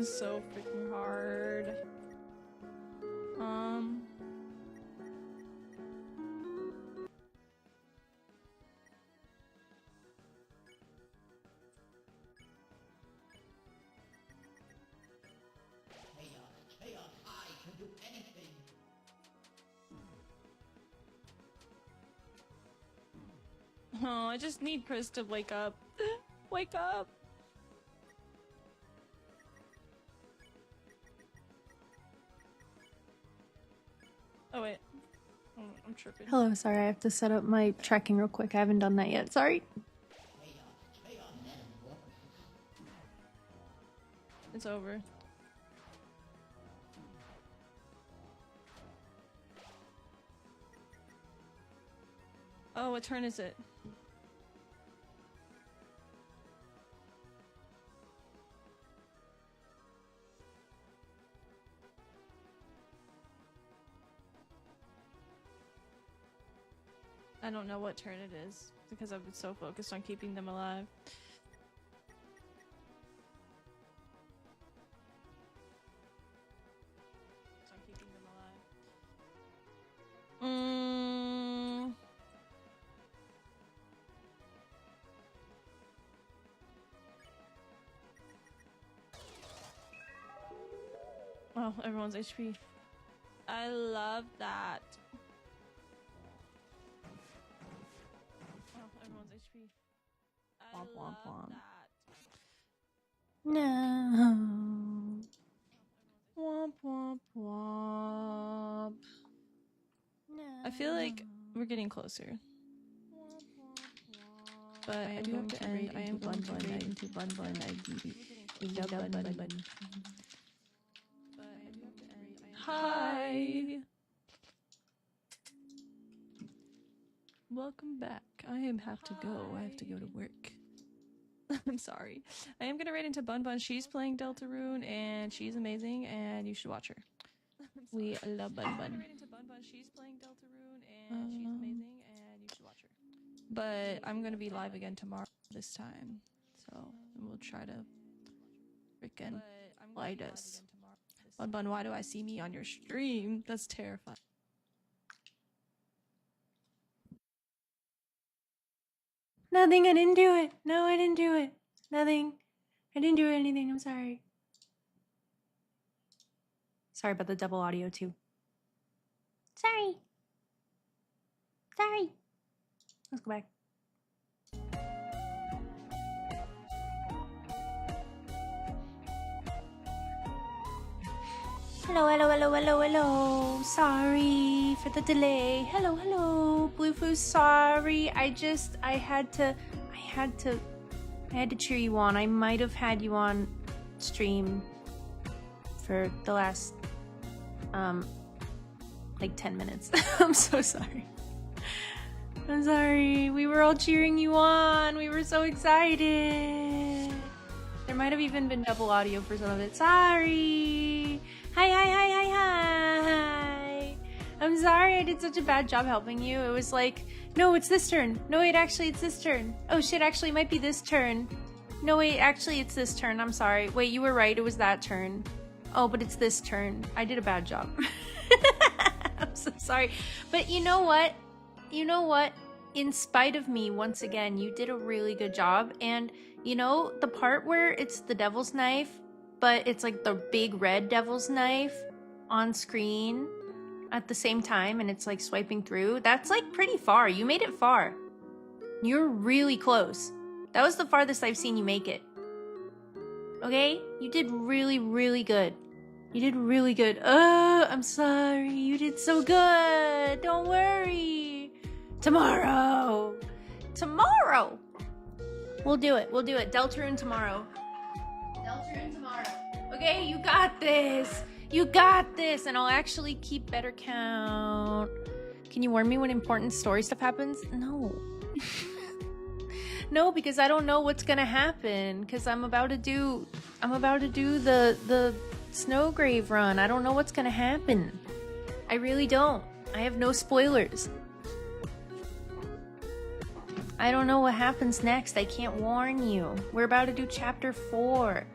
was so freaking hard. I can do anything. Oh, I just need Chris to wake up. Wake up! Oh wait. Oh, I'm tripping. Hello, sorry, I have to set up my tracking real quick. I haven't done that yet, sorry. It's over. Oh, what turn is it? I don't know what turn it is because I've been so focused on keeping them alive. Oh, everyone's HP. I love that. Oh, everyone's HP. I Womp, womp, love womp. that. No. Womp womp womp. No. I feel like we're getting closer. But I do have to end. I am going to raid into Bunbun. Hi! Welcome back. I have to go. I have to go to work. I'm sorry. I am gonna raid into Bunbun. She's playing Deltarune and she's amazing and you should watch her. We love Bunbun. She's playing Deltarune and she's amazing and you should watch her. But I'm gonna be live again tomorrow this time. So we'll try to freaking light us. Bunbun, why do I see me on your stream? That's terrifying. Nothing, I didn't do it. No, I didn't do it. Nothing. I didn't do anything, I'm sorry. Sorry about the double audio too. Sorry. Sorry. Let's go back. Hello, hello, hello, hello, hello. Sorry for the delay. Hello, hello. Bluefoo, sorry. I had to cheer you on. I might have had you on stream for the last, like 10 minutes. I'm so sorry. I'm sorry. We were all cheering you on. We were so excited. There might have even been double audio for some of it. Sorry. Hi, hi, hi, hi, hi. I'm sorry I did such a bad job helping you. It was like, no, it's this turn. No, wait, actually, it's this turn. Oh shit, actually, it might be this turn. No, wait, actually, it's this turn. I'm sorry. Wait, you were right. It was that turn. Oh, but it's this turn. I did a bad job. I'm so sorry. But you know what? You know what? In spite of me, once again, you did a really good job. And you know, the part where it's the devil's knife, but it's like the big red devil's knife on screen at the same time and it's like swiping through, that's like pretty far. You made it far. You're really close. That was the farthest I've seen you make it. Okay? You did really, really good. You did really good. Oh, I'm sorry. You did so good. Don't worry. Tomorrow. Tomorrow. We'll do it. We'll do it. Deltarune tomorrow. Deltarune tomorrow. Okay, you got this. You got this. And I'll actually keep better count. Can you warn me when important story stuff happens? No. No, because I don't know what's gonna happen. Because I'm about to do the Snowgrave run. I don't know what's gonna happen. I really don't. I have no spoilers. I don't know what happens next. I can't warn you. We're about to do chapter 4.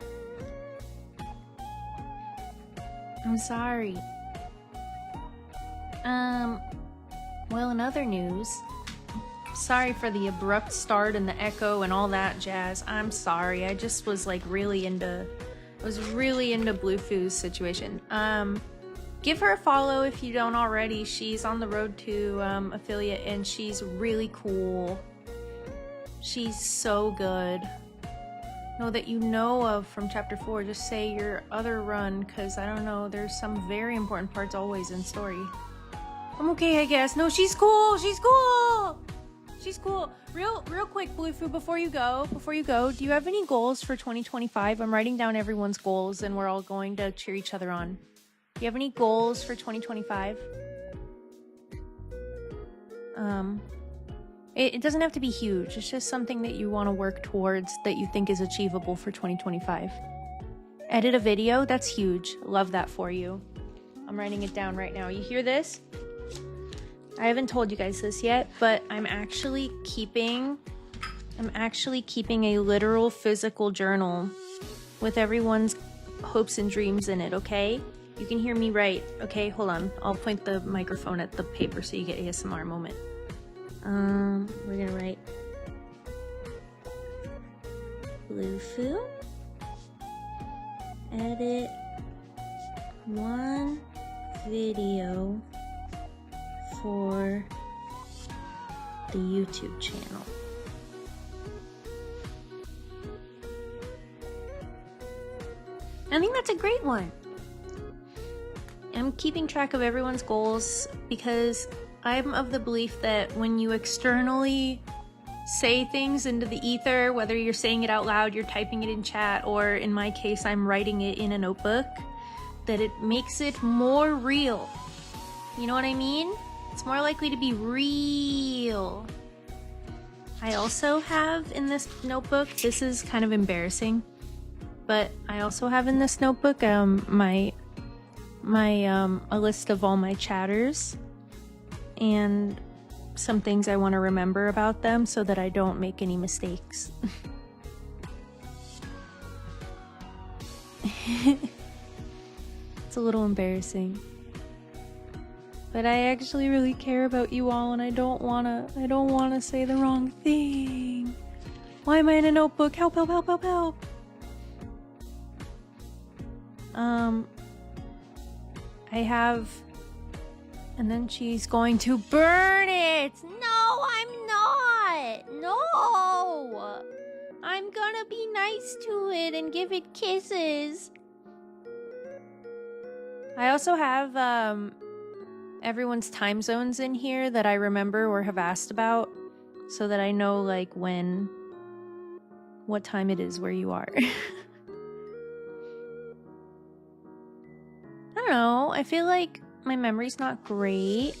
I'm sorry. Well, in other news, sorry for the abrupt start and the echo and all that jazz. I'm sorry. I just was like really into Bluefu's situation. Give her a follow if you don't already. She's on the road to affiliate and she's really cool. She's so good. No, that you know of from chapter 4. Just say your other run, because I don't know, there's some very important parts always in story. I'm okay, I guess. No, she's cool. She's cool. She's cool. Real quick, Bluefu, before you go, do you have any goals for 2025? I'm writing down everyone's goals and we're all going to cheer each other on. Do you have any goals for 2025? It doesn't have to be huge. It's just something that you want to work towards that you think is achievable for 2025. Edit a video? That's huge. Love that for you. I'm writing it down right now. You hear this? I haven't told you guys this yet, but I'm actually keeping a literal physical journal with everyone's hopes and dreams in it, okay? You can hear me right. Okay, hold on. I'll point the microphone at the paper so you get ASMR moment. We're gonna write Bluefu, edit one video for the YouTube channel. I think that's a great one. I'm keeping track of everyone's goals because I'm of the belief that when you externally say things into the ether, whether you're saying it out loud, you're typing it in chat, or in my case, I'm writing it in a notebook, that it makes it more real. You know what I mean? It's more likely to be real. I also have in this notebook, this is kind of embarrassing, but I also have in this notebook a list of all my chatters and some things I want to remember about them so that I don't make any mistakes. It's a little embarrassing. But I actually really care about you all and I don't wanna say the wrong thing. Why am I in a notebook? Help, help, help, help, help. I have, and then she's going to burn it. No, I'm not. No, I'm gonna be nice to it and give it kisses. I also have, everyone's time zones in here that I remember or have asked about so that I know, like, what time it is where you are. I don't know, I feel like my memory's not great.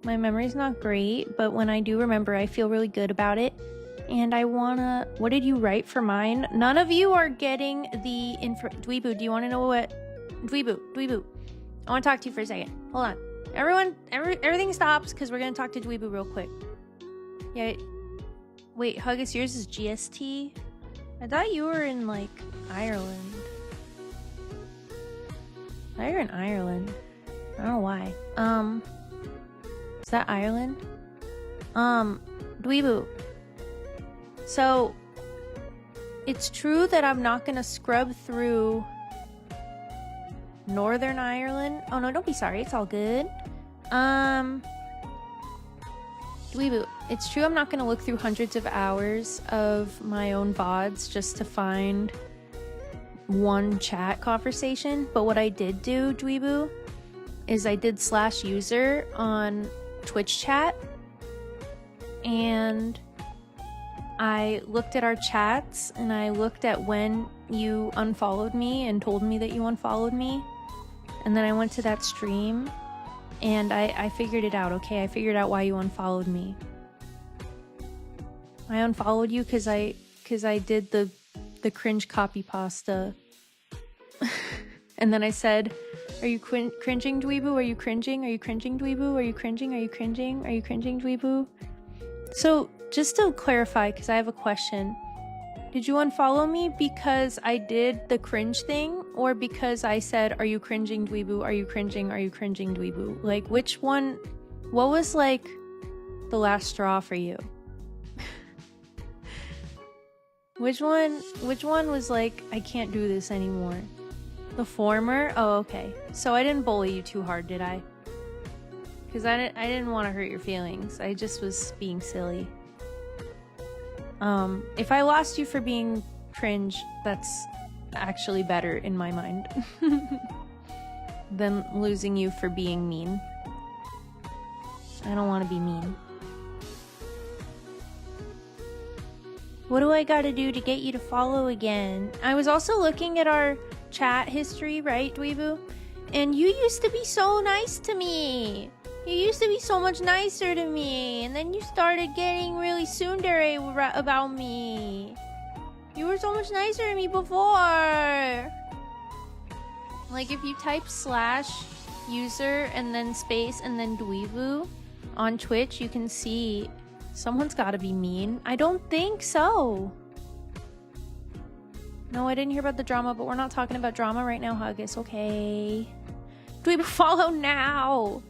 But when I do remember, I feel really good about it. And I wanna... What did you write for mine? None of you are getting the info... Dweebu, do you want to know what... Dweebu. I want to talk to you for a second. Hold on. Everything stops because we're going to talk to Dweebu real quick. Yeah. Wait, Huggus, yours is GST? I thought you were in, like, Ireland. I thought you were in Ireland. I don't know why. Is that Ireland? Dweebu. So, it's true that I'm not going to scrub through Northern Ireland. Oh no, don't be sorry, it's all good. Dweebu, it's true I'm not gonna look through hundreds of hours of my own VODs just to find one chat conversation, but what I did do, Dweebu, is I did /user on Twitch chat, and I looked at our chats, and I looked at when you unfollowed me and told me that you unfollowed me. And then I went to that stream and I figured it out, okay? I figured out why you unfollowed me. I unfollowed you because I did the cringe copy pasta. And then I said, are you cringing, Dweebu? Are you cringing? Are you cringing, Dweebu? Are you cringing? Are you cringing? Are you cringing, Dweebu? So, just to clarify, because I have a question. Did you unfollow me because I did the cringe thing, or because I said, are you cringing, dweeboo? Are you cringing? Are you cringing, dweeboo? Like, which one? What was, like, the last straw for you? Which one was like, I can't do this anymore? The former? Oh, okay. So I didn't bully you too hard, did I? Because I didn't want to hurt your feelings. I just was being silly. If I lost you for being cringe, that's actually better in my mind than losing you for being mean. I don't want to be mean. What do I gotta do to get you to follow again? I was also looking at our chat history, right, dweeboo? And you used to be so nice to me. You used to be so much nicer to me, and then you started getting really tsundere about me. You were so much nicer to me before. Like, if you type /user and then space and then dweeboo on Twitch, you can see someone's gotta be mean. I don't think so. No, I didn't hear about the drama, but we're not talking about drama right now, Huggus, okay? Dweeboo, follow now!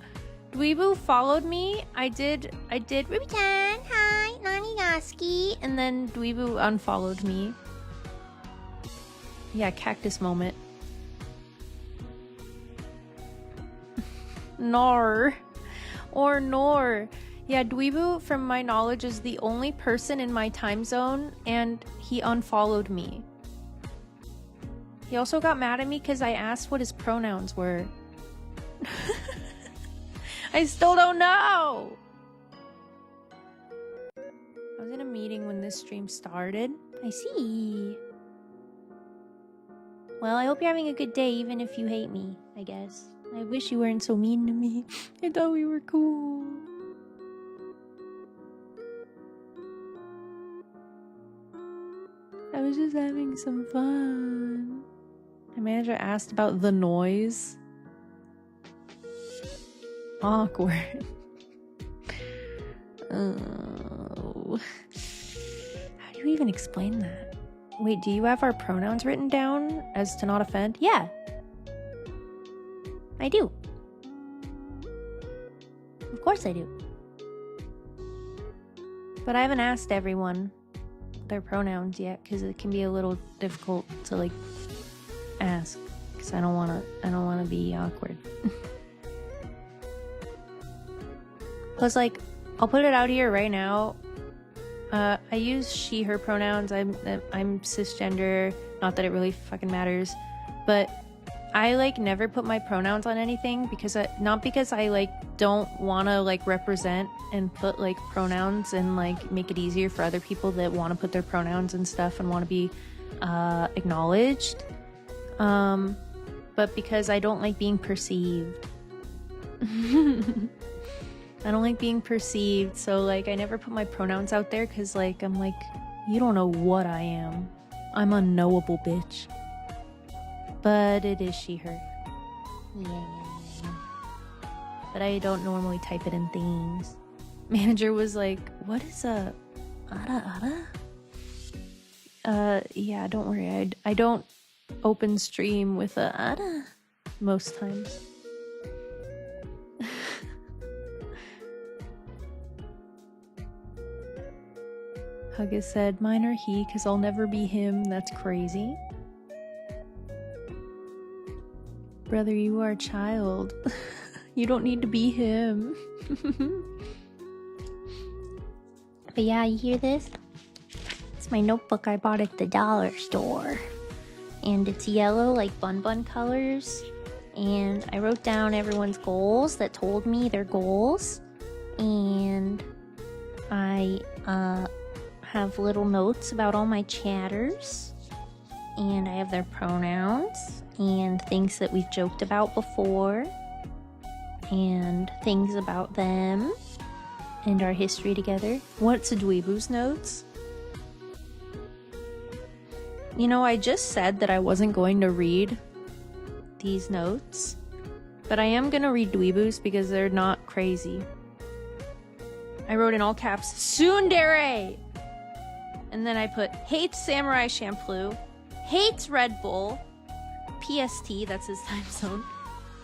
Dweeboo followed me. I did Ruby-chan, hi, Nanigaski, and then Dweeboo unfollowed me. Yeah, cactus moment. Nor. Or nor. Yeah, Dweeboo, from my knowledge, is the only person in my time zone, and he unfollowed me. He also got mad at me because I asked what his pronouns were. I still don't know! I was in a meeting when this stream started. I see. Well, I hope you're having a good day, even if you hate me, I guess. I wish you weren't so mean to me. I thought we were cool. I was just having some fun. My manager asked about the noise. Awkward. Oh. How do you even explain that? Wait, do you have our pronouns written down as to not offend? Yeah. I do. Of course I do. But I haven't asked everyone their pronouns yet because it can be a little difficult to like ask because I don't want to be awkward. Plus, like, I'll put it out here right now. I use she, her pronouns. I'm cisgender. Not that it really fucking matters, but I like never put my pronouns on anything because not because I like don't want to like represent and put like pronouns and like make it easier for other people that want to put their pronouns and stuff and want to be acknowledged, but because I don't like being perceived. I don't like being perceived, so like I never put my pronouns out there because like I'm like, you don't know what I am. I'm unknowable, bitch. But it is she, her. Yeah. But I don't normally type it in things. Manager was like, what is a ada? Yeah, don't worry. I don't open stream with a ada most times. Huggus said, mine are he, because I'll never be him. That's crazy. Brother, you are a child. You don't need to be him. But yeah, you hear this? It's my notebook I bought at the dollar store. And it's yellow, like Bun-Bun colors. And I wrote down everyone's goals that told me their goals. And I, have little notes about all my chatters, and I have their pronouns and things that we've joked about before and things about them and our history together. What's a dweeboo's notes? You know, I just said that I wasn't going to read these notes, but I am gonna read dweeboo's because they're not crazy. I wrote in all caps, tsundere! And then I put hates Samurai Champloo, hates Red Bull, PST, that's his time zone,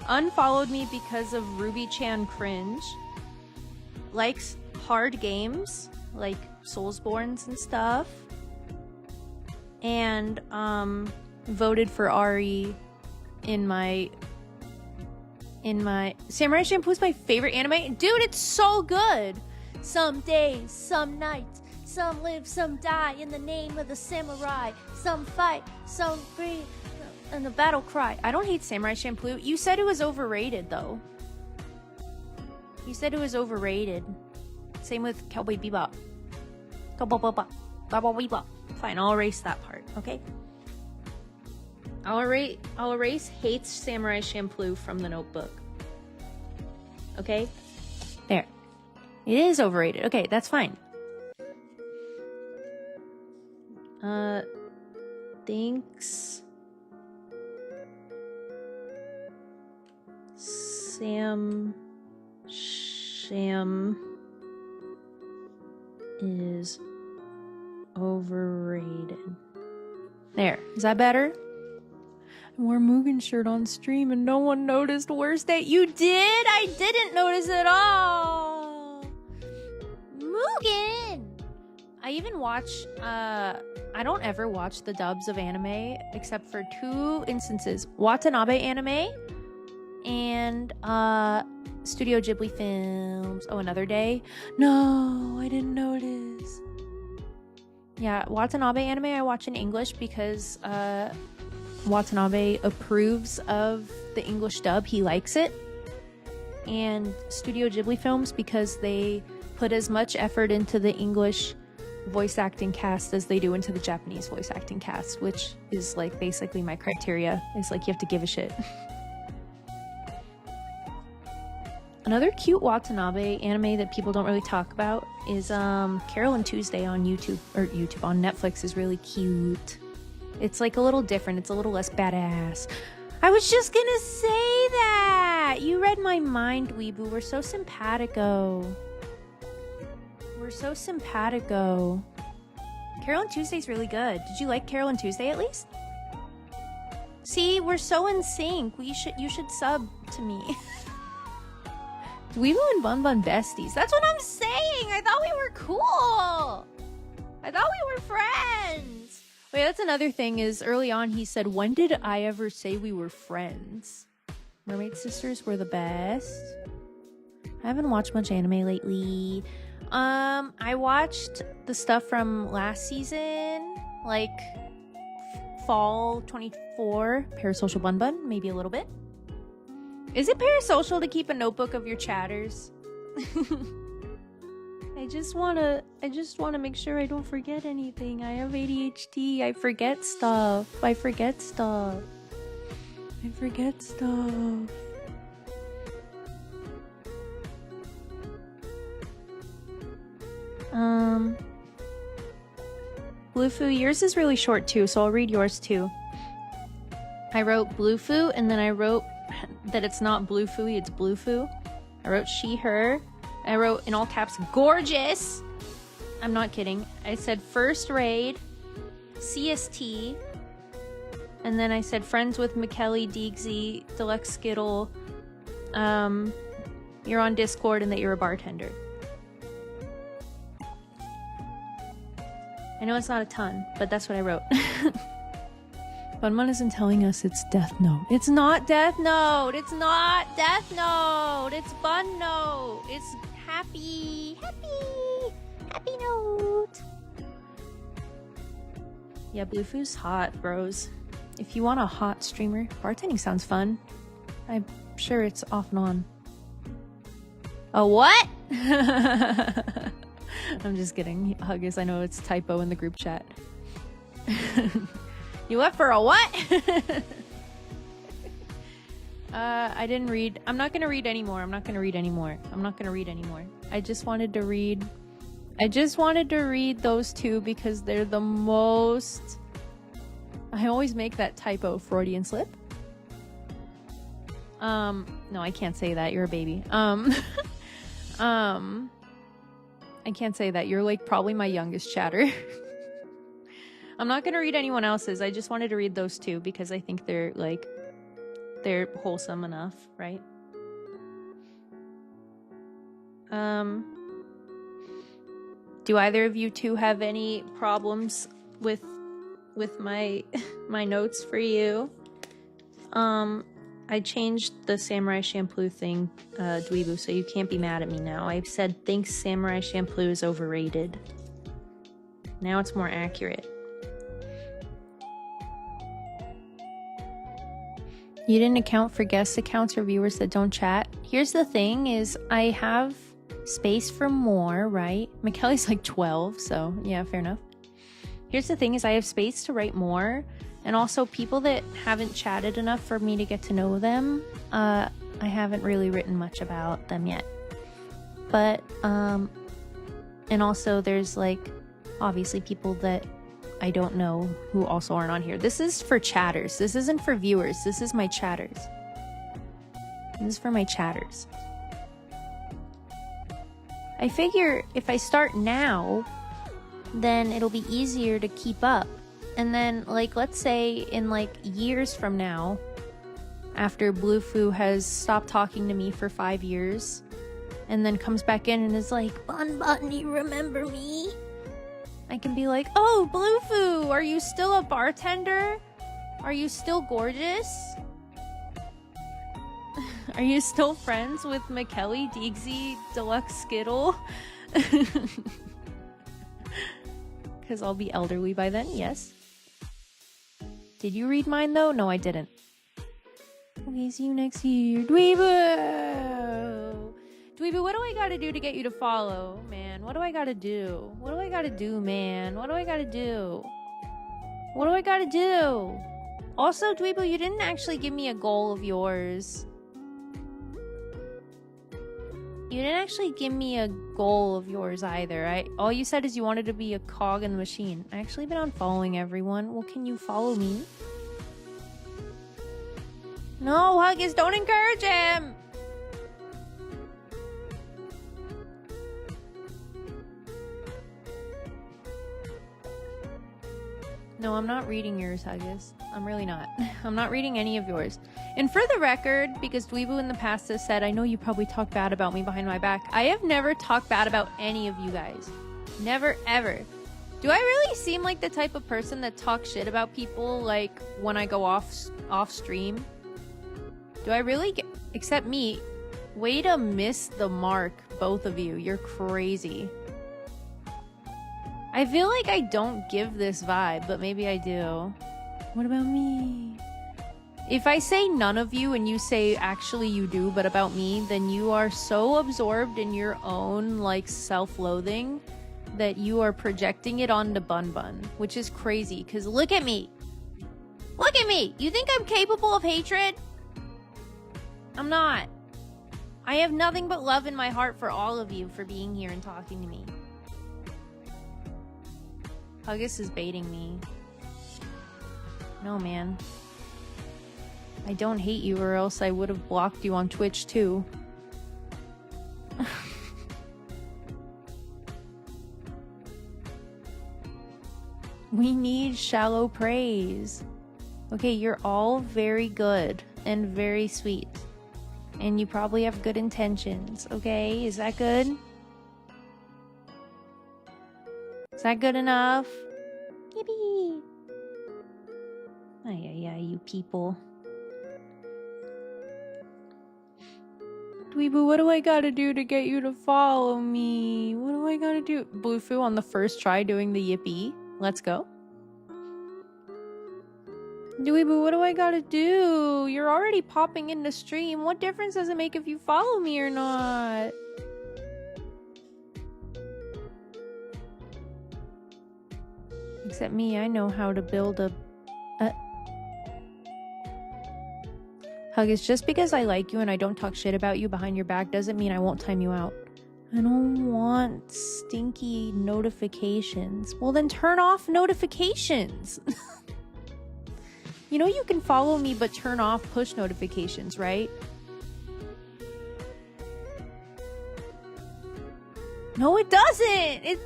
unfollowed me because of Ruby-chan cringe, likes hard games like Soulsborns and stuff, and voted for Ari in my Samurai Champloo's my favorite anime. Dude, it's so good. Some days, some nights, some live, some die in the name of the samurai. Some fight, some breathe, and the battle cry. I don't hate Samurai Champloo. You said it was overrated, though. You said it was overrated. Same with Cowboy Bebop. Cowboy Bebop. Fine, I'll erase that part, okay? I'll erase hates Samurai Champloo from the notebook. Okay? There. It is overrated. Okay, that's fine. Thanks. Sam is overrated. There. Is that better? I wore a Mugen shirt on stream and no one noticed. Worst day. You did? I didn't notice at all. Mugen! I even watch, I don't ever watch the dubs of anime except for 2 instances. Watanabe anime and, Studio Ghibli films. Oh, Another Day? No, I didn't notice. Yeah, Watanabe anime I watch in English because, Watanabe approves of the English dub. He likes it. And Studio Ghibli films because they put as much effort into the English voice acting cast as they do into the Japanese voice acting cast, which is like basically my criteria. It's like you have to give a shit. Another cute Watanabe anime that people don't really talk about is Carol and Tuesday on YouTube on Netflix is really cute. It's like a little different. It's a little less badass. I was just gonna say that! You read my mind, Weeboo. We're so simpatico. We're so simpatico. Carol and Tuesday's really good. Did you like Carol and Tuesday at least? See, we're so in sync. You should sub to me. Weeboo and Bunbun besties. That's what I'm saying! I thought we were cool! I thought we were friends! Wait, that's another thing is early on he said, when did I ever say we were friends? Mermaid Sisters were the best. I haven't watched much anime lately. I watched the stuff from last season, like fall 24, Parasocial Bunbun, maybe a little bit. Is it parasocial to keep a notebook of your chatters? I just wanna make sure I don't forget anything. I have ADHD. I forget stuff. Bluefu, yours is really short too, so I'll read yours too. I wrote Bluefu, and then I wrote that it's not Bluefui, it's Bluefu. I wrote she, her. I wrote in all caps, gorgeous. I'm not kidding. I said first raid, CST, and then I said friends with McKelly, Deegsy, Deluxe Skittle, you're on Discord, and that you're a bartender. I know it's not a ton, but that's what I wrote. BUN-BUN isn't telling us it's Death Note. It's not Death Note! It's not Death Note! It's Bun Note! It's happy note! Yeah, Bluefu's hot, bros. If you want a hot streamer, bartending sounds fun. I'm sure it's off and on. A what? I'm just kidding. Huggies, I know it's typo in the group chat. You went for a what? I didn't read. I'm not gonna read anymore. I just wanted to read those two because they're the most... I always make that typo, Freudian slip. No, I can't say that. You're a baby. I can't say that. You're like probably my youngest chatter. I'm not gonna read anyone else's. I just wanted to read those two because I think they're like, they're wholesome enough, right? Do either of you two have any problems with my my notes for you? I changed the Samurai Champloo thing, Dweebu, so you can't be mad at me now. I've said thinks Samurai Champloo is overrated. Now it's more accurate. You didn't account for guest accounts or viewers that don't chat. Here's the thing is I have space for more, right? McKelly's like 12, so yeah, fair enough. Here's the thing is I have space to write more, and also people that haven't chatted enough for me to get to know them, I haven't really written much about them yet. But, and also there's like, obviously people that I don't know who also aren't on here. This is for chatters. This isn't for viewers. This is my chatters. This is for my chatters. I figure if I start now, then it'll be easier to keep up. And then, like, let's say in like years from now, after Bluefoo has stopped talking to me for 5 years, and then comes back in and is like, Bun-Bun, you remember me? I can be like, oh, Bluefoo, are you still a bartender? Are you still gorgeous? Are you still friends with McKelly, Deegsy, Deluxe Skittle? Because I'll be elderly by then, yes. Did you read mine though? No, I didn't. Okay, see you next year. Dweebu! Dweebu, what do I gotta do to get you to follow, man? What do I gotta do? What do I gotta do, man? What do I gotta do? What do I gotta do? Also, Dweebu, you didn't actually give me a goal of yours. You didn't actually give me a goal of yours either. All you said is you wanted to be a cog in the machine. I actually been unfollowing everyone. Well, can you follow me? No, Huggies, don't encourage him! No, I'm not reading yours, Huggies. I'm really not. I'm not reading any of yours. And for the record, because Dweebu in the past has said, I know you probably talk bad about me behind my back. I have never talked bad about any of you guys. Never, ever. Do I really seem like the type of person that talks shit about people, like, when I go off stream? Do I really get... Except me. Way to miss the mark, both of you. You're crazy. I feel like I don't give this vibe, but maybe I do. What about me? If I say none of you and you say actually you do, but about me, then you are so absorbed in your own, like, self-loathing that you are projecting it onto Bunbun, which is crazy, because look at me. Look at me! You think I'm capable of hatred? I'm not. I have nothing but love in my heart for all of you for being here and talking to me. Huggus is baiting me. No, man. I don't hate you, or else I would have blocked you on Twitch, too. We need shallow praise. Okay, you're all very good and very sweet. And you probably have good intentions, okay? Is that good? Is that good enough? Yippee! Ay, you people. Dweebu, what do I gotta do to get you to follow me? What do I gotta do? Bluefoo on the first try doing the yippee. Let's go. Dweebu, what do I gotta do? You're already popping in the stream. What difference does it make if you follow me or not? Except me, I know how to build a... Huggus, just because I like you and I don't talk shit about you behind your back doesn't mean I won't time you out. I don't want stinky notifications. Well, then turn off notifications. You know you can follow me but turn off push notifications, right? No, it doesn't!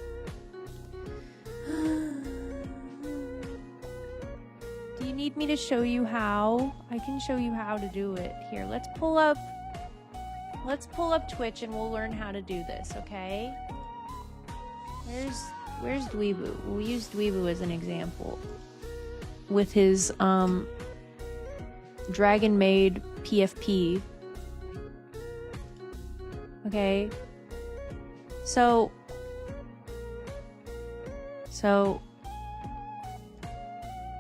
need me to show you how? I can show you how to do it. Here, let's pull up Twitch and we'll learn how to do this, okay? Where's Dweebu? We'll use Dweebu as an example. With his Dragon Maid PFP. Okay. So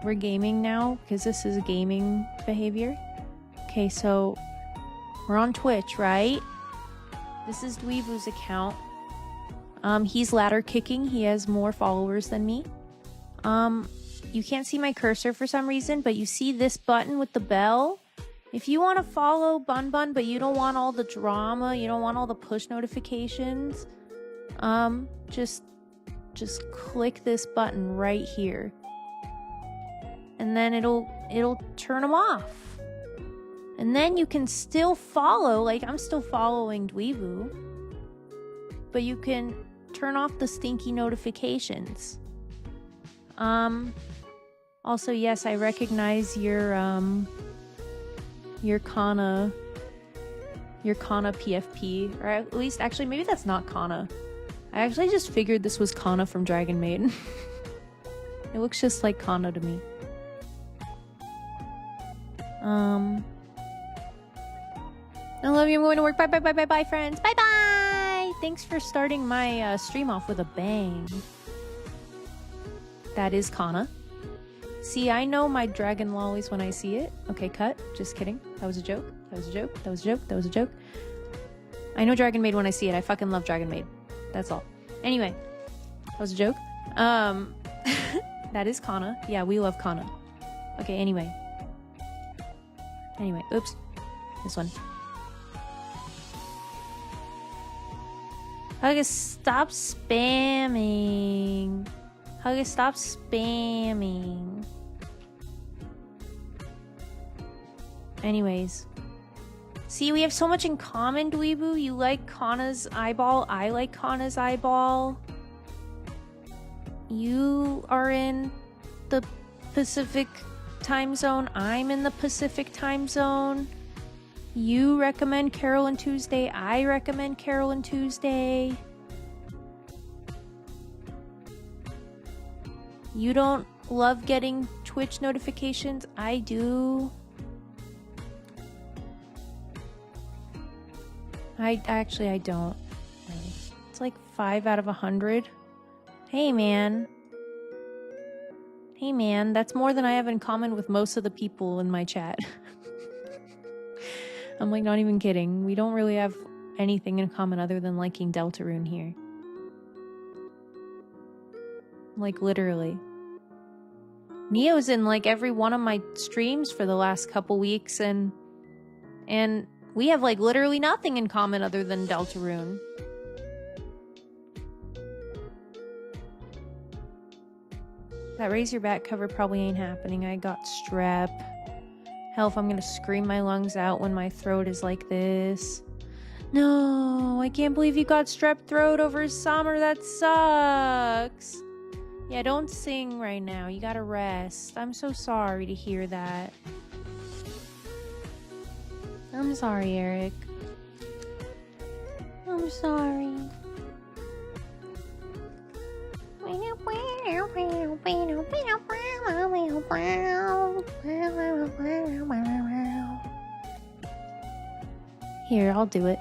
we're gaming now because this is a gaming behavior. Okay, so we're on Twitch, right? This is Dweebu's account. He's ladder kicking. He has more followers than me. You can't see my cursor for some reason, but you see this button with the bell? If you want to follow BUN-BUN, but you don't want all the drama, you don't want all the push notifications, just click this button right here. And then it'll turn them off. And then you can still follow, like I'm still following Dweebu, but you can turn off the stinky notifications. Also, yes, I recognize your Kana PFP, or at least, actually, maybe that's not Kana. I actually just figured this was Kana from Dragon Maid. It looks just like Kana to me. I love you. I'm going to work. Bye, bye, bye, bye, bye, friends. Bye, bye. Thanks for starting my stream off with a bang. That is Kana. See, I know my dragon lollies when I see it. Okay, cut. Just kidding. That was a joke. That was a joke. That was a joke. That was a joke. I know Dragon Maid when I see it. I fucking love Dragon Maid. That's all. Anyway, that was a joke. That is Kana. Yeah, we love Kana. Okay, anyway. Oops. This one. Huggus, stop spamming. Huggus, stop spamming. Anyways. See, we have so much in common, Dweebu. You like Kana's eyeball. I like Kana's eyeball. You are in the Pacific time zone. I'm in the Pacific time zone. You recommend Carol and Tuesday. I recommend Carol and Tuesday. You don't love getting Twitch notifications. I do. I don't. It's like 5 out of 100. Hey, man. Hey, man. That's more than I have in common with most of the people in my chat. I'm like, not even kidding. We don't really have anything in common other than liking Deltarune here. Like, literally. Neo's in, like, every one of my streams for the last couple weeks, and we have, like, literally nothing in common other than Deltarune. That raise your back cover probably ain't happening. I got strep. Hell, if I'm gonna scream my lungs out when my throat is like this. No, I can't believe you got strep throat over summer. That sucks. Yeah, don't sing right now. You gotta rest. I'm so sorry to hear that. I'm sorry, Eric. I'm sorry. Here, I'll do it.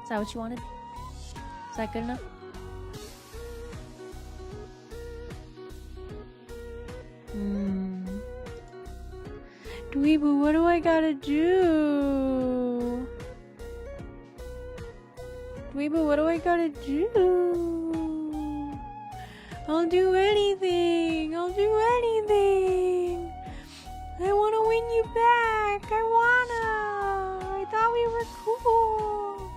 Is that what you wanted? Is that good enough? Dweebu, what do I gotta do? Dweebu, what do I gotta do? I'll do anything. I'll do anything. I wanna win you back. I thought we were cool.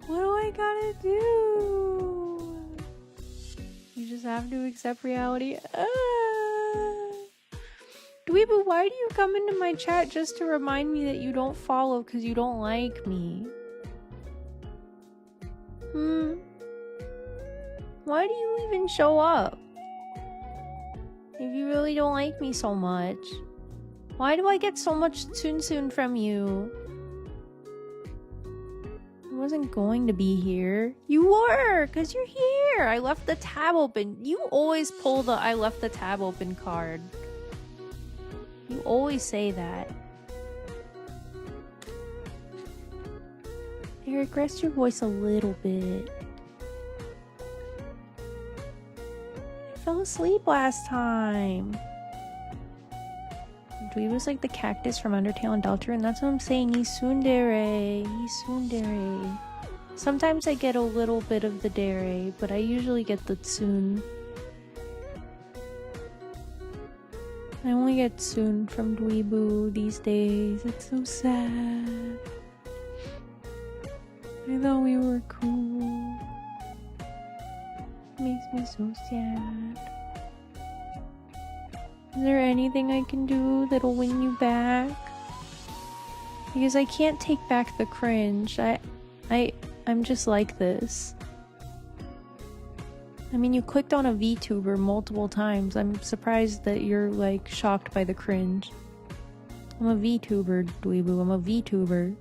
What do I gotta do? You just have to accept reality. Dweebu, why do you come into my chat just to remind me that you don't follow because you don't like me? Why do you even show up? If you really don't like me so much. Why do I get so much Tsun from you? I wasn't going to be here. You were, because you're here. I left the tab open. You always pull the I left the tab open card. You always say that. Eric, rest your voice a little bit. I fell asleep last time. Dweeb was like the cactus from Undertale and Deltarune. That's what I'm saying. He's tsundere. He's tsundere. Sometimes I get a little bit of the dere, but I usually get the tsun. I only get tsun from Dweebu these days. It's so sad. I thought we were cool. Makes me so sad. Is there anything I can do that'll win you back? Because I can't take back the cringe. I'm just like this. I mean, you clicked on a VTuber multiple times. I'm surprised that you're, like, shocked by the cringe. I'm a VTuber, Dweebu. I'm a VTuber.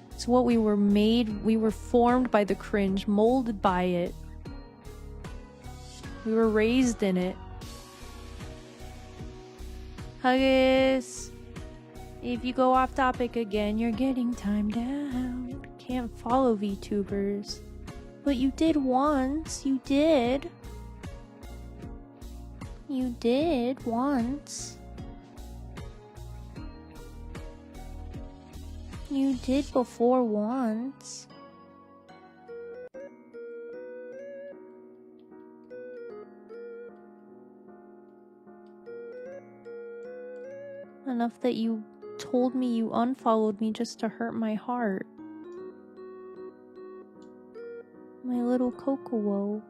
It's what we were made. We were formed by the cringe, molded by it. We were raised in it. Huggies, if you go off topic again, you're getting timed out. Can't follow VTubers. But you did once. You did. You did once. You did before once. Enough that you told me you unfollowed me just to hurt my heart. My little Kokowo.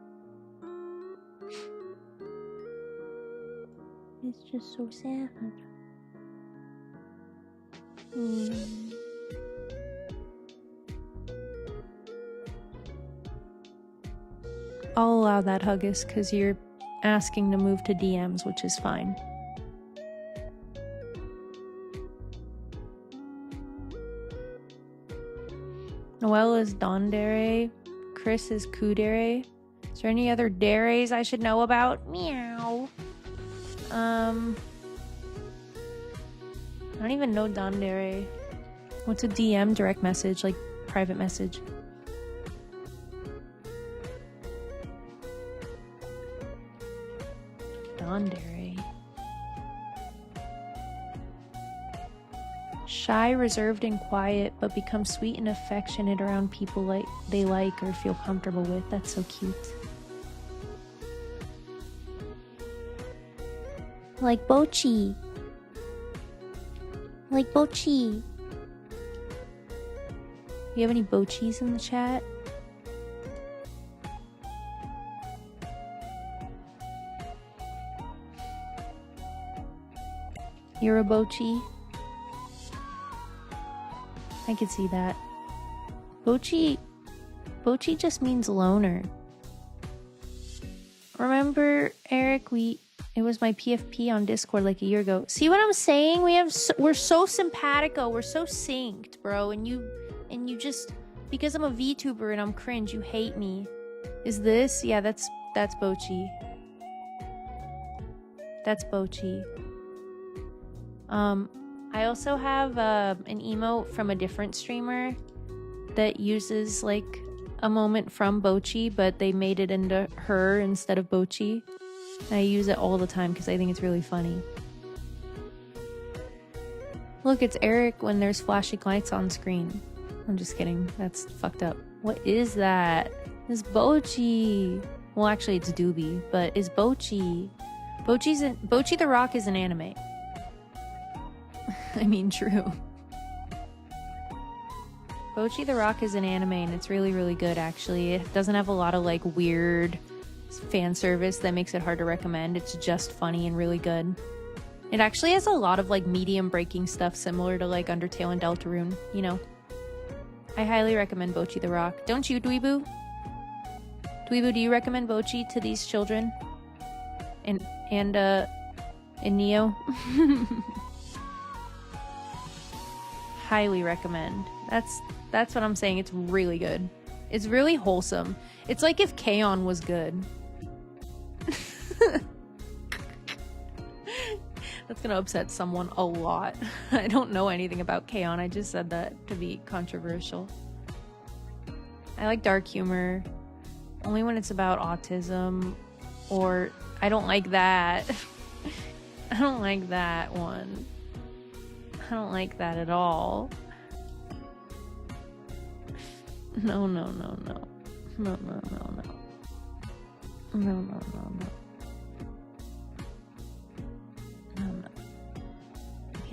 It's just so sad. I'll allow that, Huggus, because you're asking to move to DMs, which is fine. Noelle is Dondere. Chris is Kudere. Is there any other Deres I should know about? Meow. I don't even know Dondere. What's a DM? Direct message, like private message. Dondere. Shy, reserved, and quiet, but become sweet and affectionate around people they like or feel comfortable with. That's so cute. Like Bochi. Like Bochi. You have any Bochis in the chat? You're a Bochi? I could see that. Bochi just means loner. Remember, Eric, it was my PFP on Discord like a year ago. See what I'm saying? We're so simpatico, we're so synced, bro. And you just, because I'm a VTuber and I'm cringe, you hate me. Is this? Yeah, that's Bochi. That's Bochi. I also have an emote from a different streamer that uses like a moment from Bochi, but they made it into her instead of Bochi. I use it all the time because I think it's really funny. Look, it's Eric when there's flashing lights on screen. I'm just kidding. That's fucked up. What is that? It's Bochi. Well, actually, it's Doobie, but it's Bochi. Bochi the Rock is an anime. I mean, true. Bochi the Rock is an anime, and it's really, really good, actually. It doesn't have a lot of, like, weird fan service that makes it hard to recommend. It's just funny and really good. It actually has a lot of, like, medium-breaking stuff similar to, like, Undertale and Deltarune, you know. I highly recommend Bochi the Rock. Don't you, Dweebu? Dweebu, do you recommend Bochi to these children? and Neo. Highly recommend. That's what I'm saying. It's really good. It's really wholesome. It's like if K-On! Was good. That's gonna upset someone a lot. I don't know anything about K-On! I just said that to be controversial. I like dark humor. Only when it's about autism, or I don't like that. I don't like that one. I don't like that at all. No. No. I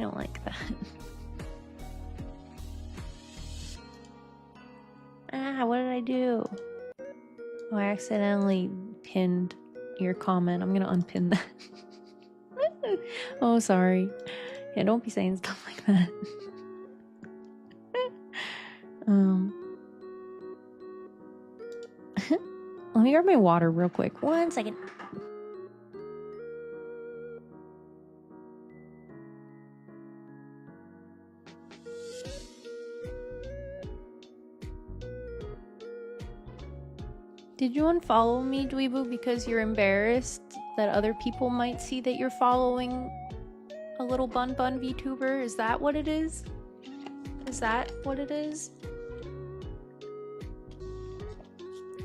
don't like that. What did I do? Oh, I accidentally pinned your comment. I'm gonna unpin that. Oh, sorry. Yeah, don't be saying stuff like that. Let me grab my water real quick. 1 second. Did you unfollow me, Dweebu, because you're embarrassed that other people might see that you're following a little Bun-Bun VTuber? Is that what it is? Is that what it is?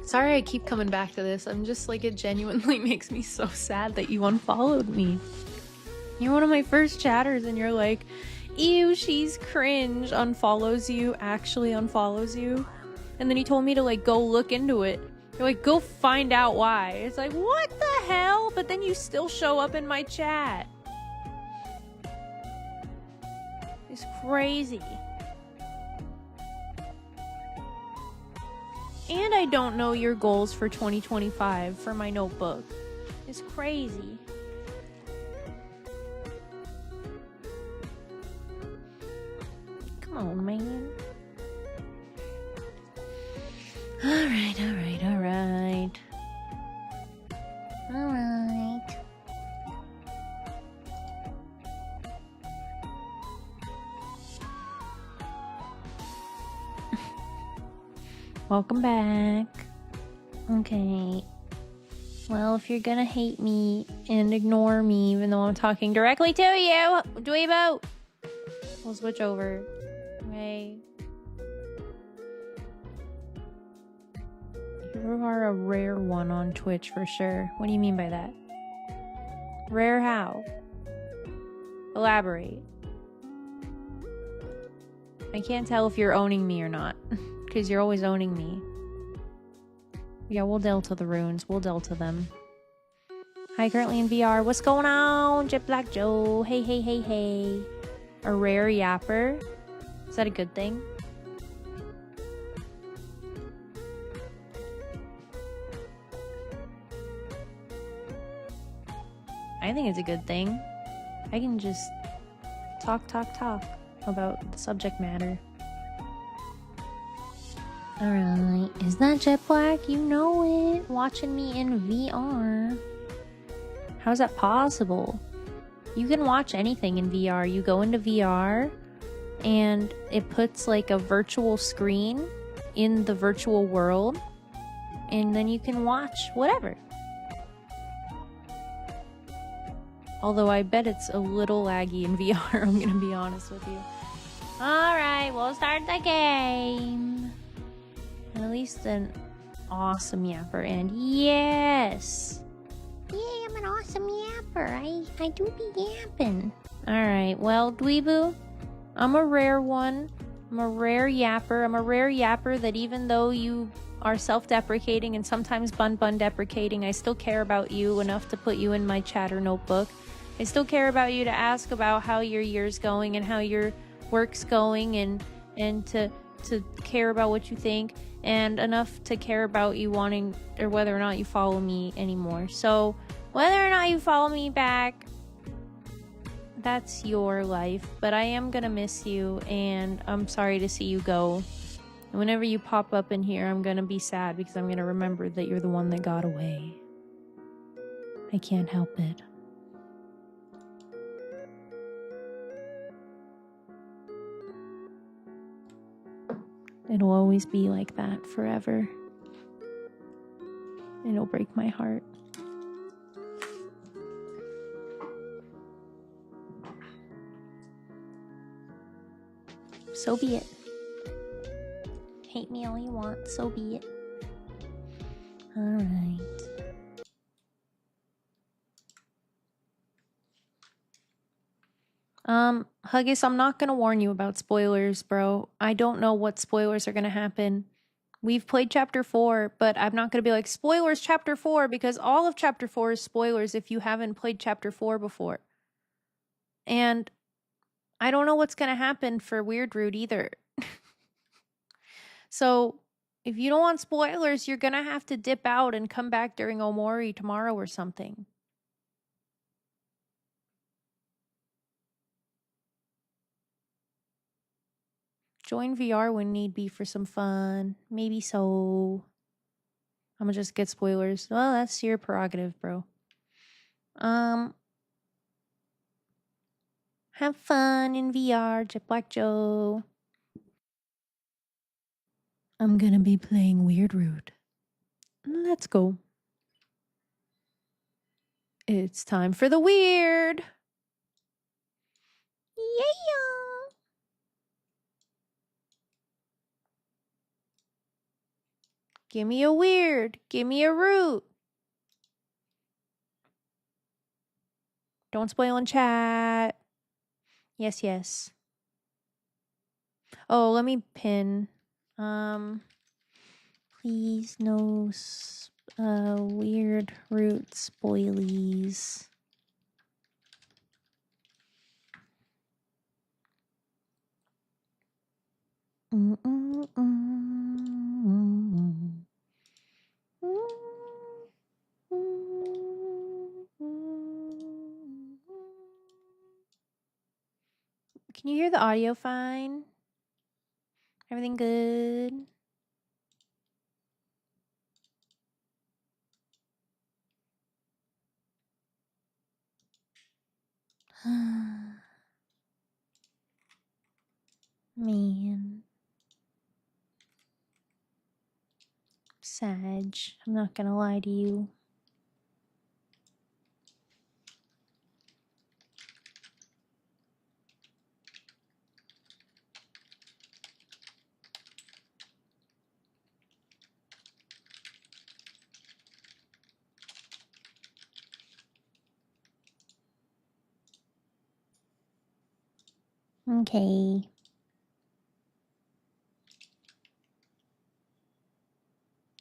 Sorry I keep coming back to this. I'm just like, it genuinely makes me so sad that you unfollowed me. You're one of my first chatters and you're like, ew, she's cringe, unfollows you, actually unfollows you. And then you told me to like go look into it. You're like, go find out why. It's like, what the hell? But then you still show up in my chat. It's crazy. And I don't know your goals for 2025 for my notebook. It's crazy. Come on, man. Alright. Welcome back. Okay. Well, if you're gonna hate me and ignore me even though I'm talking directly to you, Dweebo, we'll switch over. Okay. You are a rare one on Twitch for sure. What do you mean by that? Rare how? Elaborate. I can't tell if you're owning me or not. Because you're always owning me. Yeah, we'll delta the runes. We'll delta them. Hi, currently in VR. What's going on? Jet Black Joe. Hey. A rare yapper. Is that a good thing? I think it's a good thing. I can just talk about the subject matter. Alright, is that Jet Black? You know it. Watching me in VR. How's that possible? You can watch anything in VR. You go into VR and it puts like a virtual screen in the virtual world and then you can watch whatever. Although I bet it's a little laggy in VR, I'm gonna be honest with you. Alright, we'll start the game. At least an awesome yapper, and yes! Yeah, I'm an awesome yapper. I do be yapping. Alright, well, Dweebu, I'm a rare one. I'm a rare yapper. I'm a rare yapper that even though you are self-deprecating and sometimes bun-bun deprecating, I still care about you enough to put you in my chatter notebook. I still care about you to ask about how your year's going and how your work's going and to care about what you think, and enough to care about you wanting or whether or not you follow me anymore. So whether or not you follow me back, that's your life, but I am gonna miss you and I'm sorry to see you go. And whenever you pop up in here, I'm gonna be sad because I'm gonna remember that you're the one that got away. I can't help it. It'll always be like that forever. It'll break my heart. So be it. Hate me all you want, so be it. Alright. Huggies, I'm not gonna warn you about spoilers, bro. I don't know what spoilers are gonna happen. We've played chapter 4, but I'm not gonna be like, spoilers chapter 4, because all of chapter 4 is spoilers if you haven't played chapter 4 before. And I don't know what's gonna happen for WeirdRoute either. So, if you don't want spoilers, you're gonna have to dip out and come back during Omori tomorrow or something. Join VR when need be for some fun. Maybe so. I'm gonna just get spoilers. Well, that's your prerogative, bro. Have fun in VR, Jet Black Joe. I'm gonna be playing WeirdRoute. Let's go. It's time for the weird. Yeah. Give me a weird. Give me a root. Don't spoil in chat. Yes, yes. Oh, let me pin. Please no WeirdRoute spoilies. Can you hear the audio fine? Everything good? Man. Sag. I'm not gonna lie to you. Okay.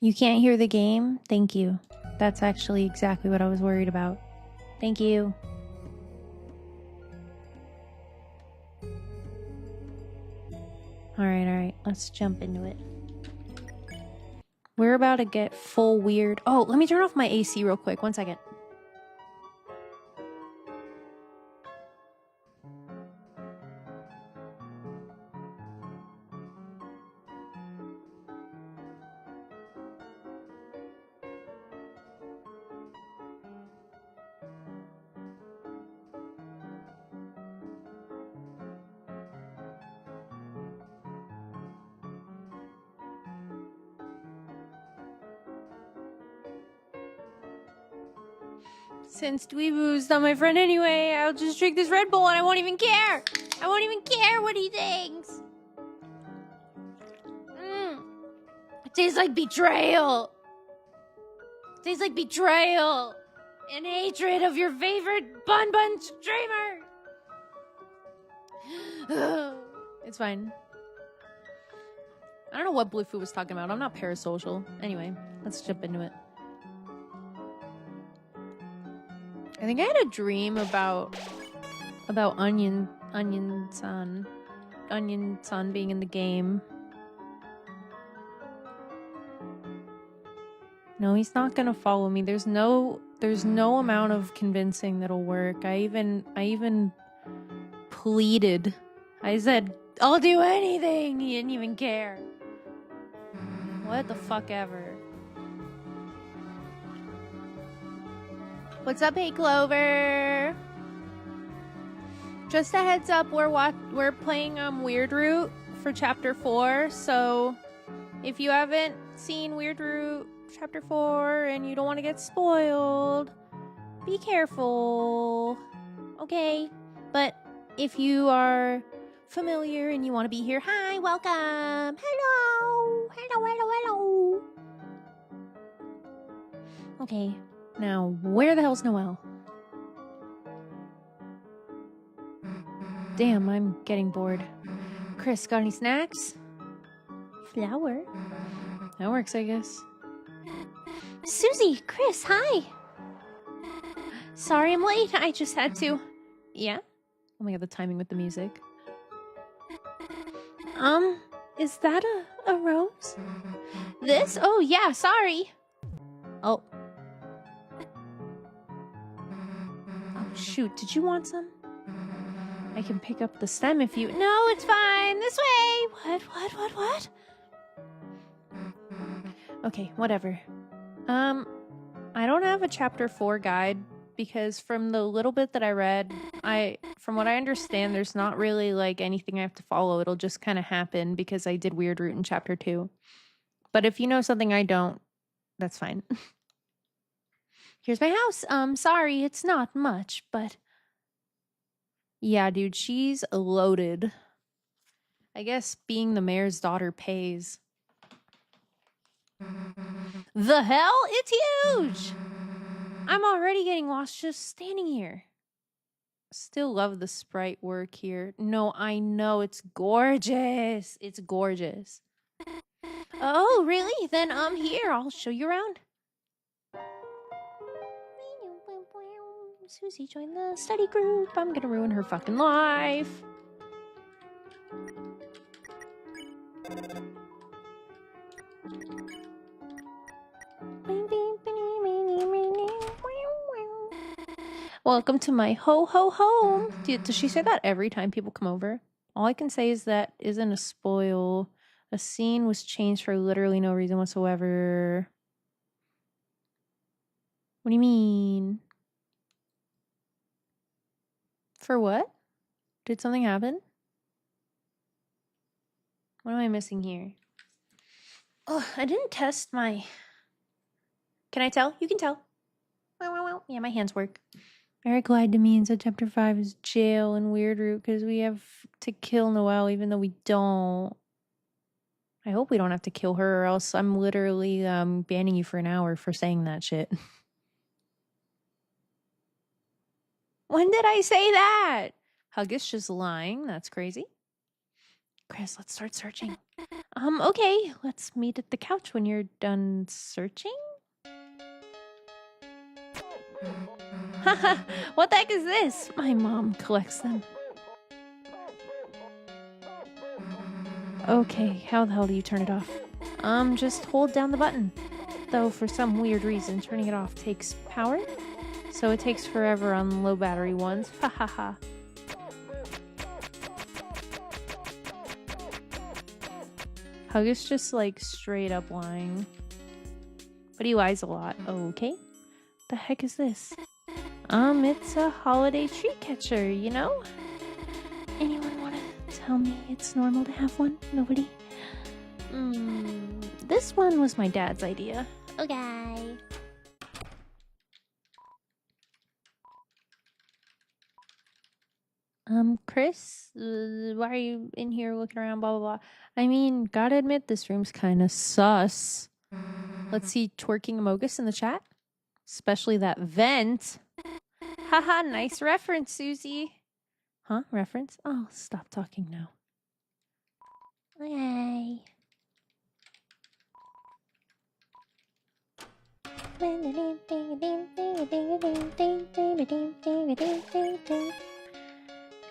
You can't hear the game? Thank you. That's actually exactly what I was worried about. Thank you. Alright. Let's jump into it. We're about to get full weird. Oh, let me turn off my AC real quick. 1 second. Since Dweeboo's not my friend anyway, I'll just drink this Red Bull and I won't even care. I won't even care what he thinks. It tastes like betrayal. It tastes like betrayal and hatred of your favorite BUN-BUN streamer. It's fine. I don't know what Bluefoot was talking about. I'm not parasocial. Anyway, let's jump into it. I think I had a dream about Onion San being in the game. No, he's not gonna follow me. There's no amount of convincing that'll work. I even pleaded. I said, I'll do anything. He didn't even care. What the fuck ever. What's up, Hey Clover? Just a heads up, we're playing WeirdRoute for chapter 4, so if you haven't seen WeirdRoute chapter 4 and you don't want to get spoiled, be careful. Okay? But if you are familiar and you want to be here, hi, welcome. Hello. Hello, hello, hello. Okay. Now, where the hell's Noelle? Damn, I'm getting bored. Chris, got any snacks? Flour? That works, I guess. Susie, Chris, hi! Sorry I'm late, I just had to... Yeah? Oh my god, the timing with the music. Is that a rose? This? Oh yeah, sorry! Oh. Oh shoot, did you want some? I can pick up the stem if you... No, it's fine! This way! What? Okay, whatever. I don't have a chapter 4 guide because from the little bit that I read, from what I understand, there's not really like anything I have to follow. It'll just kind of happen because I did WeirdRoute in chapter 2. But if you know something I don't, that's fine. Here's my house. Sorry, it's not much, but... Yeah, dude, she's loaded. I guess being the mayor's daughter pays. The hell? It's huge! I'm already getting lost just standing here. Still love the sprite work here. No, I know, it's gorgeous. It's gorgeous. Oh, really? Then here, I'll show you around. Susie joined the study group. I'm gonna ruin her fucking life. Welcome to my ho-ho home. Does she say that every time people come over? All I can say is that isn't a spoil. A scene was changed for literally no reason whatsoever. What do you mean? For what? Did something happen? What am I missing here? Oh, I didn't test my... Can I tell? You can tell. Yeah, my hands work. Eric lied to me and said chapter 5 is jail and WeirdRoute because we have to kill Noelle even though we don't. I hope we don't have to kill her or else I'm literally banning you for an hour for saying that shit. When did I say that? Huggish just lying. That's crazy. Chris, let's start searching. Okay. Let's meet at the couch when you're done searching. Haha, what the heck is this? My mom collects them. Okay, how the hell do you turn it off? Just hold down the button. Though for some weird reason, turning it off takes power. So it takes forever on low battery ones. Ha ha ha. Hug is just like straight up lying. But he lies a lot. Okay. The heck is this? It's a holiday tree catcher, you know? Anyone wanna tell me it's normal to have one? Nobody? This one was my dad's idea. Okay. Chris, why are you in here looking around, blah, blah, blah? I mean, gotta admit, this room's kind of sus. Let's see twerking Amogus in the chat. Especially that vent. Haha, nice reference, Susie. Huh? Reference? Oh, stop talking now. Okay.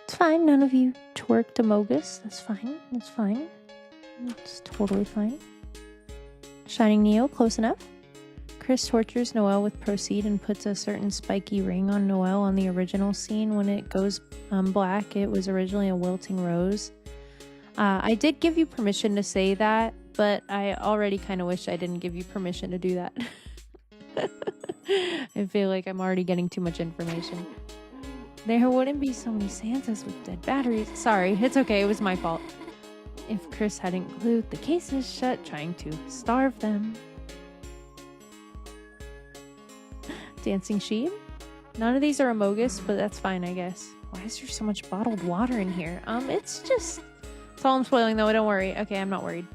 It's fine, none of you twerked Amogus. That's fine, that's fine. It's totally fine. Shining Neo, close enough. Chris tortures Noelle with Proceed and puts a certain spiky ring on Noelle on the original scene. When it goes black, it was originally a wilting rose. I did give you permission to say that, but I already kind of wish I didn't give you permission to do that. I feel like I'm already getting too much information. There wouldn't be so many Santas with dead batteries. Sorry, it's okay, it was my fault. If Chris hadn't glued the cases shut, trying to starve them. Dancing sheep? None of these are Amogus, but that's fine, I guess. Why is there so much bottled water in here? It's just... That's all I'm spoiling, though. Don't worry. Okay, I'm not worried.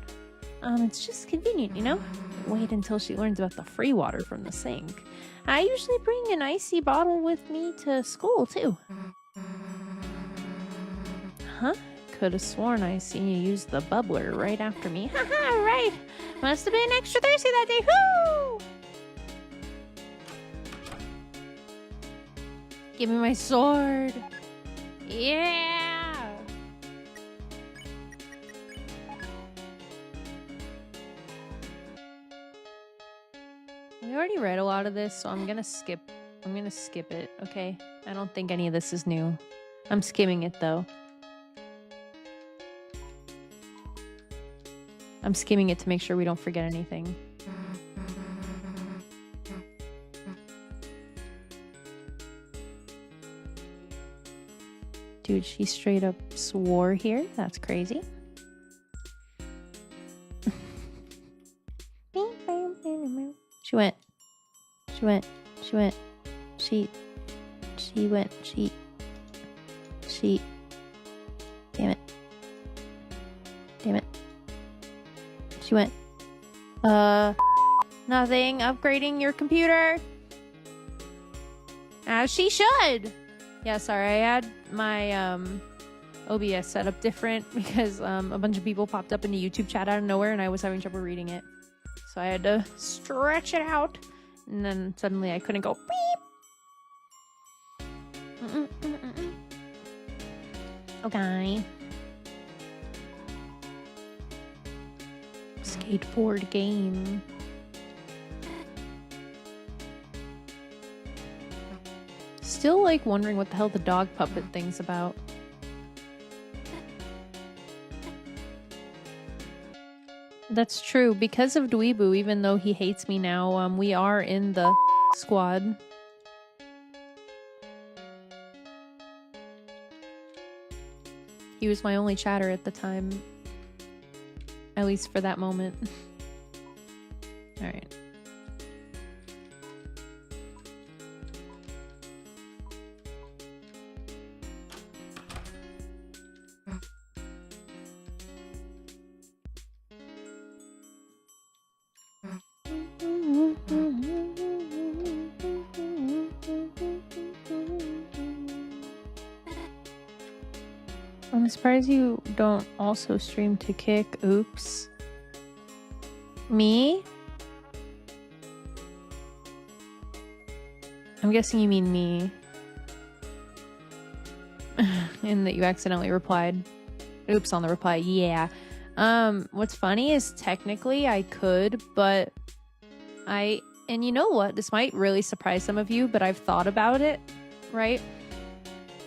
It's just convenient, you know? Wait until she learns about the free water from the sink. I usually bring an icy bottle with me to school, too. Huh? Could have sworn I seen you use the bubbler right after me. Haha, right! Must have been extra thirsty that day. Whoo! Give me my sword. Yeah! We already read a lot of this, so I'm gonna skip it, okay? I don't think any of this is new. I'm skimming it though. I'm skimming it to make sure we don't forget anything. Dude, she straight up swore here. That's crazy. She went. Damn it. She went. Nothing. Upgrading your computer. As she should. Yeah, sorry. I had my OBS set up different because a bunch of people popped up in the YouTube chat out of nowhere and I was having trouble reading it. So I had to stretch it out. And then suddenly I couldn't go beep. Okay. Skateboard game. Still like wondering what the hell the dog puppet thing's about. That's true. Because of Dweebu, even though he hates me now, we are in the squad. He was my only chatter at the time. At least for that moment. Alright. I'm surprised you don't also stream to Kick. Oops. Me? I'm guessing you mean me. And that you accidentally replied. Oops on the reply. Yeah. What's funny is technically I could, but and you know what? This might really surprise some of you, but I've thought about it, right?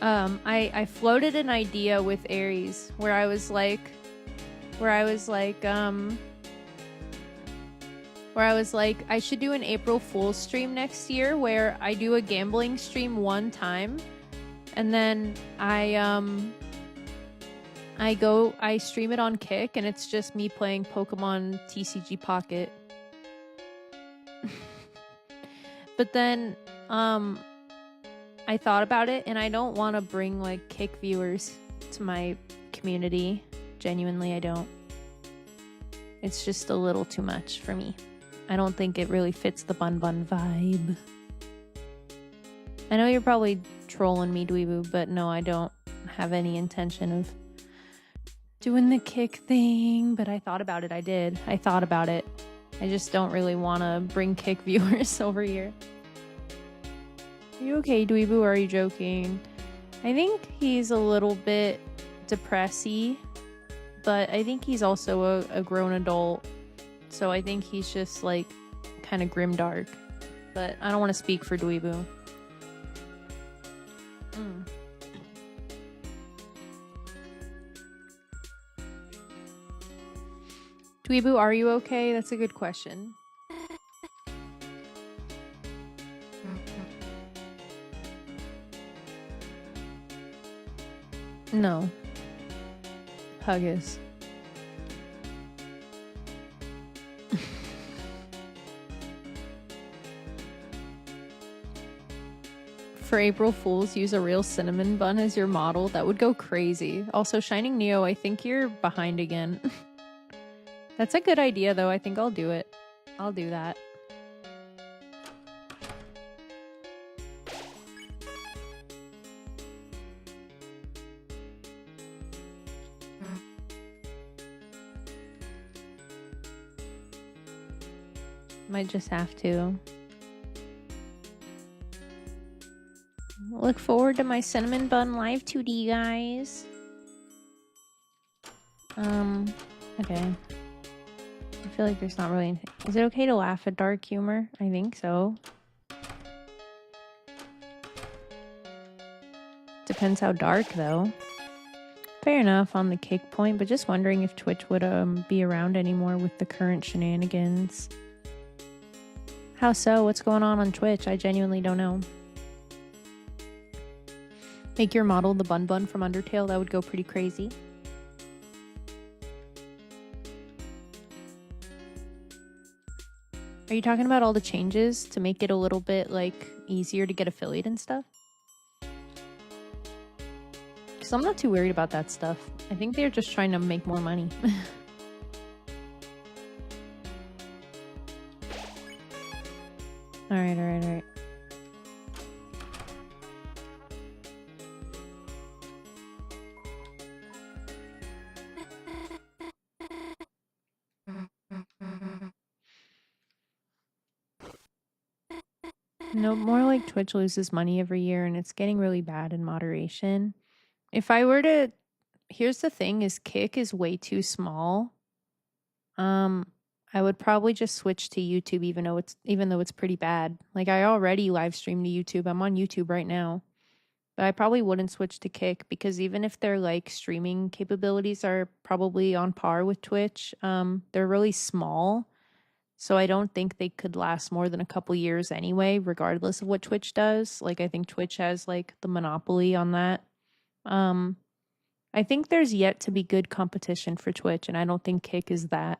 I floated an idea with Aries where I was like, I should do an April Fool's stream next year where I do a gambling stream one time and then I stream it on Kick and it's just me playing Pokemon TCG Pocket. But then, I thought about it and I don't want to bring like Kick viewers to my community. Genuinely, I don't. It's just a little too much for me. I don't think it really fits the Bun-Bun vibe. I know you're probably trolling me, Dweebu, but no, I don't have any intention of doing the Kick thing, but I thought about it. I did. I thought about it. I just don't really want to bring Kick viewers over here. Are you okay, Dweebu, or are you joking? I think he's a little bit depressy, but I think he's also a grown adult. So I think he's just like kind of grimdark. But I don't want to speak for Dweebu. Dweebu, are you okay? That's a good question. No. Huggies. For April Fools, use a real cinnamon bun as your model. That would go crazy. Also, Shining Neo, I think you're behind again. That's a good idea, though. I think I'll do it. I'll do that. Might just have to. Look forward to my cinnamon bun live 2D, guys. Okay. I feel like there's not really anything. Is it okay to laugh at dark humor? I think so. Depends how dark, though. Fair enough on the kick point, but just wondering if Twitch would be around anymore with the current shenanigans. How so? What's going on Twitch? I genuinely don't know. Make your model the Bun-Bun from Undertale. That would go pretty crazy. Are you talking about all the changes to make it a little bit, like, easier to get affiliate and stuff? Because I'm not too worried about that stuff. I think they're just trying to make more money. Alright. No, more like Twitch loses money every year and it's getting really bad in moderation. If I were to... Here's the thing, is Kick is way too small. I would probably just switch to YouTube even though it's pretty bad. Like, I already live stream to YouTube. I'm on YouTube right now. But I probably wouldn't switch to Kick because even if their, like, streaming capabilities are probably on par with Twitch, they're really small. So I don't think they could last more than a couple years anyway, regardless of what Twitch does. Like, I think Twitch has, like, the monopoly on that. I think there's yet to be good competition for Twitch, and I don't think Kick is that.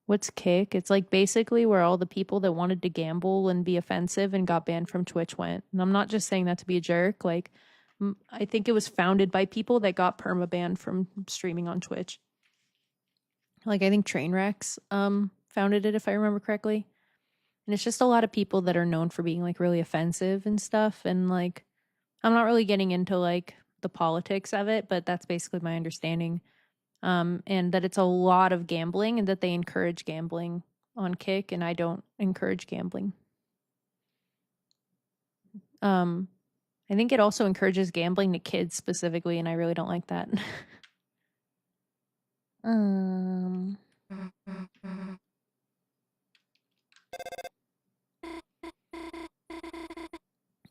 What's Kick? It's like basically where all the people that wanted to gamble and be offensive and got banned from Twitch went. And I'm not just saying that to be a jerk. Like, I think it was founded by people that got perma-banned from streaming on Twitch. Like, I think Trainwrecks founded it, if I remember correctly. And it's just a lot of people that are known for being, like, really offensive and stuff. And, like, I'm not really getting into, like, the politics of it, but that's basically my understanding. And that it's a lot of gambling and that they encourage gambling on Kick, and I don't encourage gambling. I think it also encourages gambling to kids specifically, and I really don't like that.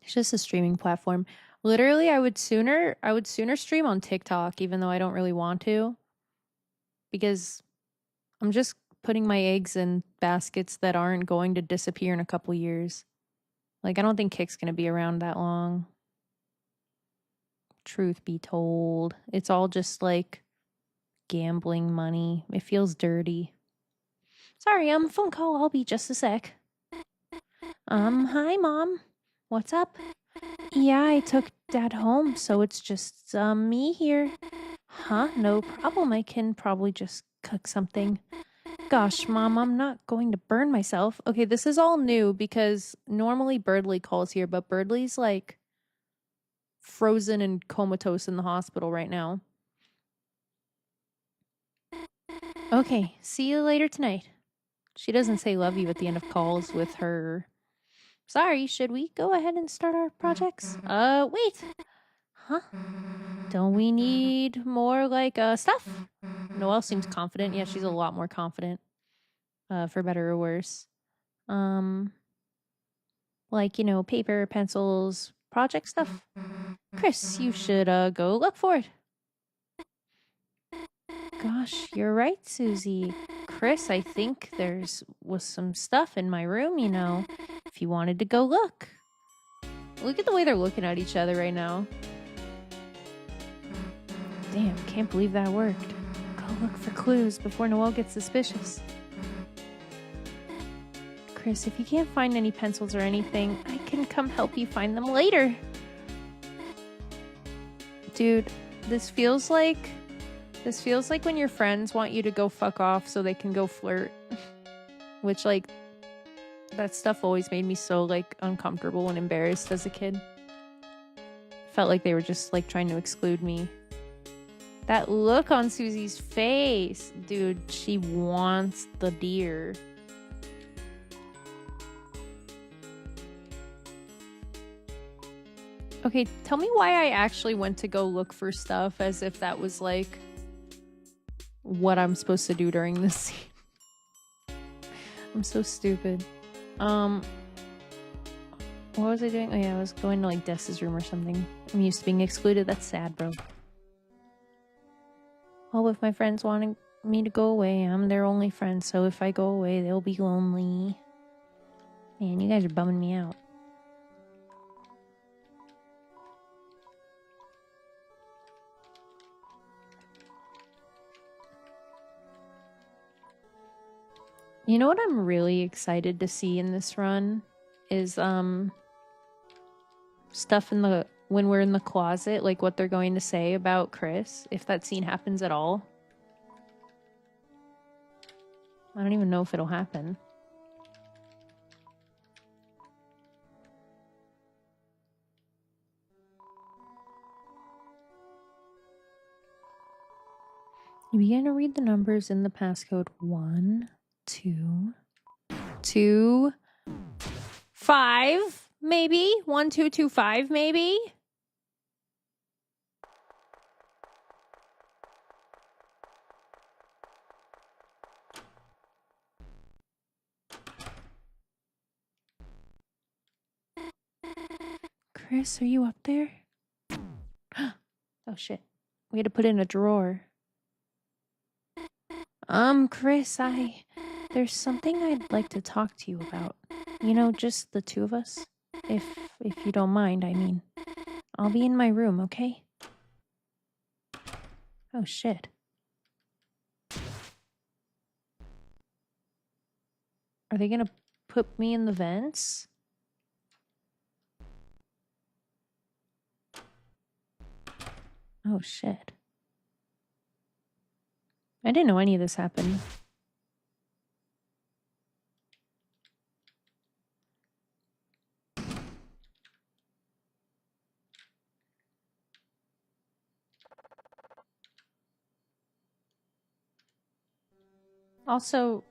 It's just a streaming platform. Literally, I would sooner stream on TikTok, even though I don't really want to. Because I'm just putting my eggs in baskets that aren't going to disappear in a couple years. Like, I don't think Kick's going to be around that long. Truth be told. It's all just, like, gambling money. It feels dirty. Sorry, phone call. I'll be just a sec. Hi, Mom. What's up? Yeah, I took Dad home, so it's just, me here. Huh? No problem. I can probably just cook something. Gosh, Mom, I'm not going to burn myself. Okay, this is all new because normally Birdly calls here, but Birdly's, like, frozen and comatose in the hospital right now. Okay, see you later tonight. She doesn't say love you at the end of calls with her... Sorry, should we go ahead and start our projects? Wait. Huh? Don't we need more, like, stuff? Noelle seems confident. Yeah, she's a lot more confident. For better or worse. Like, you know, paper, pencils, project stuff. Chris, you should, go look for it. Gosh, you're right, Susie. Chris, I think was some stuff in my room, you know, if you wanted to go look. Look at the way they're looking at each other right now. Damn, can't believe that worked. Go look for clues before Noelle gets suspicious. Chris, if you can't find any pencils or anything, I can come help you find them later. Dude, this feels like when your friends want you to go fuck off so they can go flirt. Which, like, that stuff always made me so, like, uncomfortable and embarrassed as a kid. Felt like they were just, like, trying to exclude me. That look on Susie's face. Dude, she wants the deer. Okay, tell me why I actually went to go look for stuff as if that was, like, what I'm supposed to do during this scene. I'm so stupid. What was I doing? Oh yeah, I was going to, like, Des's room or something. I'm used to being excluded. That's sad, bro. Well, if my friends wanting me to go away, I'm their only friend, so if I go away, they'll be lonely. Man, you guys are bumming me out. You know what I'm really excited to see in this run is stuff in the when we're in the closet, like what they're going to say about Chris, if that scene happens at all. I don't even know if it'll happen. You begin to read the numbers in the passcode 1, 2, 2, 5, maybe 1, 2, 2, 5, maybe. Chris, are you up there? Oh shit. We had to put it in a drawer. Chris, there's something I'd like to talk to you about. You know, just the two of us. If you don't mind, I mean. I'll be in my room, okay? Oh shit. Are they gonna put me in the vents? Oh shit. I didn't know any of this happened. Also,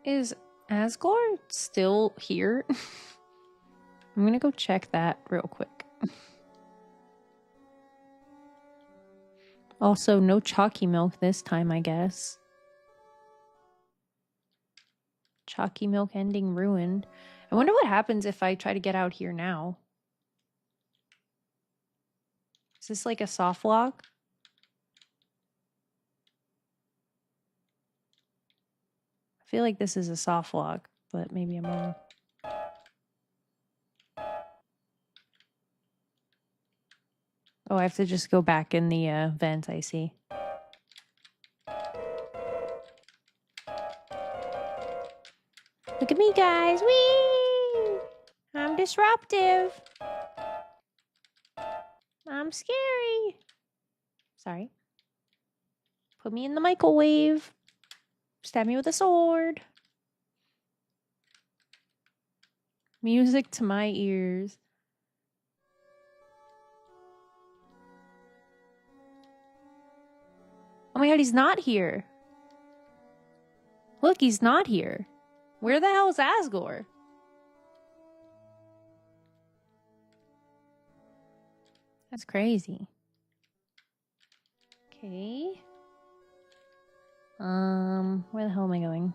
is Asgore still here? I'm gonna go check that real quick. Also, no chalky milk this time, I guess. Chalky milk ending ruined. I wonder what happens if I try to get out here now. Is this like a soft lock? I feel like this is a soft lock, but maybe I'm wrong. Oh, I have to just go back in the vent, I see. Look at me, guys. Whee! I'm disruptive. I'm scary. Sorry. Put me in the microwave. Stab me with a sword. Music to my ears. Oh my god, he's not here. Look, he's not here. Where the hell is Asgore? That's crazy. Okay. Where the hell am I going?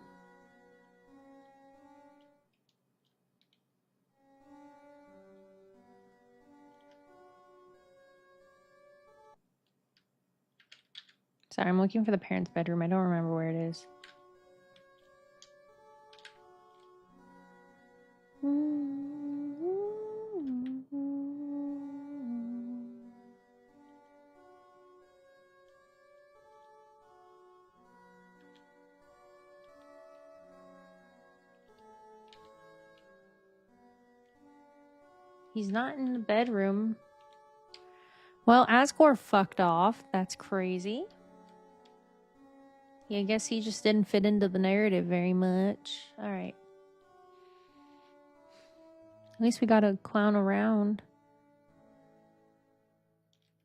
Sorry, I'm looking for the parents' bedroom. I don't remember where it is. He's not in the bedroom. Well, Asgore fucked off. That's crazy. Yeah, I guess he just didn't fit into the narrative very much. Alright. At least we got to clown around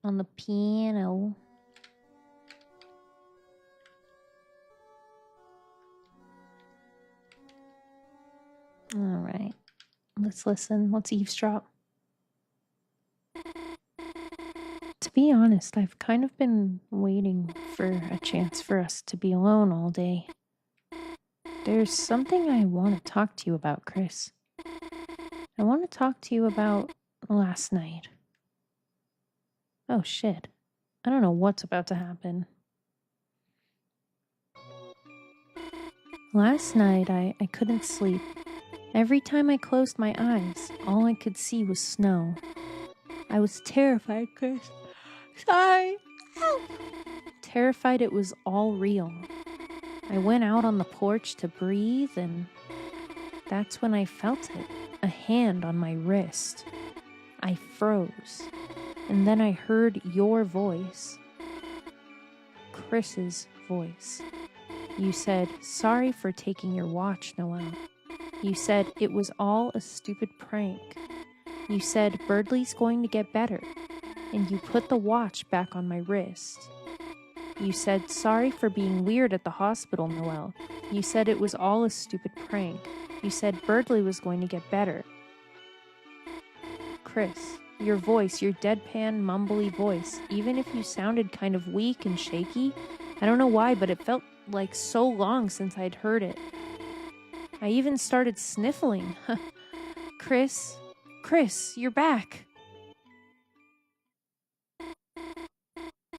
on the piano. Alright. Let's listen. Let's eavesdrop. To be honest, I've kind of been waiting for a chance for us to be alone all day. There's something I want to talk to you about, Chris. I want to talk to you about last night. Oh shit. I don't know what's about to happen. Last night, I couldn't sleep. Every time I closed my eyes, all I could see was snow. I was terrified, Chris. Sorry. Terrified it was all real. I went out on the porch to breathe, and that's when I felt it. A hand on my wrist. I froze. And then I heard your voice. Chris's voice. You said, "Sorry for taking your watch, Noelle." You said it was all a stupid prank. You said Birdley's going to get better. And you put the watch back on my wrist. You said, "Sorry for being weird at the hospital, Noelle." You said it was all a stupid prank. You said Birdley was going to get better. Chris, your voice, your deadpan, mumbly voice, even if you sounded kind of weak and shaky, I don't know why, but it felt like so long since I'd heard it. I even started sniffling. Chris, you're back.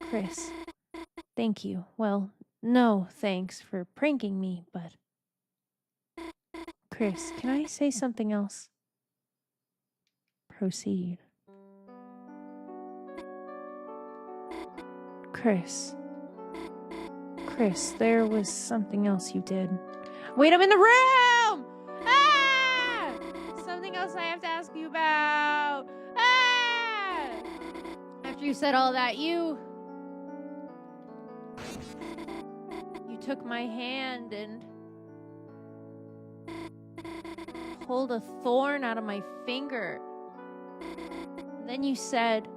Chris, thank you. Well, no thanks for pranking me, but... Chris, can I say something else? Proceed. Chris, there was something else you did. Wait, I'm in the room! Ah! Something else I have to ask you about. Ah! After you said all that, you took my hand and pulled a thorn out of my finger. Then you said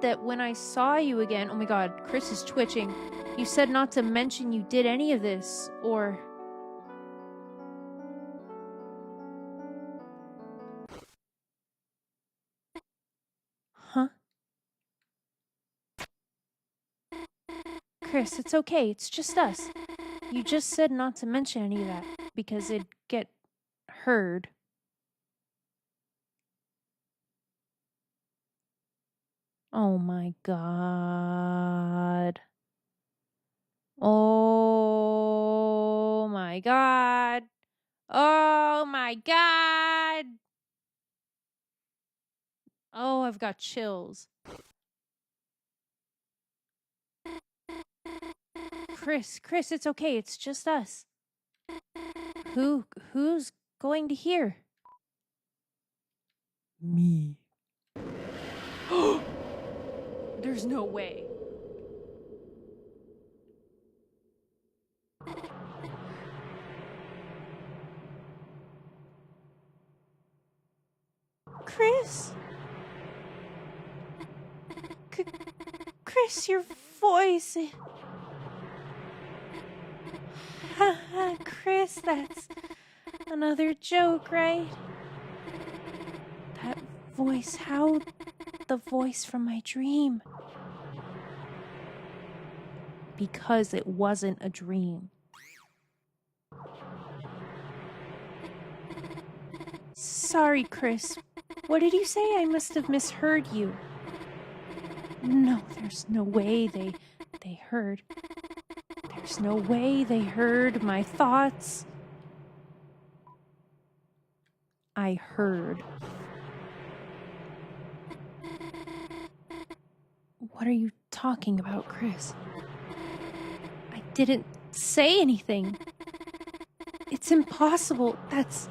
that when I saw you again, oh my god, Chris is twitching. You said not to mention you did any of this, or... Huh? Chris, it's okay, it's just us. You just said not to mention any of that, because it'd get heard. Oh my god. Oh my god. Oh my god. Oh, I've got chills. Chris, it's okay. It's just us. Who's going to hear? Me. There's no way. Chris? Chris, your voice. Chris, that's another joke, right? That voice, how the voice from my dream? Because it wasn't a dream. Sorry, Chris. What did you say? I must have misheard you. No, there's no way they heard. There's no way they heard my thoughts. I heard. What are you talking about, Chris? I didn't say anything. It's impossible. That's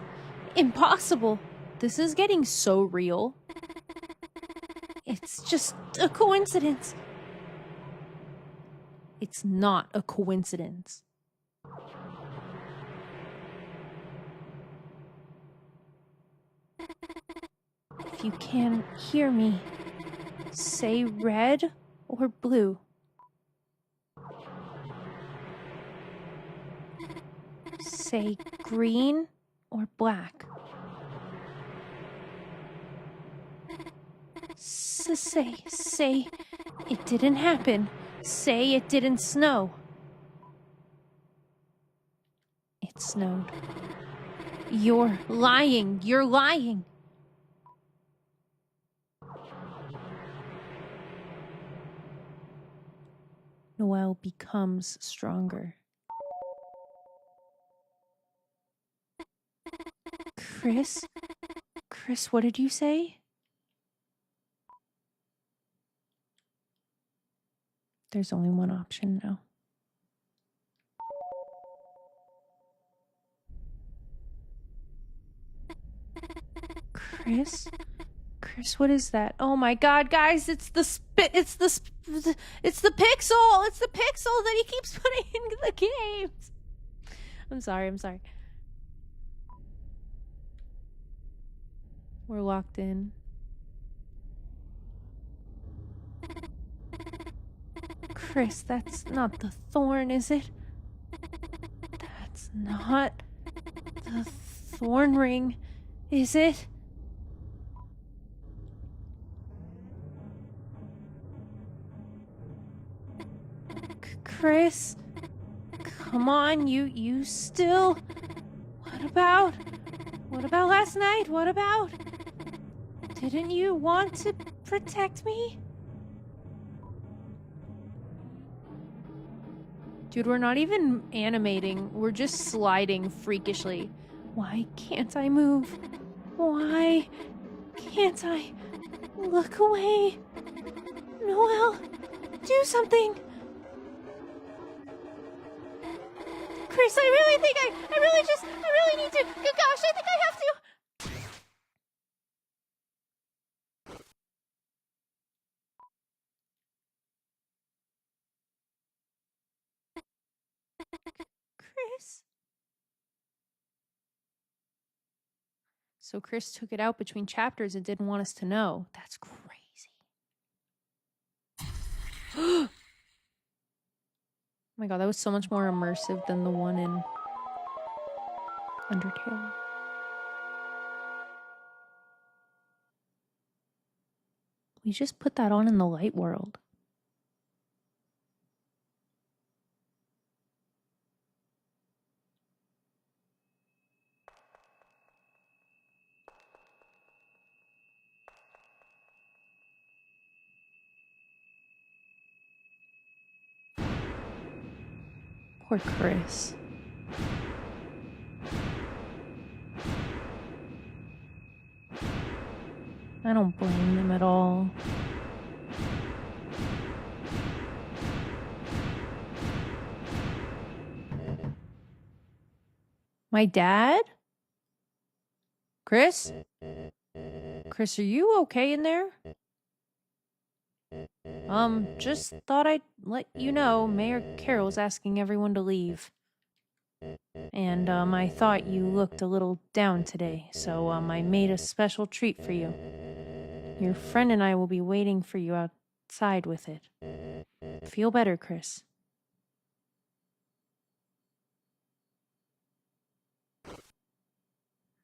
Impossible. This is getting so real. It's just a coincidence. It's not a coincidence. If you can hear me, say red or blue. Say green or black. Say it didn't happen. Say it didn't snow. It snowed. You're lying. You're lying. Noelle becomes stronger. Chris? Chris, what did you say? There's only one option now. Chris? Chris, what is that? Oh my god, guys, it's the pixel! It's the pixel that he keeps putting into the games! I'm sorry. We're locked in. Chris, that's not the thorn, is it? That's not the thorn ring, is it? Chris? Come on, you still... What about last night? What about... Didn't you want to protect me? Dude, we're not even animating. We're just sliding freakishly. Why can't I move? Why can't I look away? Noelle, do something. Chris, I really need to. Gosh, I think I have to. Chris? So Chris took it out between chapters and didn't want us to know. That's crazy. Oh my god, that was so much more immersive than the one in Undertale. We just put that on in the light world. Poor Chris. I don't blame them at all. My dad? Chris? Chris, are you okay in there? Just thought I'd let you know Mayor Carroll's asking everyone to leave. And, I thought you looked a little down today, so, I made a special treat for you. Your friend and I will be waiting for you outside with it. Feel better, Chris.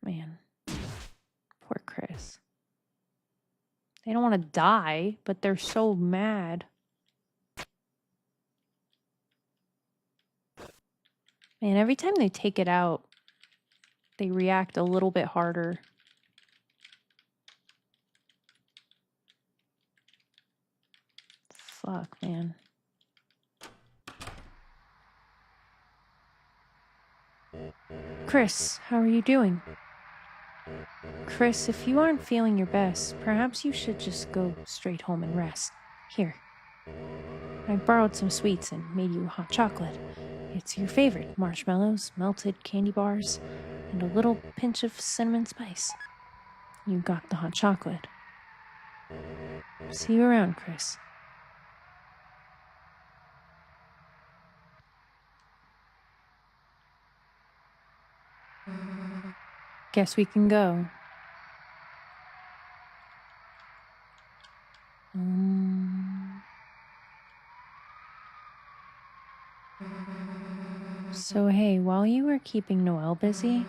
Man. Poor Chris. They don't want to die, but they're so mad. Man, every time they take it out, they react a little bit harder. Fuck, man. Chris, how are you doing? Chris, if you aren't feeling your best, perhaps you should just go straight home and rest. Here. I borrowed some sweets and made you hot chocolate. It's your favorite. Marshmallows, melted candy bars, and a little pinch of cinnamon spice. You got the hot chocolate. See you around, Chris. Guess we can go. So hey, while you were keeping Noelle busy,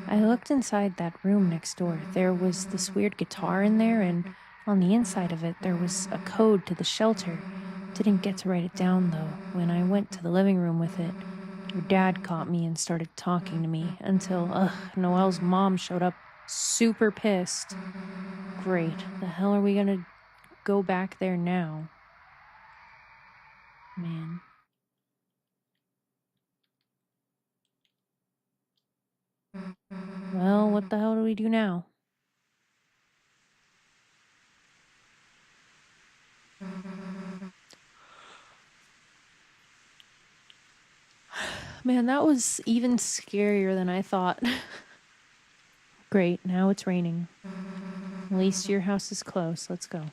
I looked inside that room next door. There was this weird guitar in there, and on the inside of it, there was a code to the shelter. Didn't get to write it down, though. When I went to the living room with it, your dad caught me and started talking to me until, Noelle's mom showed up super pissed. Great. The hell are we gonna go back there now? Man. Well, what the hell do we do now? Man, that was even scarier than I thought. Great, now it's raining. At least your house is close. Let's go.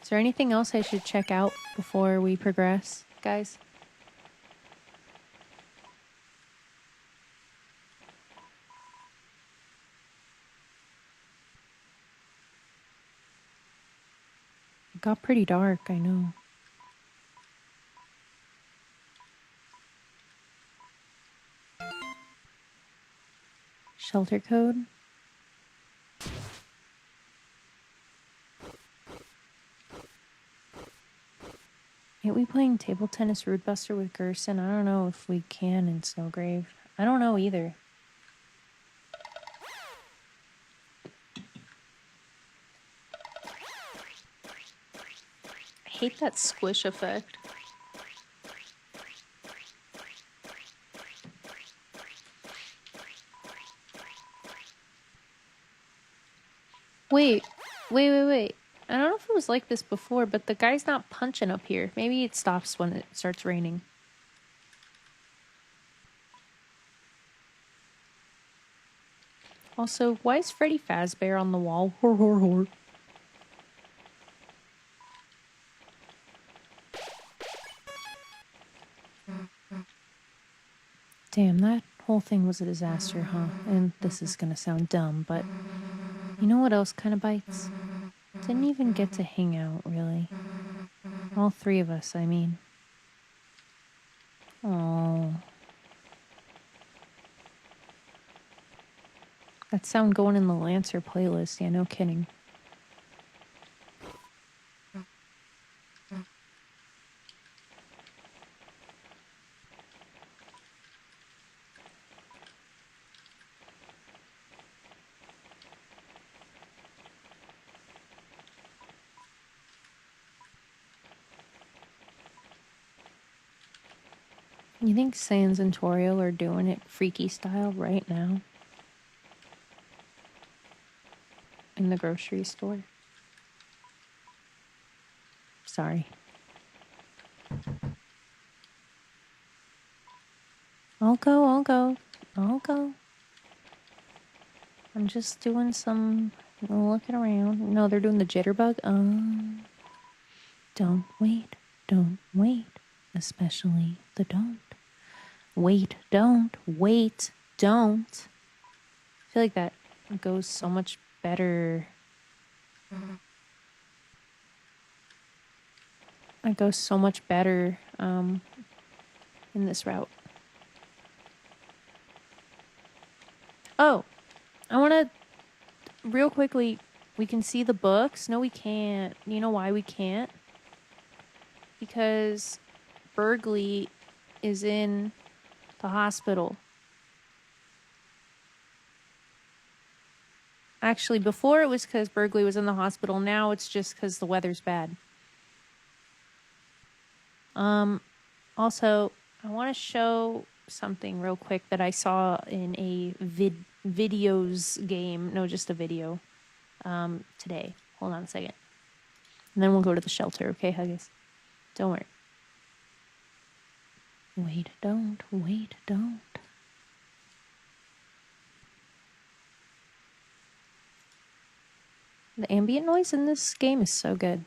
Is there anything else I should check out before we progress, guys? It got pretty dark, I know. Shelter code? Ain't we playing table tennis Root Buster with Gerson? I don't know if we can in Snowgrave. I don't know either. I hate that squish effect. Wait. I don't know if it was like this before, but the guy's not punching up here. Maybe it stops when it starts raining. Also, why is Freddy Fazbear on the wall? Hor hor hor. Damn, that whole thing was a disaster, huh? And this is gonna sound dumb, but you know what else kind of bites? Didn't even get to hang out, really. All three of us, I mean. Oh. That sound going in the Lancer playlist, yeah, no kidding. You think Sans and Toriel are doing it freaky style right now? In the grocery store? Sorry. I'll go. I'm just doing some looking around. No, they're doing the jitterbug. Don't wait. Especially the don't. Wait, don't. I feel like that goes so much better. It goes so much better in this route. Oh, I want to, real quickly, we can see the books. No, we can't. You know why we can't? Because Bergley is in the hospital. Actually, before it was because Bergley was in the hospital. Now it's just because the weather's bad. Also, I want to show something real quick that I saw in a videos game. No, just a video. Today. Hold on a second. And then we'll go to the shelter, okay, Huggies? Don't worry. Wait, don't. The ambient noise in this game is so good.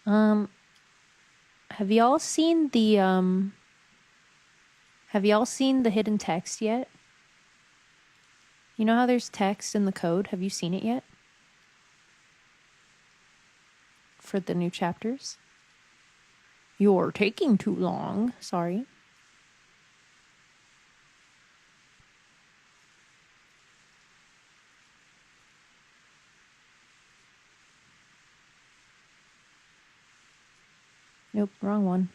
Have y'all seen the hidden text yet? You know how there's text in the code? Have you seen it yet? For the new chapters? You're taking too long. Sorry. Nope, wrong one.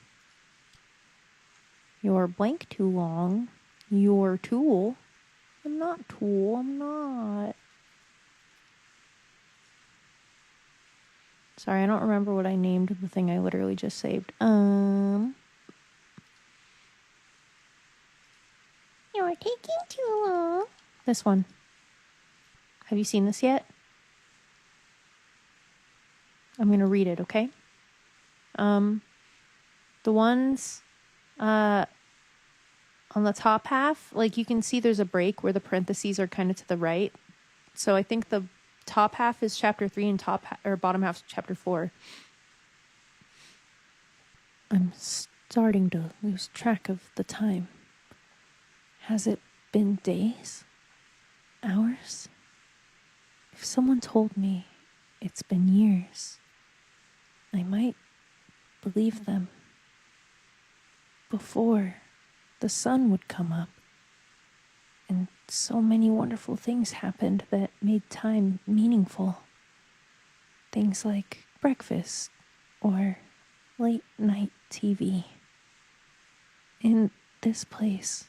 You're blank too long. You're tool. I'm not tool, I'm not. Sorry, I don't remember what I named the thing I literally just saved. You're taking too long. This one. Have you seen this yet? I'm gonna read it, okay? The ones on the top half, like you can see there's a break where the parentheses are kind of to the right. So I think the top half is chapter 3 and bottom half is chapter 4. I'm starting to lose track of the time. Has it been days? Hours? If someone told me it's been years, I might believe them. Before the sun would come up, and so many wonderful things happened that made time meaningful. Things like breakfast or late night TV. In this place,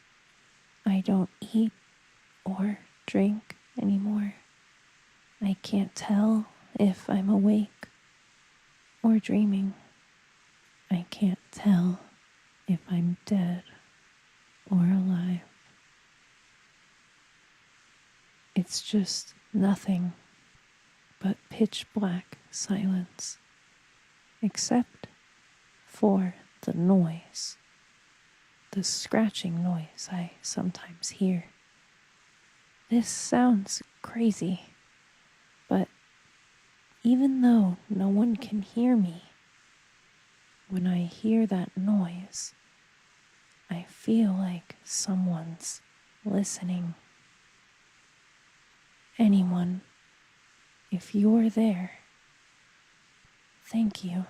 I don't eat or drink anymore. I can't tell if I'm awake or dreaming. I can't tell if I'm dead or alive. It's just nothing but pitch black silence, except for the noise, the scratching noise I sometimes hear. This sounds crazy, but even though no one can hear me, when I hear that noise, I feel like someone's listening. Anyone, if you're there, thank you.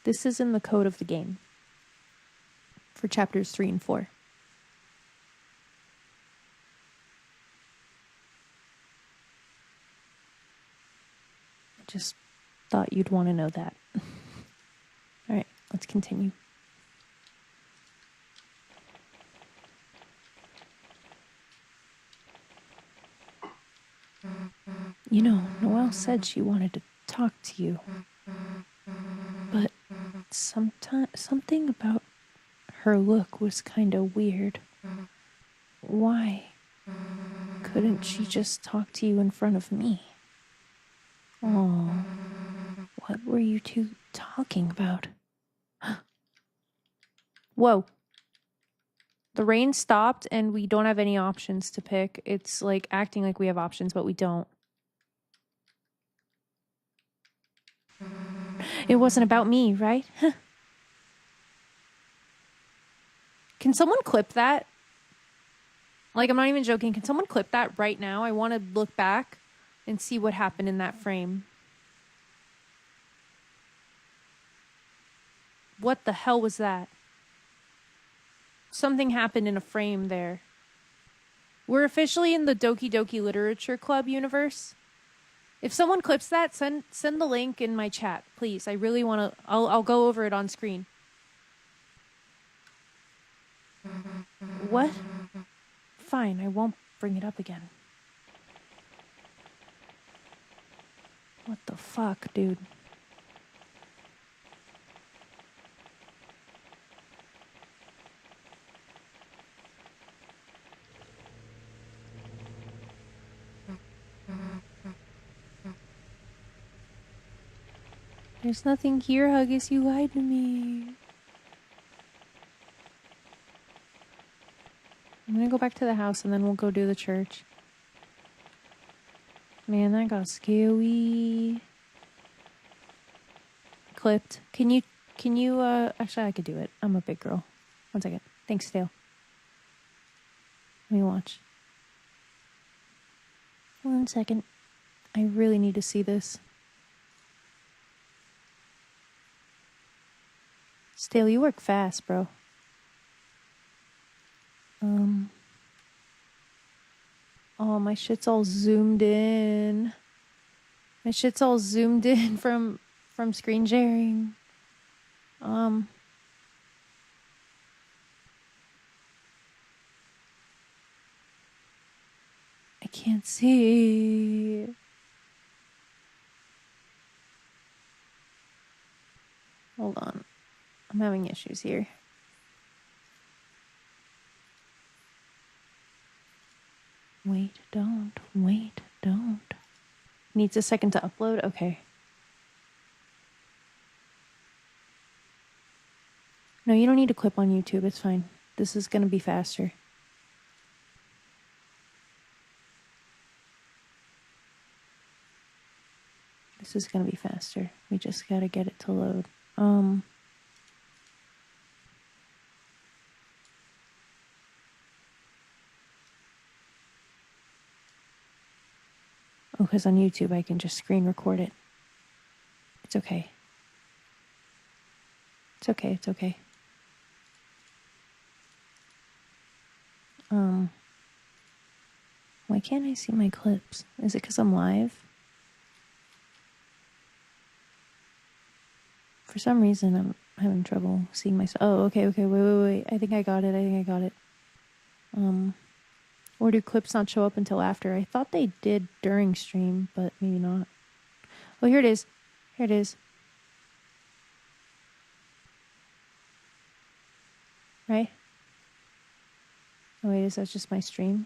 This is in the code of the game for chapters 3 and 4. I just thought you'd want to know that. All right, let's continue. You know, Noelle said she wanted to talk to you. But something about her look was kind of weird. Why couldn't she just talk to you in front of me? Oh, what were you two talking about? Whoa. The rain stopped and we don't have any options to pick. It's like acting like we have options, but we don't. It wasn't about me, right? Can someone clip that? Like, I'm not even joking. Can someone clip that right now? I want to look back and see what happened in that frame. What the hell was that? Something happened in a frame there. We're officially in the Doki Doki Literature Club universe. If someone clips that, send the link in my chat, please. I really want to... I'll go over it on screen. What? Fine, I won't bring it up again. What the fuck, dude? There's nothing here, Huggies. You lied to me. I'm gonna go back to the house and then we'll go do the church. Man, that got scary. Clipped. Can you, actually I could do it. I'm a big girl. 1 second. Thanks, Dale. Let me watch. 1 second. I really need to see this. Stale, you work fast, bro. Oh, my shit's all zoomed in. My shit's all zoomed in from screen sharing. I can't see. Hold on. I'm having issues here. Wait, don't. Wait, don't. Needs a second to upload? Okay. No, you don't need to clip on YouTube. It's fine. This is going to be faster. This is going to be faster. We just got to get it to load. Oh, because on YouTube I can just screen record it. It's okay. It's okay. It's okay. Why can't I see my clips? Is it because I'm live? For some reason, I'm having trouble seeing myself. Oh, okay. Wait. I think I got it. Or do clips not show up until after? I thought they did during stream, but maybe not. Oh, here it is. Right? Oh, wait, is that just my stream?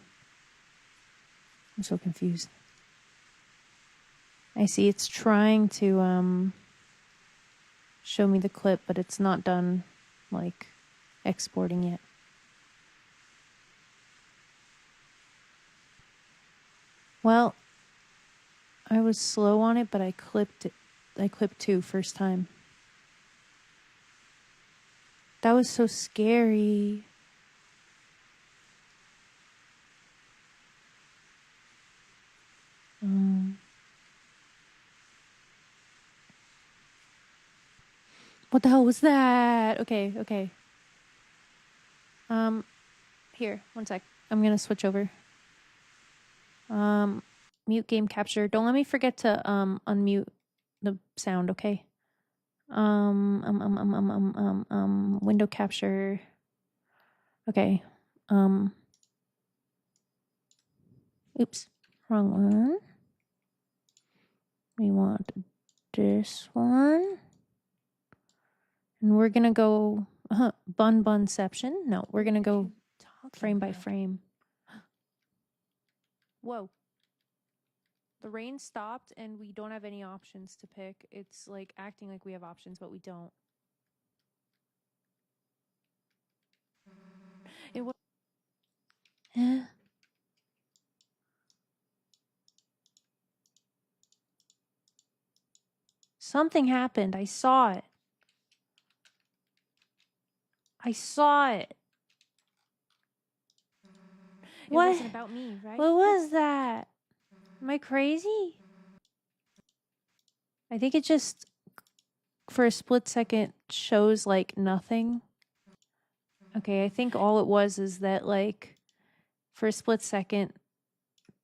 I'm so confused. I see it's trying to, show me the clip, but it's not done, like, exporting yet. Well, I was slow on it, but I clipped it. I clipped 2 first time. That was so scary. What the hell was that? Okay. Here, 1 sec. I'm gonna switch over. Mute game capture. Don't let me forget to unmute the sound, okay? Window capture. Okay. Oops, wrong one. We want this one. And we're gonna go Bunception. No, we're gonna go frame by frame. Whoa. The rain stopped and we don't have any options to pick. It's like acting like we have options, but we don't. It was. Something happened. I saw it. What? It wasn't about me, right? What was that? Am I crazy? I think it just, for a split second, shows like nothing. Okay, I think all it was is that, like, for a split second,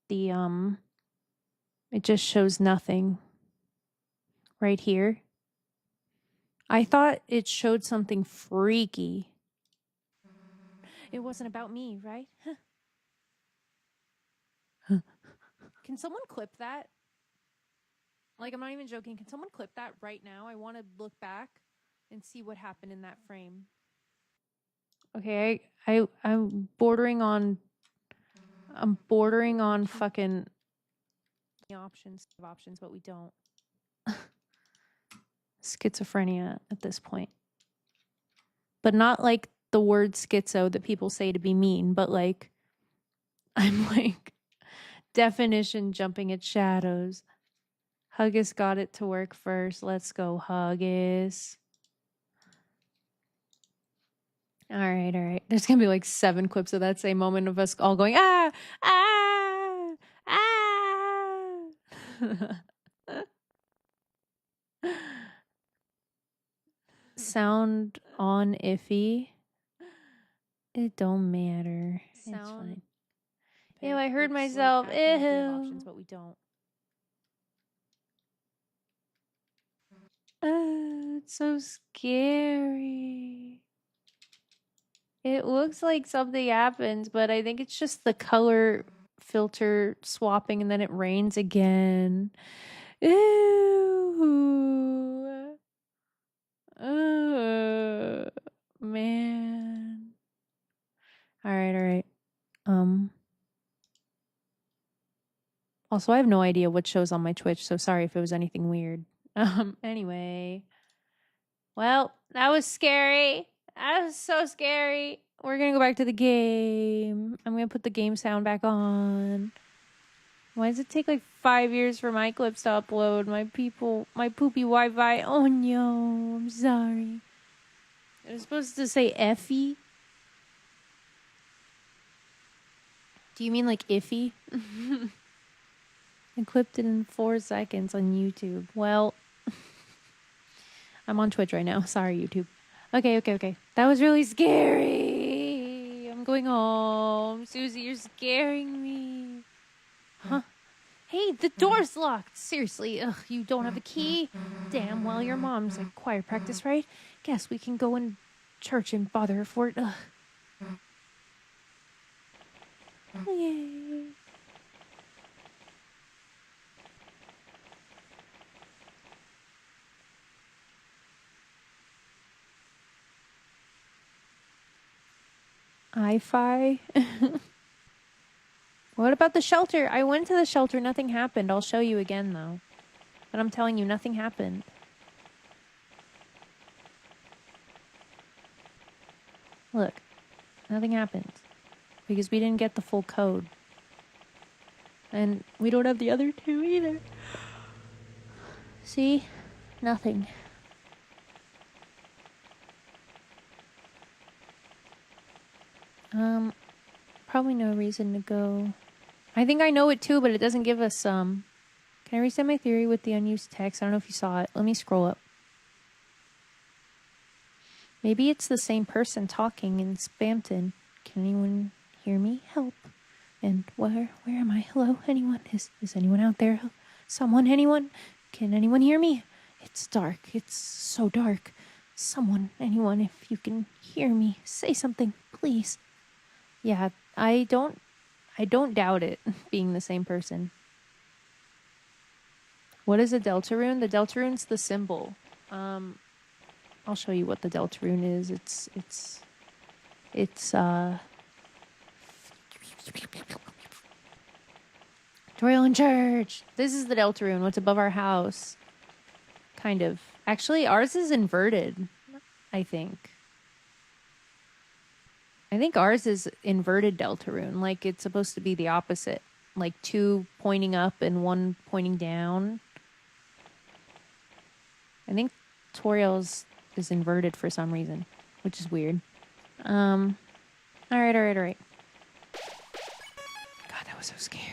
the it just shows nothing right here. I thought it showed something freaky. It wasn't about me, right? Can someone clip that? Like, I'm not even joking. Can someone clip that right now? I want to look back and see what happened in that frame. Okay, I'm bordering on fucking options, but we don't. Schizophrenia at this point. But not like the word schizo that people say to be mean, but like I'm like, definition jumping at shadows. Huggus got it to work first. Let's go, Huggus. All right. There's gonna be like 7 clips of that same moment of us all going, ah, ah, ah. Sound on iffy. It don't matter. It's fine. Ew, I heard myself. Ew. We have options, but we don't. It's so scary. It looks like something happens, but I think it's just the color filter swapping and then it rains again. Ew. Man. All right. Also, I have no idea what shows on my Twitch, so sorry if it was anything weird. Anyway. Well, that was scary. That was so scary. We're gonna go back to the game. I'm gonna put the game sound back on. Why does it take like 5 years for my clips to upload? My poopy Wi-Fi. Oh no, I'm sorry. It was supposed to say Effie. Do you mean like iffy? I clipped it in 4 seconds on YouTube. Well, I'm on Twitch right now. Sorry, YouTube. Okay. That was really scary. I'm going home. Susie, you're scaring me. Huh? Hey, the door's locked. Seriously, you don't have a key? Damn, well, your mom's at choir practice, right? Guess we can go in church and bother her for it. Yay. I-Fi? What about the shelter? I went to the shelter. Nothing happened. I'll show you again, though. But I'm telling you, nothing happened. Look. Nothing happened. Because we didn't get the full code. And we don't have the other 2 either. See? Nothing. Probably no reason to go. I think I know it too, but it doesn't give us Can I reset my theory with the unused text? I don't know if you saw it. Let me scroll up. Maybe it's the same person talking in Spamton. Can anyone hear me? Help. And where am I? Hello? Anyone? Is anyone out there? Someone? Anyone? Can anyone hear me? It's dark. It's so dark. Someone, anyone, if you can hear me, say something, please. Yeah, I don't doubt it being the same person. What is a Deltarune? The Deltarune's the symbol. I'll show you what the Deltarune is. It's Tutorial in Church. This is the Deltarune, what's above our house. Kind of. Actually, ours is inverted, I think. I think ours is inverted Deltarune. Like, it's supposed to be the opposite. Like, 2 pointing up and 1 pointing down. I think Toriel's is inverted for some reason, which is weird. Alright. God, that was so scary.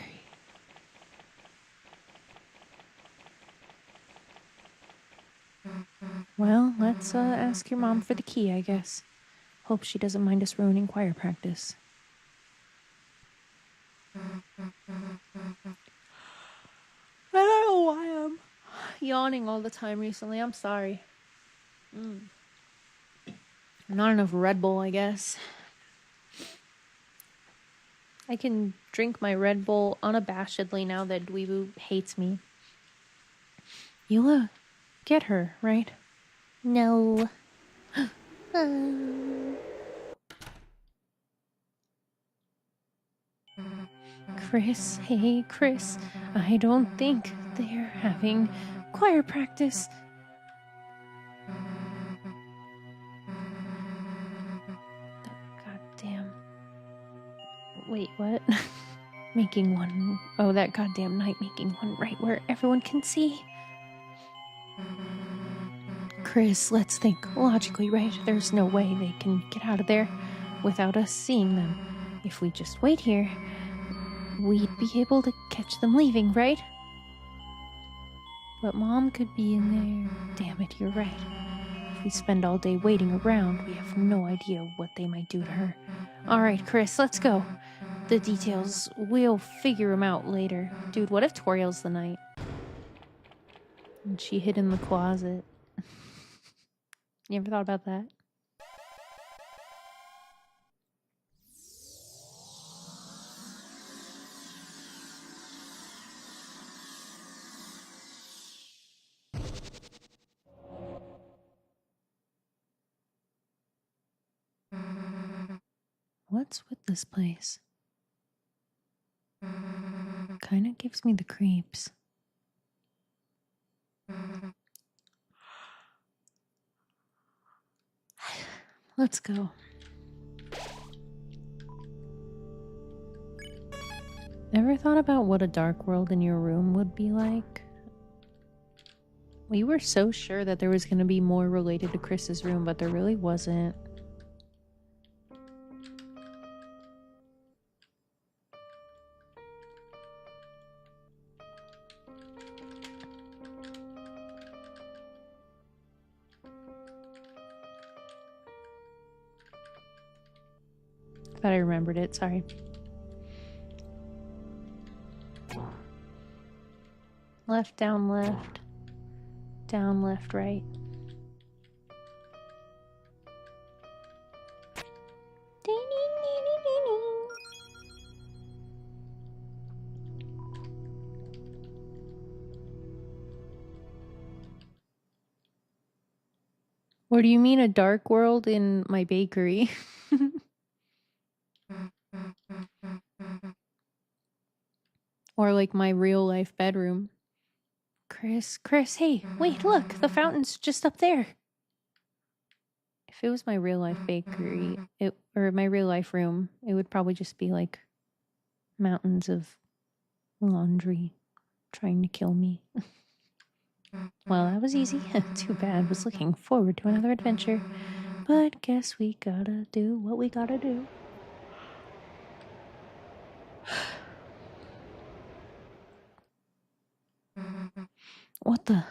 Well, let's ask your mom for the key, I guess. Hope she doesn't mind us ruining choir practice. I don't know why I'm yawning all the time recently. I'm sorry. Not enough Red Bull, I guess. I can drink my Red Bull unabashedly now that Dweebu hates me. You'll get her, right? No. Chris, hey Chris, I don't think they're having choir practice. God damn. Wait, what? Making one... Oh, that goddamn night making one right where everyone can see. Chris, let's think logically, right? There's no way they can get out of there without us seeing them. If we just wait here, we'd be able to catch them leaving, right? But Mom could be in there. Damn it, you're right. If we spend all day waiting around, we have no idea what they might do to her. Alright, Chris, let's go. The details, we'll figure them out later. Dude, what if Toriel's the night? And she hid in the closet. You ever thought about that? What's with this place? Kinda gives me the creeps. Let's go. Ever thought about what a dark world in your room would be like? We were so sure that there was going to be more related to Chris's room, but there really wasn't. Thought I remembered it, sorry. Left, down, left. Down, left, right. Or do you mean a dark world in my bakery? Or like my real life bedroom? Chris, hey, wait, look, the fountain's just up there. If it was my real life bakery, or my real life room, it would probably just be like mountains of laundry trying to kill me. Well, that was easy. Too bad. Was looking forward to another adventure. But guess we gotta do what we gotta do. What the?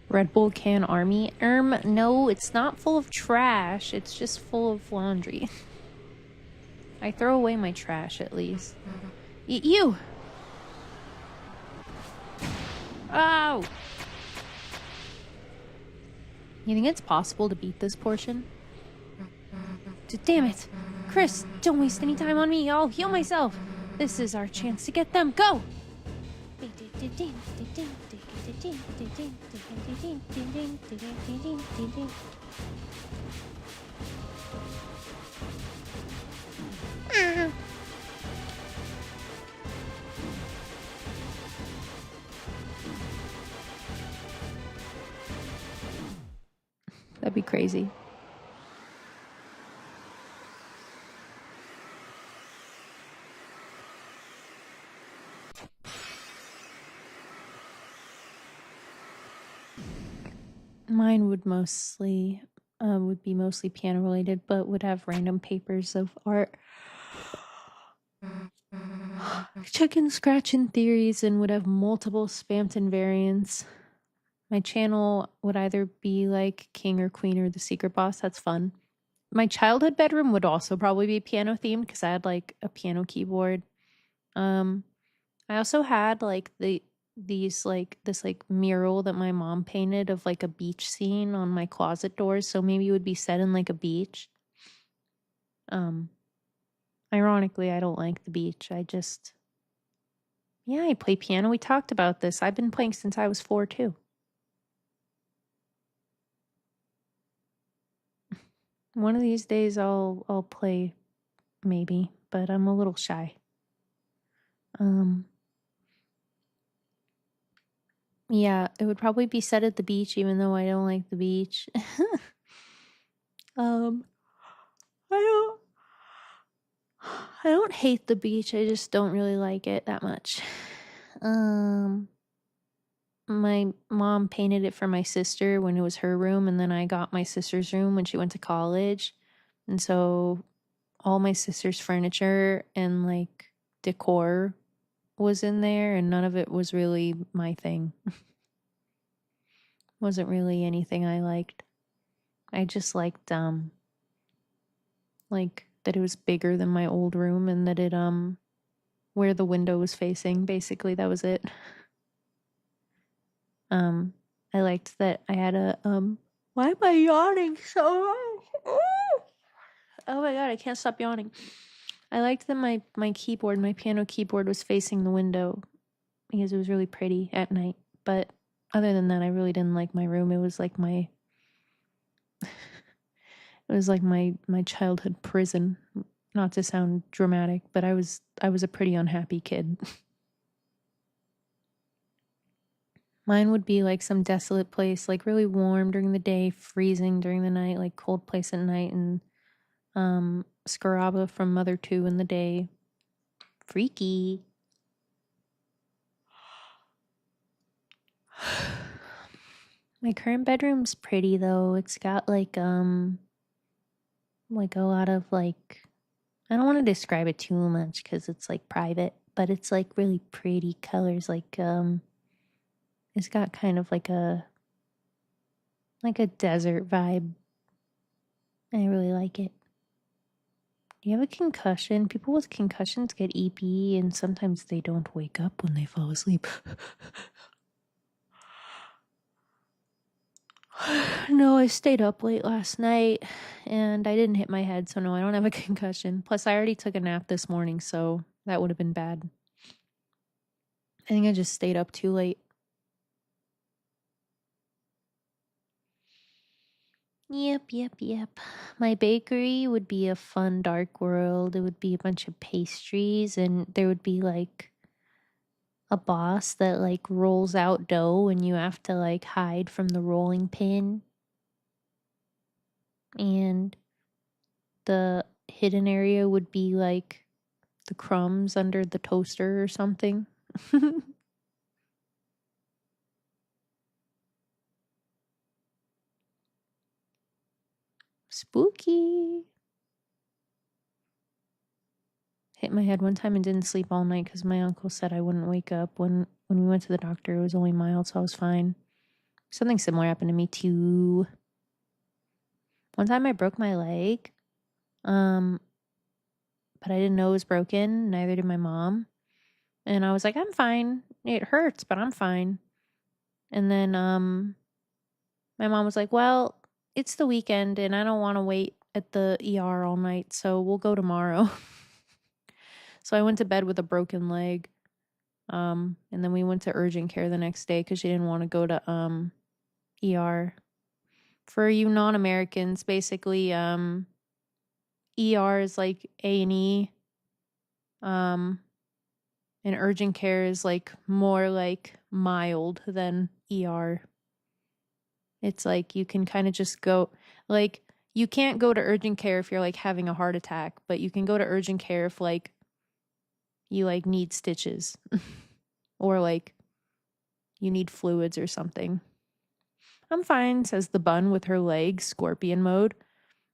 Red Bull can army? No, it's not full of trash. It's just full of laundry. I throw away my trash at least. You! Oh! You think it's possible to beat this portion? Damn it! Chris, don't waste any time on me. I'll heal myself. This is our chance to get them. Go! That'd be crazy. Mine would be mostly piano related, but would have random papers of art. Chicken scratching theories, and would have multiple Spamton variants. My channel would either be like King or Queen or the Secret Boss. That's fun. My childhood bedroom would also probably be piano themed because I had like a piano keyboard. I also had like this mural that my mom painted of like a beach scene on my closet doors, so maybe it would be set in like a beach. Ironically, I don't like the beach. I play piano. We talked about this. I've been playing since I was 4 too. One of these days I'll play maybe, but I'm a little shy. Yeah, it would probably be set at the beach, even though I don't like the beach. I don't. I don't hate the beach. I just don't really like it that much. My mom painted it for my sister when it was her room, and then I got my sister's room when she went to college. And so all my sister's furniture and like decor was in there, and none of it was really my thing. Wasn't really anything I liked. I just liked like that it was bigger than my old room, and that it where the window was facing, basically that was it. I liked that I had a why am I yawning so much? Oh my god, I can't stop yawning. I liked that my keyboard, my piano keyboard, was facing the window because it was really pretty at night. But other than that, I really didn't like my room. It was like my my childhood prison. Not to sound dramatic, but I was a pretty unhappy kid. Mine would be like some desolate place, like really warm during the day, freezing during the night, like cold place at night, and Scaraba from Mother 2 in the day. Freaky. My current bedroom's pretty though. It's got like a lot of like, I don't want to describe it too much because it's like private, but it's like really pretty colors. Like it's got kind of like a desert vibe. I really like it. Do you have a concussion? People with concussions get EP and sometimes they don't wake up when they fall asleep. No, I stayed up late last night and I didn't hit my head, so no, I don't have a concussion. Plus, I already took a nap this morning, so that would have been bad. I think I just stayed up too late. Yep. My bakery would be a fun dark world. It would be a bunch of pastries, and there would be like a boss that like rolls out dough and you have to like hide from the rolling pin. And the hidden area would be like the crumbs under the toaster or something. Spooky. Hit my head one time and didn't sleep all night because my uncle said I wouldn't wake up. When we went to the doctor, it was only mild, so I was fine. Something similar happened to me too. One time I broke my leg, but I didn't know it was broken. Neither did my mom. And I was like, I'm fine. It hurts, but I'm fine. And then my mom was like, well, it's the weekend and I don't want to wait at the ER all night, so we'll go tomorrow. So I went to bed with a broken leg. And then we went to urgent care the next day because she didn't want to go to ER. For you non-Americans, basically, ER is like A&E. And urgent care is like more like mild than ER. It's like you can kind of just go, like, you can't go to urgent care if you're like having a heart attack, but you can go to urgent care if like you like need stitches or like you need fluids or something. I'm fine, says the bun with her leg, scorpion mode.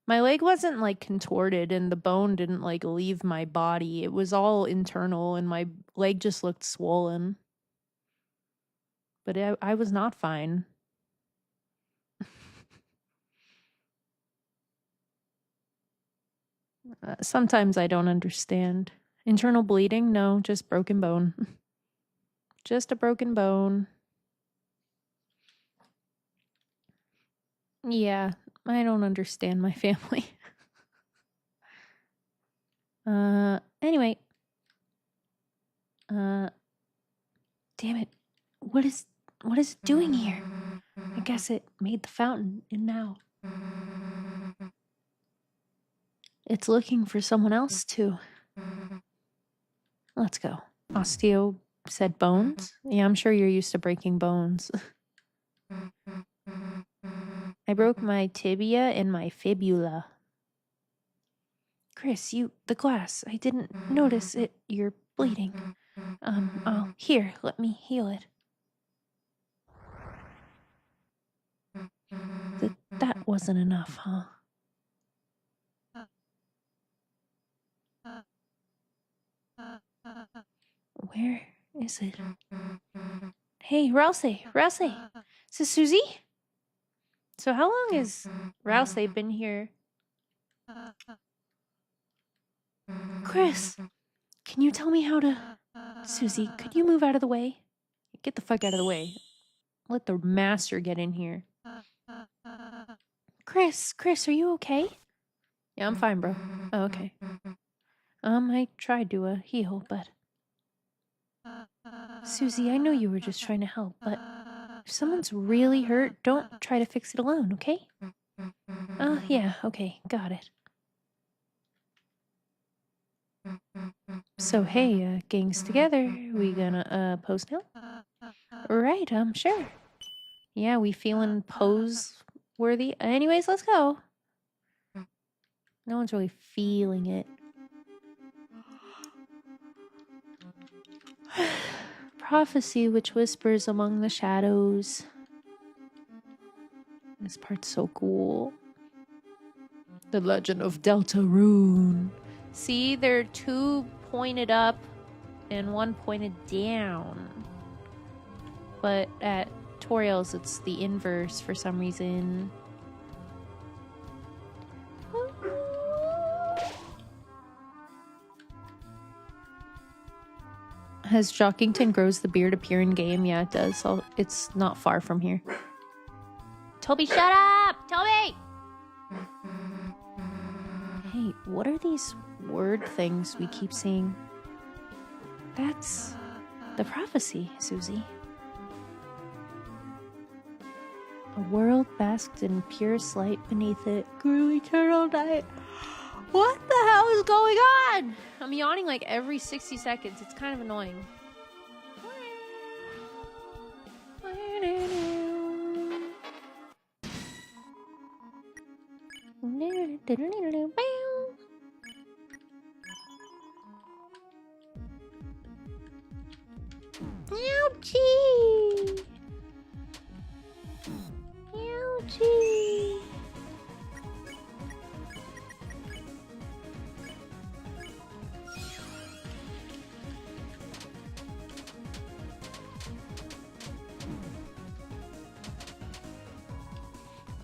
My leg wasn't like contorted and the bone didn't like leave my body. It was all internal and my leg just looked swollen. But I was not fine. Sometimes I don't understand. Internal bleeding? No, just broken bone. Just a broken bone. Yeah, I don't understand my family. Anyway. Damn it. What is it doing here? I guess it made the fountain, and now it's looking for someone else to. Let's go. Osteo said bones? Yeah, I'm sure you're used to breaking bones. I broke my tibia and my fibula. Chris, the glass. I didn't notice it. You're bleeding. Here, let me heal it. That wasn't enough, huh? Where is it? Hey, Rouse! Rouse! Is this Susie? So how long has Rouse been here? Chris, can you tell me how to... Susie, could you move out of the way? Get the fuck out of the way. Let the master get in here. Chris, are you okay? Yeah, I'm fine, bro. Oh, okay. I tried to heal, but... Susie, I know you were just trying to help, but if someone's really hurt, don't try to fix it alone, okay? Yeah, okay, got it. So, hey, gangs together, we gonna pose now? Right, sure. Yeah, we feeling pose-worthy? Anyways, let's go. No one's really feeling it. Prophecy which whispers among the shadows. This part's so cool. The legend of Deltarune. See, they're two pointed up and one pointed down. But at Toriel's, it's the inverse for some reason. Has Jockington Grows the Beard appear in game? Yeah, it does. It's not far from here. Toby, shut up! Toby! Hey, what are these word things we keep seeing? That's the prophecy, Susie. A world basked in purest light beneath it grew eternal night. What the hell is going on? I'm yawning like every 60 seconds. It's kind of annoying. Ouchie! Ouchie!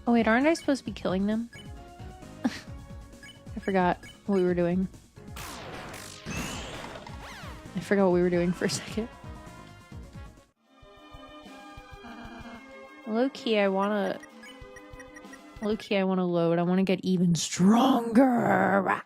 Oh wait, aren't I supposed to be killing them? I forgot what we were doing. I forgot what we were doing for a second. Low-key, I wanna load. I wanna get even stronger.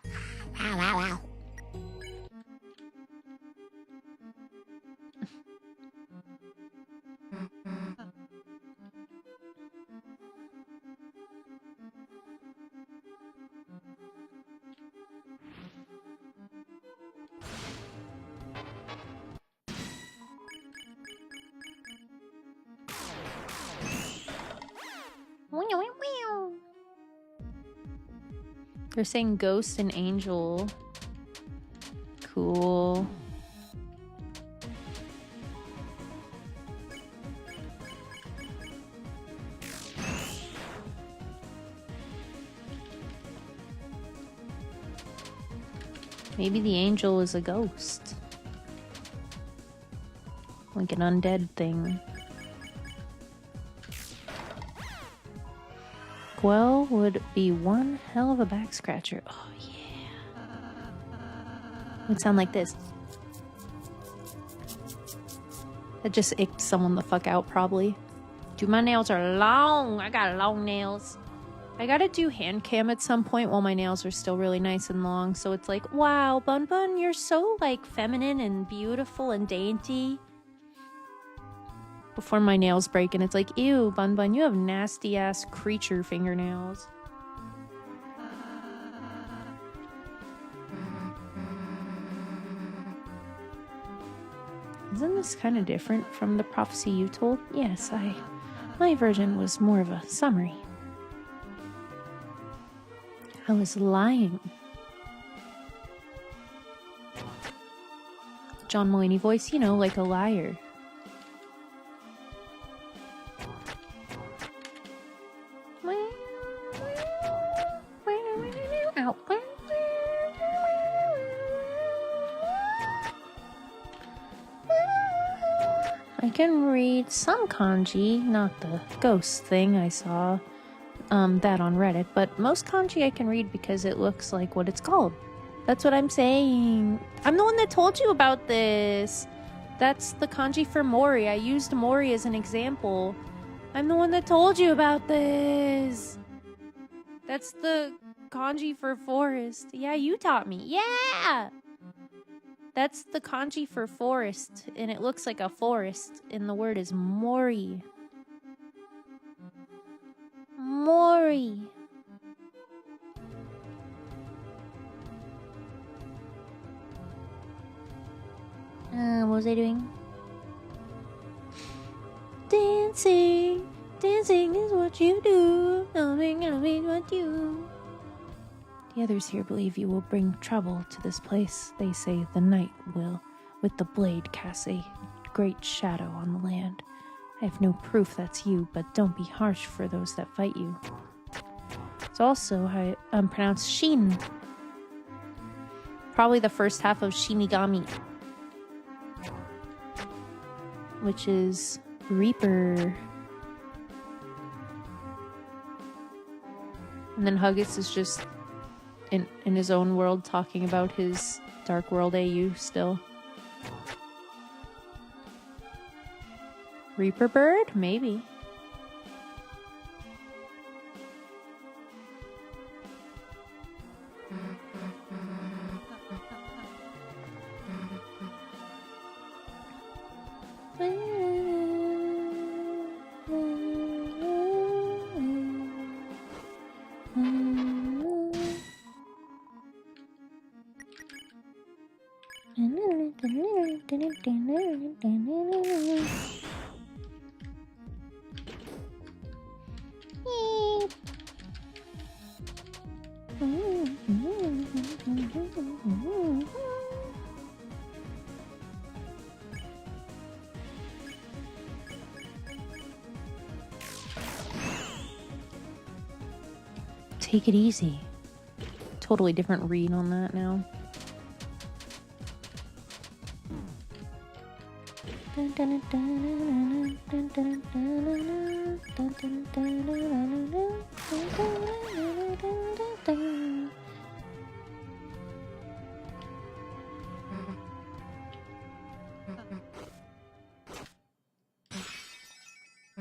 They're saying ghost and angel. Cool. Maybe the angel is a ghost. Like an undead thing. Quell would be one hell of a back scratcher. Oh yeah. It would sound like this. That just icked someone the fuck out probably. Dude, my nails are long. I got long nails. I gotta do hand cam at some point while my nails are still really nice and long. So it's like, wow, Bunbun, you're so like feminine and beautiful and dainty. Before my nails break and it's like, ew, Bunbun, you have nasty ass creature fingernails. Isn't this kind of different from the prophecy you told? Yes, my version was more of a summary. I was lying. John Mulaney voice, you know, like a liar. I can read some kanji, not the ghost thing I saw that on Reddit, but most kanji I can read because it looks like what it's called. That's what I'm saying. I'm the one that told you about this. That's the kanji for Mori. I used Mori as an example. I'm the one that told you about this. That's the kanji for forest. Yeah, you taught me. Yeah! That's the kanji for forest, and it looks like a forest, and the word is Mori. Mori. What was I doing? Dancing. Dancing is what you do. Loving what you. The others here believe you will bring trouble to this place. They say the night will, with the blade, cast a great shadow on the land. I have no proof that's you, but don't be harsh for those that fight you. It's also pronounced Shin. Probably the first half of Shinigami, which is Reaper. And then Huggis is just in his own world talking about his Dark World AU still. Reaper Bird? Maybe. Take it easy. Totally different read on that now. I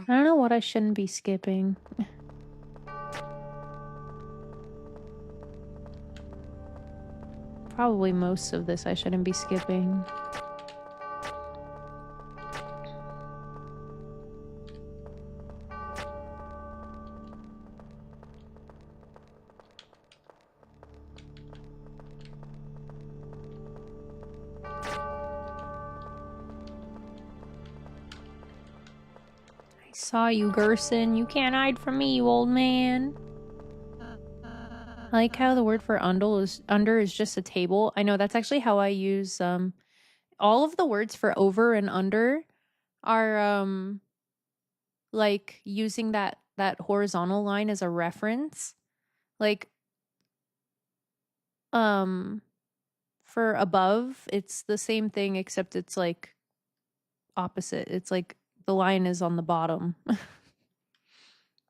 don't know what I shouldn't be skipping. Probably most of this I shouldn't be skipping. I saw you, Gerson. You can't hide from me, you old man. I like how the word for under is just a table. I know that's actually how I use all of the words for over and under are like using that horizontal line as a reference. Like for above, it's the same thing except it's like opposite. It's like the line is on the bottom.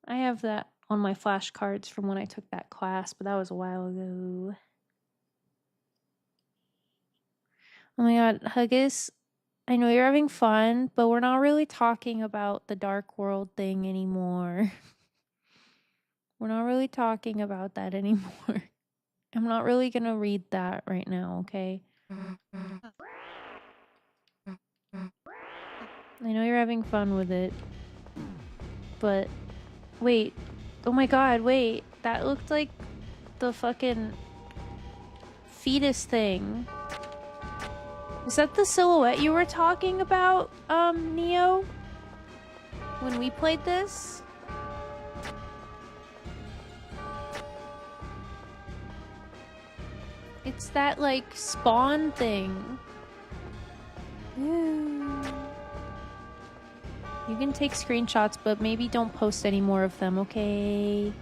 I have that on my flashcards from when I took that class, but that was a while ago. Oh my god, Huggis, I know you're having fun, but we're not really talking about the Dark World thing anymore. We're not really talking about that anymore. I'm not really gonna read that right now, okay? I know you're having fun with it, but wait. Oh my god, wait. That looked like the fucking fetus thing. Is that the silhouette you were talking about, Neo? When we played this? It's that, like, spawn thing. Ooh. You can take screenshots, but maybe don't post any more of them, okay?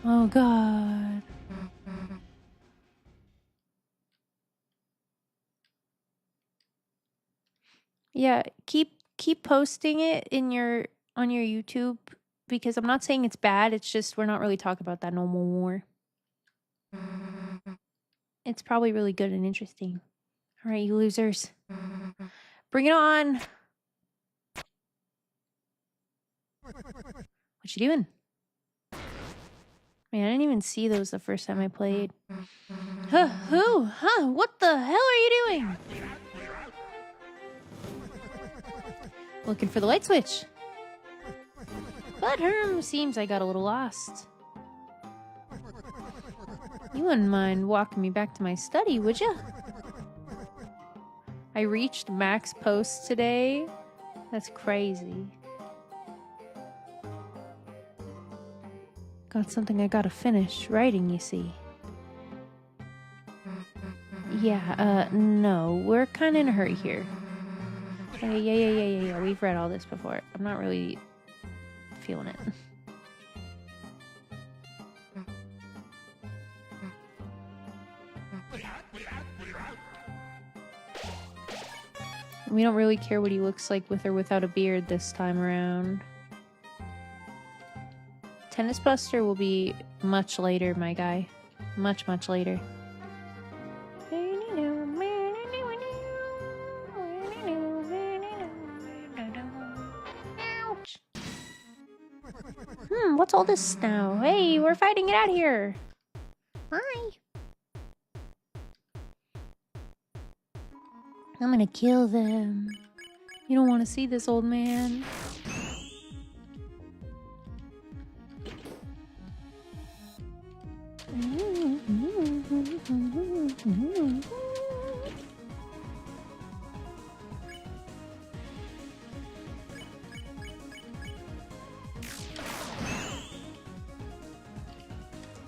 Oh god. Yeah, keep posting it in on your YouTube, because I'm not saying it's bad, it's just we're not really talking about that no more. It's probably really good and interesting. All right, you losers. Bring it on. What you doing? Man, I didn't even see those the first time I played. Huh, who? Huh? What the hell are you doing? Looking for the light switch. But seems I got a little lost. You wouldn't mind walking me back to my study, would ya? I reached max posts today. That's crazy. Got something I gotta finish writing, you see. Yeah, no, we're kinda in a hurry here. Yeah, we've read all this before. I'm not really feeling it. We don't really care what he looks like with or without a beard this time around. Tennis Buster will be much later, my guy. Much, much later. Ouch. What's all this now? Hey, we're fighting, get out of here. Hi. I'm gonna kill them. You don't want to see this, old man.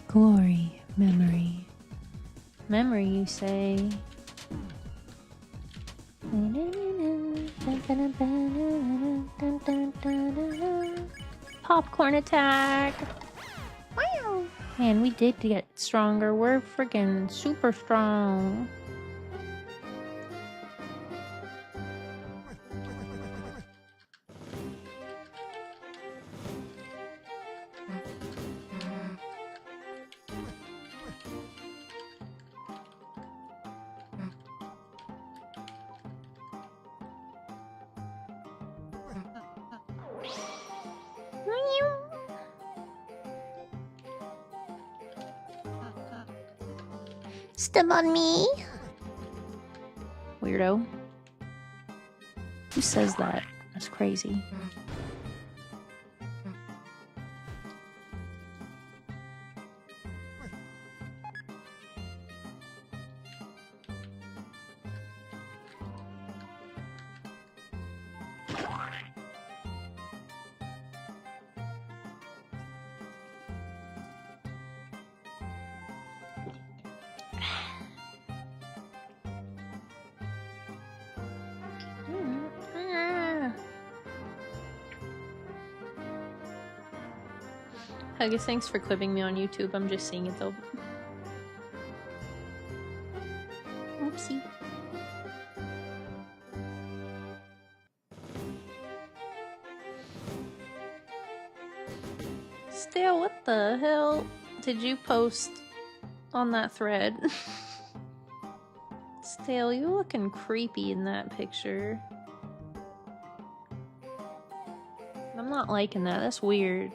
Glory, memory. Memory, you say? Popcorn attack! Wow! Man, we did get stronger. We're freaking super strong. Step on me. Weirdo. Who says that? That's crazy. Huggus, thanks for clipping me on YouTube. I'm just seeing it though. Oopsie. Stale, what the hell did you post on that thread? Stale, you looking creepy in that picture. I'm not liking that. That's weird.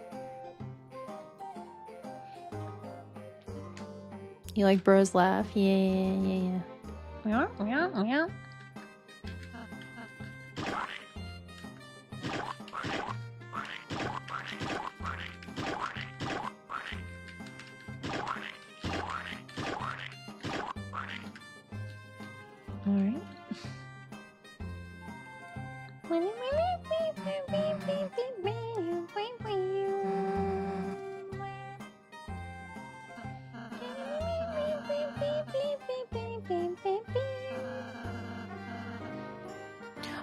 You like bros laugh? Yeah. Meow. Alright.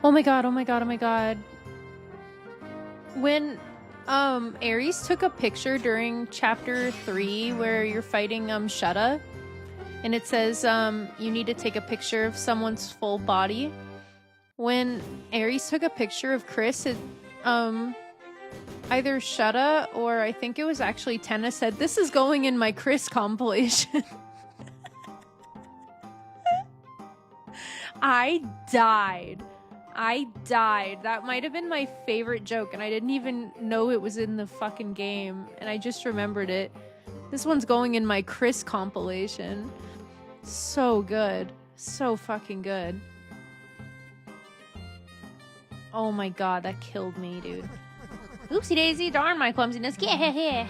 Oh my god, oh my god, oh my god. When Ares took a picture during chapter 3 where you're fighting Shutta, and it says you need to take a picture of someone's full body. When Ares took a picture of Chris, it either Shutta or I think it was actually Tenna said, "This is going in my Chris compilation." I died. That might have been my favorite joke, and I didn't even know it was in the fucking game, and I just remembered it. This one's going in my Chris compilation. So good. So fucking good. Oh my god, that killed me, dude. Oopsie daisy, darn my clumsiness. Yeah.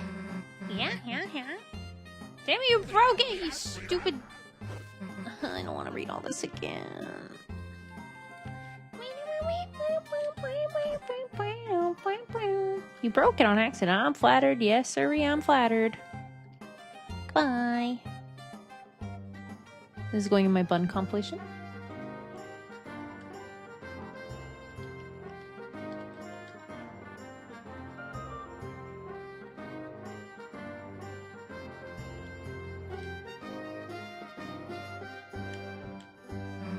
Damn you broke it, you stupid... I don't want to read all this again. You broke it on accident. I'm flattered. Yes, sirree, I'm flattered. Bye. This is going in my bun compilation.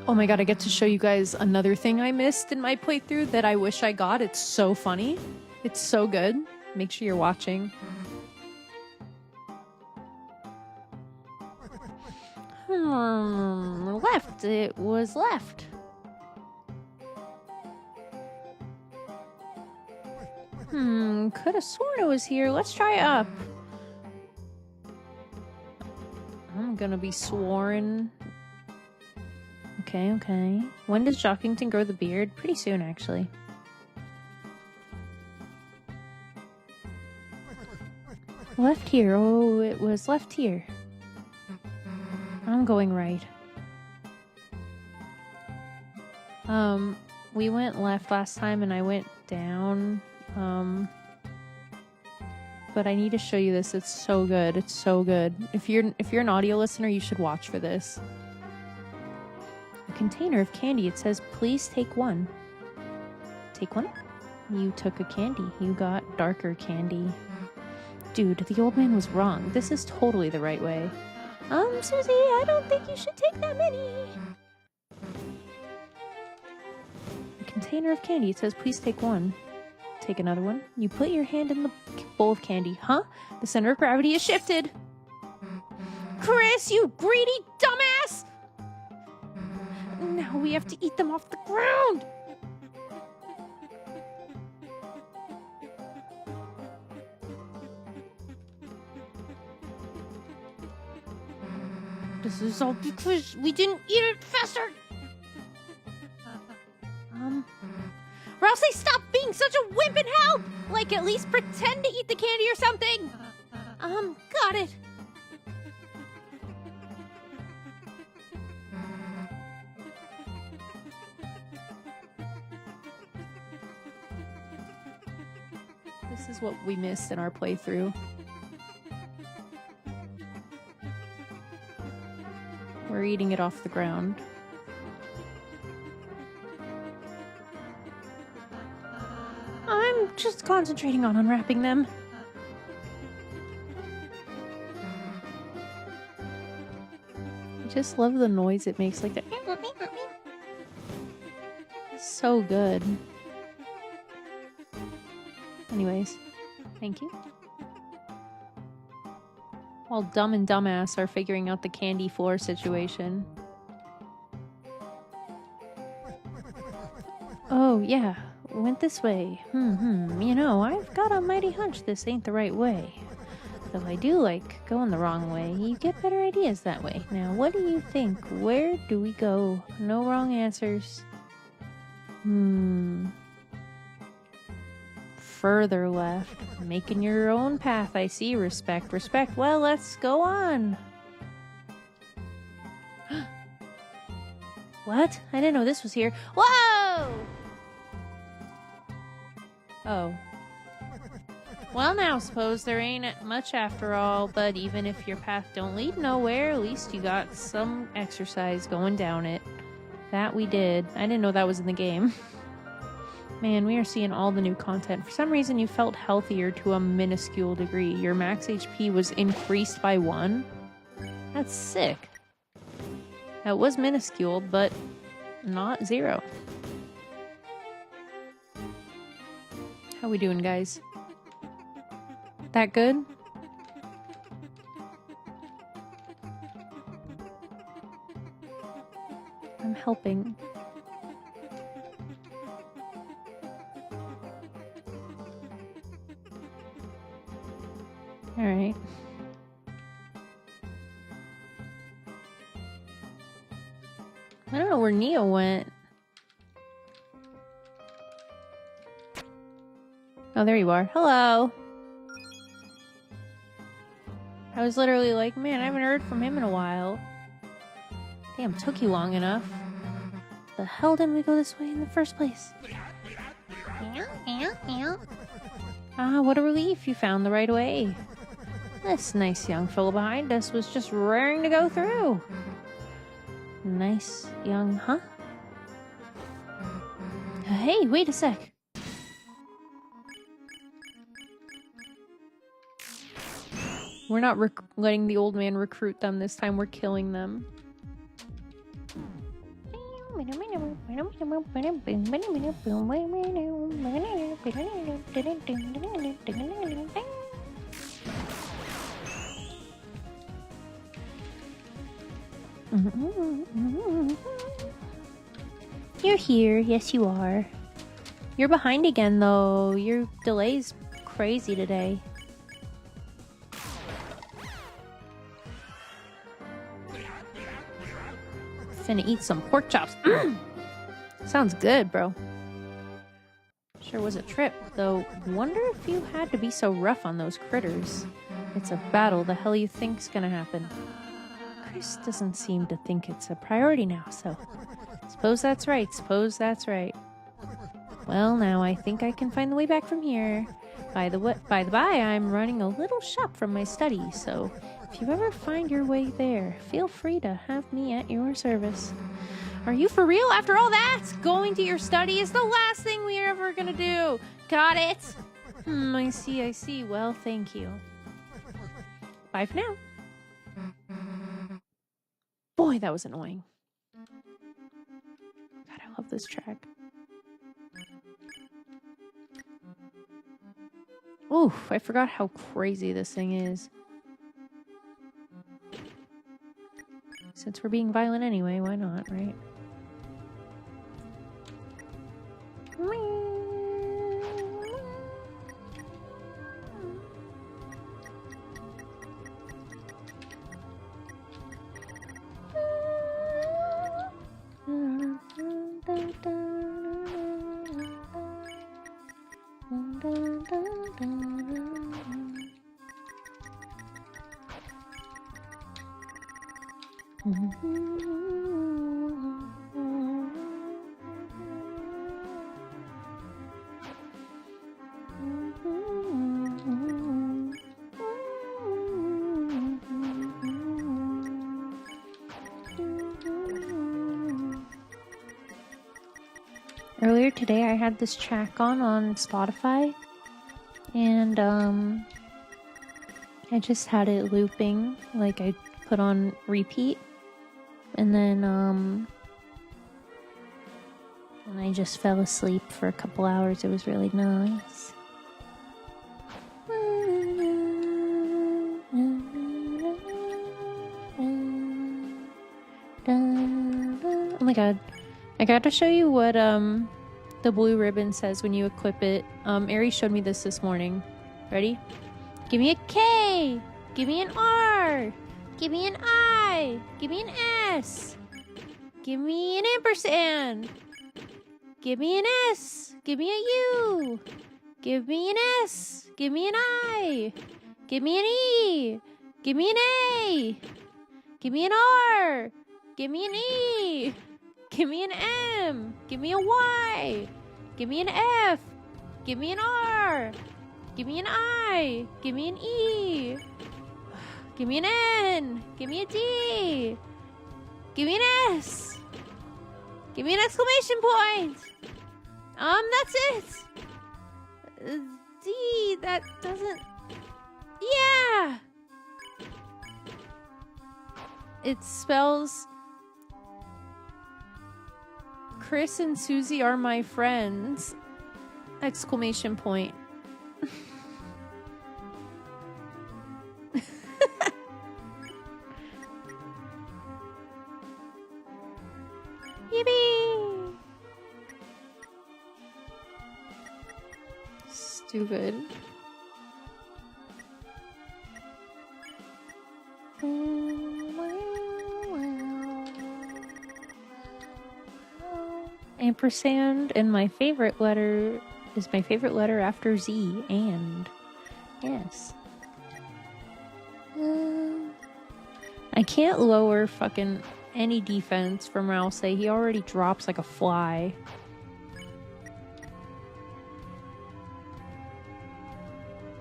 Oh my god, I get to show you guys another thing I missed in my playthrough that I wish I got. It's so funny. It's so good. Make sure you're watching. Left. It was left. Could have sworn it was here. Let's try up. I'm gonna be sworn. Okay. When does Jockington grow the beard? Pretty soon, actually. Left here. Oh, it was left here. I'm going right. We went left last time and I went down. But I need to show you this. It's so good. It's so good. If you're an audio listener, you should watch for this. A container of candy. It says, please take one. Take one? You took a candy. You got darker candy. Dude, the old man was wrong. This is totally the right way. Susie, I don't think you should take that many. A container of candy. It says, please take one. Take another one. You put your hand in the bowl of candy. Huh? The center of gravity has shifted. Chris, you greedy dumbass! Now we have to eat them off the ground! This is all because we didn't eat it faster! Or else stop being such a wimp and help! Like, at least pretend to eat the candy or something! Got it. This is what we missed in our playthrough. We're eating it off the ground. I'm just concentrating on unwrapping them. I just love the noise it makes, like that. So good. Anyways, thank you. While Dumb and Dumbass are figuring out the candy floor situation. Oh, yeah. Went this way. You know, I've got a mighty hunch this ain't the right way. Though I do like going the wrong way. You get better ideas that way. Now, what do you think? Where do we go? No wrong answers. Further left. Making your own path, I see. Respect. Well, let's go on. What? I didn't know this was here. Whoa! Oh. Well, now, suppose there ain't much after all, but even if your path don't lead nowhere, at least you got some exercise going down it. That we did. I didn't know that was in the game. Man, we are seeing all the new content. For some reason, you felt healthier to a minuscule degree. Your max HP was increased by 1. That's sick. That was minuscule, but not 0. How we doing, guys? That good? I'm helping. All right. I don't know where Neo went. Oh, there you are. Hello. I was literally like, man, I haven't heard from him in a while. Damn, took you long enough. The hell didn't we go this way in the first place? Ah, what a relief you found the right way. This nice young fellow behind us was just raring to go through. Nice young, huh? Hey, wait a sec. We're not letting the old man recruit them this time. We're killing them. You're here. Yes, you are. You're behind again, though. Your delay's crazy today. Finna eat some pork chops. Sounds good, bro. Sure was a trip, though. Wonder if you had to be so rough on those critters. It's a battle. The hell you think's gonna happen? Chris doesn't seem to think it's a priority now, so suppose that's right. Suppose that's right. Well, now I think I can find the way back from here. By the by, I'm running a little shop from my study, so if you ever find your way there, feel free to have me at your service. Are you for real? After all that, going to your study is the last thing we're ever gonna do. Got it? I see. Well, thank you. Bye for now. Boy, that was annoying. God, I love this track. Oof, I forgot how crazy this thing is. Since we're being violent anyway, why not, right? Earlier today I had this track on Spotify, and I just had it looping, like I put on repeat, and then and I just fell asleep for a couple hours. It was really nice. Oh my god. I got to show you what the blue ribbon says when you equip it. Ari showed me this morning. Ready? Give me a K! Give me an R! Give me an I! Give me an S! Give me an ampersand! Give me an S! Give me a U! Give me an S! Give me an I! Give me an E! Give me an A! Give me an R! Give me an E! Give me an M! Give me a Y! Give me an F! Give me an R! Give me an I! Give me an E! Give me an N! Give me a D! Give me an S! Give me an exclamation point! That's it! D, that doesn't... Yeah! It spells... Chris and Susie are my friends! Exclamation point. Yippee! Stupid. Ampersand, and my favorite letter is my favorite letter after Z, and yes. I can't lower fucking any defense from Rouse. He already drops like a fly.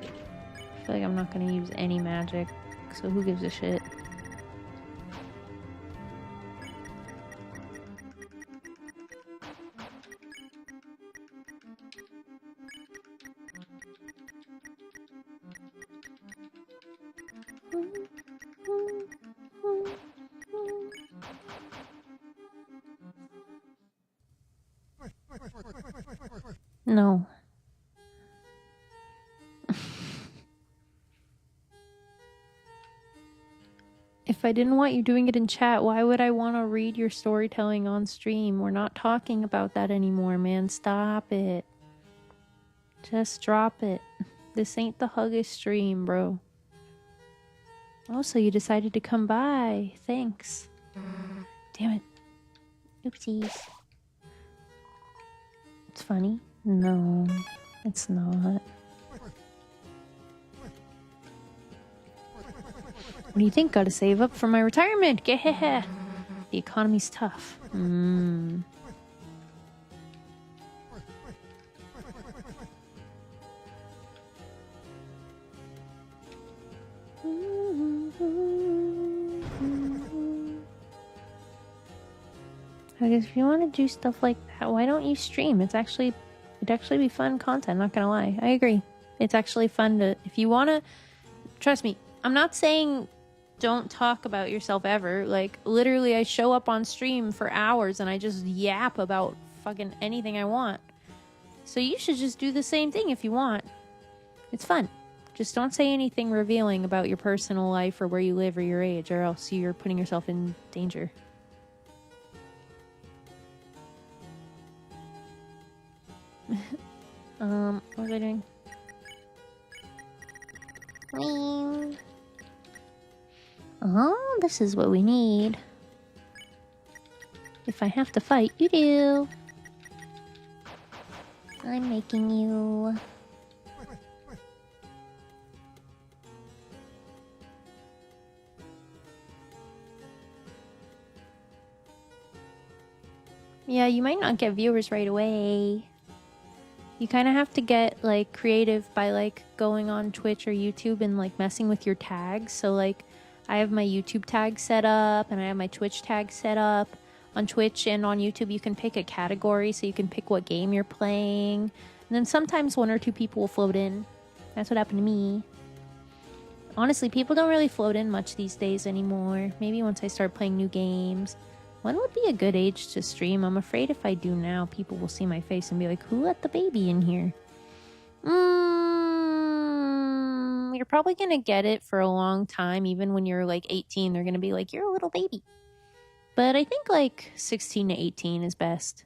I feel like I'm not gonna use any magic, so who gives a shit? No. If I didn't want you doing it in chat, why would I want to read your storytelling on stream? We're not talking about that anymore, man. Stop it. Just drop it. This ain't the Huggish stream, bro. Oh, so you decided to come by. Thanks. Damn it. Oopsies. It's funny? No, it's not. What do you think? Gotta save up for my retirement. Gehehe. The economy's tough. I guess if you want to do stuff like that, why don't you stream? It'd actually be fun content, not gonna lie. I agree. It's actually fun to, if you want to, trust me, I'm not saying don't talk about yourself ever. Like, literally, I show up on stream for hours and I just yap about fucking anything I want. So you should just do the same thing if you want. It's fun. Just don't say anything revealing about your personal life or where you live or your age, or else you're putting yourself in danger. What was I doing? Oh, this is what we need. If I have to fight, you do. I'm making you. Yeah, you might not get viewers right away. You kind of have to get, like, creative by, like, going on Twitch or YouTube and, like, messing with your tags. So, like, I have my YouTube tag set up and I have my Twitch tag set up. On Twitch and on YouTube, you can pick a category, so you can pick what game you're playing. And then sometimes one or two people will float in. That's what happened to me. Honestly, people don't really float in much these days anymore. Maybe once I start playing new games. When would be a good age to stream? I'm afraid if I do now, people will see my face and be like, who let the baby in here? You're probably going to get it for a long time. Even when you're like 18, they're going to be like, you're a little baby. But I think like 16 to 18 is best.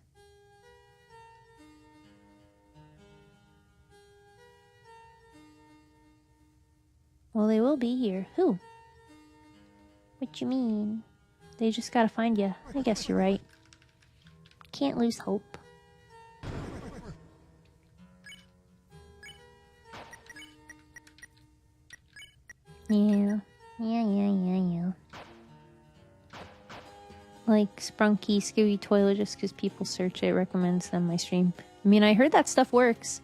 Well, they will be here. Who? What you mean? They just gotta find you. I guess you're right. Can't lose hope. Yeah. Like Sprunky, Scooby Toilet, just because people search it, recommends them my stream. I mean, I heard that stuff works.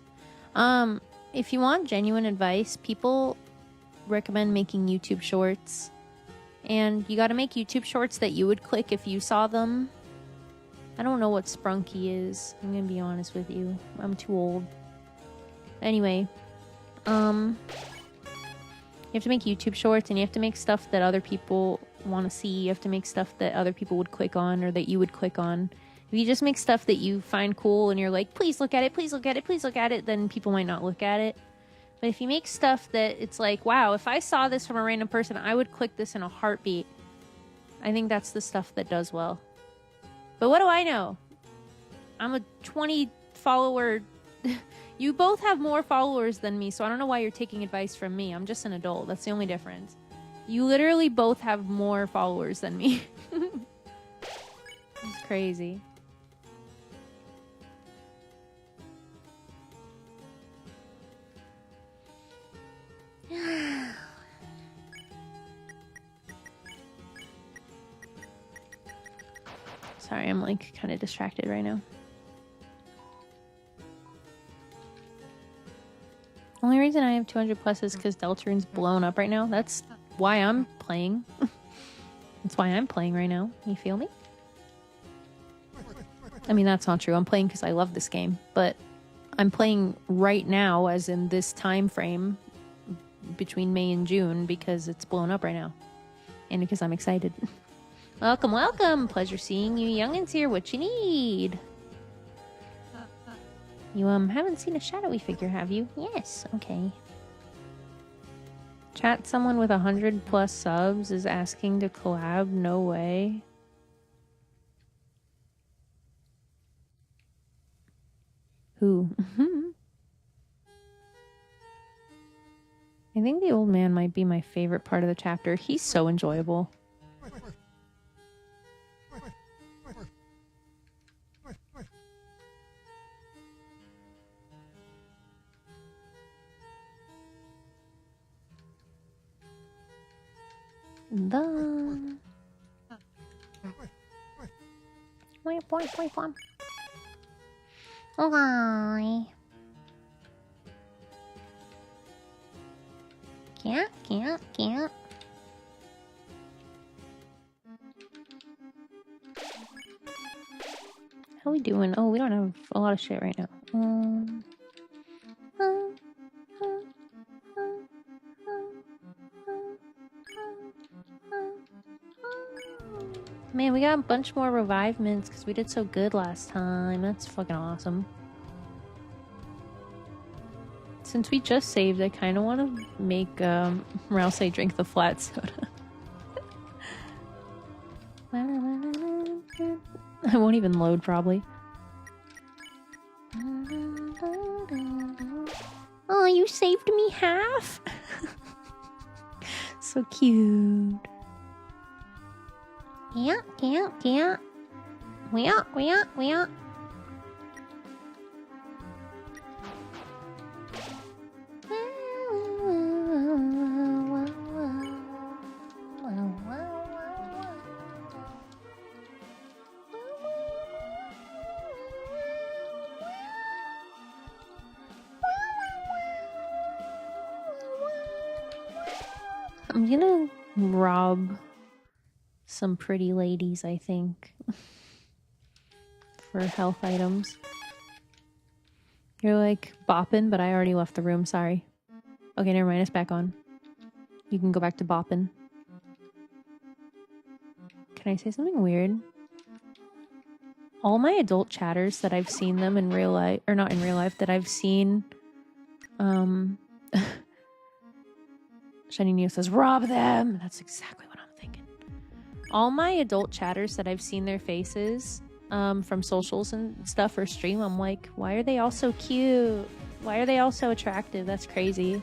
If you want genuine advice, people recommend making YouTube shorts. And you gotta make YouTube shorts that you would click if you saw them. I don't know what Sprunky is. I'm gonna be honest with you. I'm too old. Anyway, you have to make YouTube shorts, and you have to make stuff that other people want to see. You have to make stuff that other people would click on, or that you would click on. If you just make stuff that you find cool and you're like, please look at it, please look at it, please look at it, then people might not look at it. But if you make stuff that it's like, wow, if I saw this from a random person, I would click this in a heartbeat. I think that's the stuff that does well. But what do I know? I'm a 20 follower. You both have more followers than me, so I don't know why you're taking advice from me. I'm just an adult. That's the only difference. You literally both have more followers than me. It's crazy. Sorry, I'm like kind of distracted right now. Only reason I have 200 plus is because Deltarune's blown up right now. That's why I'm playing. That's why I'm playing right now. You feel me? I mean, that's not true. I'm playing because I love this game. But I'm playing right now, as in this time frame between May and June, because it's blown up right now. And because I'm excited. Welcome, welcome! Pleasure seeing you youngins here. What you need? You haven't seen a shadowy figure, have you? Yes, okay. Chat, someone with 100 plus subs is asking to collab? No way. Who? I think the old man might be my favorite part of the chapter. He's so enjoyable. Done. Okay. Can't. How we doing? Oh, we don't have a lot of shit right now. Man, we got a bunch more revivements because we did so good last time. That's fucking awesome. Since we just saved, I kind of want to make Rouse drink the flat soda. I won't even load, probably. Oh, you saved me half? So cute. Yeah. We are. I'm gonna rob some pretty ladies, I think, for health items. You're like bopping, but I already left the room, sorry. Okay, never mind, it's back on. You can go back to bopping. Can I say something weird? All my adult chatters that I've seen them in real life, or not in real life, that I've seen, Shiny Neo says, rob them! That's exactly what I'm thinking. All my adult chatters that I've seen their faces from socials and stuff or stream, I'm like, why are they all so cute? Why are they all so attractive? That's crazy.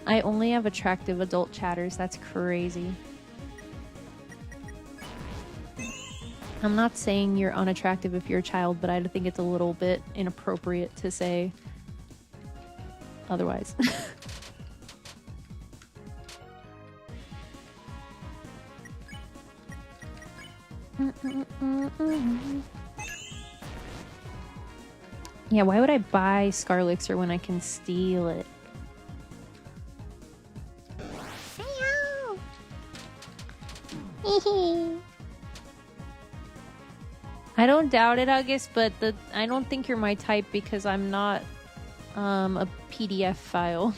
I only have attractive adult chatters. That's crazy. I'm not saying you're unattractive if you're a child, but I think it's a little bit inappropriate to say otherwise. Yeah, why would I buy Scarlixer when I can steal it? I don't doubt it, August, but I don't think you're my type because I'm not a PDF file.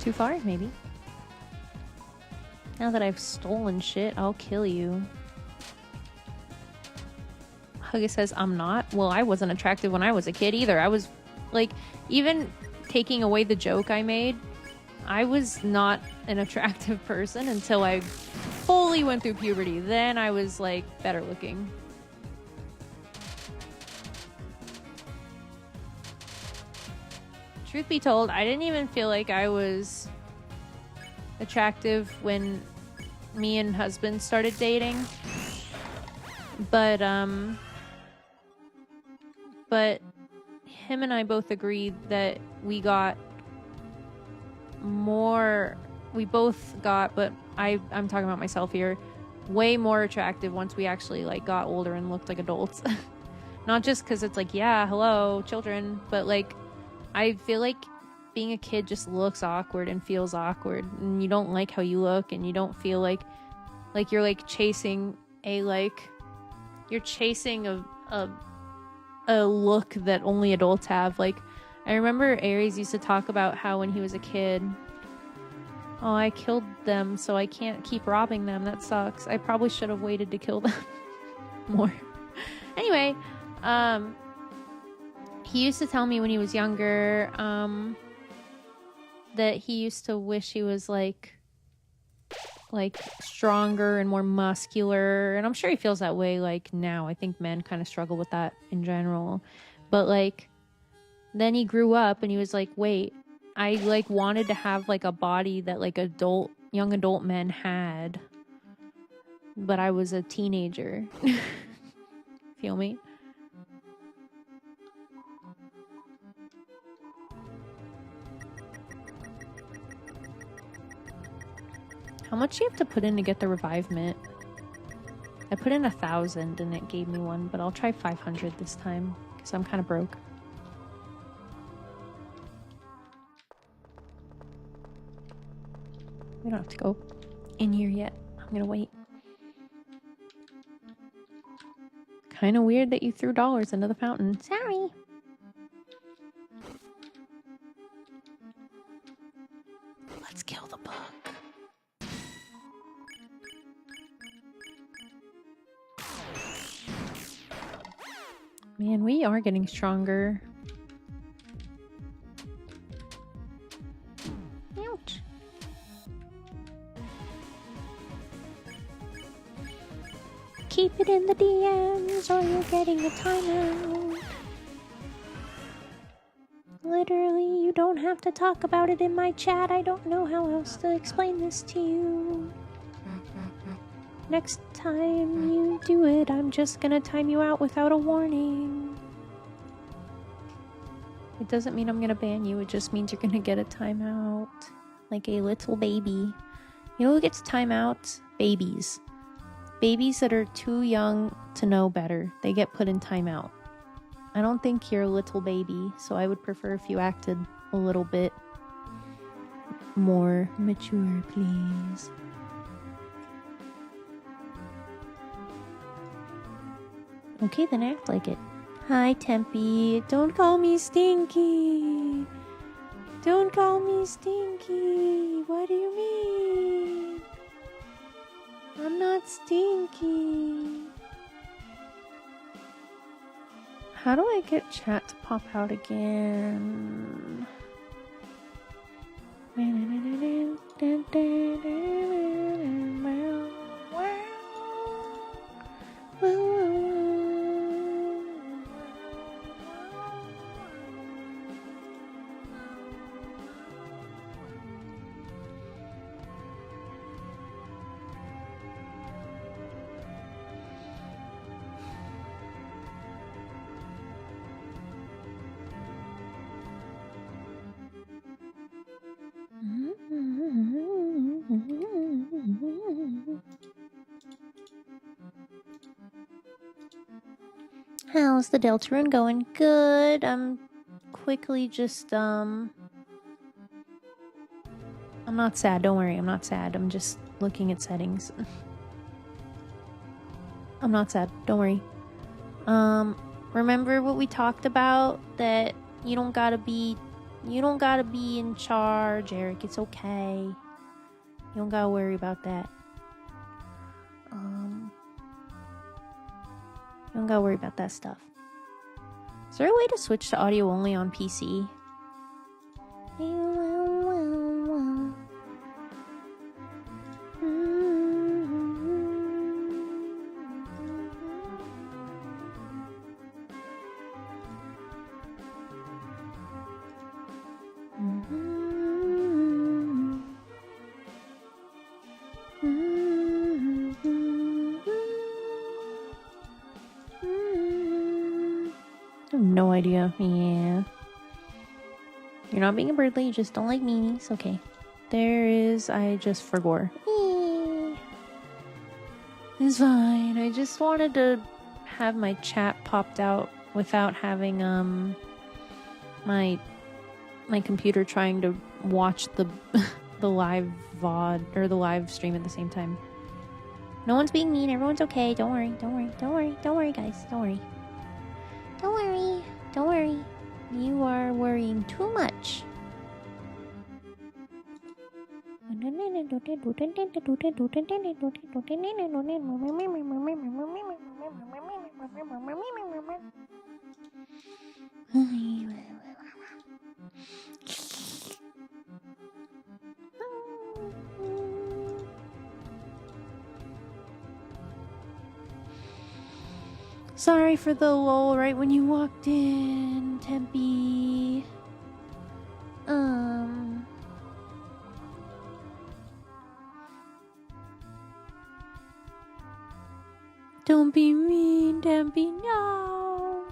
Too far, maybe. Now that I've stolen shit, I'll kill you. Huggy says, I'm not. Well, I wasn't attractive when I was a kid either. I was, like, even taking away the joke I made, I was not an attractive person until I fully went through puberty. Then I was, like, better looking. Truth be told, I didn't even feel like I was attractive when me and husband started dating. But him and I both agreed that we got more, but I'm talking about myself here, way more attractive once we actually like got older and looked like adults. Not just because it's like, yeah, hello, children, but like I feel like being a kid just looks awkward and feels awkward, and you don't like how you look, and you don't feel like you're like chasing a look that only adults have. Like, I remember Aries used to talk about how when he was a kid, oh, I killed them, so I can't keep robbing them. That sucks. I probably should have waited to kill them more. Anyway, he used to tell me when he was younger, that he used to wish he was like stronger and more muscular, and I'm sure he feels that way like now. I think men kind of struggle with that in general, but like then he grew up and he was like, wait, I like wanted to have like a body that like young adult men had, but I was a teenager. Feel me? How much do you have to put in to get the revivement? I put in 1,000 and it gave me one, but I'll try 500 this time because I'm kind of broke. We don't have to go in here yet. I'm gonna wait. Kind of weird that you threw dollars into the fountain. Sorry. Let's kill the bug. Man, we are getting stronger. Ouch. Keep it in the DMs or you're getting a timeout. Literally, you don't have to talk about it in my chat. I don't know how else to explain this to you. Next time you do it, I'm just gonna time you out without a warning. It doesn't mean I'm gonna ban you, it just means you're gonna get a timeout. Like a little baby. You know who gets timeouts? Babies. Babies that are too young to know better. They get put in timeout. I don't think you're a little baby, so I would prefer if you acted a little bit more mature, please. Okay, then act like it. Hi, Tempe. Don't call me Stinky. Don't call me Stinky. What do you mean? I'm not Stinky. How do I get chat to pop out again? How's the Deltarune going? Good. I'm quickly just, I'm not sad. Don't worry. I'm not sad. I'm just looking at settings. I'm not sad. Don't worry. Remember what we talked about? That you don't gotta be in charge, Eric. It's okay. You don't gotta worry about that. You don't gotta worry about that stuff. Is there a way to switch to audio only on PC? No idea. Yeah. You're not being a birdly, you just don't like meanies. Okay. There is... I just forgot. It's fine. I just wanted to have my chat popped out without having my computer trying to watch the the live VOD or the live stream at the same time. No one's being mean. Everyone's okay. Don't worry. Don't worry. Don't worry. Don't worry, guys. Don't worry. Don't worry. Don't worry. You are worrying too much. Sorry for the lull right when you walked in, Tempe. Don't be mean, Tempe, no.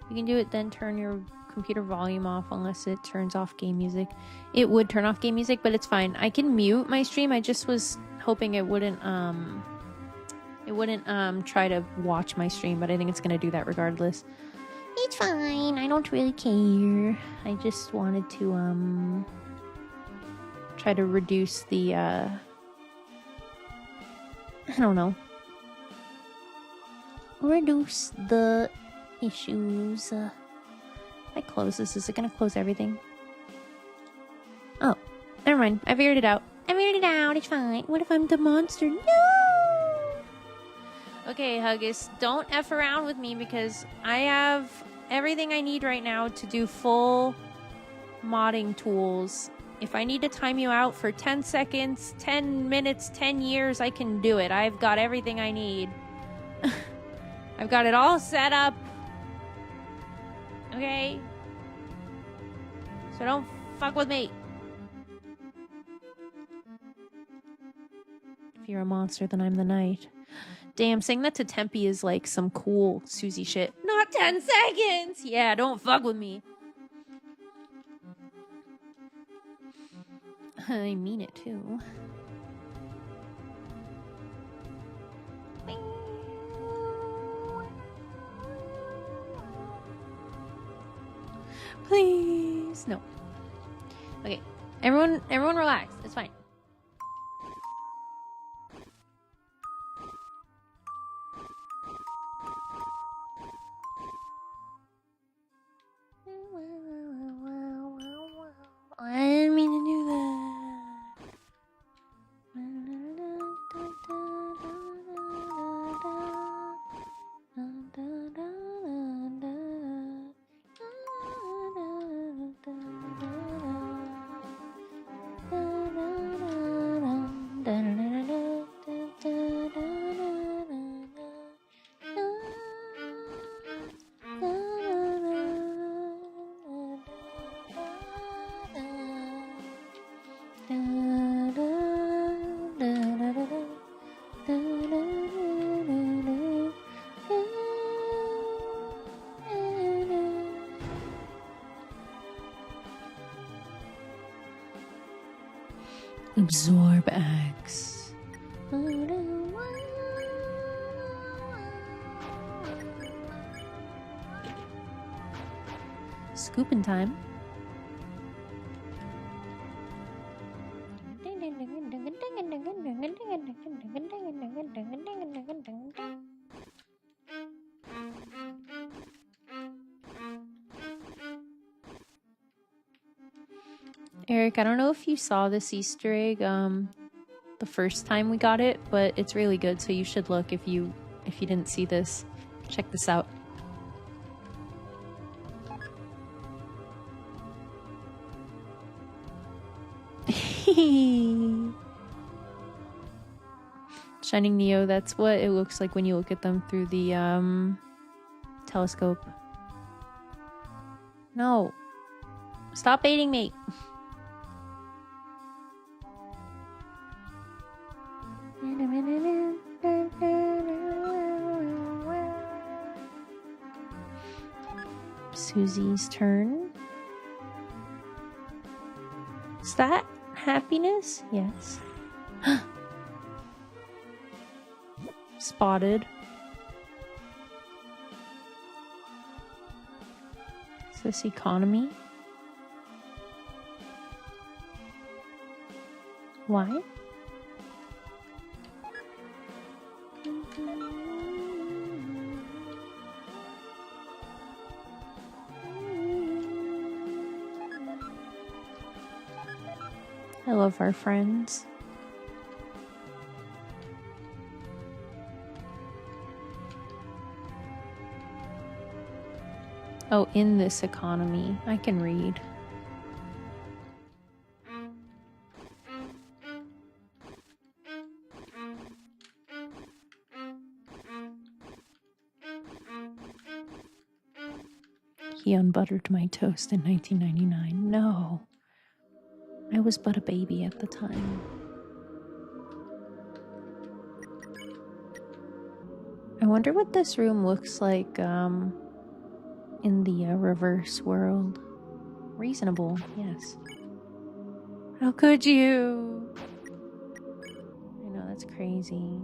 You can do it, then turn your computer volume off unless it turns off game music. It would turn off game music, but it's fine. I can mute my stream. I just was hoping it wouldn't try to watch my stream, but I think it's gonna do that regardless. It's fine. I don't really care. I just wanted to try to reduce the I don't know. Reduce the issues. If I close this, is it gonna close everything? Oh, never mind. I figured it out. It's fine. What if I'm the monster? No! Okay, Huggus, don't F around with me because I have everything I need right now to do full modding tools. If I need to time you out for 10 seconds, 10 minutes, 10 years, I can do it. I've got everything I need. I've got it all set up. Okay? So don't fuck with me. If you're a monster, then I'm the knight. Damn, saying that to Tempe is like some cool Susie shit. Not 10 seconds! Yeah, don't fuck with me. I mean it too. Please. No. Okay. Everyone relax. It's fine. I didn't mean to do that. Absorb X. Scooping time. Eric, I don't know if you saw this Easter egg the first time we got it, but it's really good, so you should look if you didn't see this. Check this out. Shining Neo, that's what it looks like when you look at them through the telescope. No. Stop baiting me. Susie's turn. Is that happiness? Yes. Spotted. Is this economy? Why? I love our friends. Oh, in this economy. I can read. He unbuttered my toast in 1999. No. I was but a baby at the time. I wonder what this room looks like in the reverse world. Reasonable, yes. How could you? I know, that's crazy.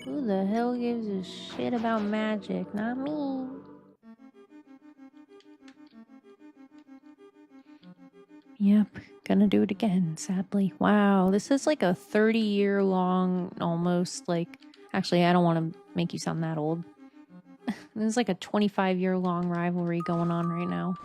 Who the hell gives a shit about magic? Not me. Yep, gonna do it again, sadly. Wow, this is like a 30-year-long, almost like... Actually, I don't want to make you sound that old. This is like a 25-year-long rivalry going on right now.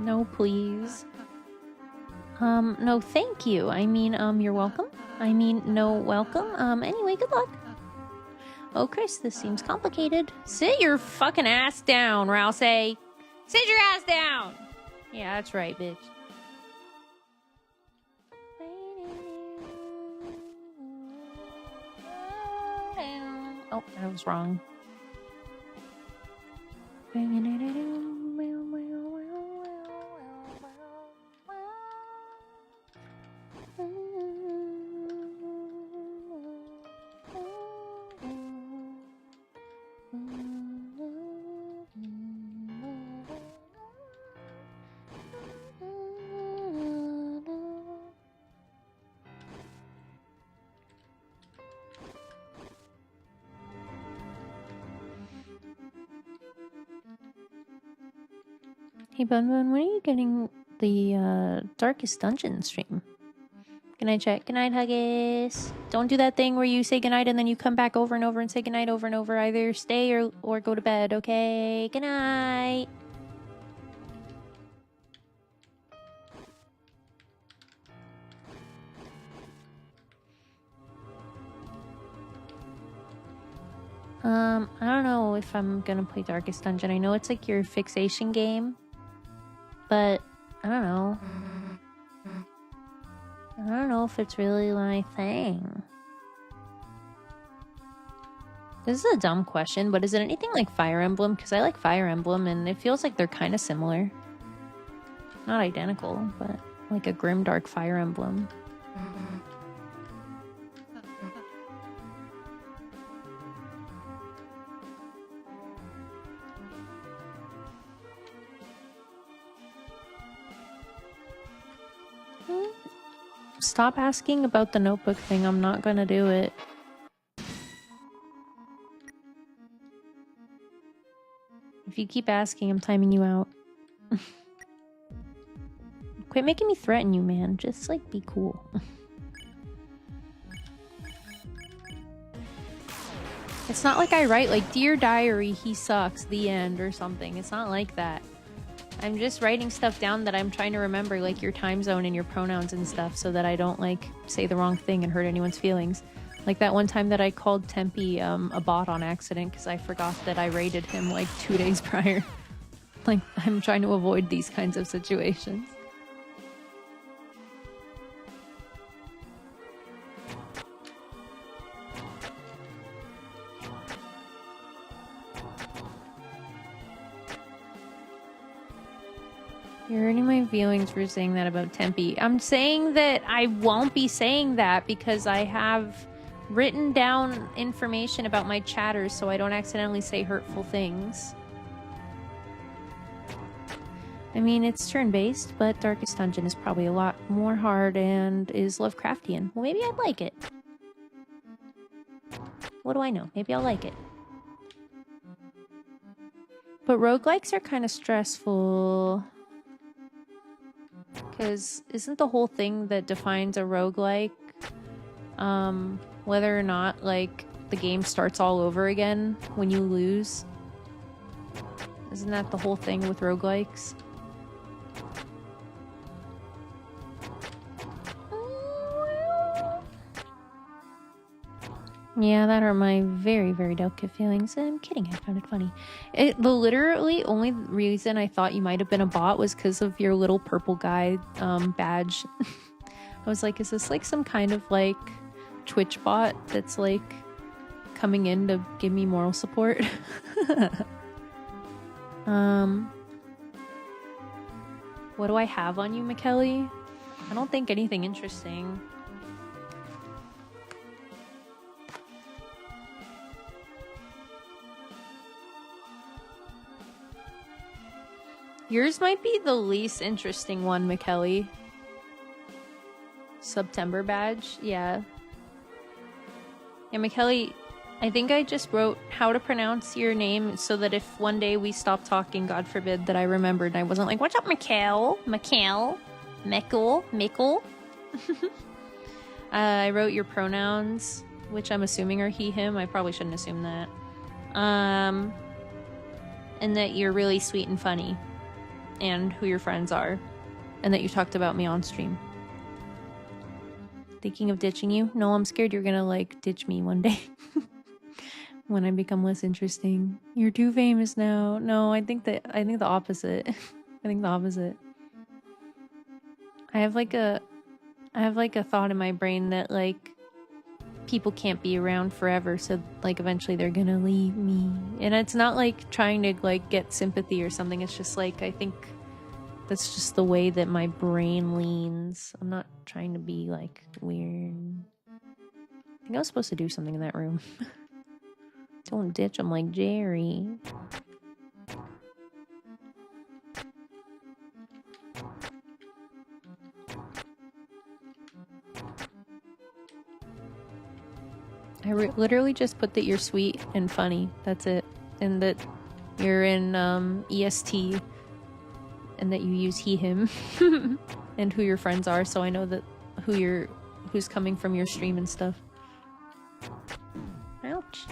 No, please. No, thank you. I mean, you're welcome. I mean, no, welcome. Anyway, good luck. Oh, Chris, this seems complicated. Sit your fucking ass down, Rouse. Sit your ass down! Yeah, that's right, bitch. Oh, that was wrong. Hey Bunbun, when are you getting the Darkest Dungeon stream? Good night, chat. Good night, Huggies. Don't do that thing where you say goodnight and then you come back over and over and say goodnight over and over. Either stay or go to bed, okay? Good night. I don't know if I'm gonna play Darkest Dungeon. I know it's like your fixation game, but I don't know. I don't know if it's really my thing. This is a dumb question, but is it anything like Fire Emblem? Because I like Fire Emblem, and it feels like they're kind of similar. Not identical, but like a grimdark Fire Emblem. Stop asking about the notebook thing. I'm not gonna do it. If you keep asking, I'm timing you out. Quit making me threaten you, man. Just, like, be cool. It's not like I write, like, Dear Diary, he sucks, the end, or something. It's not like that. I'm just writing stuff down that I'm trying to remember, like your time zone and your pronouns and stuff, so that I don't, like, say the wrong thing and hurt anyone's feelings. Like that one time that I called Tempe a bot on accident because I forgot that I rated him, like, 2 days prior. Like, I'm trying to avoid these kinds of situations. You're hurting my feelings for saying that about Tempe. I'm saying that I won't be saying that because I have written down information about my chatters so I don't accidentally say hurtful things. I mean, it's turn-based, but Darkest Dungeon is probably a lot more hard and is Lovecraftian. Well, maybe I'd like it. What do I know? Maybe I'll like it. But roguelikes are kind of stressful. Because isn't the whole thing that defines a roguelike whether or not, like, the game starts all over again when you lose? Isn't that the whole thing with roguelikes? Yeah, that are my very, very delicate feelings. I'm kidding, I found it funny. The literally only reason I thought you might have been a bot was because of your little purple guy badge. I was like, is this like some kind of like Twitch bot that's like coming in to give me moral support? What do I have on you, McKelly? I don't think anything interesting. Yours might be the least interesting one, McKelly. September badge? Yeah. Yeah, McKelly, I think I just wrote how to pronounce your name so that if one day we stop talking, God forbid, that I remembered. I wasn't like, what's up, Mikkel? Mickle? I wrote your pronouns, which I'm assuming are he, him. I probably shouldn't assume that. And that you're really sweet and funny. And who your friends are. And that you talked about me on stream. Thinking of ditching you? No, I'm scared you're gonna, like, ditch me one day. When I become less interesting. You're too famous now. No, I think the opposite. I think the opposite. I have like a thought in my brain that, like, people can't be around forever, so, like, eventually they're gonna leave me. And it's not like trying to, like, get sympathy or something. It's just like, I think that's just the way that my brain leans. I'm not trying to be, like, weird. I think I was supposed to do something in that room. Don't ditch him like Jerry. I literally just put that you're sweet and funny. That's it. And that you're in EST. And that you use he, him. And who your friends are, so I know that who's coming from your stream and stuff. Ouch.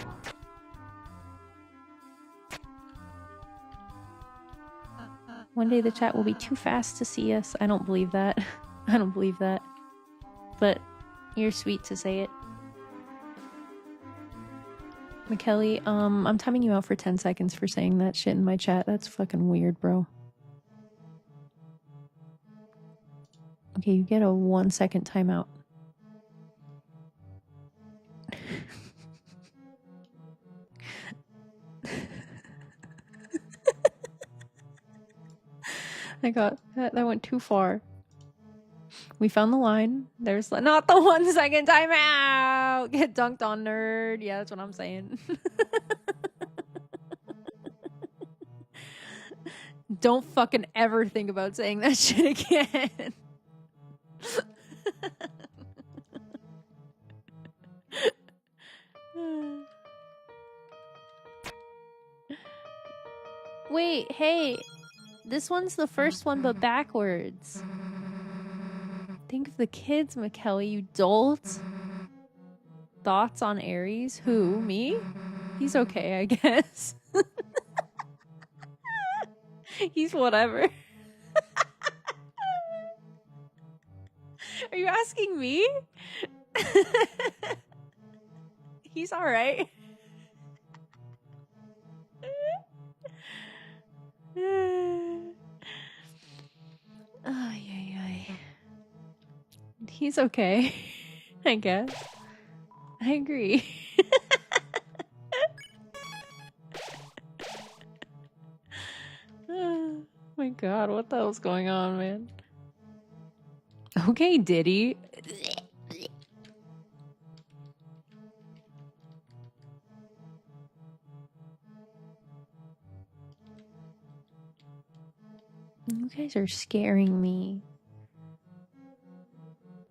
One day the chat will be too fast to see us. I don't believe that. I don't believe that. But you're sweet to say it. McKelly, I'm timing you out for 10 seconds for saying that shit in my chat. That's fucking weird, bro. Okay, you get a 1 second timeout. I got that went too far. We found the line. There's not the 1 second timeout. Get dunked on, nerd. Yeah, that's what I'm saying. Don't fucking ever think about saying that shit again. wait, hey. This one's the first one, but backwards. Think of the kids, McKelly, you dolt. Thoughts on Aries? Who? Me? He's okay, I guess. He's whatever. Are you asking me? He's alright. Ay. He's okay, I guess. I agree. Oh my god, what the hell's going on, man? Okay, Diddy. You guys are scaring me.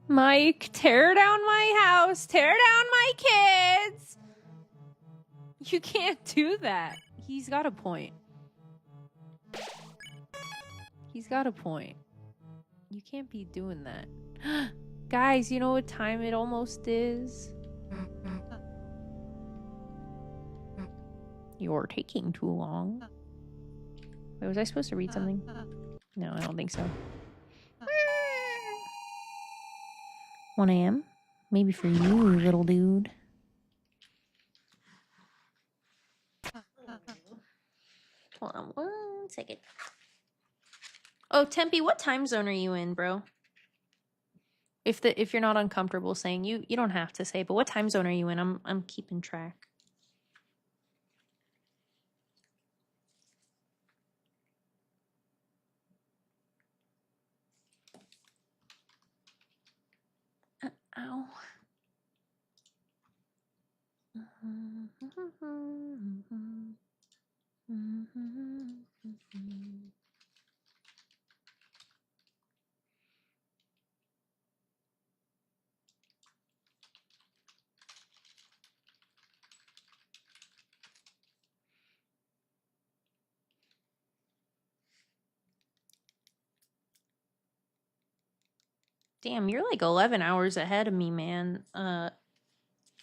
Mike, tear down my house, tear down my kids. You can't do that. He's got a point. He's got a point. You can't be doing that. Guys, you know what time it almost is? You're taking too long. Wait, was I supposed to read something? No, I don't think so. 1 a.m.? Maybe for you, little dude. Hold on 1 second. Oh, Tempe, what time zone are you in, bro? If you're not uncomfortable saying, you don't have to say, but what time zone are you in? I'm keeping track. Ow. Damn, you're like 11 hours ahead of me, man.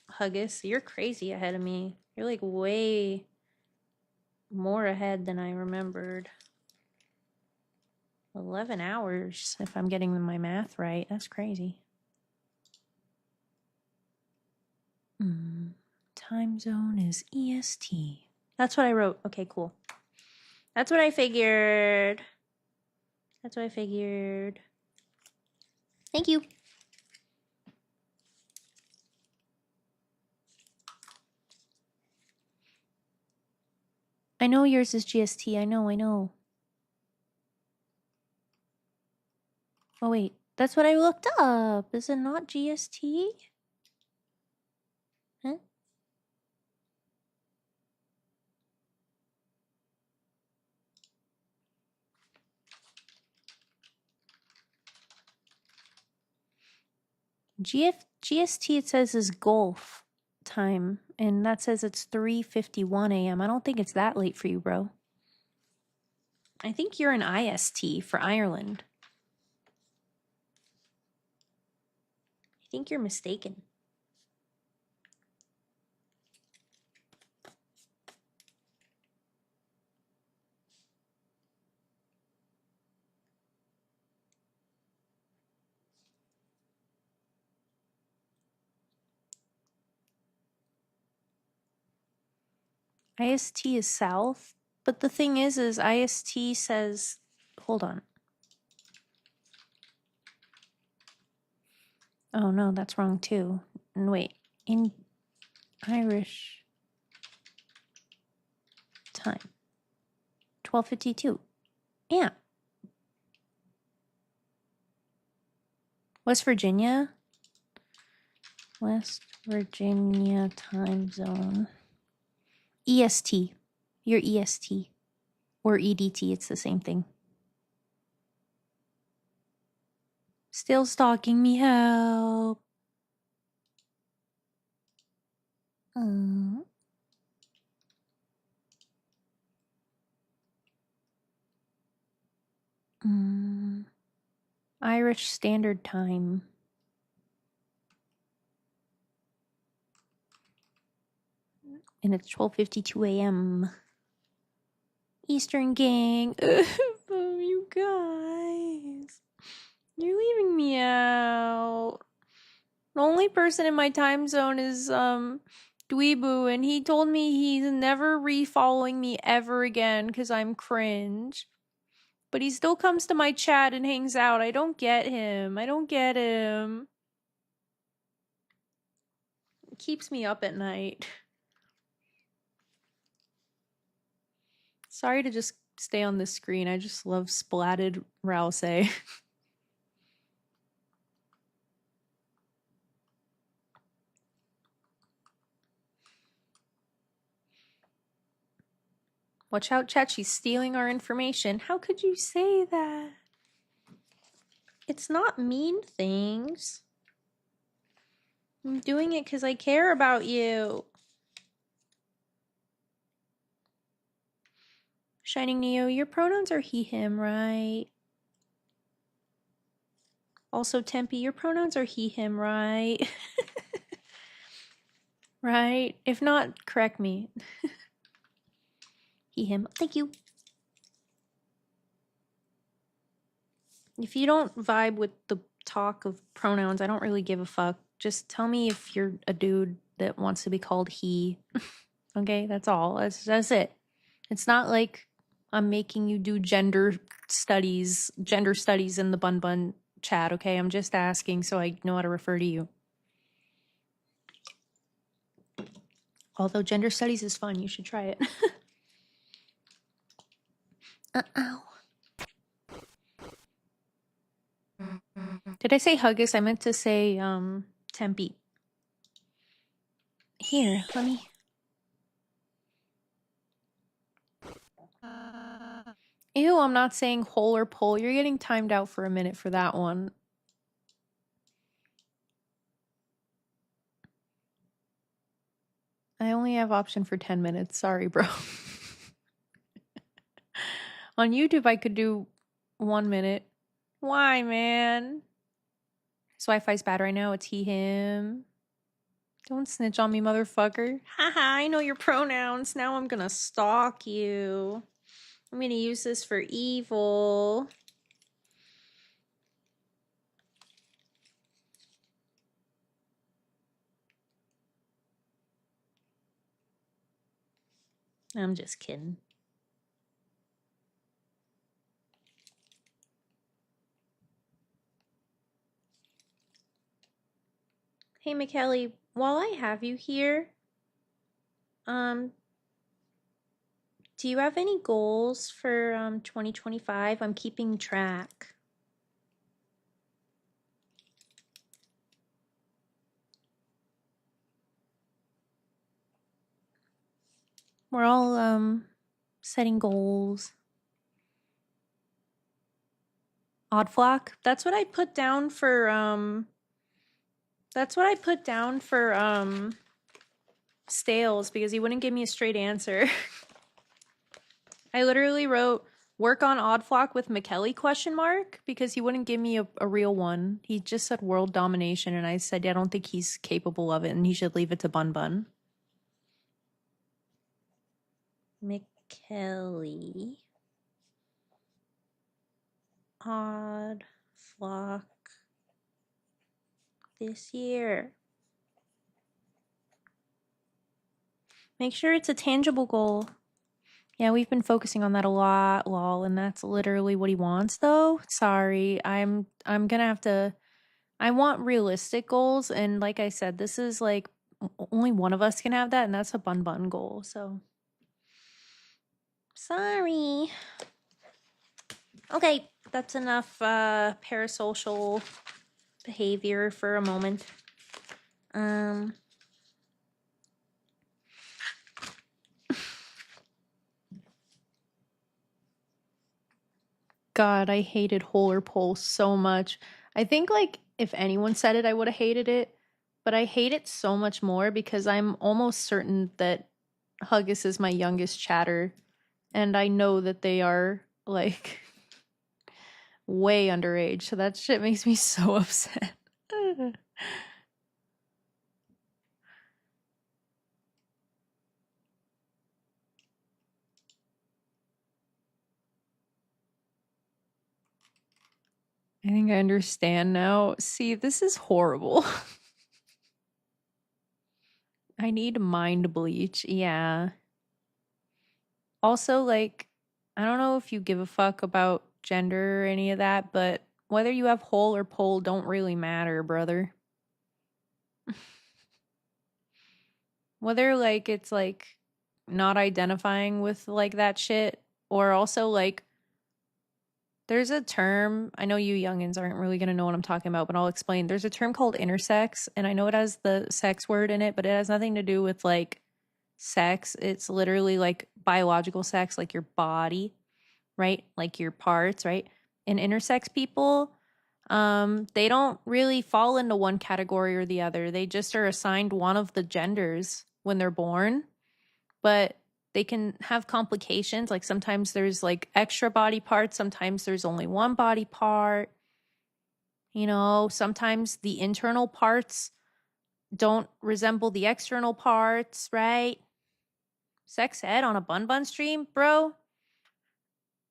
Huggus, you're crazy ahead of me. You're like way more ahead than I remembered. 11 hours, if I'm getting my math right. That's crazy. Time zone is EST. That's what I wrote. Okay, cool. That's what I figured. That's what I figured. Thank you. I know yours is GST. I know. Oh, wait. That's what I looked up. Is it not GST? Huh? GST, it says, is Gulf time. And that says it's 3:51 a.m. I don't think it's that late for you, bro. I think you're an IST for Ireland. I think you're mistaken. IST is south, but the thing is IST says, hold on. Oh no, that's wrong too. And wait, in Irish time, 12:52. Yeah. West Virginia time zone. EST. You're EST. Or EDT, it's the same thing. Still stalking me, help. Irish Standard Time. And it's 12:52 a.m. Eastern gang. You guys. You're leaving me out. The only person in my time zone is Dweebu, and he told me he's never re-following me ever again because I'm cringe. But he still comes to my chat and hangs out. I don't get him. I don't get him. It keeps me up at night. Sorry to just stay on this screen. I just love splatted Rouse. Watch out, chat. She's stealing our information. How could you say that? It's not mean things. I'm doing it because I care about you. Shining Neo, your pronouns are he, him, right? Also, Tempe, your pronouns are he, him, right? Right? If not, correct me. He, him. Thank you. If you don't vibe with the talk of pronouns, I don't really give a fuck. Just tell me if you're a dude that wants to be called he. Okay, that's all. That's it. It's not like I'm making you do gender studies in the BUN-BUN chat, okay? I'm just asking so I know how to refer to you. Although gender studies is fun, you should try it. Ow. Did I say Huggus? I meant to say Tempe. Here, let me. Ew, I'm not saying hole or pole. You're getting timed out for a minute for that one. I only have option for 10 minutes. Sorry, bro. On YouTube, I could do 1 minute. Why, man? His Wi-Fi's bad right now. It's he, him. Don't snitch on me, motherfucker. Haha, I know your pronouns. Now I'm gonna stalk you. I'm gonna use this for evil. I'm just kidding. Hey, McKelly, while I have you here, do you have any goals for 2025? I'm keeping track. We're all setting goals. Odd Flock? That's what I put down for Stales because he wouldn't give me a straight answer. I literally wrote work on Odd Flock with McKelly ? Because he wouldn't give me a real one. He just said world domination and I said I don't think he's capable of it and he should leave it to BUN-BUN. McKelly. Odd Flock this year. Make sure it's a tangible goal. Yeah, we've been focusing on that a lot, lol, and that's literally what he wants though. Sorry. I'm gonna have to I want realistic goals, and like I said, this is like only one of us can have that, and that's a BUN-BUN goal, so sorry. Okay, that's enough parasocial behavior for a moment. God, I hated hole or pole so much. I think like if anyone said it, I would have hated it, but I hate it so much more because I'm almost certain that Huggus is my youngest chatter, and I know that they are like way underage, so that shit makes me so upset. I think I understand now. See, this is horrible. I need mind bleach. Yeah. Also, like, I don't know if you give a fuck about gender or any of that, but whether you have hole or pole don't really matter, brother. Whether, like, it's, like, not identifying with, like, that shit, or also, like, there's a term, I know you youngins aren't really going to know what I'm talking about, but I'll explain. There's a term called intersex, and I know it has the sex word in it, but it has nothing to do with, like, sex. It's literally, like, biological sex, like your body, right? Like your parts, right? And intersex people, they don't really fall into one category or the other. They just are assigned one of the genders when they're born, but they can have complications. Like sometimes there's like extra body parts, sometimes there's only one body part. You know, sometimes the internal parts don't resemble the external parts, right? Sex ed on a Bun-Bun stream, bro.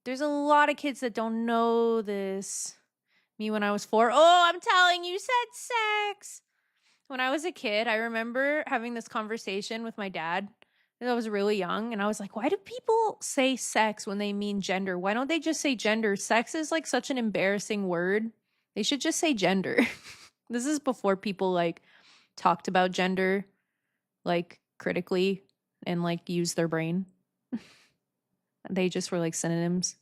There's a lot of kids that don't know this. Me when I was 4. Oh, I'm telling you, said sex. When I was a kid, I remember having this conversation with my dad. I was really young, and I was like, why do people say sex when they mean gender? Why don't they just say gender? Sex is like such an embarrassing word. They should just say gender. This is before people like talked about gender like critically and like used their brain. They just were like synonyms.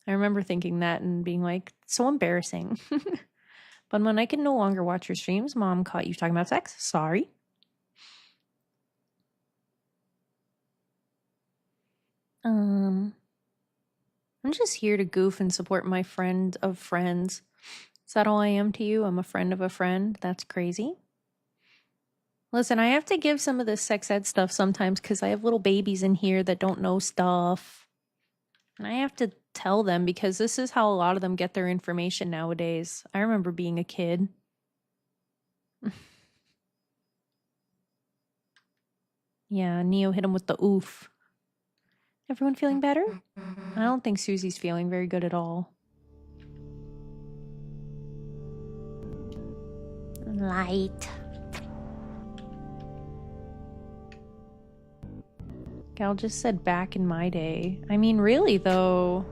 I remember thinking that and being like, so embarrassing. But when I can no longer watch your streams, Mom caught you talking about sex. Sorry. I'm just here to goof and support my friend of friends. Is that all I am to you? I'm a friend of a friend. That's crazy. Listen, I have to give some of this sex ed stuff sometimes because I have little babies in here that don't know stuff. And I have to tell them because this is how a lot of them get their information nowadays. I remember being a kid. Yeah, Neo hit him with the oof. Everyone feeling better? I don't think Susie's feeling very good at all. Light. Gal just said back in my day. I mean, really, though,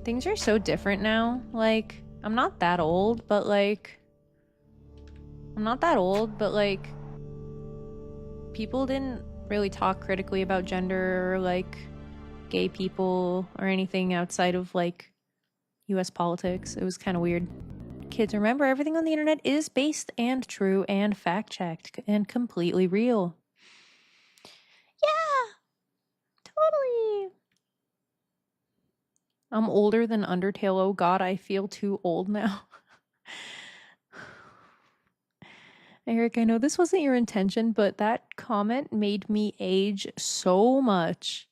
things are so different now. Like, I'm not that old, but, like, people didn't really talk critically about gender or, like, gay people or anything outside of, like, US politics. It was kind of weird. Kids, remember, everything on the internet is based and true and fact-checked and completely real. Yeah! Totally! I'm older than Undertale. Oh god, I feel too old now. Eric, I know this wasn't your intention, but that comment made me age so much.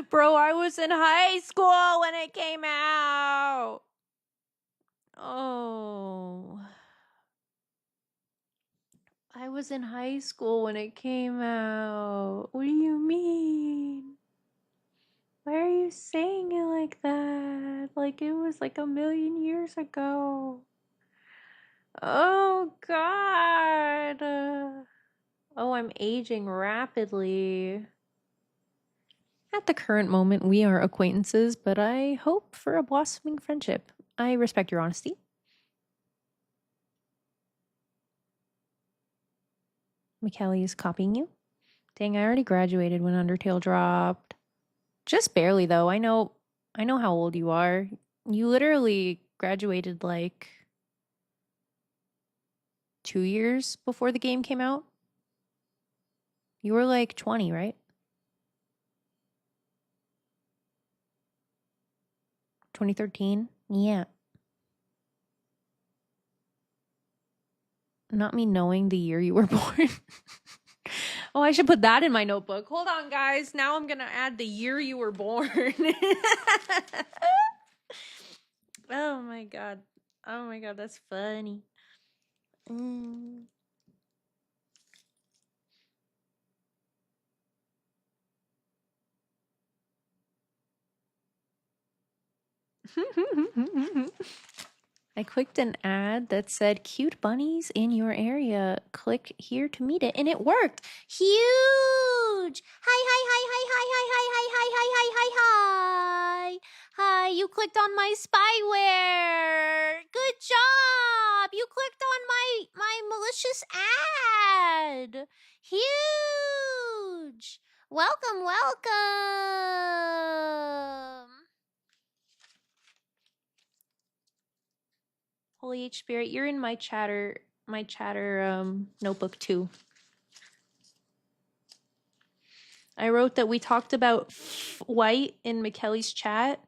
Bro, I was in high school when it came out. Oh. I was in high school when it came out. What do you mean? Why are you saying it like that? Like it was like a million years ago. Oh, God. Oh, I'm aging rapidly. At the current moment, we are acquaintances, but I hope for a blossoming friendship. I respect your honesty. McKelly is copying you. Dang, I already graduated when Undertale dropped. Just barely, though. I know how old you are. You literally graduated like 2 years before the game came out. You were like 20, right? 2013? Yeah. Not me knowing the year you were born. Oh, I should put that in my notebook. Hold on, guys. Now I'm gonna add the year you were born. Oh my god. Oh my god, that's funny. I clicked an ad that said cute bunnies in your area. Click here to meet it, and it worked. Huge! Hi, hi, hi, hi, hi, hi, hi, hi, hi, hi, hi, hi, hi. Hi, you clicked on my spyware. Good job. You clicked on my malicious ad. Huge. Welcome, welcome. Holy H Spirit, you're in my chatter notebook too. I wrote that we talked about white in McKelly's chat,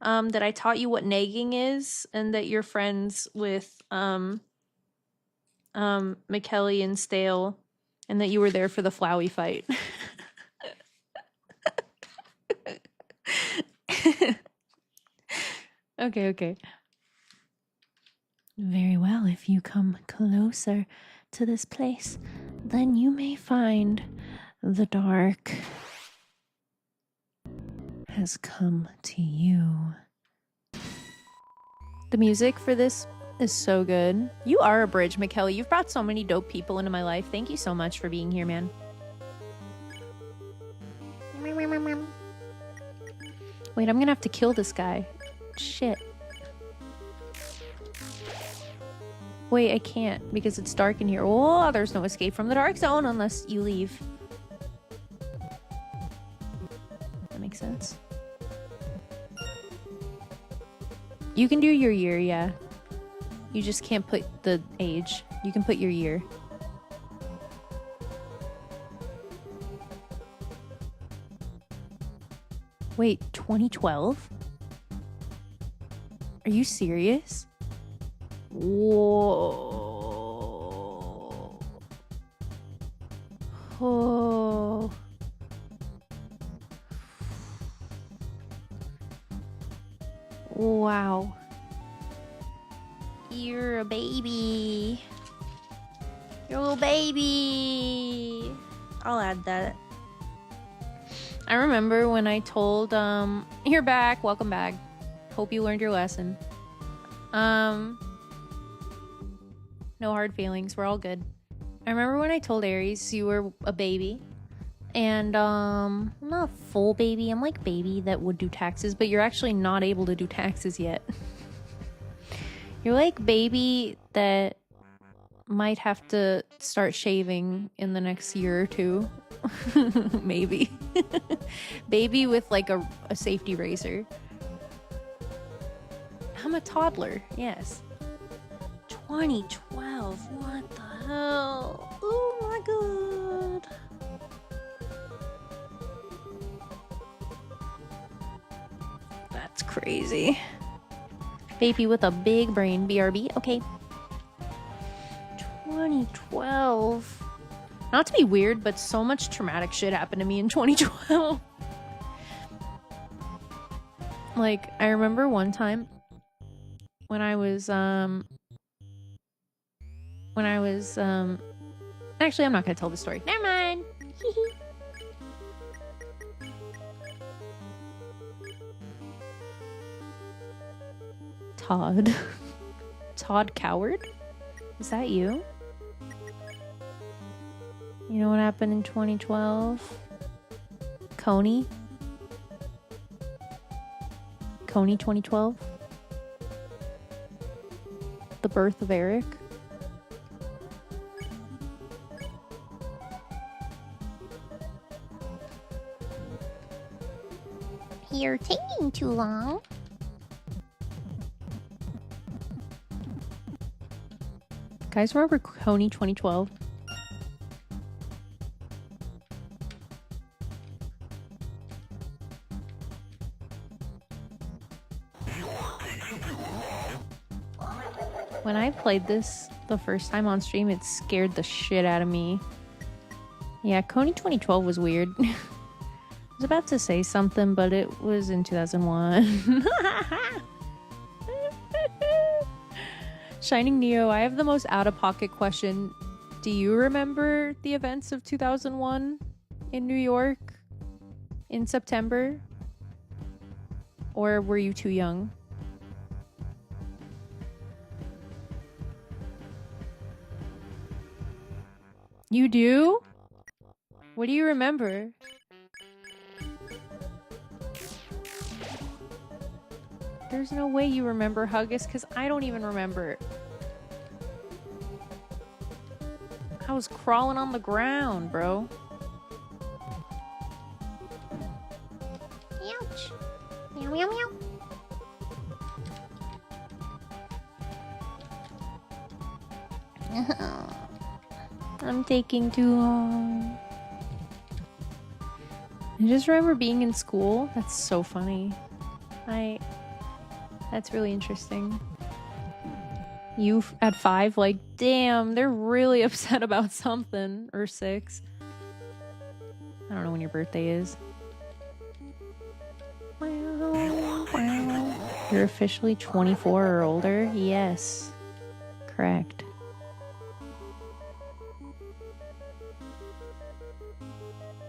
that I taught you what nagging is, and that you're friends with McKelly and Stale, and that you were there for the Flowey fight. Okay. Very well, if you come closer to this place, then you may find the dark has come to you. The music for this is so good. You are a bridge, McKelly. You've brought so many dope people into my life. Thank you so much for being here, man. Wait, I'm gonna have to kill this guy. Shit. Wait, I can't because it's dark in here. Oh, there's no escape from the dark zone unless you leave. That makes sense. You can do your year, yeah. You just can't put the age. You can put your year. Wait, 2012? Are you serious? Whoa. Oh. Wow. You're a baby. You're a little baby. I'll add that. I remember when I told, you're back, welcome back. Hope you learned your lesson. No hard feelings, we're all good. I remember when I told Aries you were a baby. And, I'm not a full baby, I'm like baby that would do taxes, but you're actually not able to do taxes yet. You're like baby that might have to start shaving in the next year or two. Maybe. Baby with like a safety razor. I'm a toddler, yes. 2012, what the hell? Oh my god. That's crazy. Baby with a big brain, BRB, okay. 2012. Not to be weird, but so much traumatic shit happened to me in 2012. Like, I remember one time when I was, actually, I'm not gonna tell the story. Never mind. Todd. Todd Coward? Is that you? You know what happened in 2012? Coney 2012? The birth of Eric? You're taking too long. Guys, remember Coney 2012? When I played this the first time on stream, it scared the shit out of me. Yeah, Coney 2012 was weird. I was about to say something, but it was in 2001. Shining Neo, I have the most out-of-pocket question. Do you remember the events of 2001 in New York in September? Or were you too young? You do? What do you remember? There's no way you remember, Huggus, because I don't even remember. I was crawling on the ground, bro. Ouch. Meow, meow, meow. I'm taking too long. I just remember being in school. That's so funny. That's really interesting. You at 5, like, damn, they're really upset about something. Or 6. I don't know when your birthday is. You're officially 24 or older? Yes. Correct.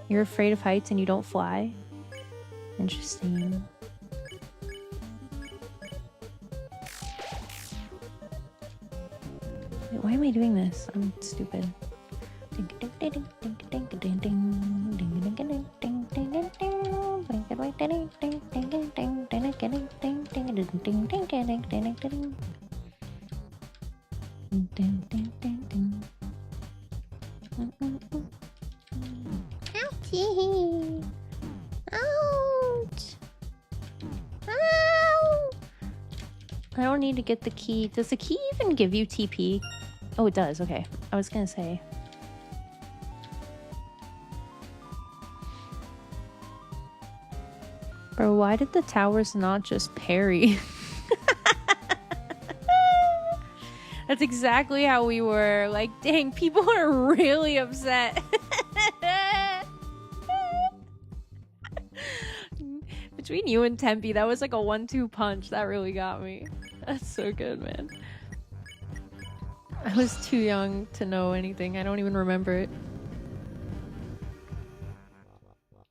You're afraid of heights and you don't fly? Interesting. Wait, why am I doing this? I'm stupid. Ouchie! Ouch! Ow! I don't need to get the key. Does the key even give you TP? Oh, it does. Okay. I was gonna say. Bro, why did the towers not just parry? That's exactly how we were. Like, dang, people are really upset. Between you and Tempe, that was like a 1-2 punch. That really got me. That's so good, man. I was too young to know anything. I don't even remember it.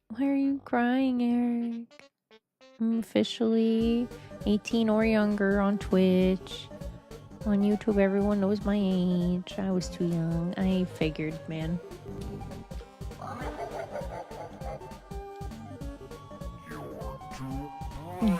Why are you crying, Eric? I'm officially 18 or younger on Twitch. On YouTube, everyone knows my age. I was too young. I figured, man. Yeah,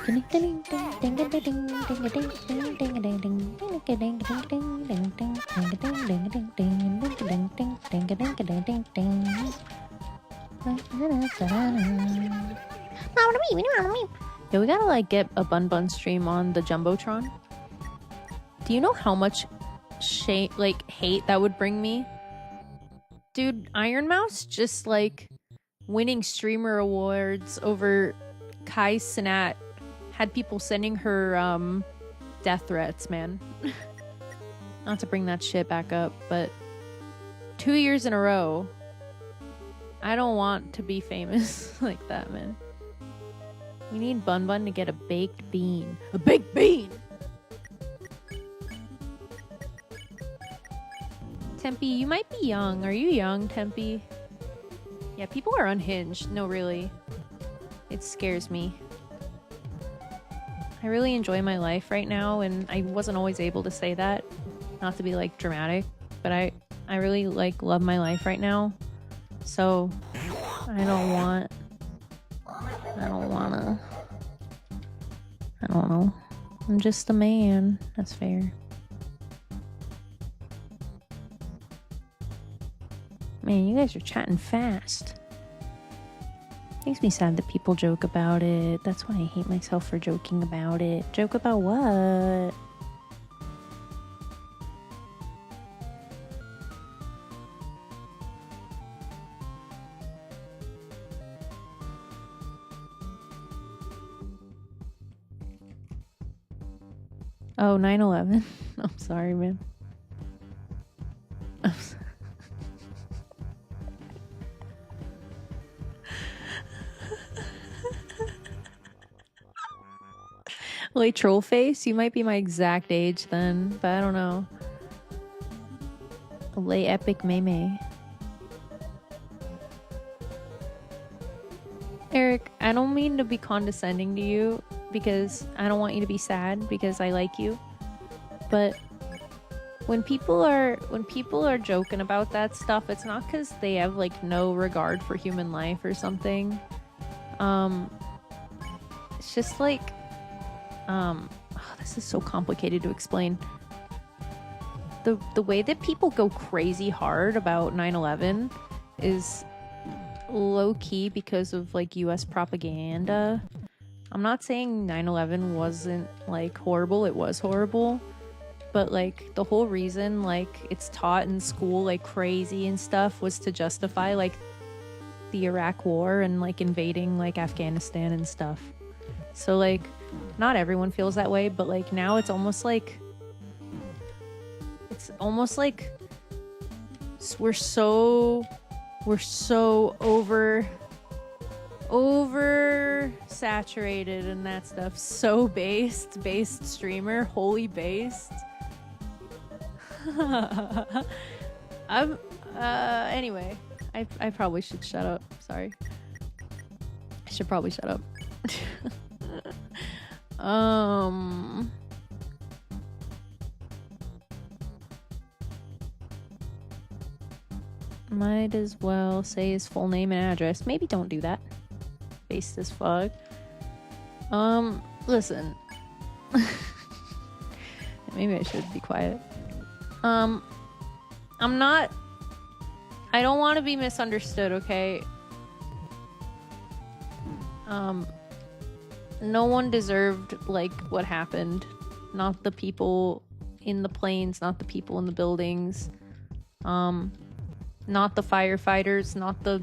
we gotta like get a Bun-Bun stream on the Jumbotron. Do you know how much hate that would bring me? Dude, Iron Mouse just like winning streamer awards over Kai Cenat had people sending her death threats, man. Not to bring that shit back up, but 2 years in a row. I don't want to be famous like that, man. We need Bun-Bun to get a baked bean. A baked bean! Tempe, you might be young. Are you young, Tempe? Yeah, people are unhinged. No, really. It scares me. I really enjoy my life right now, and I wasn't always able to say that. Not to be, like, dramatic, but I really, like, love my life right now. So, I don't know. I'm just a man. That's fair. Man, you guys are chatting fast. Makes me sad that people joke about it. That's why I hate myself for joking about it. Joke about what? Oh, 9/11. I'm sorry, man. I'm sorry. Like troll face? You might be my exact age then, but I don't know. Lay epic meme. Eric, I don't mean to be condescending to you because I don't want you to be sad because I like you. But when people are joking about that stuff, it's not because they have like no regard for human life or something. It's just like this is so complicated to explain. The way that people go crazy hard about 9/11 is low-key because of like US propaganda. I'm not saying 9/11 wasn't like horrible, it was horrible, but like the whole reason like it's taught in school like crazy and stuff was to justify like the Iraq war and like invading like Afghanistan and stuff. So like not everyone feels that way, but like now it's almost like we're so over saturated in that stuff. So based streamer, wholly based. Anyway, I probably should shut up. Sorry. I should probably shut up. Might as well say his full name and address. Maybe don't do that. Based as fuck. Listen. Maybe I should be quiet. I don't want to be misunderstood, okay? No one deserved, like, what happened. Not the people in the planes, not the people in the buildings. Not the firefighters, not the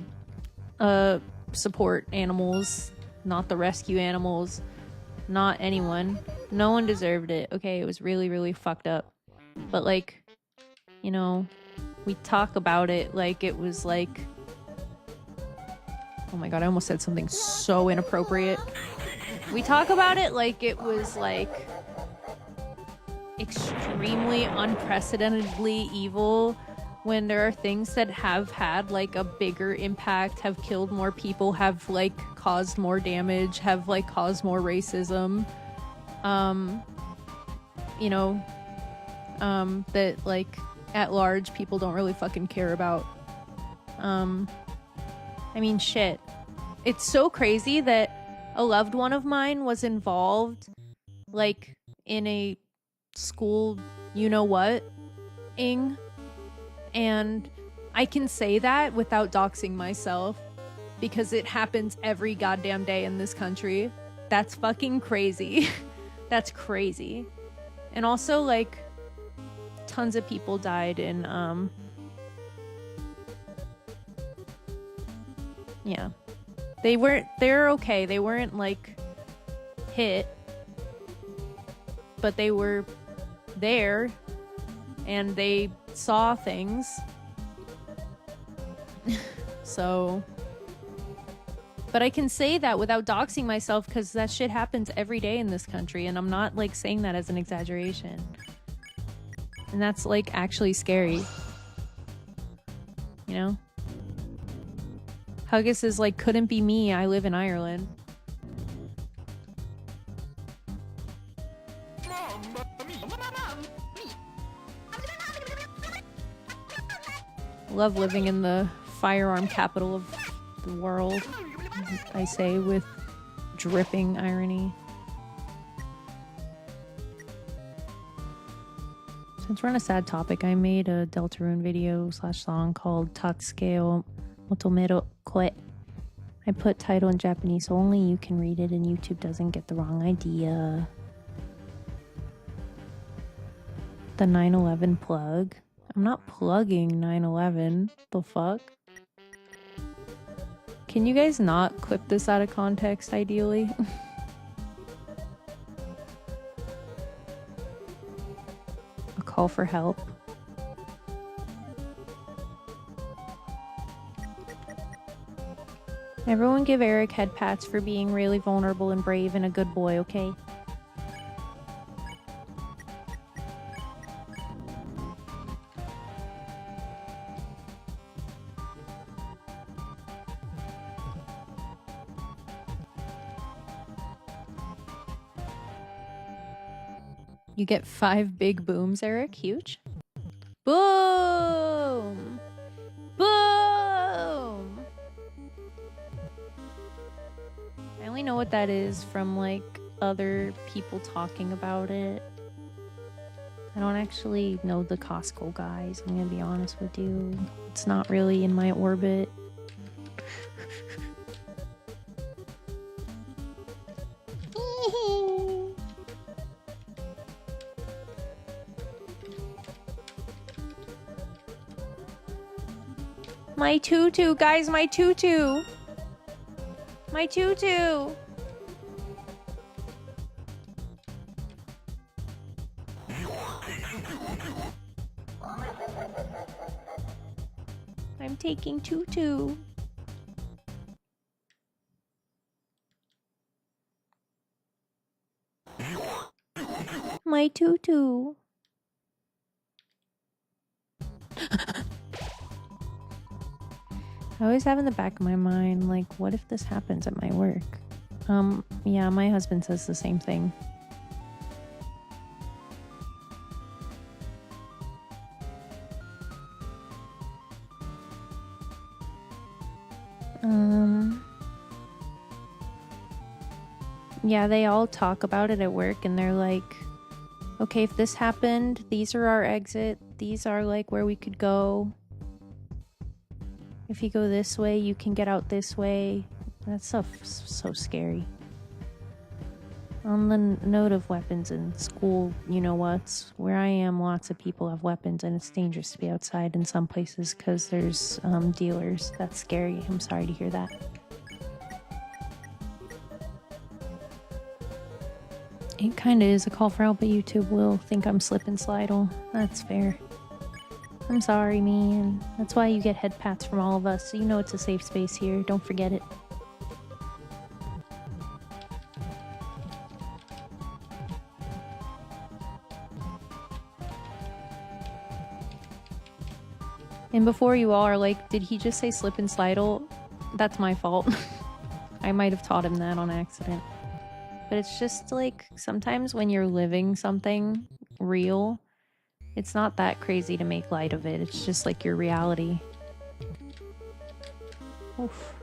support animals, not the rescue animals, not anyone. No one deserved it, okay? It was really, really fucked up. But, like, you know, we talk about it like it was like... Oh my god, I almost said something so inappropriate. We talk about it like it was, like, extremely unprecedentedly evil, when there are things that have had like a bigger impact, have killed more people, have like caused more damage, have like caused more racism, you know, that like at large people don't really fucking care about. I mean, shit. It's so crazy that a loved one of mine was involved like in a school you-know-what-ing. And I can say that without doxing myself because it happens every goddamn day in this country. That's fucking crazy. That's crazy. And also, like, tons of people died in, yeah. They're okay. They weren't, like, hit. But they were there. And they saw things. So... But I can say that without doxing myself because that shit happens every day in this country, and I'm not, like, saying that as an exaggeration. And that's, like, actually scary. You know? Huggus is like, couldn't be me, I live in Ireland. Love living in the firearm capital of the world, I say with dripping irony. Since we're on a sad topic, I made a Deltarune video / song called Tatsukeo Motomero Koe. I put title in Japanese so only you can read it and YouTube doesn't get the wrong idea. The 9/11 plug. I'm not plugging 9/11. The fuck? Can you guys not clip this out of context, ideally? A call for help. Everyone give Eric head pats for being really vulnerable and brave and a good boy, okay? You get 5 big booms, Eric. Huge. Boom! Boom! I only know what that is from, like, other people talking about it. I don't actually know the Costco guys, I'm gonna be honest with you. It's not really in my orbit. My tutu, guys, my tutu! My tutu! I'm taking tutu. My tutu. I always have in the back of my mind, like, what if this happens at my work? Yeah, my husband says the same thing. Yeah, they all talk about it at work and they're like, okay, if this happened, these are our exit. These are like where we could go. If you go this way, you can get out this way. That's so scary. On the note of weapons in school, you know what? Where I am, lots of people have weapons and it's dangerous to be outside in some places because there's dealers. That's scary. I'm sorry to hear that. It kind of is a call for help, but YouTube will think I'm slip and slidle. That's fair. I'm sorry, man. That's why you get head pats from all of us, so you know it's a safe space here. Don't forget it. And before you all are like, did he just say slip and slidle? That's my fault. I might have taught him that on accident. But it's just like, sometimes when you're living something real, it's not that crazy to make light of it. It's just like your reality. Oof.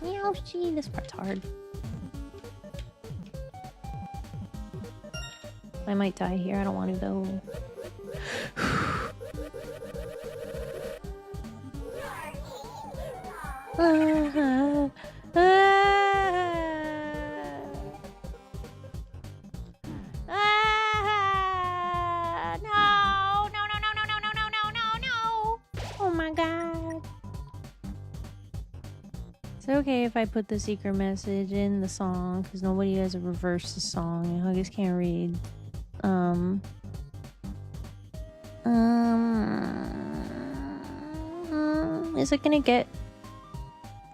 Yoshi, this part's hard. I might die here. I don't want to though. No. Oh my god. Is it okay if I put the secret message in the song? Because nobody has reversed the song and Huggies can't read.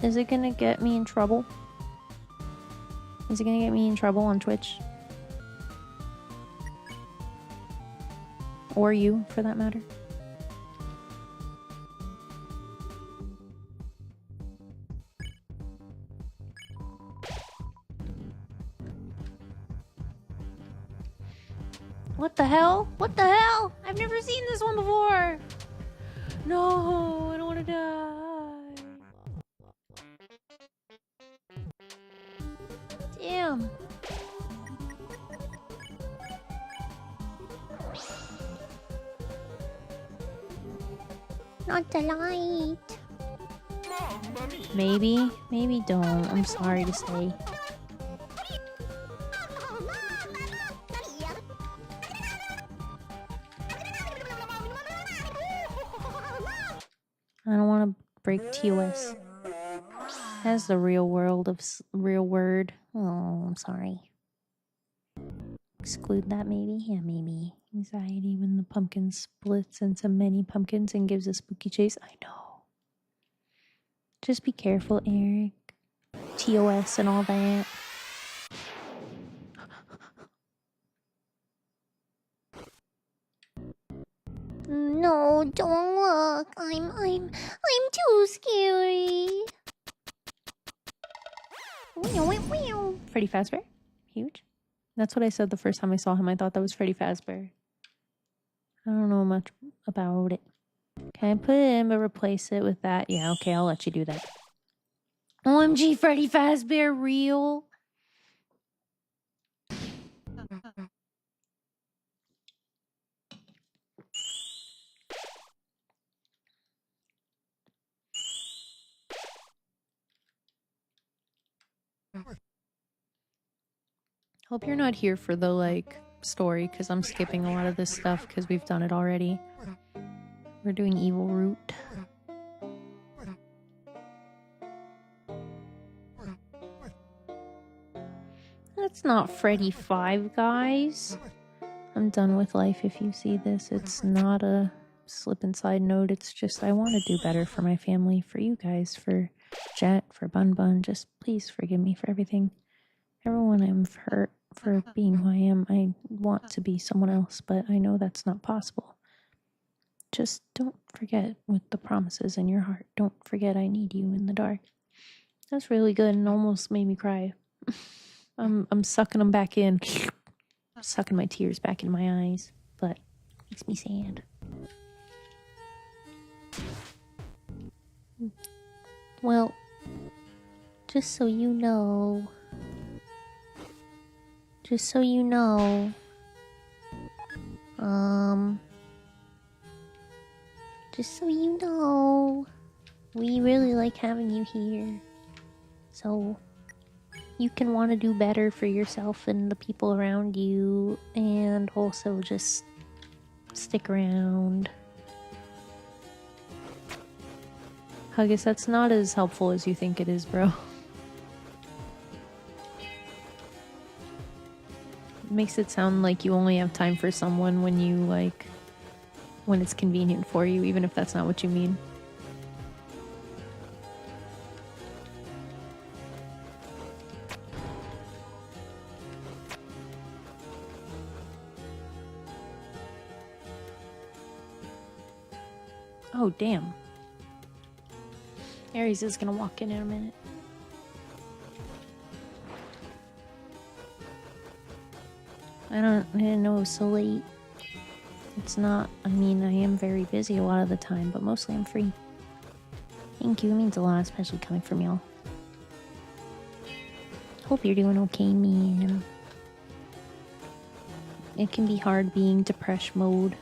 Is it gonna get me in trouble? Is it gonna get me in trouble on Twitch? Or you, for that matter? What the hell? What the hell? I've never seen this one before! No, I don't want to die. Damn. Not the light. Maybe, maybe don't. I'm sorry to say. I don't want to break TOS. That's the real world of real word. Oh, I'm sorry. Exclude that maybe? Yeah, maybe. Anxiety when the pumpkin splits into many pumpkins and gives a spooky chase. I know. Just be careful, Eric. TOS and all that. no, don't look. I'm too scary. Freddy Fazbear? Huge? That's what I said the first time I saw him. I thought that was Freddy Fazbear. I don't know much about it. Can I put it in but replace it with that? Yeah, okay, I'll let you do that. OMG, Freddy Fazbear, real? Hope you're not here for the, like, story, because I'm skipping a lot of this stuff because we've done it already. We're doing Evil Route. That's not Freddy 5, guys. I'm done with life if you see this. It's not a slip and slide note. It's just I want to do better for my family, for you guys, for Jet, for Bunbun. Just please forgive me for everything. Everyone I'm hurt for being who I am. I want to be someone else, but I know that's not possible. Just don't forget with the promises in your heart. Don't forget I need you in the dark. That's really good and almost made me cry. I'm sucking them back in. Sucking my tears back in my eyes, but makes me sad. Well, just so you know, we really like having you here. So you can want to do better for yourself and the people around you, and also just stick around. Huggus, that's not as helpful as you think it is, bro. It makes it sound like you only have time for someone when you, like, when it's convenient for you, even if that's not what you mean. Oh, damn. Aries is gonna walk in a minute. I didn't know it was so late. It's not, I mean, I am very busy a lot of the time, but mostly I'm free. Thank you, it means a lot, especially coming from y'all. Hope you're doing okay, man. It can be hard being depression mode.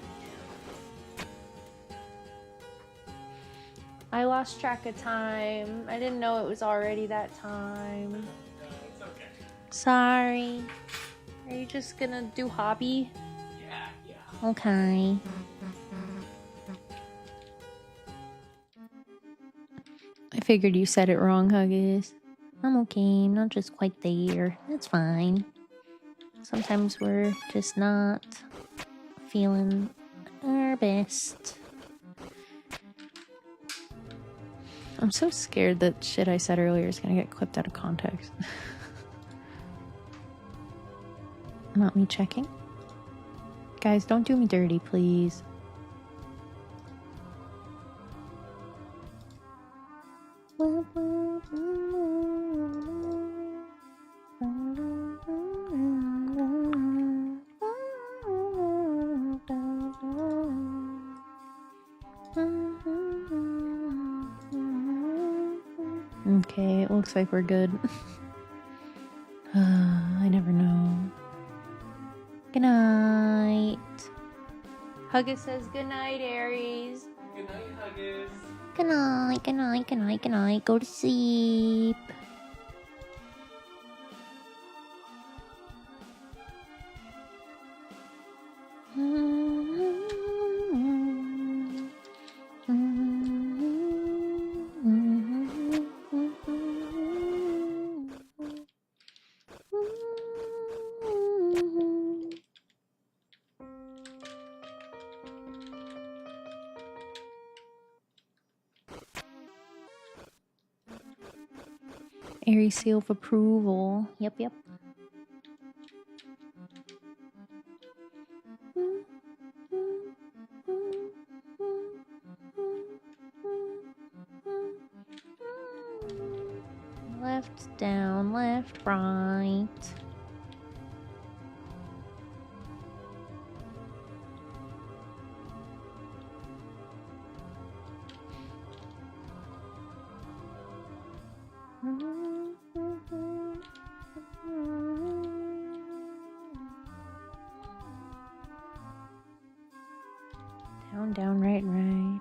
I lost track of time. I didn't know it was already that time. No, it's okay. Sorry. Are you just gonna do hobby? Yeah. Okay. I figured you said it wrong, Huggies. I'm okay, not just quite there. That's fine. Sometimes we're just not feeling our best. I'm so scared that shit I said earlier is gonna get clipped out of context. Not me checking. Guys, don't do me dirty, please. Okay, it looks like we're good. I never know. Good night. Huggus says good night, Aries. Good night, Huggies. Good night, good night, good night, good night. Go to sleep. Aries seal of approval. Yep, yep. left, down, left, right. Down, down, right, right.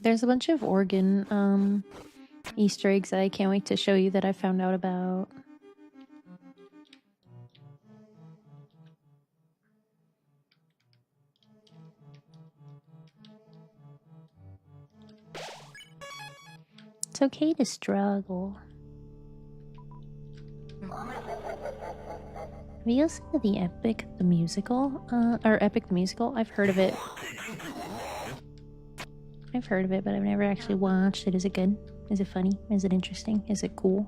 There's a bunch of organ Easter eggs that I can't wait to show you that I found out about. It's okay to struggle. Have you listened to the Epic the Musical? Or Epic the Musical? I've heard of it. I've heard of it, but I've never actually watched it. Is it good? Is it funny? Is it interesting? Is it cool?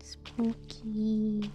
Spooky.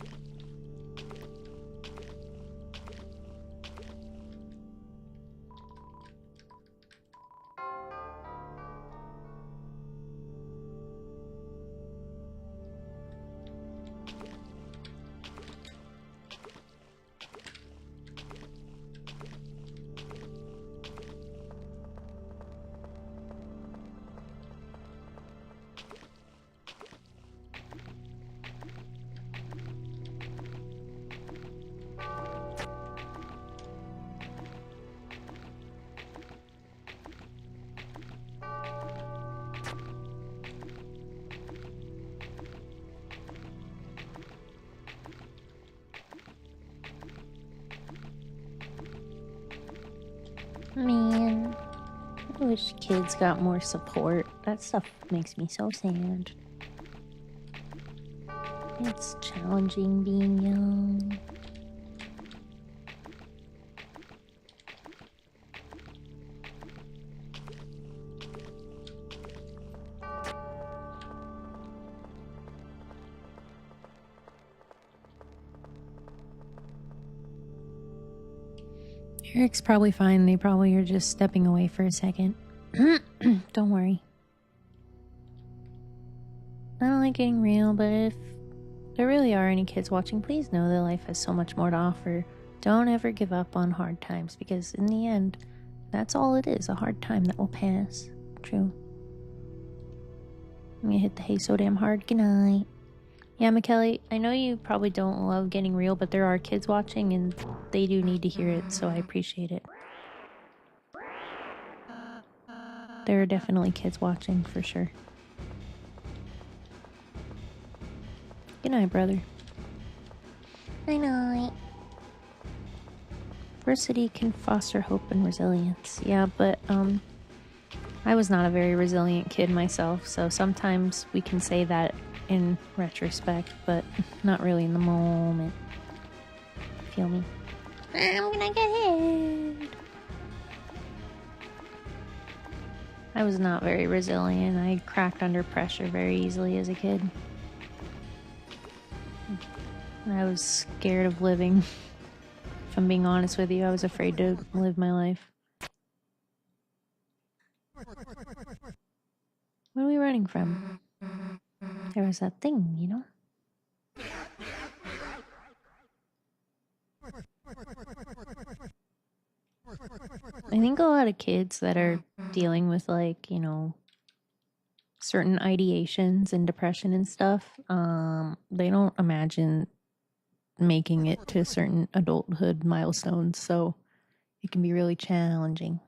Man, I wish kids got more support. That stuff makes me so sad. It's challenging being young. Eric's probably fine. They probably are just stepping away for a second. Don't worry. I don't like getting real, but if there really are any kids watching, please know that life has so much more to offer. Don't ever give up on hard times, because in the end, that's all it is, a hard time that will pass. True. I'm gonna hit the hay so damn hard. Good night. Yeah, McKelly, I know you probably don't love getting real, but there are kids watching and they do need to hear it, so I appreciate it. There are definitely kids watching, for sure. Good night, brother. Night night. Diversity can foster hope and resilience. Yeah, but I was not a very resilient kid myself, so sometimes we can say that in retrospect, but not really in the moment. Feel me? I'm gonna get hit. I was not very resilient. I cracked under pressure very easily as a kid. I was scared of living. If I'm being honest with you, I was afraid to live my life. What are we running from? There was that thing, you know? I think a lot of kids that are dealing with, like, you know, certain ideations and depression and stuff, they don't imagine making it to certain adulthood milestones, so it can be really challenging.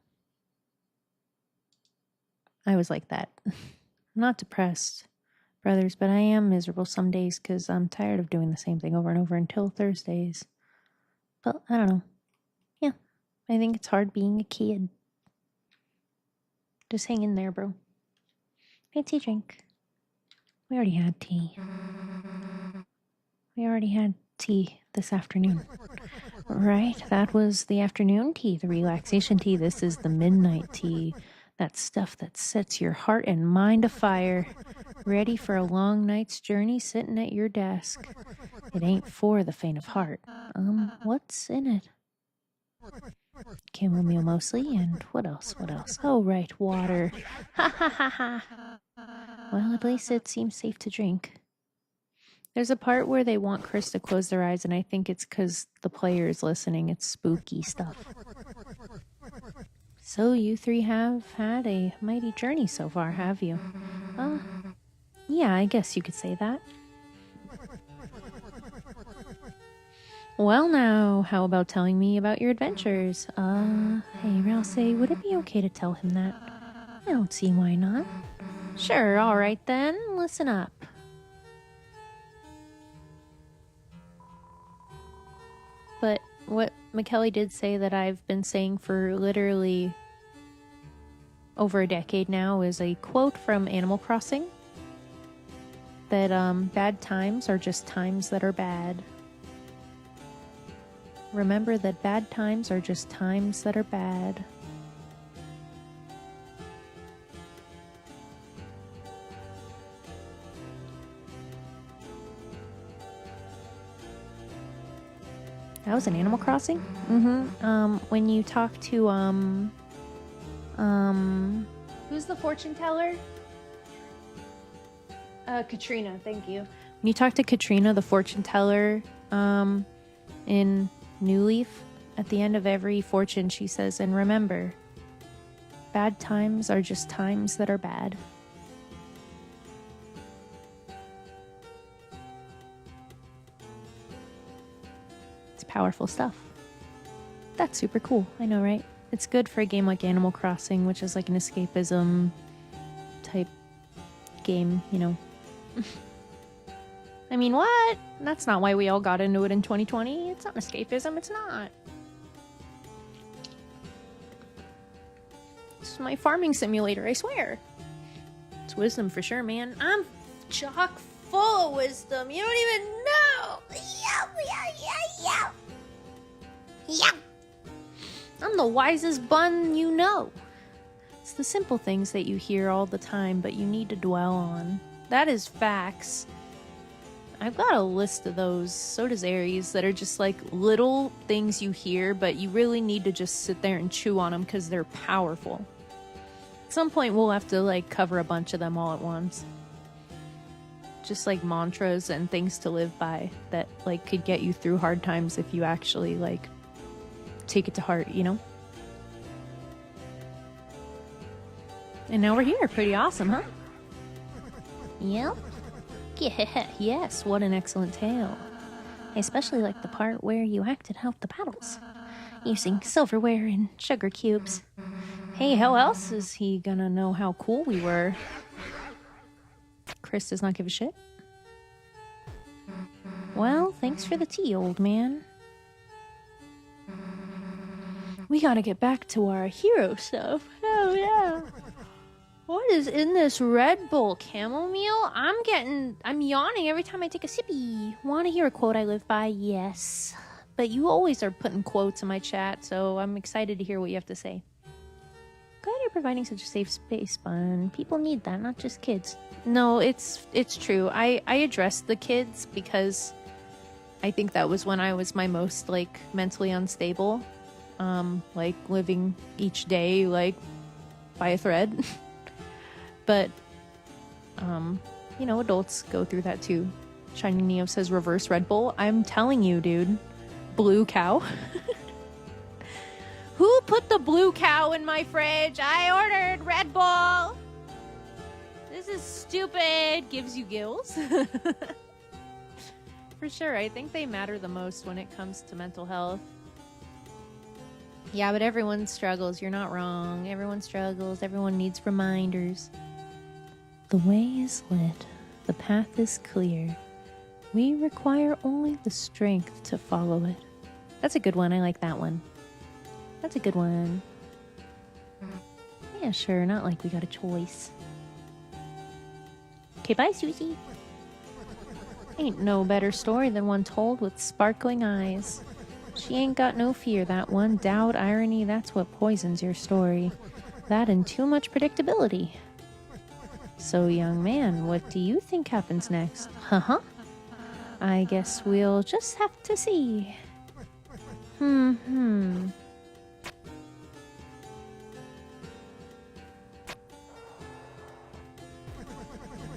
I was like that. I'm not depressed, brothers, but I am miserable some days because I'm tired of doing the same thing over and over until Thursdays. But I don't know. Yeah, I think it's hard being a kid. Just hang in there, bro. Hey, tea drink. We already had tea. We already had tea this afternoon. Right, that was the afternoon tea, the relaxation tea. This is the midnight tea. That stuff that sets your heart and mind afire. Ready for a long night's journey sitting at your desk. It ain't for the faint of heart. What's in it? Chamomile mostly, and what else? Oh, right, water. Ha ha ha ha. Well, at least it seems safe to drink. There's a part where they want Chris to close their eyes, and I think it's because the player is listening. It's spooky stuff. So you three have had a mighty journey so far, have you? Yeah, I guess you could say that. Well now, how about telling me about your adventures? Hey Rouse, would it be okay to tell him that? I don't see why not. Sure, alright then, listen up. But what McKelly did say that I've been saying for literally over a decade now is a quote from Animal Crossing. That, bad times are just times that are bad. Remember that bad times are just times that are bad. That was an Animal Crossing? When you talk to, who's the fortune teller? Katrina, thank you. When you talk to Katrina, the fortune teller, in New Leaf, at the end of every fortune, she says, and remember, bad times are just times that are bad. It's powerful stuff. That's super cool. I know, right? It's good for a game like Animal Crossing, which is like an escapism type game, you know. I mean, what? That's not why we all got into it in 2020. It's not escapism, it's not. It's my farming simulator, I swear. It's wisdom for sure, man. I'm chock full of wisdom. You don't even know. Yeah. I'm the wisest bun you know. It's the simple things that you hear all the time, but you need to dwell on. That is facts. I've got a list of those, so does Aries, that are just like little things you hear, but you really need to just sit there and chew on them because they're powerful. At some point we'll have to like cover a bunch of them all at once. Just like mantras and things to live by that like could get you through hard times if you actually like take it to heart, you know? And now we're here. Pretty awesome, huh? Yep. Yeah, yes, what an excellent tale. I especially like the part where you acted out the battles, using silverware and sugar cubes. Hey, how else is he gonna know how cool we were? Chris does not give a shit. Well, thanks for the tea, old man. We gotta get back to our hero stuff. Oh, yeah. What is in this Red Bull? Chamomile? I'm yawning every time I take a sippy. Want to hear a quote I live by? Yes. But you always are putting quotes in my chat, so I'm excited to hear what you have to say. Glad you're providing such a safe space, Bun. People need that, not just kids. No, it's true. I addressed the kids because I think that was when I was my most, like, mentally unstable. Like, living each day, like, by a thread. But, you know, adults go through that too. Shining Neo says reverse Red Bull. I'm telling you, dude. Blue cow. Who put the blue cow in my fridge? I ordered Red Bull. This is stupid. Gives you gills. for sure. I think they matter the most when it comes to mental health. Yeah, but everyone struggles. You're not wrong. Everyone struggles. Everyone needs reminders. The way is lit. The path is clear. We require only the strength to follow it. That's a good one. I like that one. That's a good one. Yeah, sure. Not like we got a choice. Okay, bye, Susie. Ain't no better story than one told with sparkling eyes. She ain't got no fear, that one. Doubt, irony, that's what poisons your story. That and too much predictability. So, young man, what do you think happens next? Huh? I guess we'll just have to see.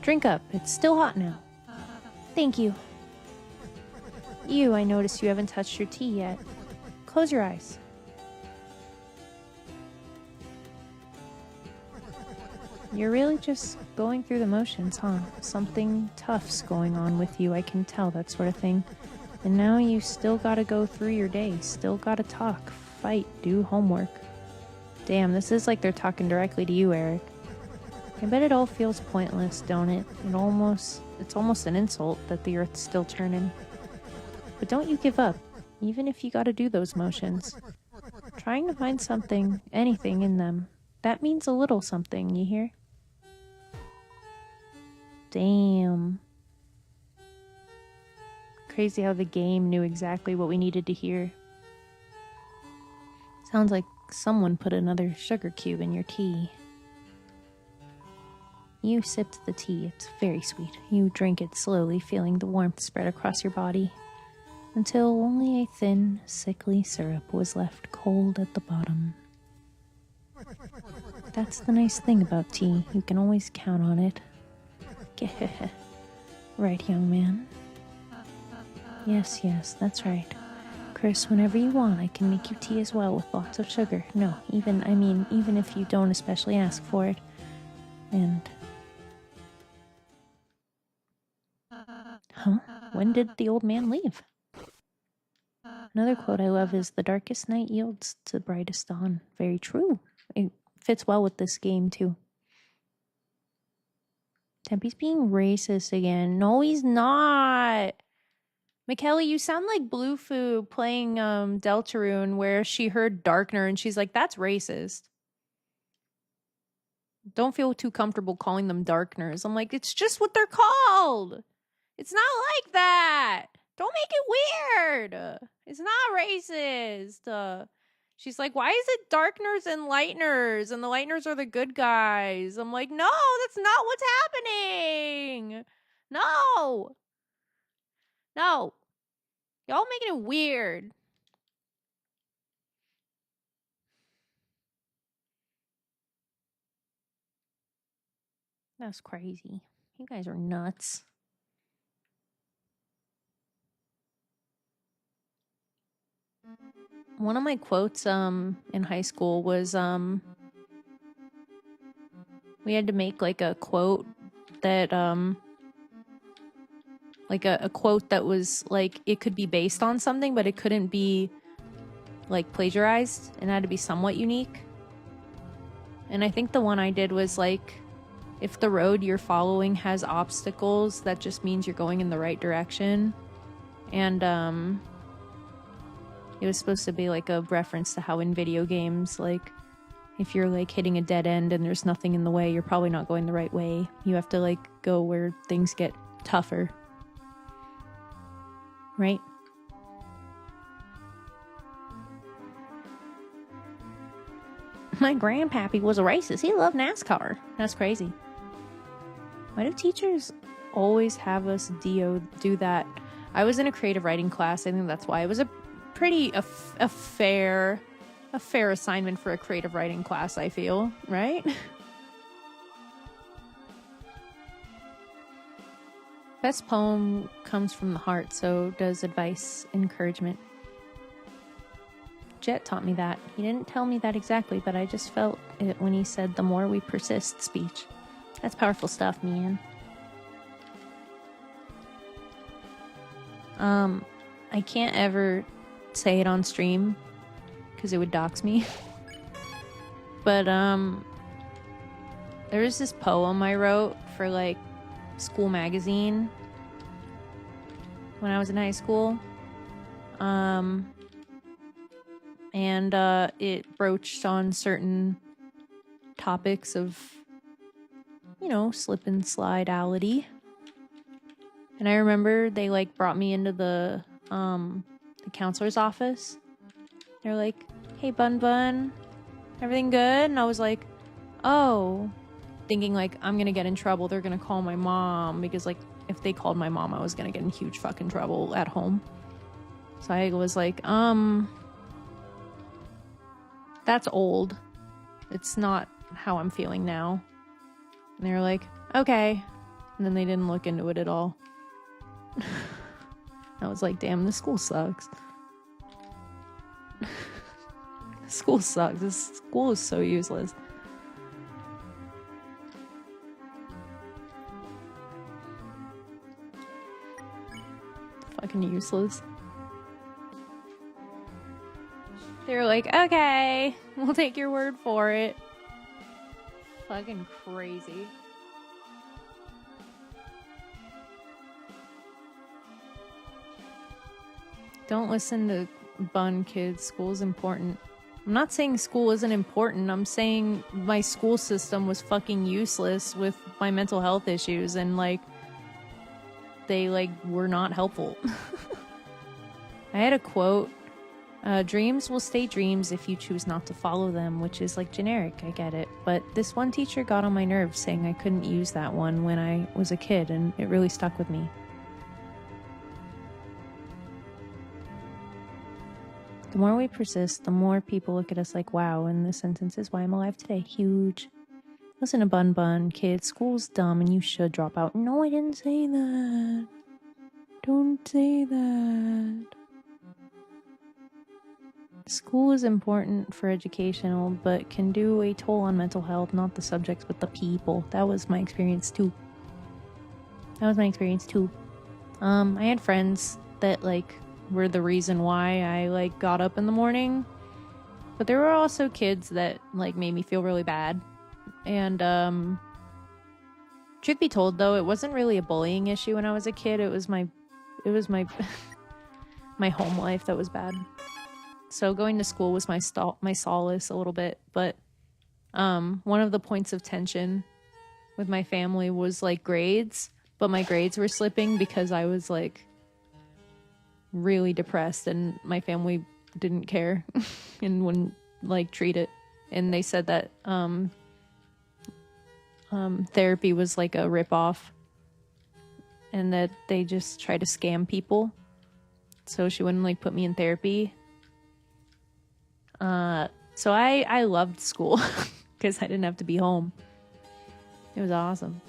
Drink up. It's still hot now. Thank you. You, I notice you haven't touched your tea yet. Close your eyes. You're really just going through the motions, huh? Something tough's going on with you, I can tell, that sort of thing. And now you still gotta go through your day, still gotta talk, fight, do homework. Damn, this is like they're talking directly to you, Eric. I bet it all feels pointless, don't it? It's almost an insult that the earth's still turning. But don't you give up, even if you gotta do those motions. Trying to find something, anything in them. That means a little something, you hear? Damn. Crazy how the game knew exactly what we needed to hear. Sounds like someone put another sugar cube in your tea. You sipped the tea. It's very sweet. You drink it slowly, feeling the warmth spread across your body, until only a thin, sickly syrup was left cold at the bottom. That's the nice thing about tea. You can always count on it. Right, young man? Yes, that's right. Chris, whenever you want, I can make you tea as well with lots of sugar. No, even if you don't especially ask for it. And... Huh? When did the old man leave? Another quote I love is, "The darkest night yields to the brightest dawn." Very true. It fits well with this game, too. Tempe's being racist again. No, he's not. McKelly, you sound like Bluefoo playing Deltarune, where she heard Darkner and she's like, that's racist. Don't feel too comfortable calling them Darkners. I'm like, it's just what they're called. It's not like that. Don't make it weird. It's not racist. She's like, why is it Darkners and Lightners? And the Lightners are the good guys. I'm like, no, that's not what's happening. No. Y'all making it weird. That's crazy. You guys are nuts. One of my quotes in high school was we had to make like a quote that like a quote that was like, it could be based on something, but it couldn't be like plagiarized, and had to be somewhat unique. And I think the one I did was like, if the road you're following has obstacles, that just means you're going in the right direction. And it was supposed to be like a reference to how in video games, like if you're like hitting a dead end and there's nothing in the way, you're probably not going the right way. You have to like go where things get tougher. Right? My grandpappy was a racist. He loved NASCAR. That's crazy. Why do teachers always have us do that? I was in a creative writing class. I think that's why. It was a pretty a fair assignment for a creative writing class, I feel, right? Best poem comes from the heart, so does advice, encouragement. Jet taught me that. He didn't tell me that exactly, but I just felt it when he said, "The more we persist," speech. That's powerful stuff, man. I can't ever say it on stream because it would dox me. But there was this poem I wrote for like school magazine when I was in high school. And it broached on certain topics of, you know, slip and slide-ality. And I remember they like brought me into the counselor's office. They're like, "Hey, Bun-Bun, everything good?" And I was like, "Oh," thinking like I'm gonna get in trouble. They're gonna call my mom because like if they called my mom, I was gonna get in huge fucking trouble at home. So I was like, that's old. It's not how I'm feeling now. And they were like, "Okay." And then they didn't look into it at all. I was like, damn, this school sucks. School sucks. This school is so useless. Fucking useless. They were like, "Okay, we'll take your word for it." Fucking crazy. Don't listen to BUN, kids. School's important. I'm not saying school isn't important. I'm saying my school system was fucking useless with my mental health issues, and like they like were not helpful. I had a quote, "Dreams will stay dreams if you choose not to follow them," which is like generic, I get it. But this one teacher got on my nerves saying I couldn't use that one when I was a kid, and it really stuck with me. The more we persist, the more people look at us like, wow, and this sentence is why I'm alive today. Huge. Listen to Bun-Bun, kids. School's dumb and you should drop out. No, I didn't say that. Don't say that. School is important for educational, but can do a toll on mental health, not the subjects, but the people. That was my experience too. I had friends that like were the reason why I like got up in the morning, but there were also kids that like made me feel really bad. And truth be told though, it wasn't really a bullying issue when I was a kid. It was my my home life that was bad. So going to school was my solace a little bit. But one of the points of tension with my family was like grades, but my grades were slipping because I was like really depressed, and my family didn't care and wouldn't like treat it. And they said that therapy was like a ripoff, and that they just try to scam people. So she wouldn't like put me in therapy. So I loved school because I didn't have to be home. It was awesome.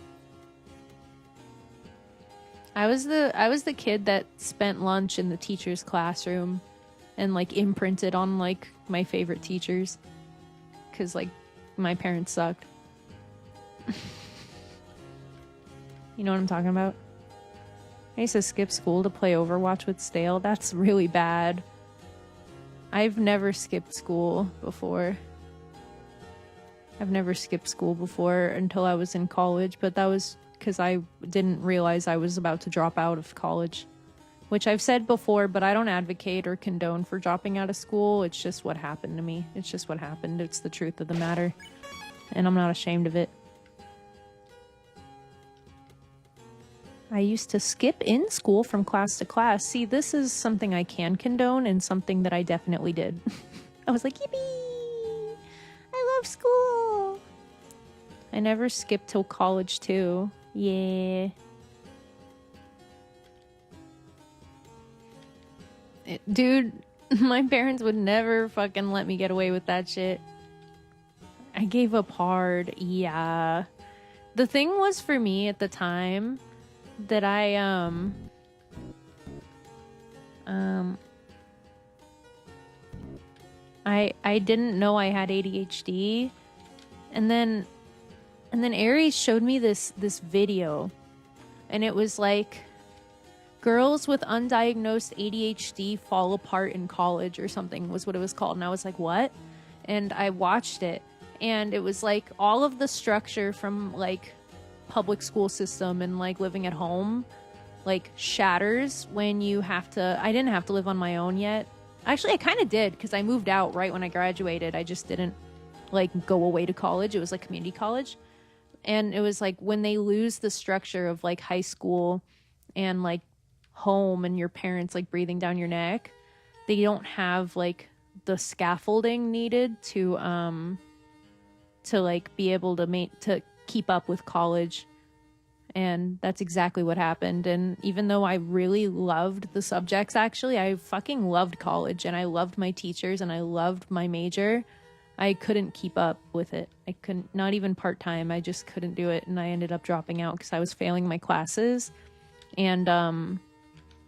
I was the kid that spent lunch in the teacher's classroom and like imprinted on like my favorite teachers because like my parents sucked. You know what I'm talking about? I used to skip school to play Overwatch with Stale. That's really bad. I've never skipped school before. Until I was in college, but that was because I didn't realize I was about to drop out of college, which I've said before, but I don't advocate or condone for dropping out of school. It's just what happened to me. It's just what happened. It's the truth of the matter, and I'm not ashamed of it. I used to skip in school from class to class. See, this is something I can condone and something that I definitely did. I was like, yippee! I love school! I never skipped till college, too. Yeah. Dude, my parents would never fucking let me get away with that shit. I gave up hard, yeah. The thing was for me at the time that I didn't know I had ADHD, and then Aries showed me this video, and it was like Girls with undiagnosed ADHD fall apart in college or something was what it was called. And I was like, what? And I watched it. And it was like all of the structure from like public school system and like living at home like shatters when you have to. I didn't have to live on my own yet. Actually, I kind of did because I moved out right when I graduated. I just didn't like go away to college. It was like community college. And it was like when they lose the structure of like high school and like home and your parents like breathing down your neck, they don't have like the scaffolding needed to like be able to keep up with college. And that's exactly what happened. And even though I really loved the subjects, actually I fucking loved college and I loved my teachers and I loved my major, I couldn't keep up with it. I couldn't, not even part-time. I just couldn't do it. And I ended up dropping out because I was failing my classes. And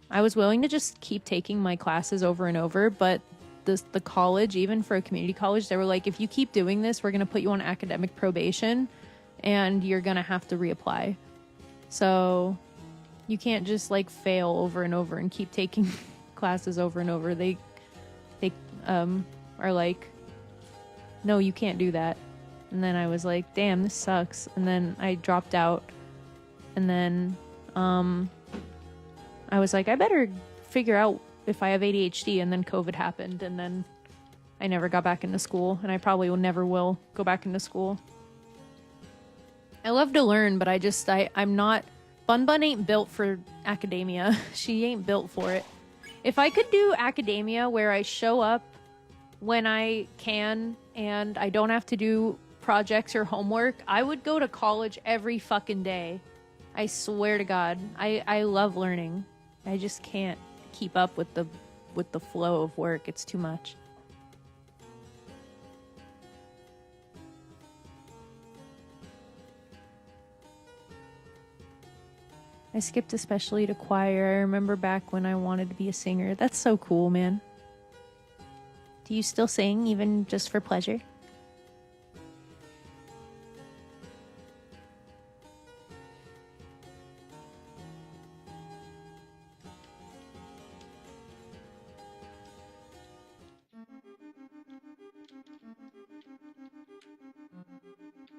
I was willing to just keep taking my classes over and over, but the college, even for a community college, they were like, if you keep doing this, we're going to put you on academic probation and you're going to have to reapply. So you can't just like fail over and over and keep taking classes over and over. They are like, no, you can't do that. And then I was like, damn, this sucks. And then I dropped out. And then I was like, I better figure out if I have ADHD. And then COVID happened. And then I never got back into school. And I probably never will go back into school. I love to learn, but I'm not... Bunbun ain't built for academia. She ain't built for it. If I could do academia where I show up when I can and I don't have to do projects or homework, I would go to college every fucking day. I swear to God. I love learning. I just can't keep up with the flow of work. It's too much. I skipped especially to choir. I remember back when I wanted to be a singer. That's so cool, man. Do you still sing, even just for pleasure?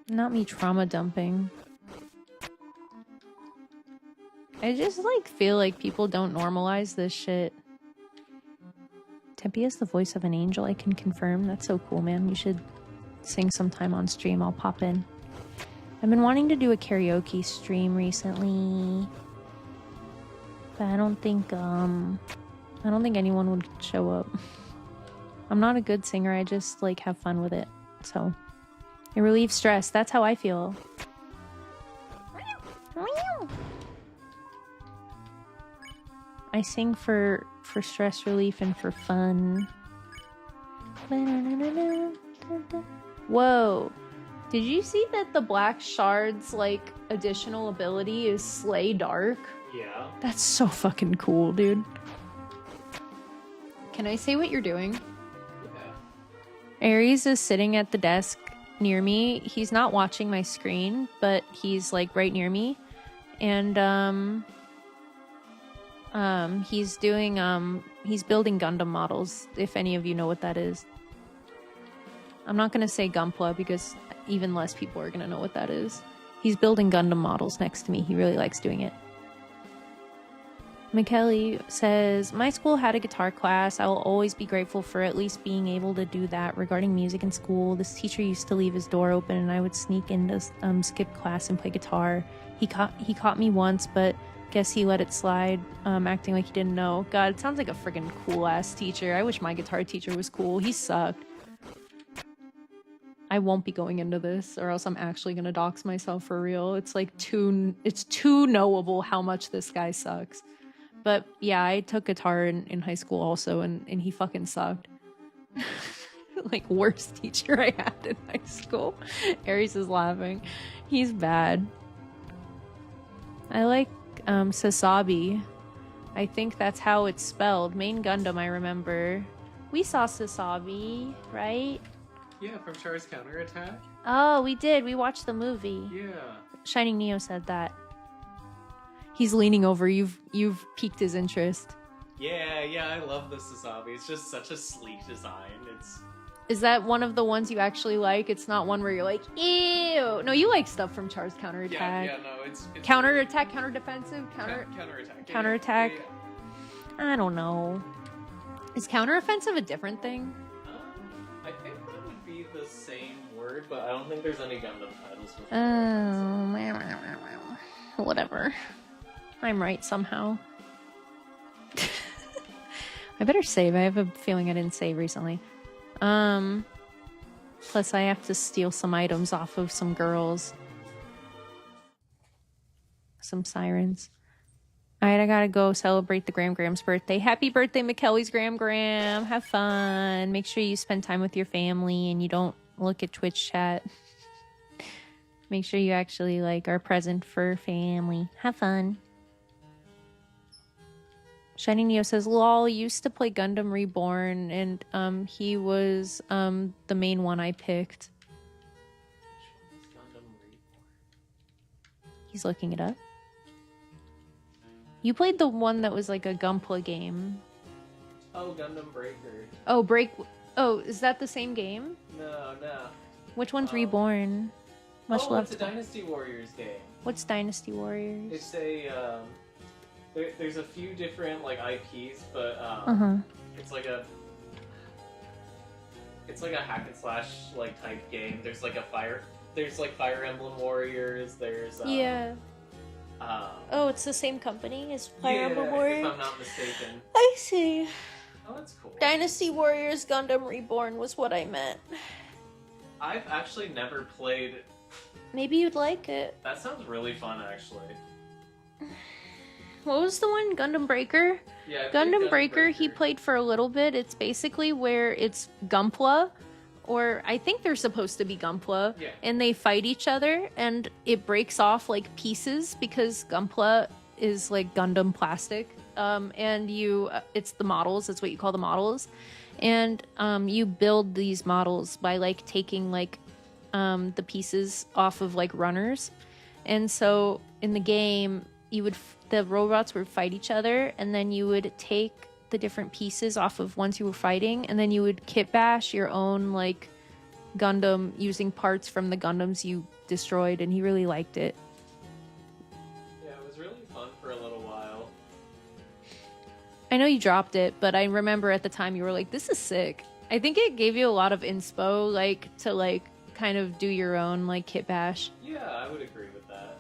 Not me trauma dumping. I just like feel like people don't normalize this shit. Tempe has the voice of an angel, I can confirm. That's so cool, man. You should sing sometime on stream. I'll pop in. I've been wanting to do a karaoke stream recently, but I don't think anyone would show up. I'm not a good singer. I just like have fun with it. So it relieves stress. That's how I feel. I sing for stress relief and for fun. Whoa. Did you see that the Black Shard's like additional ability is Slay Dark? Yeah. That's so fucking cool, dude. Can I say what you're doing? Yeah. Aries is sitting at the desk near me. He's not watching my screen, but he's like right near me. And he's building Gundam models, if any of you know what that is. I'm not gonna say Gunpla because even less people are gonna know what that is. He's building Gundam models next to me. He really likes doing it. McKelly says, my school had a guitar class. I will always be grateful for at least being able to do that. Regarding music in school, this teacher used to leave his door open and I would sneak in to skip class and play guitar. He caught me once, but guess he let it slide, acting like he didn't know. God, it sounds like a friggin' cool-ass teacher. I wish my guitar teacher was cool. He sucked. I won't be going into this, or else I'm actually gonna dox myself for real. It's like it's too knowable how much this guy sucks. But yeah, I took guitar in high school also, and he fucking sucked. Like, worst teacher I had in high school. Aries is laughing. He's bad. I like Sasabi. I think that's how it's spelled. Main Gundam, I remember. We saw Sasabi, right? Yeah, from Char's Counterattack. Oh, we did. We watched the movie. Yeah. Shining Neo said that. He's leaning over. You've piqued his interest. Yeah, I love the Sasabi. It's just such a sleek design. Is that one of the ones you actually like? It's not one where you're like, ew. No, you like stuff from Char's Counterattack. Yeah, no, it's Counterattack, counter-defensive, counterattack. counterattack. Yeah. I don't know. Is counteroffensive a different thing? I think that would be the same word, but I don't think there's any Gundam titles with Whatever. I'm right somehow. I better save. I have a feeling I didn't save recently. Plus I have to steal some items off of some girls. Some sirens. Alright, I gotta go celebrate the Gram's birthday. Happy birthday, McKelly's Gram. Have fun. Make sure you spend time with your family and you don't look at Twitch chat. Make sure you actually, like, are present for family. Have fun. Shiny Neo says, lol, used to play Gundam Reborn, and he was the main one I picked. Which one is Gundam Reborn? He's looking it up. You played the one that was like a Gunpla game. Oh, Gundam Breaker. Oh, Oh, is that the same game? No. Which one's Reborn? Much love. It's a Dynasty Warriors game. What's Dynasty Warriors? It's a there's a few different like IPs, but it's like a hack and slash like type game. There's like Fire Emblem Warriors. There's yeah. Oh, it's the same company as Fire Emblem Warriors? If I'm not mistaken. I see. Oh, that's cool. Dynasty Warriors Gundam Reborn was what I meant. I've actually never played. Maybe you'd like it. That sounds really fun, actually. What was the one? Gundam Breaker? Yeah, Gundam Breaker, he played for a little bit. It's basically where it's Gunpla, or I think they're supposed to be Gunpla, and they fight each other, and it breaks off like pieces because Gunpla is like Gundam plastic, and it's the models. That's what you call the models, and you build these models by like taking like the pieces off of like runners, and so in the game the robots would fight each other, and then you would take the different pieces off of ones you were fighting, and then you would kit bash your own like Gundam using parts from the Gundams you destroyed, and he really liked it. Yeah, it was really fun for a little while. I know you dropped it, but I remember at the time you were like, this is sick. I think it gave you a lot of inspo, like, to like kind of do your own like kit bash. Yeah, I would agree with that.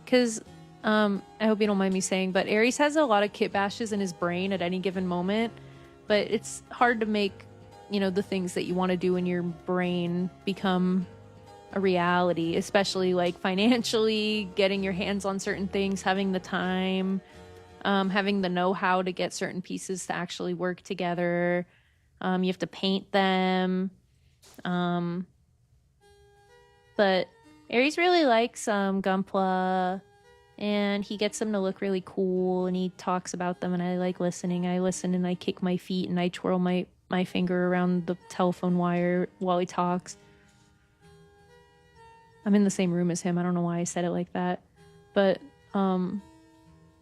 Because I hope you don't mind me saying, but Ares has a lot of kit bashes in his brain at any given moment, but it's hard to make, the things that you want to do in your brain become a reality, especially like financially, getting your hands on certain things, having the time, having the know-how to get certain pieces to actually work together. You have to paint them. But Ares really likes Gunpla, and he gets them to look really cool, and he talks about them, and I like listening. I listen and I kick my feet and I twirl my finger around the telephone wire while he talks. I'm in the same room as him. I don't know why I said it like that. But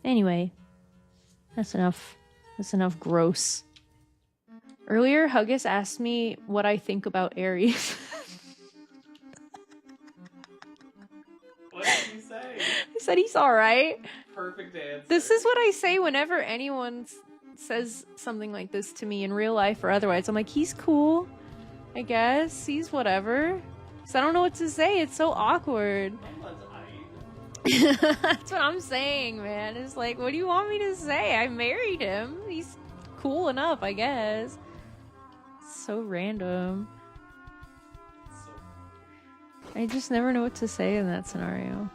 anyway, that's enough. That's enough gross. Earlier, Huggus asked me what I think about Ares. What did you say? I said he's alright. Perfect answer. This is what I say whenever anyone says something like this to me in real life or otherwise. I'm like, he's cool, I guess. He's whatever. So I don't know what to say. It's so awkward. That's what I'm saying, man. It's like, what do you want me to say? I married him. He's cool enough, I guess. So random. I just never know what to say in that scenario.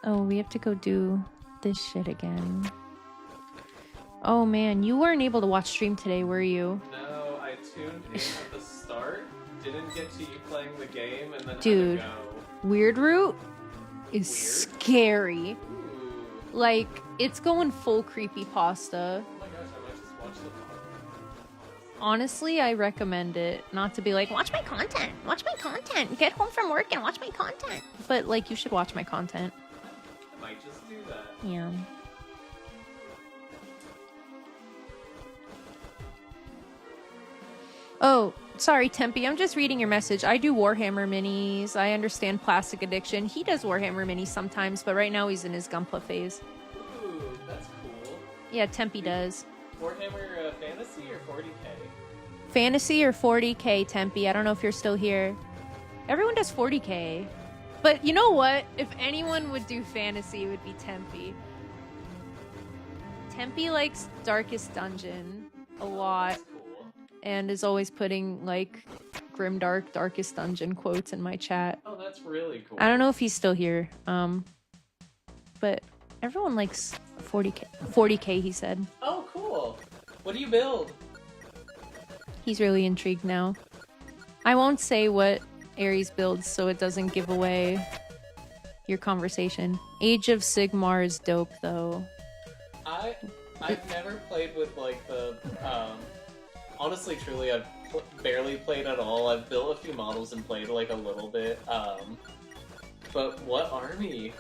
Oh, we have to go do this shit again. Oh man, you weren't able to watch stream today, were you? No, I tuned in at the start, didn't get to you playing the game, and then Dude, had to go. WeirdRoute is Weird? scary. Ooh. Like, it's going full creepypasta. Oh my gosh, I might just watch the podcast. Honestly, I recommend it. Not to be like, watch my content, get home from work and watch my content. But like, you should watch my content. I might just do that. Yeah. Oh, sorry, Tempe. I'm just reading your message. I do Warhammer minis. I understand plastic addiction. He does Warhammer minis sometimes, but right now he's in his Gunpla phase. Ooh, that's cool. Yeah, Tempe does. Warhammer Fantasy or 40k? Fantasy or 40k, Tempe. I don't know if you're still here. Everyone does 40k. But you know what? If anyone would do fantasy, it would be Tempe. Tempe likes Darkest Dungeon a lot. That's cool. And is always putting, like, grimdark, Darkest Dungeon quotes in my chat. Oh, that's really cool. I don't know if he's still here. But everyone likes 40k. 40k, he said. Oh, cool. What do you build? He's really intrigued now. I won't say what Ares builds so it doesn't give away your conversation. Age of Sigmar is dope, though. I've never played with, like, the, honestly, truly, I've barely played at all. I've built a few models and played, like, a little bit, but what army?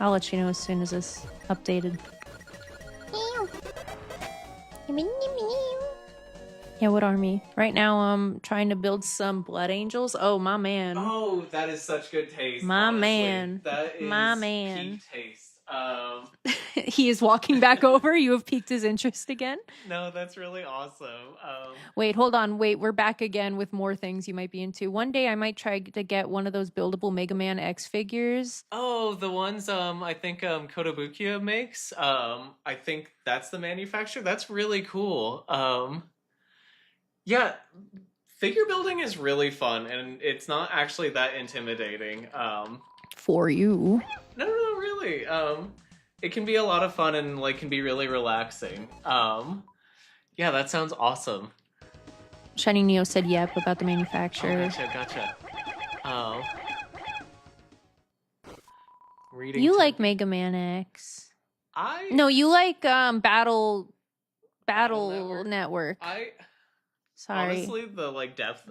I'll let you know as soon as it's updated. Yeah, what army? Right now, I'm trying to build some Blood Angels. Oh, my man. Oh, that is such good taste. My honestly. man. That is My man. peak taste. He is walking back over. You have piqued his interest again. No, that's really awesome. Wait, hold on. Wait, we're back again with more things you might be into. One day I might try to get one of those buildable Mega Man X figures. Oh, the ones I think Kotobukiya makes. I think that's the manufacturer. That's really cool. Yeah, figure building is really fun, and it's not actually that intimidating. For you. No, really. It can be a lot of fun and like can be really relaxing. Yeah, that sounds awesome. Shining Neo said yep about the manufacturer. Oh, gotcha. Reading. You like Mega Man X. I No, you like Battle Network. Sorry. Honestly, the like depth.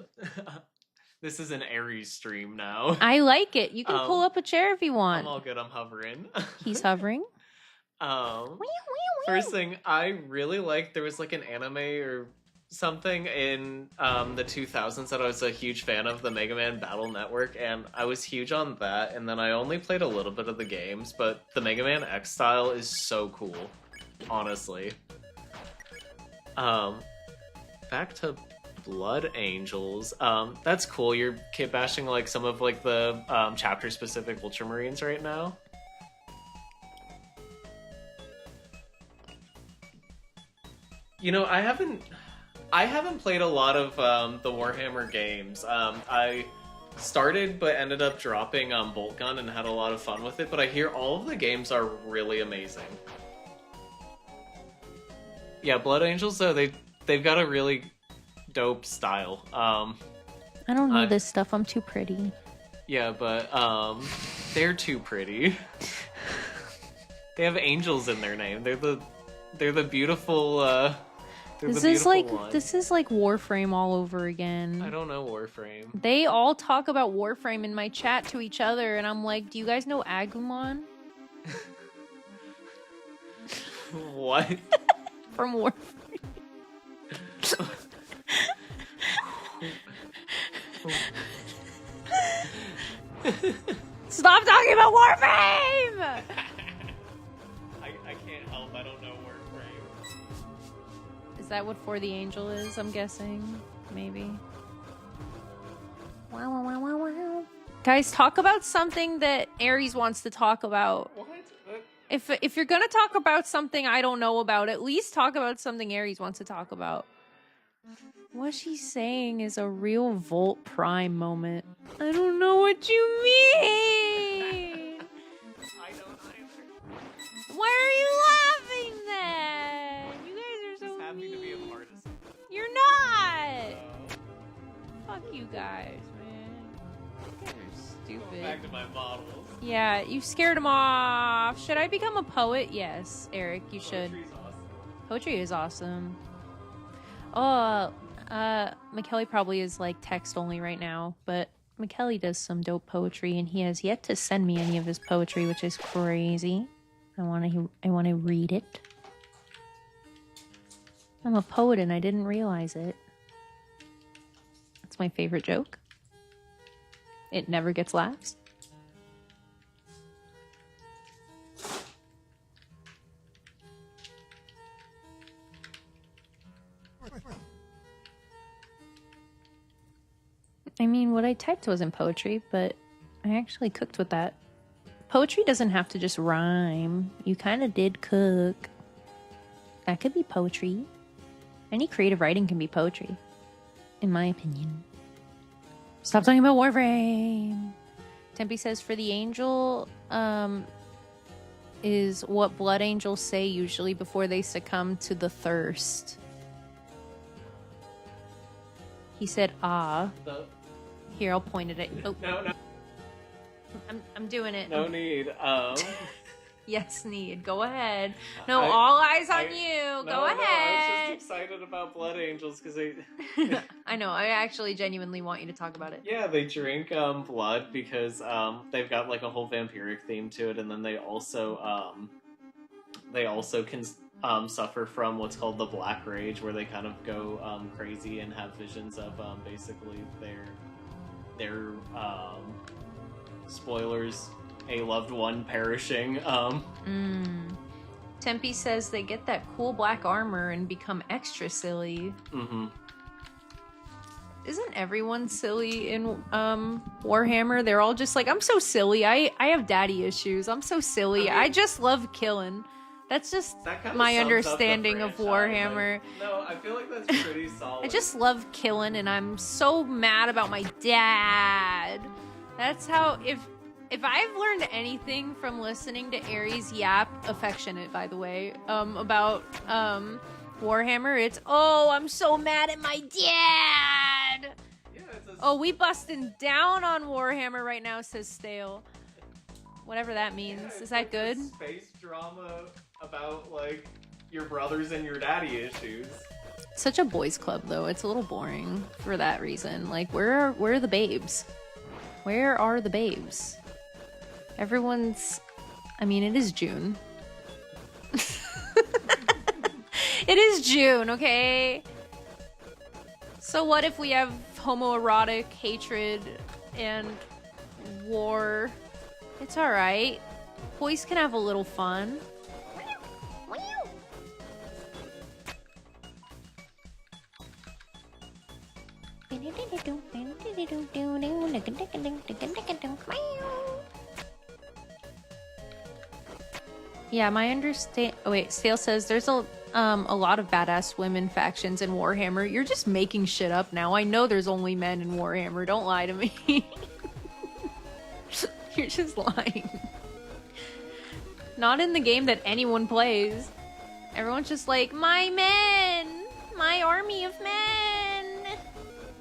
This is an Ares stream now. I like it. You can pull up a chair if you want. I'm all good. I'm hovering. He's hovering. First thing, I really liked, there was like an anime or something in the 2000s that I was a huge fan of, the Mega Man Battle Network, and I was huge on that, and then I only played a little bit of the games, but the Mega Man X style is so cool, honestly. Back to Blood Angels. That's cool. You're kit bashing like some of like the chapter specific Ultramarines right now. You know, I haven't played a lot of the Warhammer games. I started but ended up dropping Bolt Gun and had a lot of fun with it, but I hear all of the games are really amazing. Yeah, Blood Angels though, they've got a really dope style. I don't know this stuff. I'm too pretty. Yeah, but they're too pretty. They have angels in their name. They're the beautiful. This is like Warframe all over again. I don't know Warframe. They all talk about Warframe in my chat to each other, and I'm like, do you guys know Agumon? What? From Warframe. Stop talking about Warframe! I can't help. I don't know Warframe. Is that what For the Angel is? I'm guessing. Maybe. Wow. Guys, talk about something that Ares wants to talk about. What? If you're gonna talk about something I don't know about, at least talk about something Ares wants to talk about. What she's saying is a real Volt Prime moment. I don't know what you mean. I don't either. Why are you laughing then? You guys are so Happy mean. to be a part of something. You're not. Fuck you guys, man. You guys are Going stupid. back to my models. Yeah, you scared him off. Should I become a poet? Yes, Eric, you should. Poetry's awesome. Poetry is awesome. Oh, McKelly probably is like text only right now, but McKelly does some dope poetry, and he has yet to send me any of his poetry, which is crazy. I want to read it. I'm a poet and I didn't realize it. That's my favorite joke. It never gets laughs. I mean, what I typed wasn't poetry, but I actually cooked with that. Poetry doesn't have to just rhyme. You kind of did cook. That could be poetry. Any creative writing can be poetry, in my opinion. Stop talking about Warframe. Tempe says, for the angel, is what blood angels say usually before they succumb to the thirst. He said, ah. No. Here, I'll point it at you. Oh. No. I'm doing it. No need. Yes, need. Go ahead. No, all eyes on you. Go ahead. I was just excited about blood angels because they. I know. I actually genuinely want you to talk about it. Yeah, they drink blood because they've got like a whole vampiric theme to it, and then they also can suffer from what's called the Black Rage, where they kind of go crazy and have visions of basically their spoilers, a loved one perishing. Tempe says they get that cool black armor and become extra silly. Mm-hmm. Isn't everyone silly in Warhammer? They're all just like, I'm so silly. I have daddy issues. I'm so silly. I just love killing. That's just my understanding of Warhammer. No, I feel like that's pretty solid. I just love killing, and I'm so mad about my dad. That's how, if I've learned anything from listening to Aries yap, affectionate by the way, about Warhammer, it's, oh, I'm so mad at my dad. Yeah, we busting down on Warhammer right now, says Stale. Whatever that means. Yeah, is that good? Space drama about like your brothers and your daddy issues. Such a boys club though. It's a little boring for that reason. Like, where are the babes? Where are the babes? Everyone's... I mean, it is June. It is June, okay? So what if we have homoerotic hatred and war? It's alright. Boys can have a little fun. Yeah, my understand. Oh wait, Stale says there's a lot of badass women factions in Warhammer. You're just making shit up now. I know there's only men in Warhammer. Don't lie to me. You're just lying. Not in the game that anyone plays. Everyone's just like, my men, my army of men,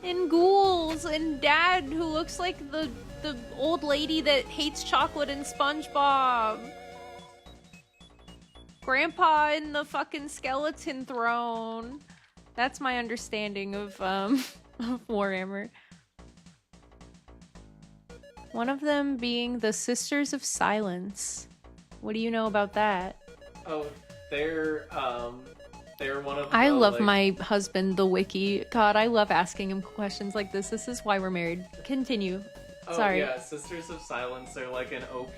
and ghouls, and dad who looks like the old lady that hates chocolate and SpongeBob. Grandpa in the fucking skeleton throne. That's my understanding of Warhammer. One of them being the Sisters of Silence. What do you know about that? Oh, they're one of the, I love my husband, the wiki. God, I love asking him questions like this. This is why we're married. Continue. Sorry. Yeah, Sisters of Silence. They're like an OP.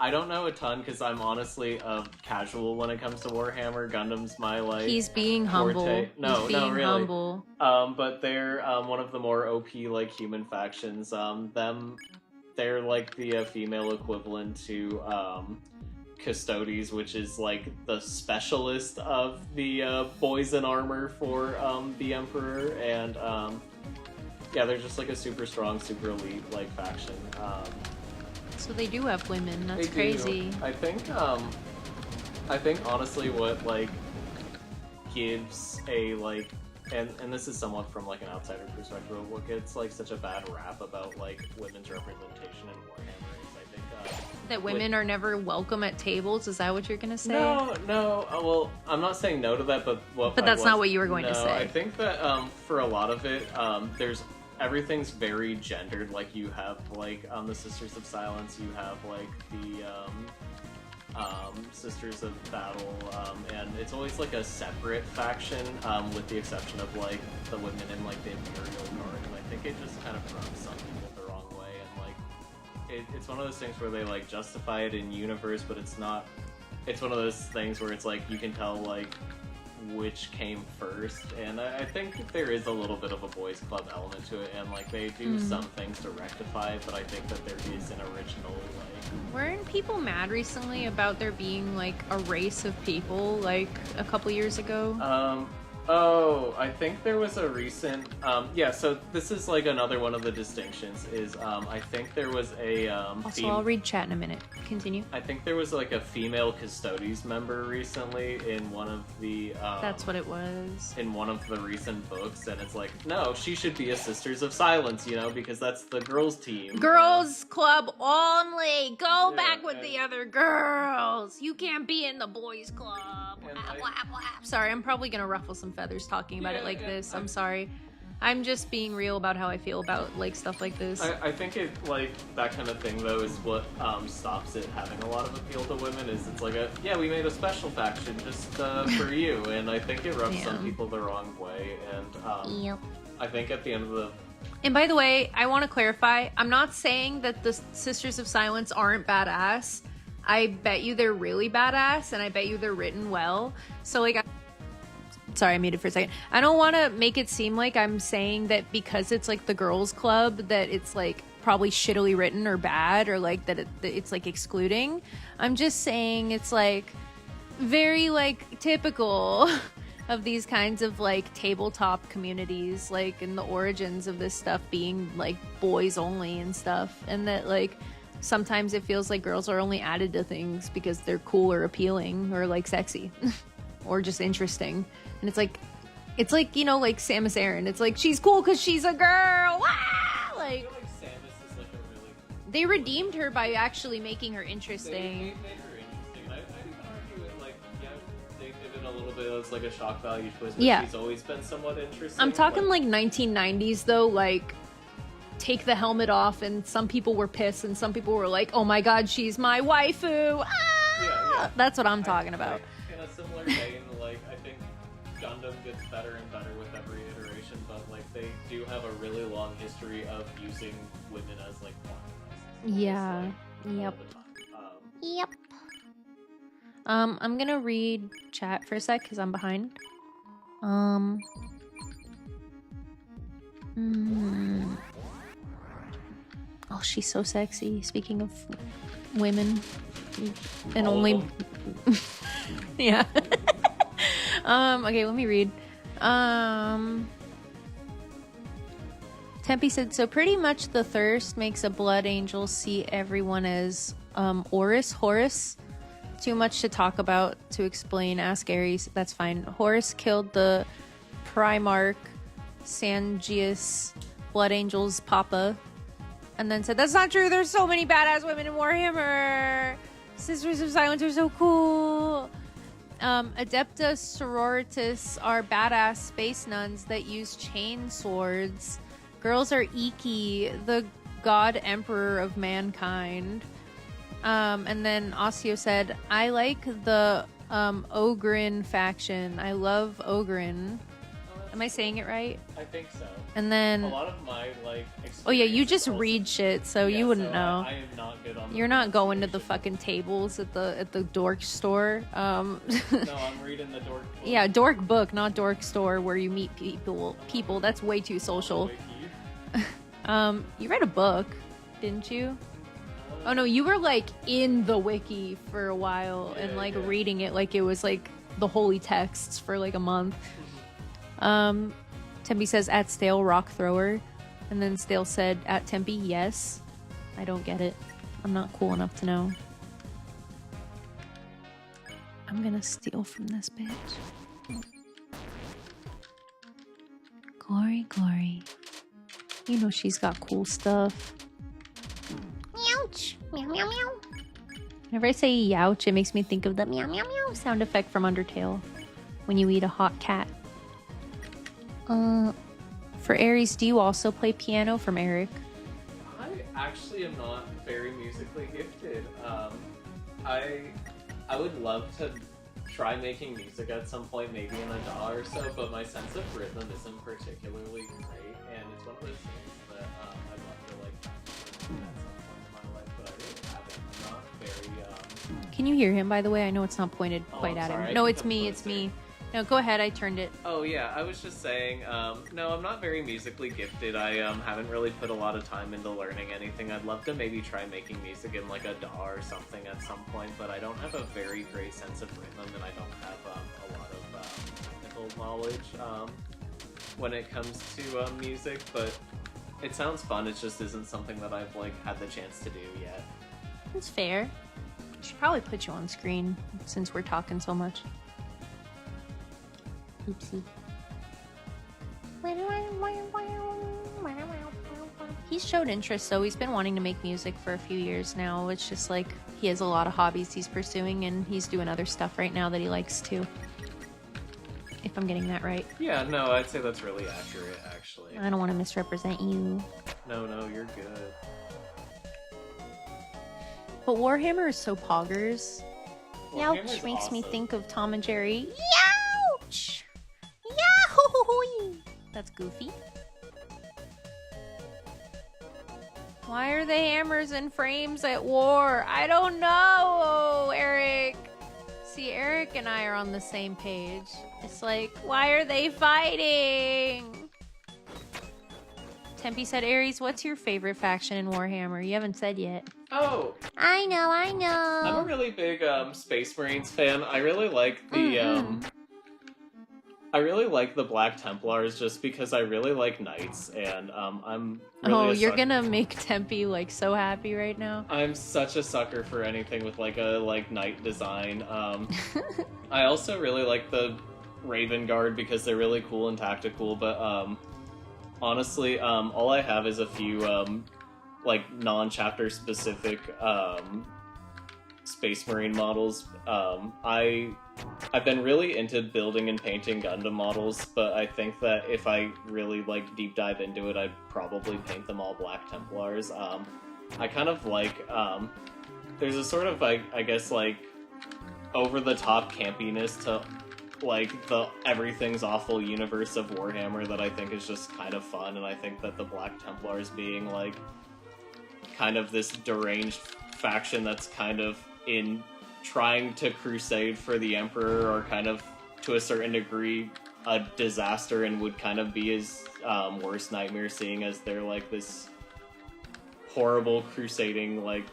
I don't know a ton because I'm honestly casual when it comes to Warhammer. Gundam's my like. He's being humble. Forte. No, He's being really. humble. But they're one of the more OP like human factions. They're like the female equivalent to Custodes, which is like the specialist of the boys in armor for the Emperor, and yeah, they're just like a super strong, super elite like faction. So they do have women. That's They crazy. do. I think honestly what like gives a like and this is somewhat from like an outsider perspective, what gets like such a bad rap about like women's representation in Warhammer is I think That women are never welcome at tables. Is that what you're gonna say? No. Well, I'm not saying no to that, but But that's not what you were going to say. I think that for a lot of it, there's everything's very gendered. Like you have like the Sisters of Silence, you have like the Sisters of Battle, and it's always like a separate faction, with the exception of like the women in like the Imperial Guard, and I think it just kind of rubs some people the wrong way, and like it's one of those things where they like justify it in universe, but it's not. It's one of those things where it's like you can tell like which came first, and I think there is a little bit of a boys club element to it, and like they do some things to rectify it, but I think that there is an original like. Weren't people mad recently about there being like a race of people like a couple years ago? Oh, I think there was a recent, yeah, so this is like another one of the distinctions is, I think there was a, Also, I'll read chat in a minute. Continue. I think there was like a female Custodes member recently in one of the, That's what it was. in one of the recent books, and it's like, no, she should be a Sisters of Silence, you know, because that's the girls' team. Girls club only! Go Yeah, back with the other girls! You can't be in the boys club! And Sorry, I'm probably gonna ruffle some feathers talking about it like yeah, this. I'm sorry. I'm just being real about how I feel about like stuff like this. I think it, like, that kind of thing, though, is what stops it having a lot of appeal to women, is it's like a, yeah, we made a special faction just for you, and I think it rubs some people the wrong way, and Yep. I think at the end of the... And by the way, I want to clarify, I'm not saying that the Sisters of Silence aren't badass. I bet you they're really badass, and I bet you they're written well. So, like, sorry, I muted for a second. I don't want to make it seem like I'm saying that because it's, like, the girls' club, that it's, like, probably shittily written or bad, or, like, that it's, like, excluding. I'm just saying it's, like, very, like, typical of these kinds of, like, tabletop communities, like, in the origins of this stuff being, like, boys only and stuff. And that, like... sometimes it feels like girls are only added to things because they're cool or appealing or like sexy or just interesting. And it's like, you know, like Samus Aran. It's like, she's cool because she's a girl. Ah! Like, I feel like Samus is like a really... they redeemed her by actually making her interesting. They made her interesting. I'd even argue it, like, yeah, they did it a little bit as like a shock value twist, but Yeah. she's always been somewhat interesting. I'm talking like 1990s though, like take the helmet off, and some people were pissed and some people were like, oh my god, she's my waifu. Ah! Yeah. That's what I'm talking about. In a similar vein, like, I think Gundam gets better and better with every iteration, but like they do have a really long history of using women as like plot devices. Yeah. All Yep. the time. Yep. I'm gonna read chat for a sec because I'm behind. Oh, she's so sexy. Speaking of women, and All of only, them? yeah. Okay, let me read. Tempe said, so pretty much the thirst makes a blood angel see everyone as Horus. Too much to talk about to explain. Ask Ares. That's fine. Horus killed the Primarch Sangius, Blood Angel's papa, and then said, that's not true. There's so many badass women in Warhammer. Sisters of Silence are so cool. Adepta Sororitas are badass space nuns that use chain swords. Girls are Iki, the god emperor of mankind. And then Osio said, I like the Ogrin faction. I love Ogrin. Am I saying it right? I think so. And then... a lot of my, like, oh yeah, you just also... read shit, so yeah, you wouldn't so know. I am not good on You're not going to the fucking tables at the dork store. No, I'm reading the dork book. Yeah, dork book, not dork store, where you meet people. That's way too social. You read a book, didn't you? Oh no, you were like in the wiki for a while and like reading it like it was like the holy texts for like a month. Tempe says at Stale rock thrower, and then Stale said at Tempe yes. I don't get it. I'm not cool enough to know. I'm gonna steal from this bitch. Glory. You know she's got cool stuff. Ouch. Meow meow meow. Whenever I say youch, it makes me think of the meow meow meow sound effect from Undertale when you eat a hot cat. For Aries, do you also play piano? From Eric. I actually am not very musically gifted. I would love to try making music at some point, maybe in a DAW or so, but my sense of rhythm isn't particularly great, and it's one of those things that I'd love to like at some point in my life, but I really haven't. I'm not very Can you hear him, by the way? I know it's not pointed Oh, quite I'm at sorry, I him. No, can it's come me, it's closer. me. No, go ahead, I turned it. Oh yeah, I was just saying, no, I'm not very musically gifted. I haven't really put a lot of time into learning anything. I'd love to maybe try making music in like a DAW or something at some point, but I don't have a very great sense of rhythm, and I don't have a lot of technical knowledge when it comes to music. But it sounds fun. It just isn't something that I've like had the chance to do yet. That's fair. I should probably put you on screen since we're talking so much. Oopsie. He's showed interest, though. He's been wanting to make music for a few years now. It's just like he has a lot of hobbies he's pursuing, and he's doing other stuff right now that he likes too. If I'm getting that right. Yeah, no, I'd say that's really accurate, actually. I don't want to misrepresent you. No, you're good. But Warhammer is so poggers. Warhammer's Youch makes me awesome. think of Tom and Jerry. Youch! Yahoo! That's goofy. Why are the hammers and frames at war? I don't know, Eric. See, Eric and I are on the same page. It's like, why are they fighting? Tempe said, Aries, what's your favorite faction in Warhammer? You haven't said yet. Oh, I know. I'm a really big Space Marines fan. I really like the I really like the Black Templars just because I really like knights, and I'm really You're sucker- gonna make Tempe like so happy right now. I'm such a sucker for anything with like a knight design. I also really like the Raven Guard because they're really cool and tactical, but honestly, all I have is a few like non-chapter specific Space Marine models. I've been really into building and painting Gundam models, but I think that if I really like deep dive into it, I'd probably paint them all Black Templars. I kind of like there's a sort of I guess like over the top campiness to like the everything's awful universe of Warhammer that I think is just kind of fun, and I think that the Black Templars being like kind of this deranged faction that's kind of in trying to crusade for the Emperor, or kind of to a certain degree a disaster, and would kind of be his worst nightmare, seeing as they're like this horrible crusading like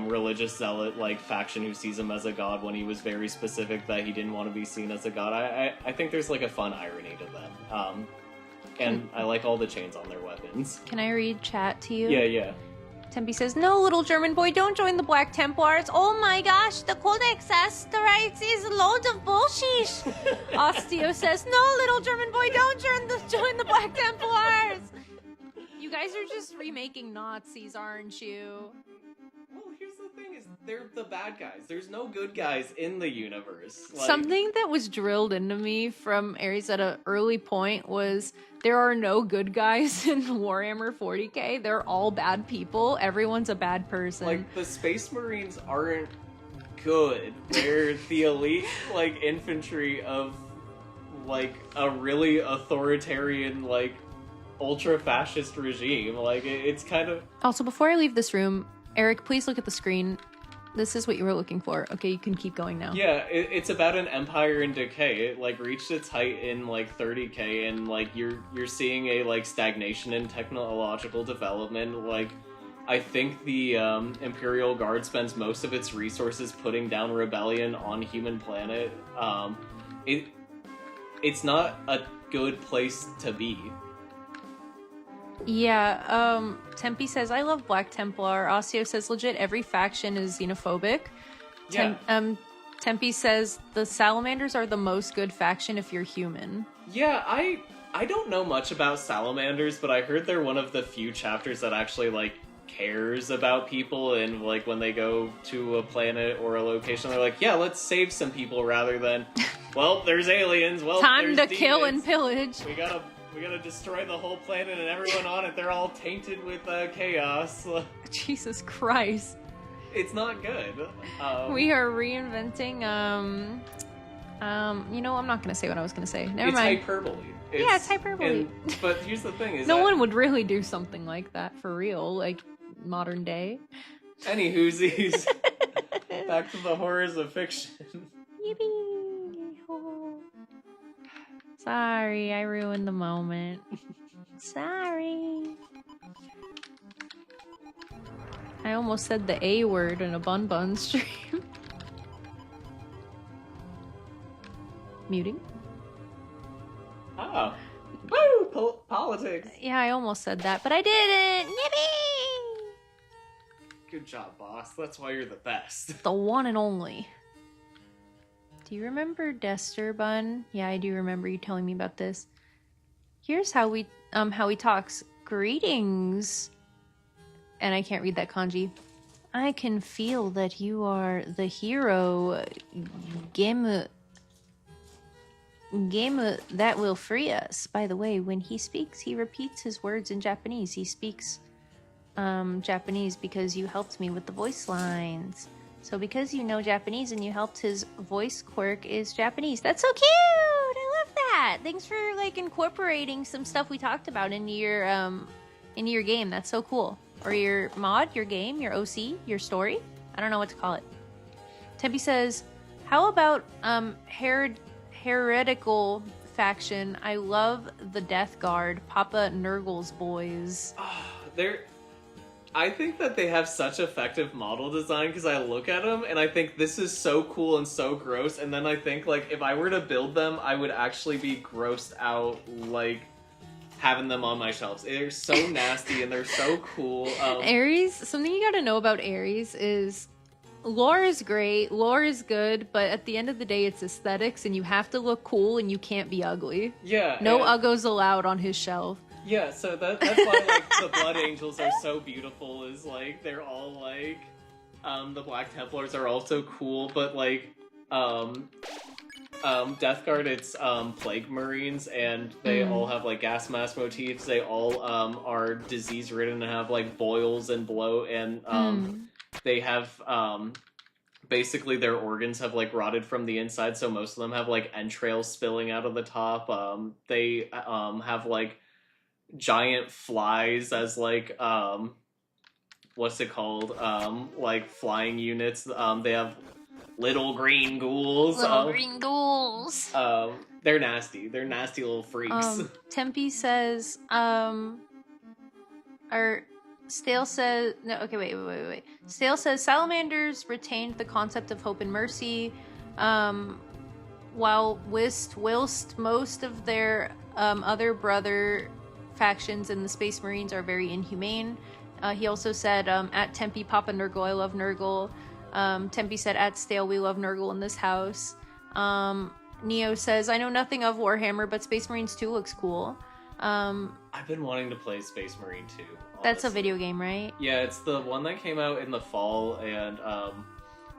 religious zealot like faction who sees him as a god when he was very specific that he didn't want to be seen as a god. I think there's like a fun irony to them, and I like all the chains on their weapons. Can I read chat to you? Yeah. Tempe says, no, little German boy, don't join the Black Templars. Oh my gosh, the Codex Asterix is a load of bullshit. Osteo says, no, little German boy, don't join the Black Templars. You guys are just remaking Nazis, aren't you? Well, here's the thing: is they're the bad guys. There's no good guys in the universe. Like, Something that was drilled into me from Aries at an early point was there are no good guys in Warhammer 40k. They're all bad people. Everyone's a bad person. like the Space Marines aren't good. They're the elite like infantry of like a really authoritarian like ultra fascist regime. Like it's kind of Also, before I leave this room, Eric, please look at the screen. This is what you were looking for. Okay, you can keep going now. yeah. It's about an empire in decay. It like reached its height in like 30k, and like you're seeing a like stagnation in technological development. Like I think the Imperial Guard spends most of its resources putting down rebellion on human planet. It's not a good place to be. Yeah, Tempe says, I love Black Templar. Osteo says, legit, every faction is xenophobic. Yeah. Tempe says, the Salamanders are the most good faction if you're human. Yeah, I don't know much about salamanders, but I heard they're one of the few chapters that actually like cares about people, and like when they go to a planet or a location, they're like, yeah, let's save some people rather than, well, there's aliens, well, Time there's to kill demons. and pillage. We We gotta destroy the whole planet and everyone on it. They're all tainted with chaos. Jesus Christ. It's not good. We are reinventing, you know, I'm not gonna say what I was gonna say. Never mind. It's hyperbole. Yeah, it's hyperbole. But here's the thing: is no one would really do something like that for real, like modern day. Any whoosies. Back to the horrors of fiction. Yippee! Sorry, I ruined the moment. Sorry. I almost said the A word in a Bun-Bun stream. Muting? Oh. Woo! Politics! Yeah, I almost said that, but I didn't! Yippee! Good job, boss. That's why you're the best. The one and only. Do you remember Dester Bun? Yeah, I do remember you telling me about this. Here's how he talks. Greetings. And I can't read that kanji. I can feel that you are the hero. Game that will free us. By the way, when he speaks, he repeats his words in Japanese. He speaks Japanese because you helped me with the voice lines. So because you know Japanese and you helped, his voice quirk is Japanese. That's so cute! I love that! Thanks for like incorporating some stuff we talked about into your game. That's so cool. Or your mod, your game, your OC, your story. I don't know what to call it. Tempe says, how about heretical faction? I love the Death Guard, Papa Nurgle's boys. I think that they have such effective model design because I look at them and I think this is so cool and so gross, and then I think like if I were to build them, I would actually be grossed out like having them on my shelves. They're so nasty and they're so cool. Aries, something you gotta know about Aries is lore is great, lore is good, but at the end of the day it's aesthetics and you have to look cool and you can't be ugly. Yeah. No uggos allowed on his shelf. Yeah, so that's why like the Blood Angels are so beautiful, is like they're all like the Black Templars are also cool, but like Death Guard, it's Plague Marines, and they all have like gas mask motifs. They all are disease ridden and have like boils and bloat, and they have basically their organs have like rotted from the inside, so most of them have like entrails spilling out of the top. They have like giant flies as like what's it called, like flying units. They have little green ghouls. Green ghouls. They're nasty little freaks. Tempe says or Stale says no, okay, wait. Stale says salamanders retained the concept of hope and mercy, while whilst most of their other brother factions in the Space Marines are very inhumane. He also said, at Tempe, Papa Nurgle, I love Nurgle. Tempe said, at Stale, we love Nurgle in this house. Neo says, I know nothing of Warhammer, but Space Marines 2 looks cool. I've been wanting to play Space Marine 2. Honestly. That's a video game, right? Yeah, it's the one that came out in the fall, and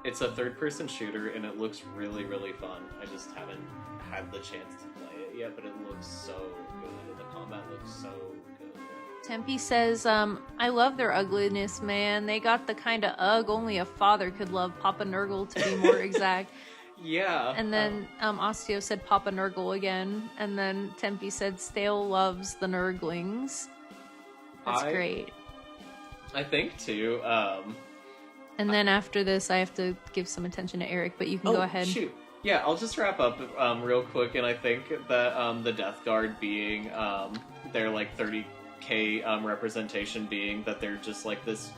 it's a third-person shooter, and it looks really, really fun. I just haven't had the chance to play it yet, but it looks so good, and the combat looks so good. Tempe says, I love their ugliness, man. They got the kind of ugh only a father could love, Papa Nurgle to be more exact. Yeah. And then Osteo said Papa Nurgle again, and then Tempe said Stale loves the Nurglings. That's great. I think too. And then after this, I have to give some attention to Eric, but you can go ahead. Shoot. Yeah, I'll just wrap up real quick, and I think that the Death Guard being their like 30k representation being that they're just like this.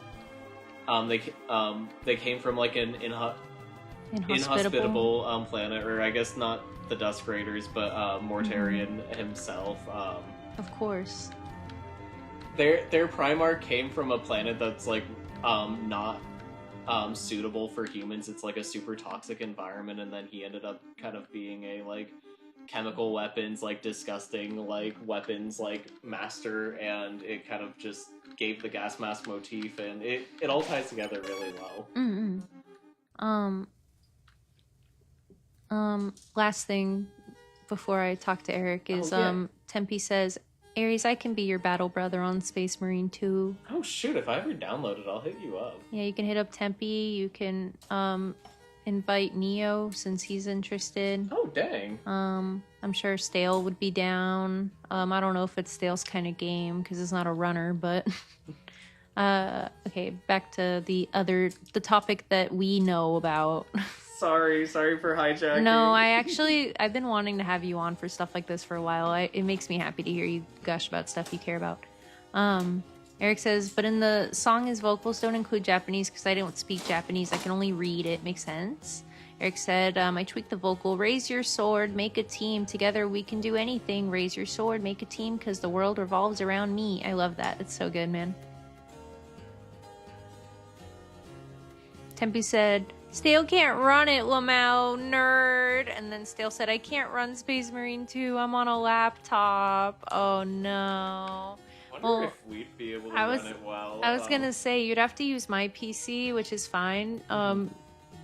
They came from like an inhospitable planet, or I guess not the Dusk Raiders, but Mortarion himself. Of course. Their Primarch came from a planet that's like not suitable for humans. It's like a super toxic environment, and then he ended up kind of being a like chemical weapons, like disgusting like weapons like master, and it kind of just gave the gas mask motif, and it all ties together really well. Last thing before I talk to Eric is Tempe says Aries, I can be your battle brother on Space Marine 2. Oh shoot, if I ever download it, I'll hit you up. Yeah, you can hit up Tempe. You can invite Neo since he's interested. Oh dang. I'm sure Stale would be down. I don't know if it's Stale's kind of game because it's not a runner, but okay, back to the topic that we know about. Sorry for hijacking. No, I've been wanting to have you on for stuff like this for a while. It makes me happy to hear you gush about stuff you care about. Eric says, but in the song his vocals don't include Japanese because I don't speak Japanese. I can only read it. Makes sense. Eric said, I tweaked the vocal. Raise your sword, make a team. Together we can do anything. Raise your sword, make a team because the world revolves around me. I love that. It's so good, man. Tempe said, Stale can't run it, Lamau, nerd. And then Stale said, I can't run Space Marine 2. I'm on a laptop. Oh, no. I wonder if we'd be able to run it well. I was gonna say, you'd have to use my PC, which is fine.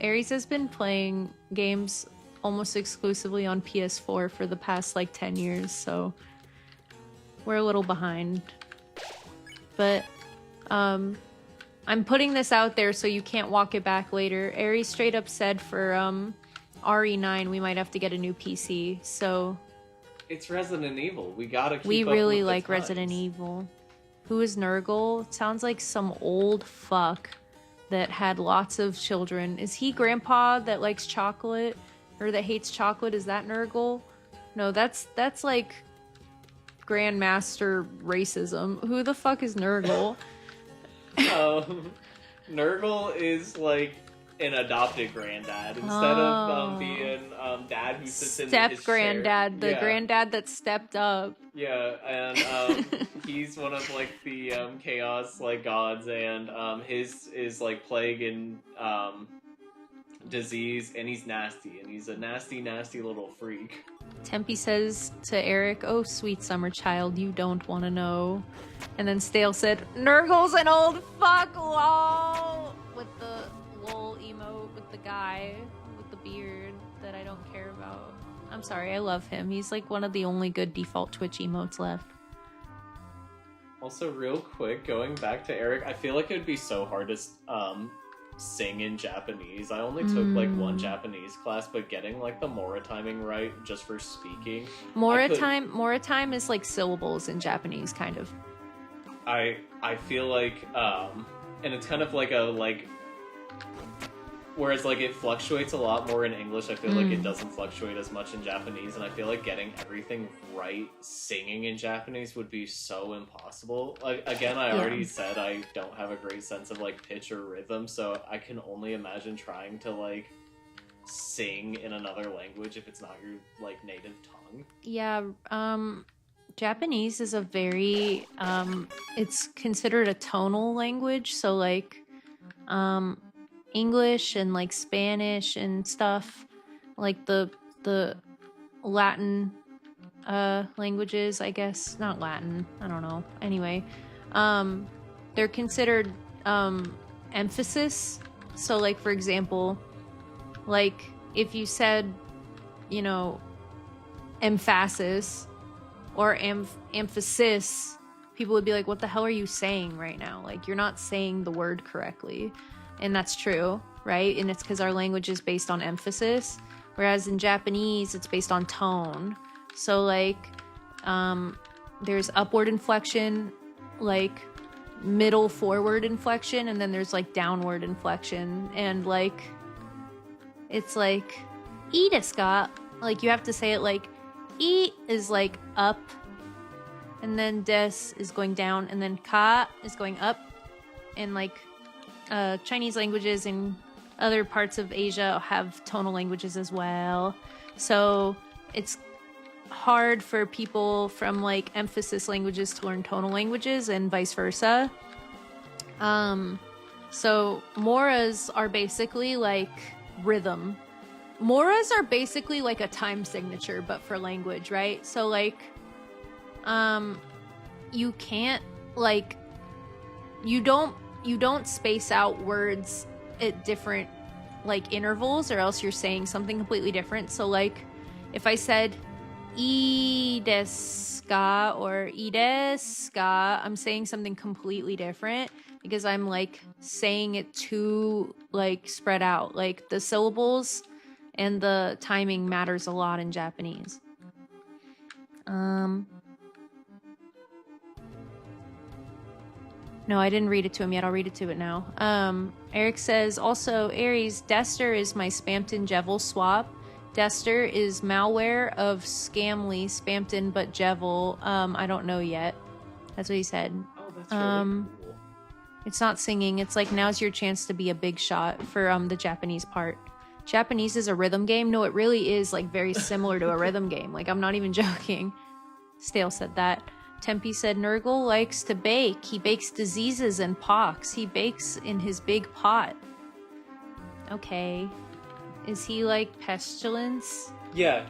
Aries has been playing games almost exclusively on PS4 for the past, 10 years, so we're a little behind. But, I'm putting this out there so you can't walk it back later. Aries straight up said for RE9 we might have to get a new PC. So it's Resident Evil. We gotta keep we up really with the like times. Resident Evil. Who is Nurgle? It sounds like some old fuck that had lots of children. Is he grandpa that likes chocolate or that hates chocolate? Is that Nurgle? No, that's like Grandmaster racism. Who the fuck is Nurgle? Nurgle is like an adopted granddad instead of being dad who sits in his chair. Step granddad, the granddad that stepped up. Yeah, and he's one of the chaos gods, and his is plague and disease, and he's nasty, and he's a nasty little freak. Tempe says to Eric, oh sweet summer child, you don't want to know. And then Stale said, Nurgle's an old fuck, lol, with the lol emote with the guy with the beard that I don't care about. I'm sorry, I love him. He's one of the only good default Twitch emotes left. Also, real quick, going back to Eric, I feel like it would be so hard to sing in Japanese. I only took one Japanese class, but getting the Mora timing right just for speaking. Mora time is syllables in Japanese, kind of. I feel and it's kind of whereas it fluctuates a lot more in English, I feel like it doesn't fluctuate as much in Japanese, and I feel like getting everything right singing in Japanese would be so impossible. Again, I already said I don't have a great sense of pitch or rhythm, so I can only imagine trying to sing in another language if it's not your native tongue. Yeah, Japanese is a very it's considered a tonal language, so English and Spanish and stuff, the Latin languages, I guess. Not Latin, I don't know. Anyway, they're considered emphasis. So for example, if you said, emphasis or emphasis, people would be like, what the hell are you saying right now? You're not saying the word correctly. And that's true, right? And it's because our language is based on emphasis, whereas in Japanese, it's based on tone. So, there's upward inflection, middle forward inflection, and then there's, downward inflection. And, it's "ii desu ka?" You have to say it "i" is, up, and then "des" is going down, and then "ka" is going up, and, Chinese languages and other parts of Asia have tonal languages as well. So it's hard for people from emphasis languages to learn tonal languages and vice versa. So moras are basically rhythm. Moras are basically a time signature, but for language, right? So you can't you don't space out words at different intervals, or else you're saying something completely different. So if I said "ii desu ska or ide ska, I'm saying something completely different because I'm like saying it too like spread out. Like the syllables and the timing matters a lot in Japanese. No, I didn't read it to him yet. I'll read it to it now. Eric says, also, Aries, Dester is my Spampton Jevil swap. Dester is malware of Scamly, Spampton, but Jevil. I don't know yet. That's what he said. Oh, that's really cool. It's not singing. It's like, now's your chance to be a big shot for the Japanese part. Japanese is a rhythm game. No, it really is like very similar to a rhythm game. Like, I'm not even joking. Stale said that. Tempe said Nurgle likes to bake. He bakes diseases and pox. He bakes in his big pot. Okay. Is he like pestilence? Yeah,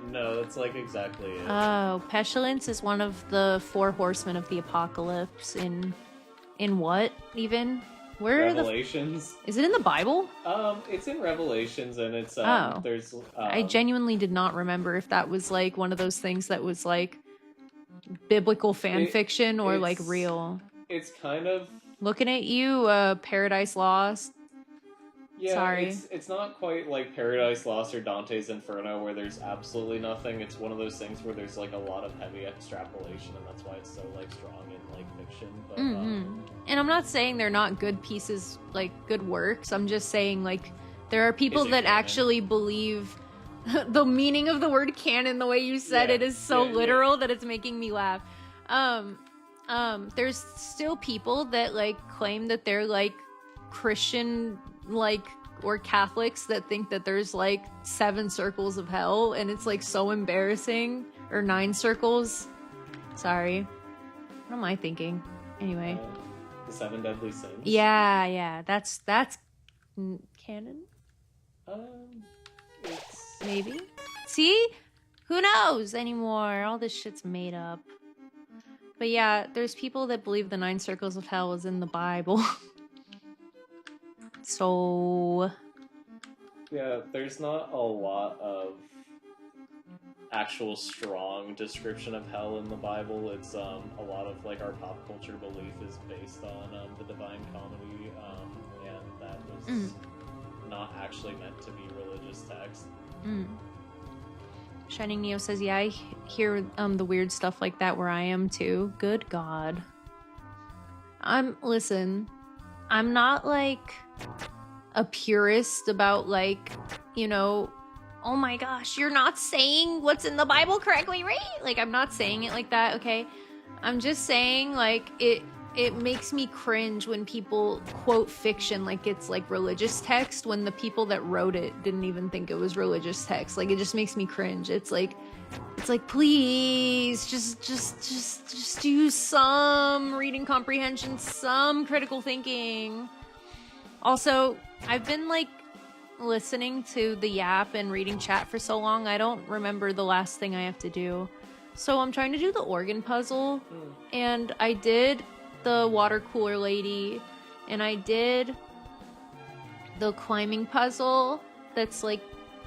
no, that's like exactly it. Oh, pestilence is one of the 4 horsemen of the apocalypse in what even? Where Revelations. Is it in the Bible? It's in Revelations, and it's there's I genuinely did not remember if that was like one of those things that was like biblical fan fiction or like real. It's kind of looking at you, Paradise Lost. Yeah, sorry. It's not quite like Paradise Lost or Dante's Inferno where there's absolutely nothing. It's one of those things where there's like a lot of heavy extrapolation, and that's why it's so like strong in like fiction. But and I'm not saying they're not good pieces, like good works. I'm just saying like there are people that actually believe the meaning of the word canon. The way you said it is so literal that it's making me laugh. There's still people that like claim that they're like Christian, like, or Catholics that think that there's like 7 circles of hell, and it's like so embarrassing. Or 9 circles. Sorry. What am I thinking? Anyway. The 7 deadly sins. Yeah, that's canon. It's... Maybe. See? Who knows anymore? All this shit's made up. But yeah, there's people that believe the 9 circles of hell is in the Bible. So... Yeah, there's not a lot of actual strong description of hell in the Bible. It's a lot of like our pop culture belief is based on the Divine Comedy, and that was not actually meant to be religious text. Shining Neo says, yeah, I hear the weird stuff like that where I am too. Good God. Listen, I'm not like a purist about like, you know, oh my gosh, you're not saying what's in the Bible correctly, right? Like, I'm not saying it like that, okay? I'm just saying like it makes me cringe when people quote fiction like it's like religious text when the people that wrote it didn't even think it was religious text. Like, it just makes me cringe. It's like please just use some reading comprehension, some critical thinking. Also, I've been like listening to the Yap and reading chat for so long, I don't remember the last thing I have to do. So I'm trying to do the organ puzzle, and I did the water cooler lady, and I did the climbing puzzle that's like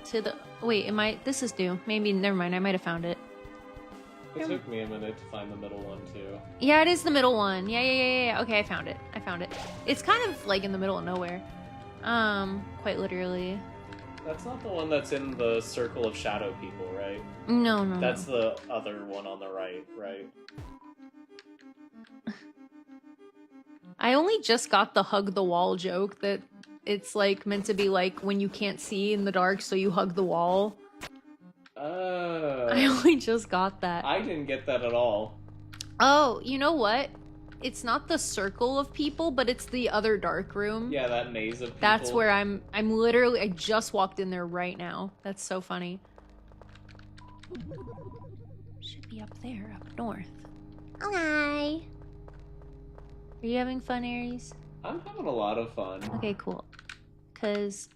to the... Wait, this is new. Maybe, never mind, I might have found it. It took me a minute to find the middle one, too. Yeah, it is the middle one. Yeah. Okay, I found it. It's kind of like in the middle of nowhere. Quite literally. That's not the one that's in the circle of shadow people, right? No. That's the other one on the right. I only just got the hug the wall joke, that it's like meant to be like when you can't see in the dark, so you hug the wall. I only just got that. I didn't get that at all. Oh, you know what? It's not the circle of people, but it's the other dark room. Yeah, that maze of people. That's where I'm literally, I just walked in there right now. That's so funny. Should be up there, up north. Hi. Are you having fun, Aries? I'm having a lot of fun. Okay, cool. Because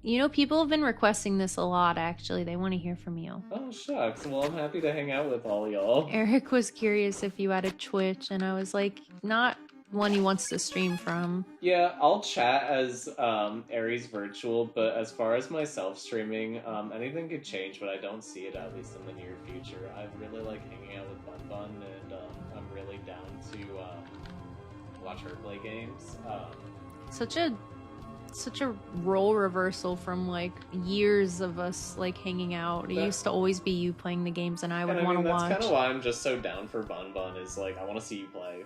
you know, people have been requesting this a lot, actually. They want to hear from you. Oh, shucks. Well, I'm happy to hang out with all y'all. Eric was curious if you had a Twitch, and I was like, not one he wants to stream from. Yeah, I'll chat as Aries Virtual, but as far as myself streaming, anything could change, but I don't see it at least in the near future. I really like hanging out with Bunbun, and I'm really down to watch her play games. Such a role reversal from like years of us like hanging out. It used to always be you playing the games and I would want to watch. That's kind of why I'm just so down for Bunbun, is like I want to see you play.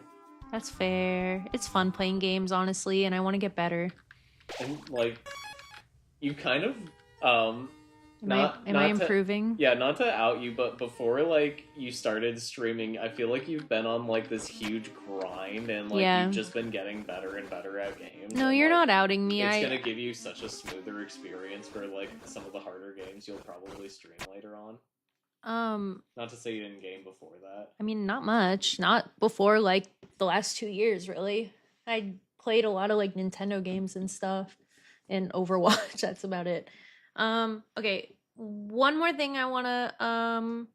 That's fair. It's fun playing games, honestly, and I want to get better. And like, you kind of Am I improving? Yeah, not to out you, but before like you started streaming, I feel like you've been on like this huge grind, and like you've just been getting better and better at games. No, and, you're like, not outing me. It's gonna give you such a smoother experience for like some of the harder games you'll probably stream later on. Not to say you didn't game before that. I mean, not much. Not before like the last 2 years, really. I played a lot of like Nintendo games and stuff, and Overwatch. That's about it. Okay. One more thing I wanna I'm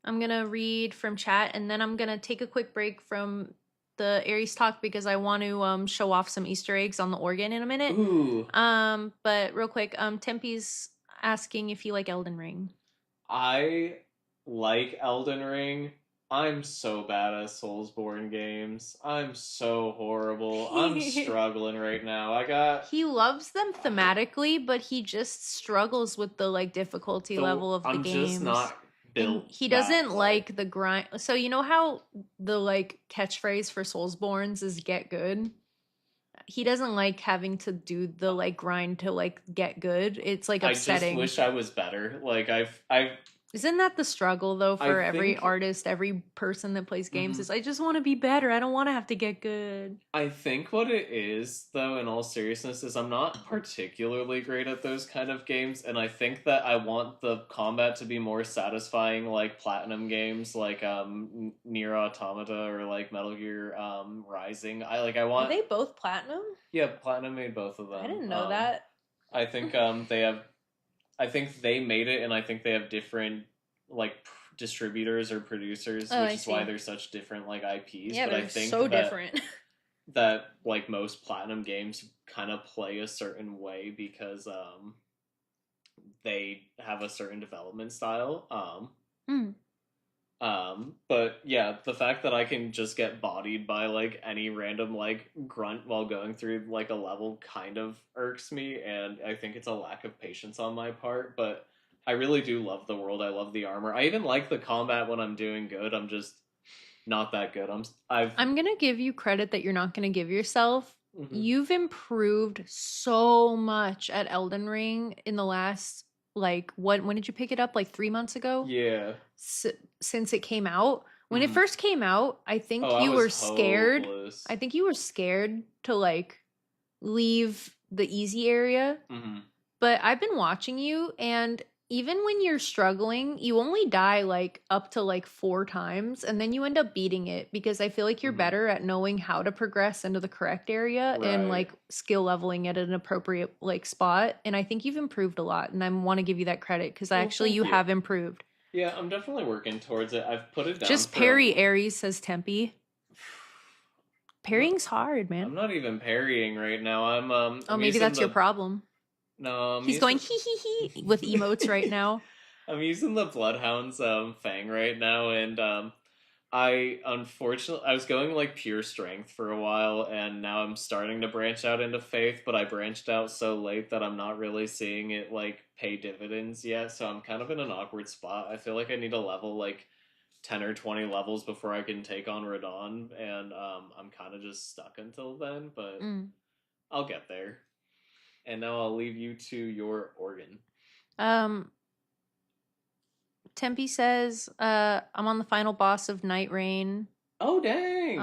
gonna read from chat, and then I'm gonna take a quick break from the Aries talk because I want to show off some Easter eggs on the organ in a minute. Ooh. But real quick, Tempe's asking if you like Elden Ring. I like Elden Ring. I'm so bad at Soulsborne games. I'm so horrible. I'm struggling right now. He loves them thematically, but he just struggles with the like difficulty level of the games. I'm just not built. He doesn't like the grind. So you know how the like catchphrase for Soulsborns is "get good." He doesn't like having to do the like grind to like get good. It's like upsetting. I just wish I was better. Like I've Isn't that the struggle though for every artist, every person that plays games? Is I just want to be better. I don't want to have to get good. I think what it is, though, in all seriousness, is I'm not particularly great at those kind of games, and I think that I want the combat to be more satisfying, like Platinum games, like Nier Automata or like Metal Gear Rising. I want. Are they both Platinum? Yeah, Platinum made both of them. I didn't know that. I think they have. I think they made it, and I think they have different like distributors or producers, which is why they're such different like IPs. Yeah, but I think so different. that like most Platinum games kind of play a certain way because they have a certain development style. But yeah, the fact that I can just get bodied by like any random like grunt while going through like a level kind of irks me, and I think it's a lack of patience on my part, but I really do love the world. I love the armor. I even like the combat when I'm doing good. I'm just not that good. I'm gonna give you credit that you're not gonna give yourself. You've improved so much at Elden Ring in the last like when did you pick it up? Like 3 months ago? Yeah. Since it came out. When it first came out, I think you were scared. Hopeless. I think you were scared to like leave the easy area. But I've been watching you, and even when you're struggling, you only die like up to like 4 times, and then you end up beating it because I feel like you're better at knowing how to progress into the correct area and like skill leveling at an appropriate like spot. And I think you've improved a lot, and I want to give you that credit because you have improved. Yeah, I'm definitely working towards it. I've put it down. Just parry Aries, says Tempe. Parrying's hard, man. I'm not even parrying right now. I'm maybe that's your problem. No, he's going hee hee hee with emotes right now. I'm using the Bloodhound's Fang right now, and I was going like pure strength for a while, and now I'm starting to branch out into faith, but I branched out so late that I'm not really seeing it like pay dividends yet, so I'm kind of in an awkward spot. I feel like I need to level like 10 or 20 levels before I can take on Radon, and I'm kind of just stuck until then, but I'll get there. And now I'll leave you to your organ. Tempe says, I'm on the final boss of Night Rain. Oh, dang!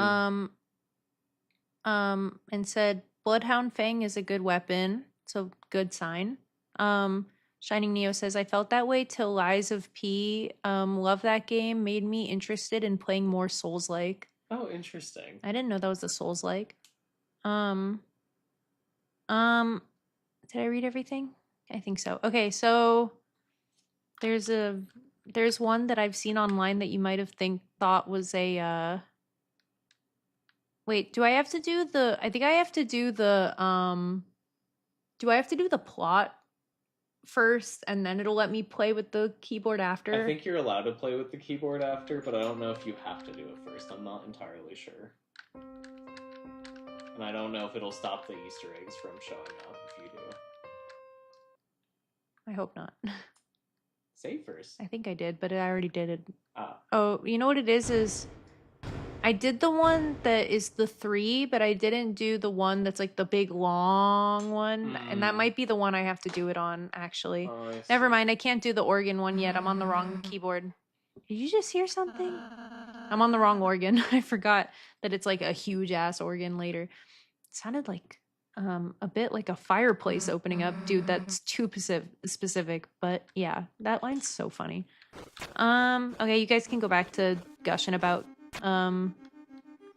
And said, Bloodhound Fang is a good weapon. So, good sign. Shining Neo says, I felt that way till Lies of P. Love that game. Made me interested in playing more Souls-like. Oh, interesting. I didn't know that was a Souls-like. Did I read everything? I think so. Okay, so there's one that I've seen online that you might have thought was a Wait, do I have to do the... I think I have to do the, do I have to do the plot first, and then it'll let me play with the keyboard after? I think you're allowed to play with the keyboard after, but I don't know if you have to do it first. I'm not entirely sure. And I don't know if it'll stop the Easter eggs from showing up if you do. I hope not. Save first. I think I did, but I already did it. Ah. Oh, you know what it is I did the one that is the 3, but I didn't do the one that's like the big long one. And that might be the one I have to do it on, actually. Oh, Never mind, I can't do the organ one yet. I'm on the wrong keyboard. Did you just hear something? I'm on the wrong organ. I forgot that it's like a huge ass organ later. It sounded like a bit like a fireplace opening up. Dude, that's too specific. But yeah, that line's so funny. Okay, you guys can go back to gushing about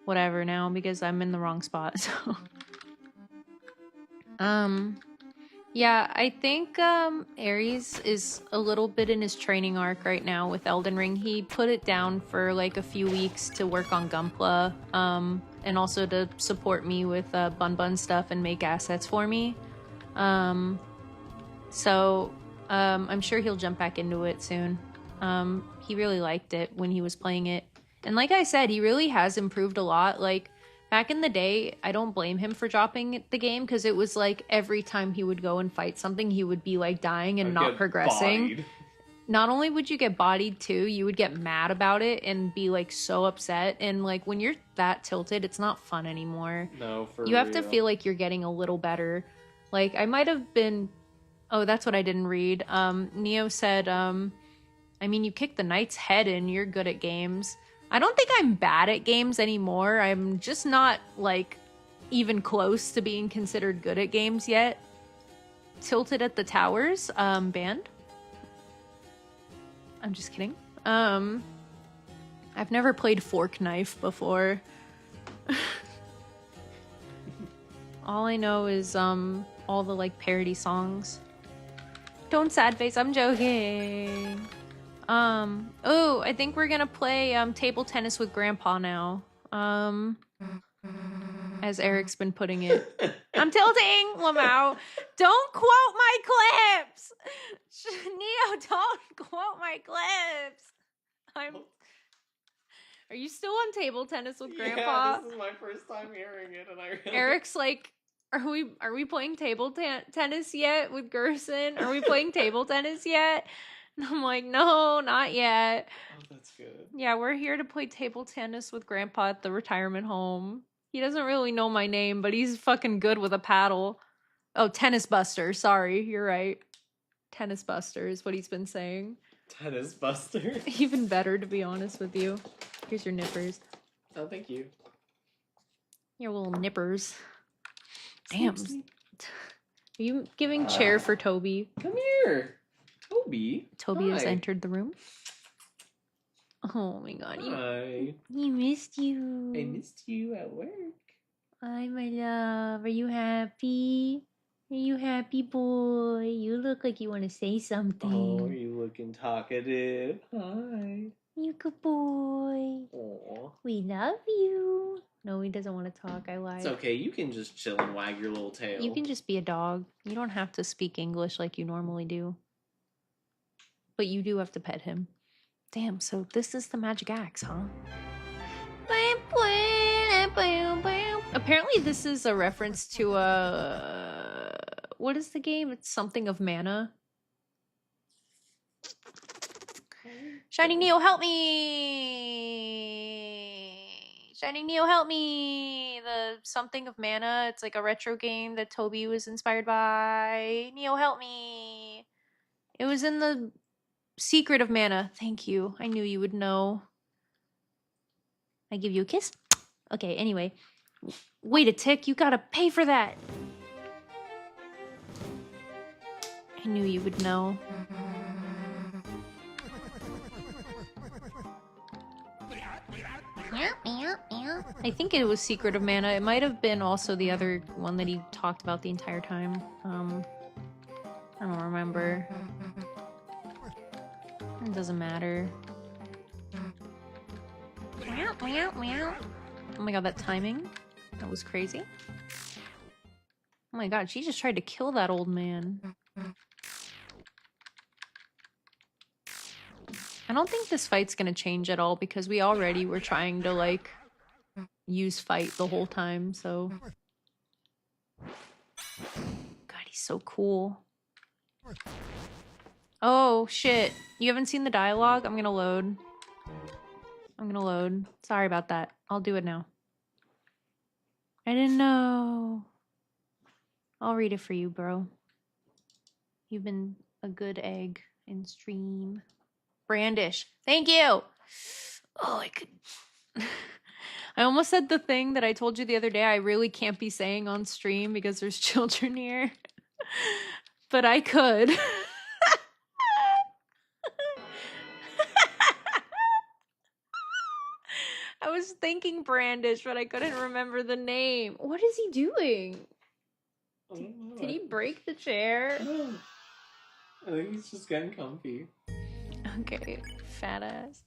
whatever now, because I'm in the wrong spot. So yeah, I think Aries is a little bit in his training arc right now with Elden Ring. He put it down for like a few weeks to work on Gunpla, and also to support me with BUN-BUN stuff and make assets for me. So I'm sure he'll jump back into it soon. He really liked it when he was playing it. And like I said, he really has improved a lot. Like, back in the day, I don't blame him for dropping the game, because it was like every time he would go and fight something, he would be like dying and not progressing. Bodied. Not only would you get bodied too, you would get mad about it and be like so upset. And like when you're that tilted, it's not fun anymore. No, for You have to real. feel like you're getting a little better. Like, I might have been... Oh, that's what I didn't read. Neo said, I mean, you kick the knight's head in, you're good at games. I don't think I'm bad at games anymore. I'm just not, like, even close to being considered good at games yet. Tilted at the Towers, banned. I'm just kidding. I've never played Fork Knife before. All I know is, all the, like, parody songs. Don't sad face, I'm joking. Oh, I think we're gonna play table tennis with Grandpa now. As Eric's been putting it. I'm tilting, Lamau. Don't quote my clips. Neo, don't quote my clips. Are you still on table tennis with Grandpa? Yeah, this is my first time hearing it, and I really... Eric's like, are we playing table tennis yet with Gerson? Are we playing table tennis yet? And I'm like, no, not yet. Oh, that's good. Yeah, we're here to play table tennis with Grandpa at the retirement home. He doesn't really know my name, but he's fucking good with a paddle. Oh, Tennis Buster. Sorry, you're right. Tennis Buster is what he's been saying. Tennis Buster. Even better, to be honest with you. Here's your nippers. Oh, thank you. Your little nippers. Damn. Are you giving chair for Toby? Come here. Toby. Toby has Hi. entered the room. Oh my god. Hi. He missed you. I missed you at work. Hi, my love. Are you happy? Are you happy, boy? You look like you want to say something. Oh, you looking talkative. Hi. You good boy. Aw. We love you. No, he doesn't want to talk. I lied. It's okay. You can just chill and wag your little tail. You can just be a dog. You don't have to speak English like you normally do. But you do have to pet him. Damn, so this is the magic axe, huh? Apparently this is a reference to what is the game? It's something of mana. Shining Neo, help me! Shining Neo, help me! The something of mana. It's like a retro game that Toby was inspired by. Neo, help me! It was in the Secret of Mana. Thank you. I knew you would know. I give you a kiss? Okay, anyway. Wait a tick. You gotta pay for that. I knew you would know. I think it was Secret of Mana. It might have been also the other one that he talked about the entire time. I don't remember. It doesn't matter. Oh my god, that timing. That was crazy. Oh my god, she just tried to kill that old man. I don't think this fight's gonna change at all because we already were trying to, like, use fight the whole time, so... God, he's so cool. Oh, shit. You haven't seen the dialogue? I'm gonna load. I'm gonna load. Sorry about that. I'll do it now. I didn't know. I'll read it for you, bro. You've been a good egg in stream. Brandish. Thank you! Oh, I could... I almost said the thing that I told you the other day I really can't be saying on stream because there's children here. But I could. I was thinking Brandish, but I couldn't remember the name. What is he doing? Did he break the chair? No. I think he's just getting comfy. Okay, fat ass.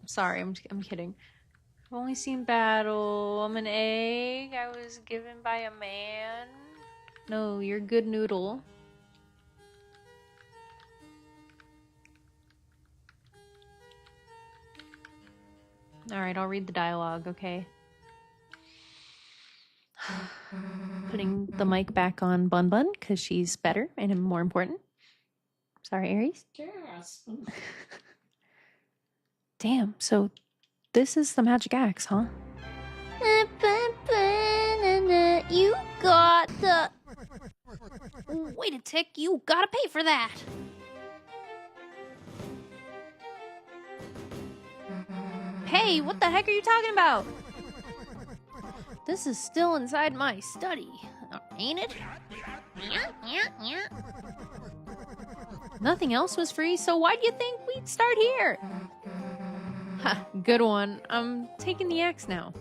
Sorry, I'm kidding. I've only seen battle. I'm an egg. I was given by a man. No, you're good noodle. Alright, I'll read the dialogue, okay? Putting the mic back on Bunbun because she's better and more important. Sorry, Aries. Yes. Damn, so this is the magic axe, huh? You got the... Wait a tick, you gotta pay for that. Hey, what the heck are you talking about? This is still inside my study, ain't it? Nothing else was free, so why do you think we'd start here? Ha, good one. I'm taking the axe now.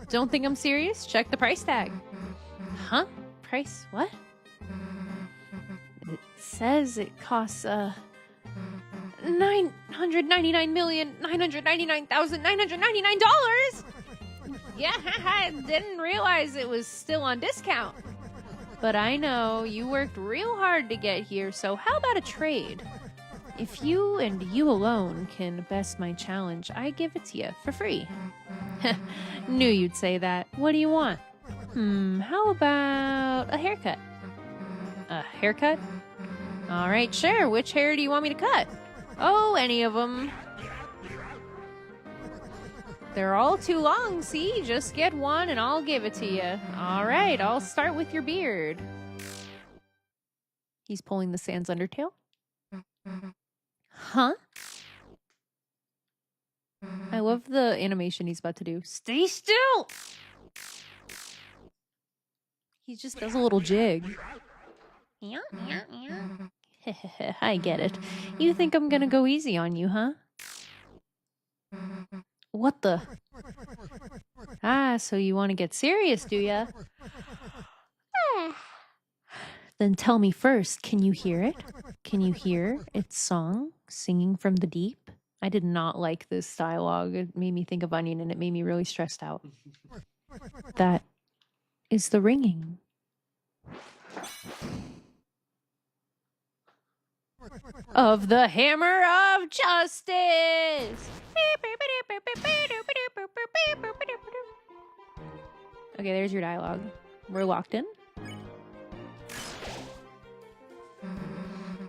Don't think I'm serious? Check the price tag. Huh? Price what? It says it costs, $999,999,999. Yeah, I didn't realize it was still on discount. But I know you worked real hard to get here, so how about a trade? If you and you alone can best my challenge, I give it to you for free. Knew you'd say that. What do you want? How about a haircut? A haircut? All right, sure. Which hair do you want me to cut? Oh, any of them. They're all too long, see? Just get one and I'll give it to you. All right, I'll start with your beard. He's pulling the Sans Undertale. Huh? I love the animation he's about to do. Stay still! He just does a little jig. I get it. You think I'm gonna go easy on you, huh? What the? Ah, so you want to get serious, do ya? Then tell me first, can you hear it? Can you hear its song singing from the deep? I did not like this dialogue. It made me think of Onion and it made me really stressed out. That is the ringing. Of the hammer of justice. Okay, there's your dialogue. We're locked in.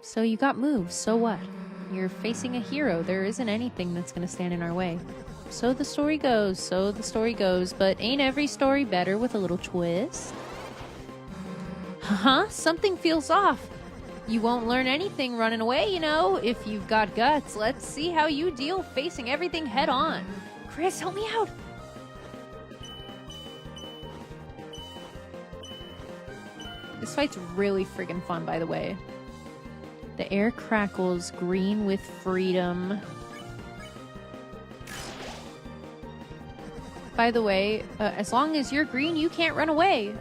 So you got moves, so what? You're facing a hero. There isn't anything that's gonna stand in our way. So the story goes, but ain't every story better with a little twist? Huh? Something feels off. You won't learn anything running away, you know. If you've got guts, let's see how you deal facing everything head on. Chris, help me out. This fight's really friggin' fun, by the way. The air crackles green with freedom. By the way, as long as you're green, you can't run away.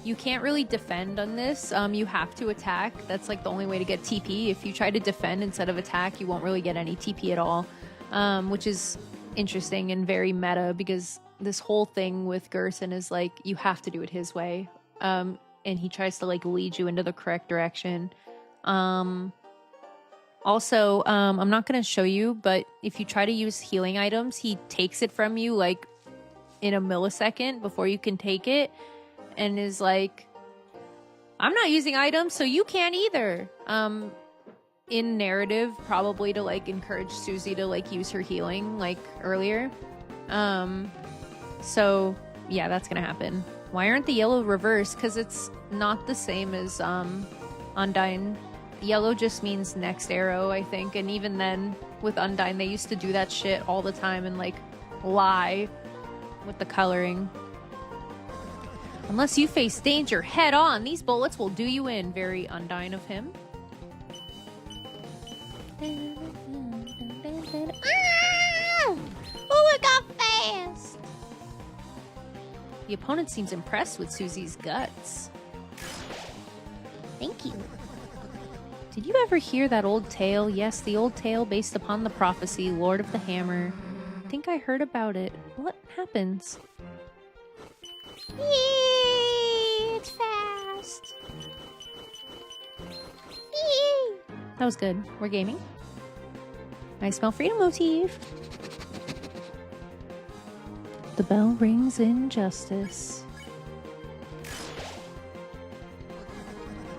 You can't really defend on this. You have to attack. That's like the only way to get TP. If you try to defend instead of attack, you won't really get any TP at all, which is interesting and very meta because this whole thing with Gerson is like you have to do it his way. And he tries to like lead you into the correct direction. Also, I'm not going to show you, but if you try to use healing items, he takes it from you like in a millisecond before you can take it and is like, I'm not using items, so you can't either. In narrative, probably to like encourage Susie to like use her healing like earlier. So yeah, that's gonna happen. Why aren't the yellow reversed? Because it's not the same as Undyne. Yellow just means next arrow, I think, and even then with Undyne they used to do that shit all the time and like lie with the coloring. Unless you face danger head on, these bullets will do you in. Very Undyne of him. Oh, it got fast! The opponent seems impressed with Susie's guts. Thank you. Did you ever hear that old tale? Yes, the old tale based upon the prophecy, Lord of the Hammer. I think I heard about it. What happens? Yay! It's fast! Yay! That was good. We're gaming. I smell freedom motif. The bell rings in justice.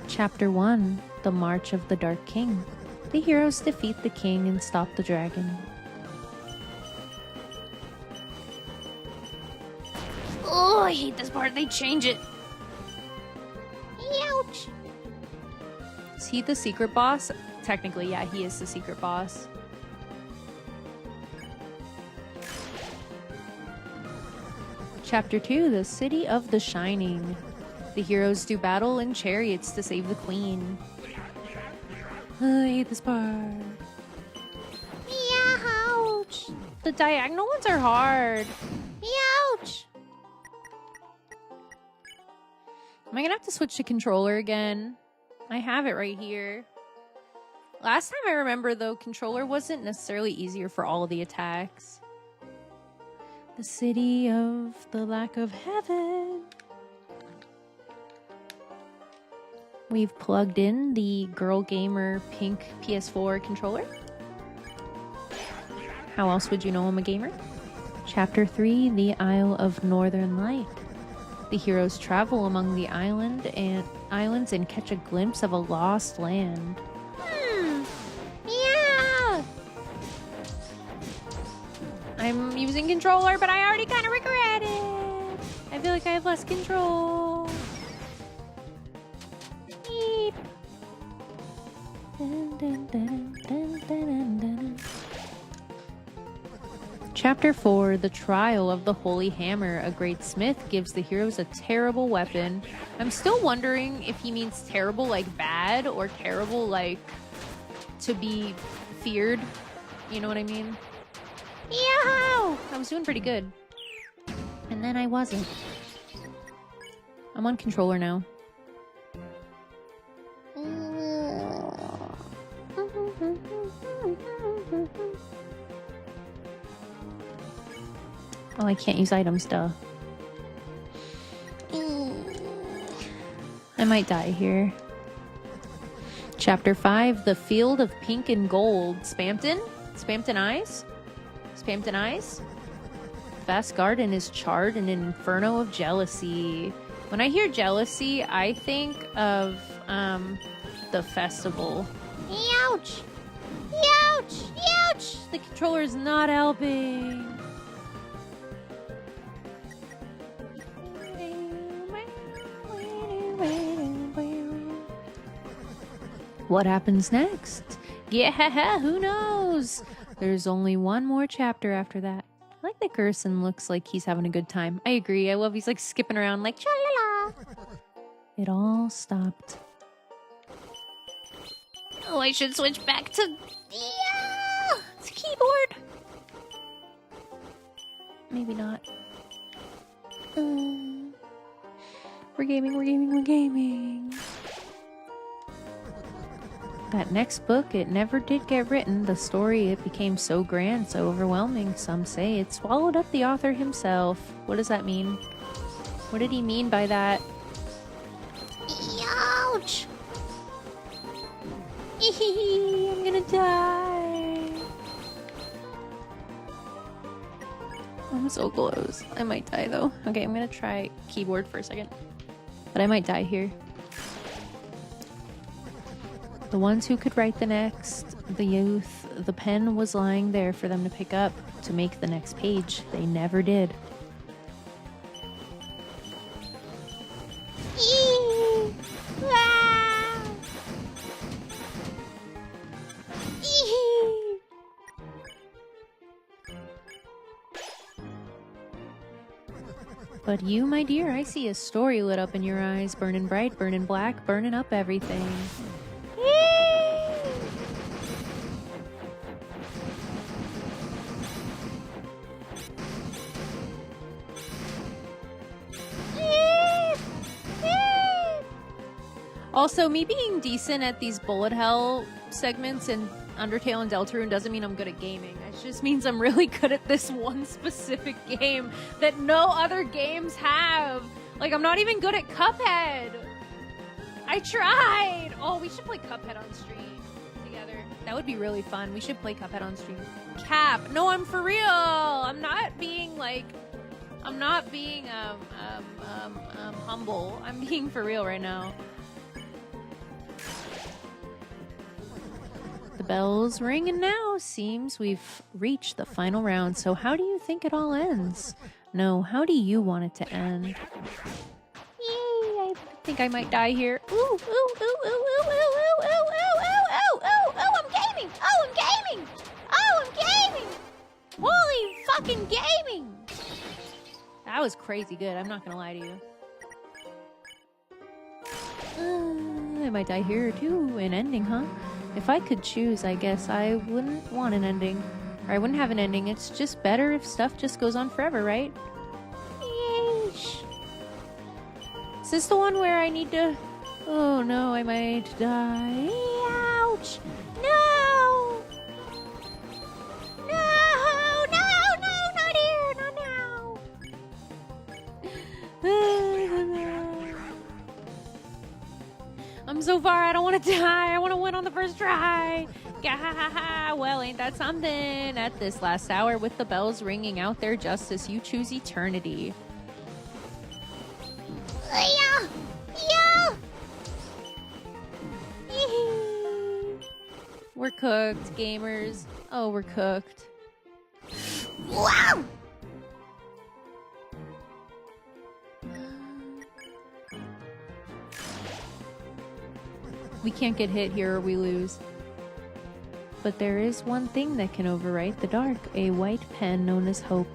Chapter 1. The March of the Dark King. The heroes defeat the king and stop the dragon. Oh, I hate this part. They change it. Ouch! Is he the secret boss? Technically, yeah, he is the secret boss. Chapter 2, The City of the Shining. The heroes do battle in chariots to save the queen. I hate this part. Ouch! The diagonal ones are hard. Ouch! Am I gonna have to switch to controller again? I have it right here. Last time I remember, though, controller wasn't necessarily easier for all of the attacks. The city of the lack of heaven. We've plugged in the Girl Gamer pink PS4 controller. How else would you know I'm a gamer? Chapter 3, The Isle of Northern Light. The heroes travel among the islands and catch a glimpse of a lost land. Yeah! I'm using controller, but I already kind of regret it. I feel like I have less control. Beep. Dun, dun, dun, dun, dun, dun, dun. Chapter 4, The Trial of the Holy Hammer. A great smith gives the heroes a terrible weapon. I'm still wondering if he means terrible like bad or terrible like to be feared. You know what I mean? Yow! I was doing pretty good. And then I wasn't. I'm on controller now. Oh, I can't use items, duh. I might die here. Chapter 5, The Field of Pink and Gold. Spampton? Spampton Eyes? Spampton Eyes? Vast garden is charred in an inferno of jealousy. When I hear jealousy, I think of, the festival. Ouch! Ouch! Ouch! The controller is not helping. What happens next? Yeah, who knows? There's only one more chapter after that. I like that Gerson looks like he's having a good time. I agree. I love he's like skipping around like cha-la-la. It all stopped. Oh, I should switch back to... Yeah! It's a keyboard! Maybe not. We're gaming, we're gaming, we're gaming. That next book, it never did get written. The story, it became so grand, so overwhelming. Some say it swallowed up the author himself. What does that mean? What did he mean by that? Ouch! I'm gonna die. I'm so close. I might die though. Okay, I'm gonna try keyboard for a second. But I might die here. The ones who could write the next, the youth, the pen was lying there for them to pick up, to make the next page. They never did. But you, my dear, I see a story lit up in your eyes, burning bright, burning black, burning up everything. Also, me being decent at these bullet hell segments in Undertale and Deltarune doesn't mean I'm good at gaming. It just means I'm really good at this one specific game that no other games have. Like, I'm not even good at Cuphead. I tried. Oh, we should play Cuphead on stream together. That would be really fun. We should play Cuphead on stream. Cap. No, I'm for real. I'm not being like... I'm not being, humble. I'm being for real right now. The bell's ringing now. Seems we've reached the final round. So how do you think it all ends? No, how do you want it to end? Yay, I think I might die here. Ooh, ooh, ooh, ooh, ooh, ooh, ooh, ooh, ooh, ooh, ooh, ooh, I'm gaming! Oh, I'm gaming! Oh, I'm gaming! Holy fucking gaming! That was crazy good, I'm not gonna lie to you. I might die here too. An ending, huh? If I could choose, I guess I wouldn't want an ending. Or I wouldn't have an ending. It's just better if stuff just goes on forever, right? Yeesh. Is this the one where I need to... Oh no, I might die. Ouch! No! No! No! No! Not here! Not now! I'm so far, I don't want to die. I want to win on the first try. Gah, well, ain't that something? At this last hour, with the bells ringing out their justice, you choose eternity. Yeah! Yeah! We're cooked, gamers. Oh, we're cooked. Wow! We can't get hit here or we lose. But there is one thing that can overwrite the dark. A white pen known as hope.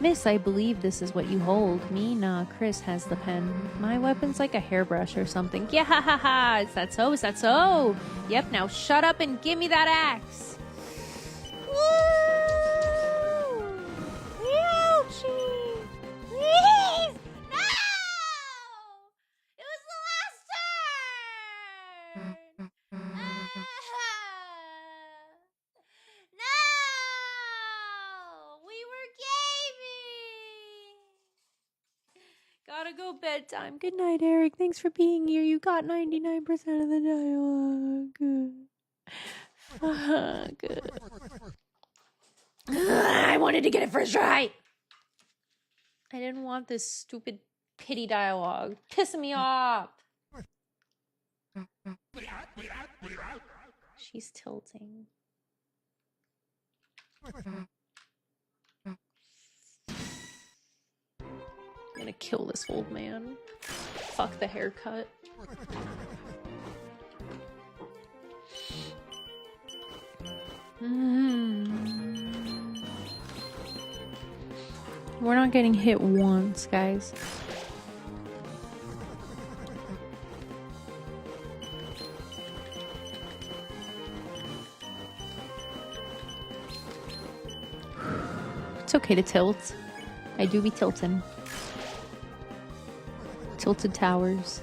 Miss, I believe this is what you hold. Me? Nah, Chris has the pen. My weapon's like a hairbrush or something. Yeah, ha, ha, ha. Is that so? Is that so? Yep, now shut up and give me that axe. Woo! Ouchie! Please! No! It was the last turn! No! We were gaming! Gotta go bedtime. Good night, Eric. Thanks for being here. You got 99% of the dialogue. Good. I wanted to get it first try. I didn't want this stupid pity dialogue. Pissing me off. She's tilting. I'm gonna kill this old man. Fuck the haircut. We're not getting hit once, guys. It's okay to tilt. I do be tilting. Tilted towers.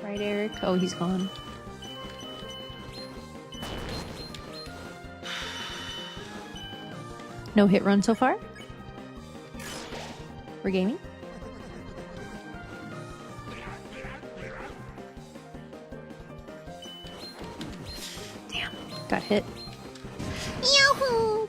Right, Eric? Oh, he's gone. No hit run so far. We're gaming. Damn, got hit. Yahoo!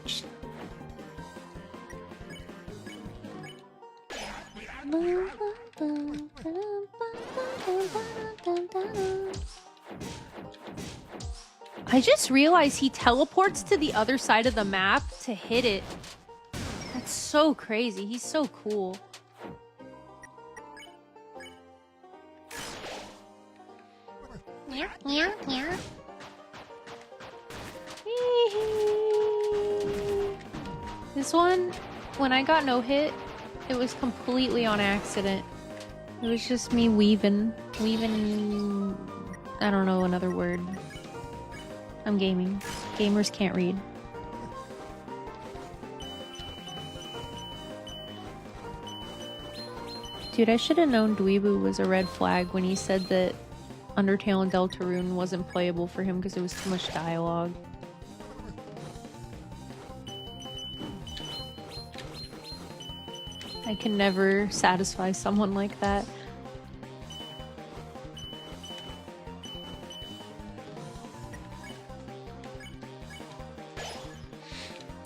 I just realized he teleports to the other side of the map to hit it. That's so crazy. He's so cool. This one, when I got no hit, it was completely on accident. It was just me weaving, I don't know another word. I'm gaming. Gamers can't read. Dude, I should have known Dweebu was a red flag when he said that Undertale and Deltarune wasn't playable for him because it was too much dialogue. I can never satisfy someone like that.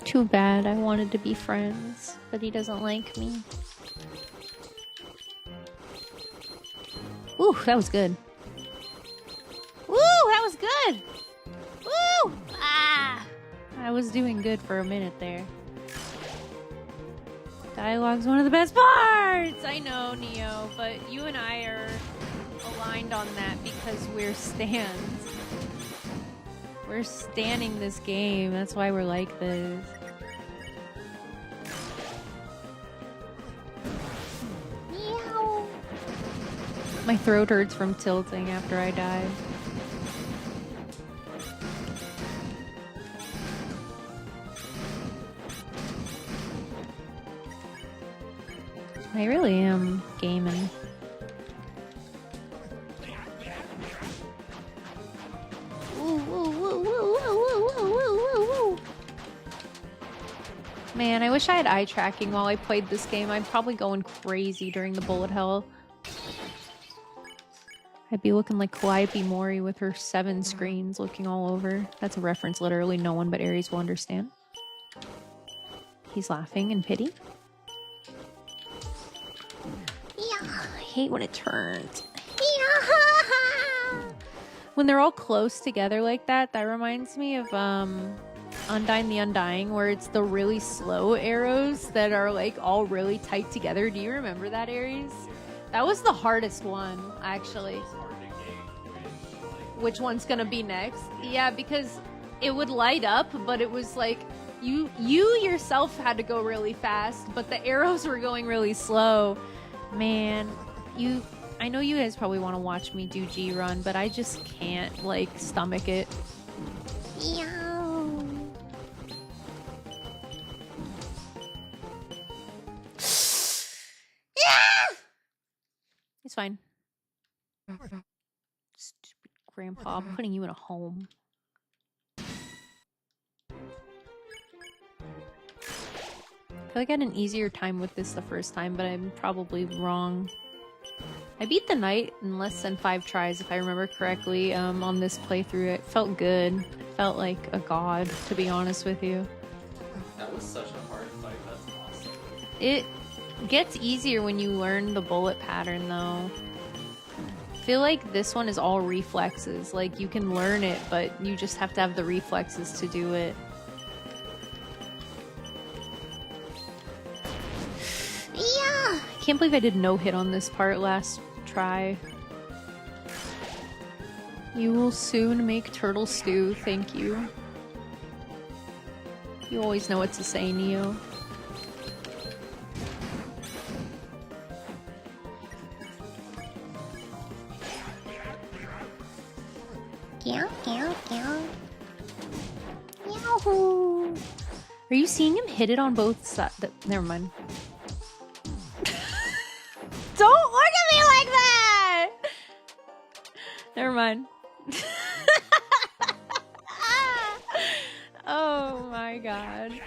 Too bad. I wanted to be friends, but he doesn't like me. Ooh, that was good. Woo, that was good! Woo! Ah! I was doing good for a minute there. Dialogue's one of the best parts! I know, Neo, but you and I are aligned on that because we're stans. We're standing this game, that's why we're like this. Meow. My throat hurts from tilting after I died. I really am gaming. Man, I wish I had eye tracking while I played this game. I'm probably going crazy during the bullet hell. I'd be looking like Calliope Mori with her 7 screens looking all over. That's a reference literally no one but Aries will understand. He's laughing in pity. Yeah, I hate when it turns. Yeah. When they're all close together like that, that reminds me of Undyne the Undying, where it's the really slow arrows that are like all really tight together. Do you remember that, Aries? That was the hardest one, actually. Which one's gonna be next? Yeah, because it would light up, but it was like you yourself had to go really fast, but the arrows were going really slow. Man, I know you guys probably want to watch me do G-Run, but I just can't, like, stomach it. Yow. It's fine. Stupid grandpa, I'm putting you in a home. I feel like I had an easier time with this the first time, but I'm probably wrong. I beat the knight in less than 5 tries, if I remember correctly, on this playthrough. It felt good. It felt like a god, to be honest with you. That was such a hard fight. That's awesome. It gets easier when you learn the bullet pattern, though. I feel like this one is all reflexes. Like, you can learn it, but you just have to have the reflexes to do it. Yeah! I can't believe I did no hit on this part last try. You will soon make turtle stew, thank you. You always know what to say, Neo. Yahoo! Are you seeing him hit it on both sides? Never mind. Don't look at me like that! Never mind. Oh my god.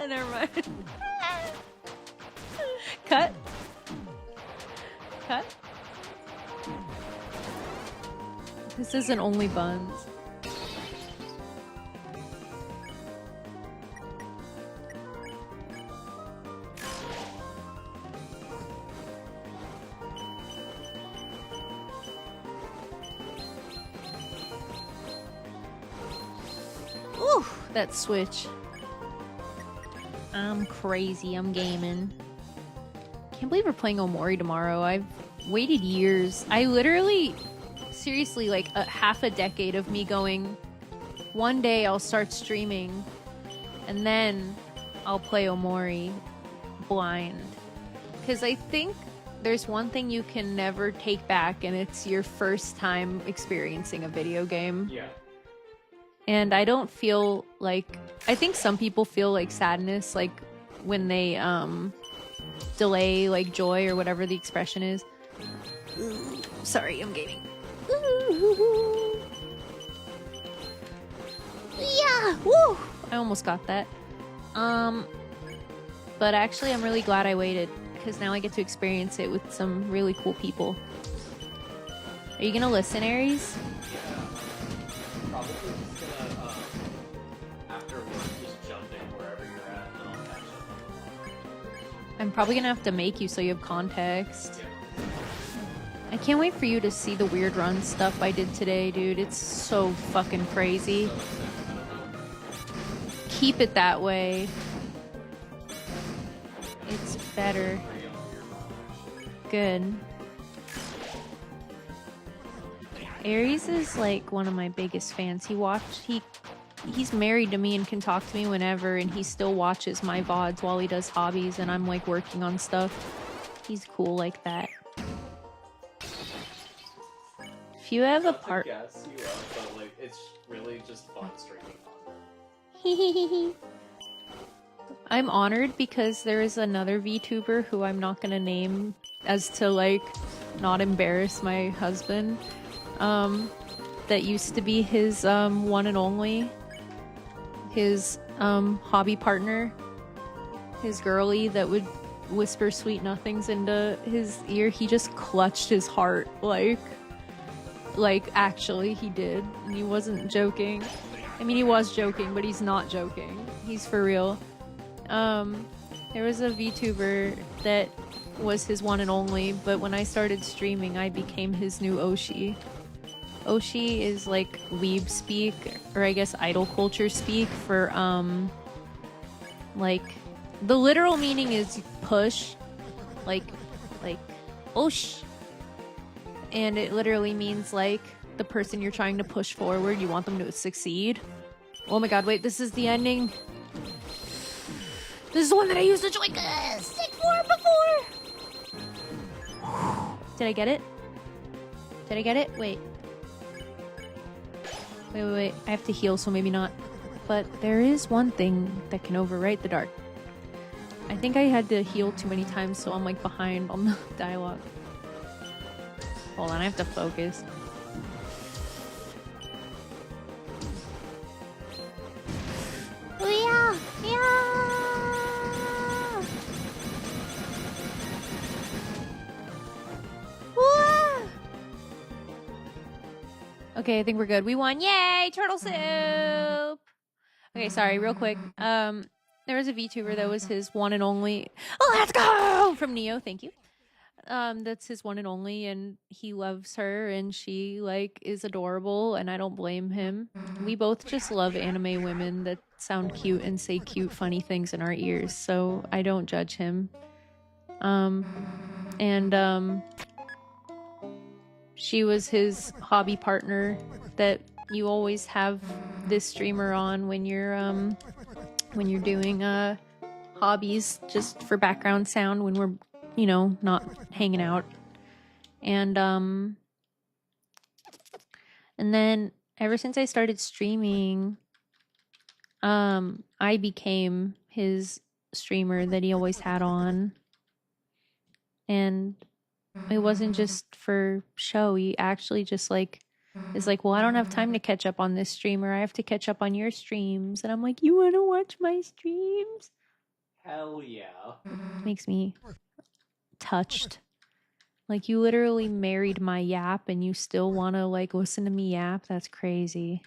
Never mind. Cut. Cut. This isn't only buns. Ooh, that switch. I'm crazy. I'm gaming. Can't believe we're playing Omori tomorrow. I've waited years. I literally, seriously, like half a decade of me going, one day I'll start streaming and then I'll play Omori blind. Because I think there's one thing you can never take back, and it's your first time experiencing a video game. Yeah. And I don't feel like, I think some people feel like sadness, like when they delay like joy or whatever the expression is. Ooh, sorry, I'm gaming. Yeah, woo! I almost got that. But actually I'm really glad I waited, because now I get to experience it with some really cool people. Are you gonna listen, Aries? Probably just gonna, after work, just jump in wherever you're at, and I'll catch up. I'm probably gonna have to make you so you have context. Yeah. I can't wait for you to see the weird run stuff I did today, dude. It's so fucking crazy. Keep it that way. It's better. Good. Aries is like one of my biggest fans. He's married to me and can talk to me whenever, and he still watches my VODs while he does hobbies and I'm like working on stuff. He's cool like that. If you have a part, Yes, you are, but like it's really just fun streaming on. I'm honored because there is another VTuber who I'm not gonna name as to like not embarrass my husband. That used to be his one and only, his hobby partner, his girly that would whisper sweet nothings into his ear. He just clutched his heart, like actually he did, and he wasn't joking. I mean, he was joking, but he's not joking. He's for real. There was a VTuber that was his one and only, but when I started streaming, I became his new Oshi. Oshi is like weeb speak, or I guess idol culture speak for, like, the literal meaning is push, like, Osh. And it literally means like the person you're trying to push forward, you want them to succeed. Oh my god, wait, this is the ending. This is the one that I used to join Sick for before. Did I get it? Did I get it? Wait. Wait. I have to heal, so maybe not. But there is one thing that can overwrite the dark. I think I had to heal too many times, so I'm like behind on the dialogue. Hold on, I have to focus. Yeah. Okay, I think we're good. We won. Yay! Turtle soup! Okay, sorry, real quick. There was a VTuber that was his one and only. Oh, let's go! From Neo, thank you. That's his one and only, and he loves her, and she, like, is adorable, and I don't blame him. We both just love anime women that sound cute and say cute, funny things in our ears, so I don't judge him. She was his hobby partner that you always have this streamer on when you're doing hobbies, just for background sound when we're, you know, not hanging out. And then ever since I started streaming, I became his streamer that he always had on. And it wasn't just for show. He actually just, like, is like, well, I don't have time to catch up on this stream, or I have to catch up on your streams. And I'm like, you want to watch my streams? Hell yeah. Makes me touched. Like, you literally married my yap and you still want to, like, listen to me yap? That's crazy.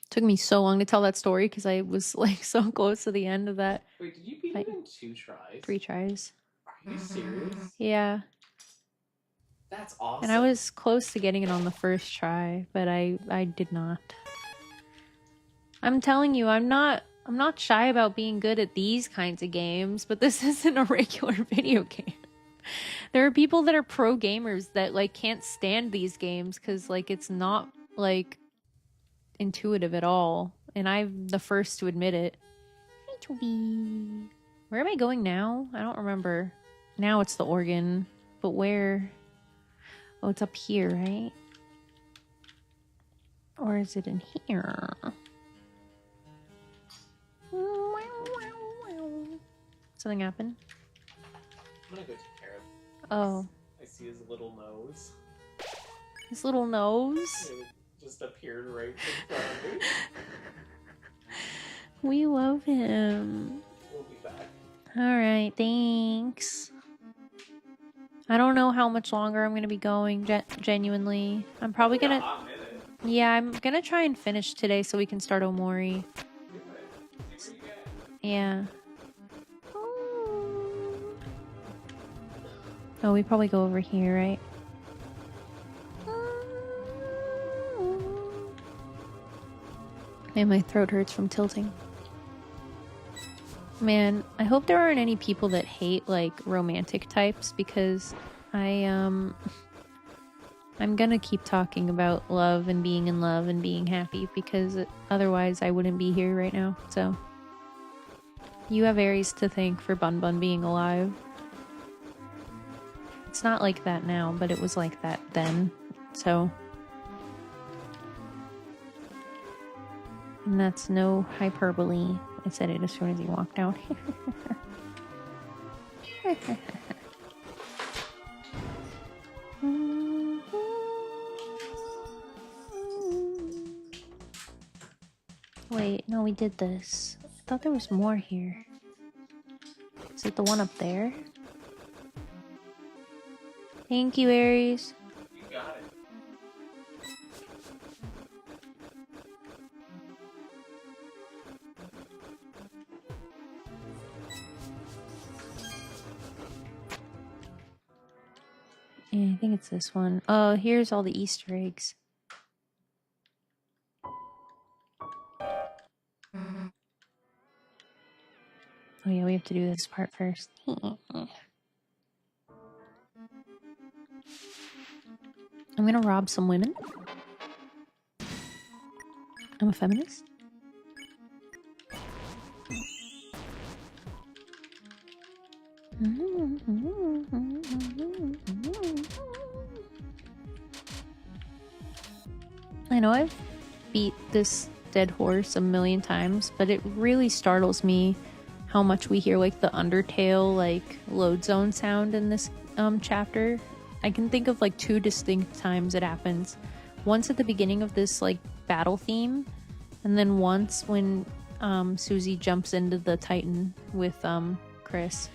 Took me so long to tell that story because I was, like, so close to the end of that. Wait, did you beat it in 2 tries? 3 tries. Are you serious? Yeah. That's awesome. And I was close to getting it on the first try, but I did not. I'm telling you, I'm not shy about being good at these kinds of games, but this isn't a regular video game. There are people that are pro gamers that, like, can't stand these games because, like, it's not, like, intuitive at all. And I'm the first to admit it. Hi, Toby. Where am I going now? I don't remember. Now it's the organ. But where? Oh, it's up here, right? Or is it in here? Something happened? I'm gonna go take care of him. Oh. I see his little nose. His little nose? It just appeared right in front of me. We love him. We'll be back. Alright, thanks. I don't know how much longer I'm gonna be going, genuinely. I'm probably gonna... Hot minute. Yeah, I'm gonna try and finish today so we can start Omori. Yeah. Oh, we probably go over here, right? Man, my throat hurts from tilting. Man, I hope there aren't any people that hate, like, romantic types, because I'm gonna keep talking about love and being in love and being happy, because otherwise I wouldn't be here right now, so. You have Aries to thank for Bunbun being alive. It's not like that now, but it was like that then, so. And that's no hyperbole. I said it as soon as he walked out. Wait, no, we did this. I thought there was more here. Is it the one up there? Thank you, Aries. You got it. Yeah, I think it's this one. Oh, here's all the Easter eggs. Oh yeah, we have to do this part first. I'm gonna rob some women. I'm a feminist. I know I've beat this dead horse a million times, but it really startles me how much we hear, like, the Undertale, like, load zone sound in this chapter. I can think of, like, 2 distinct times it happens. Once at the beginning of this, like, battle theme, and then once when Susie jumps into the Titan with Chris.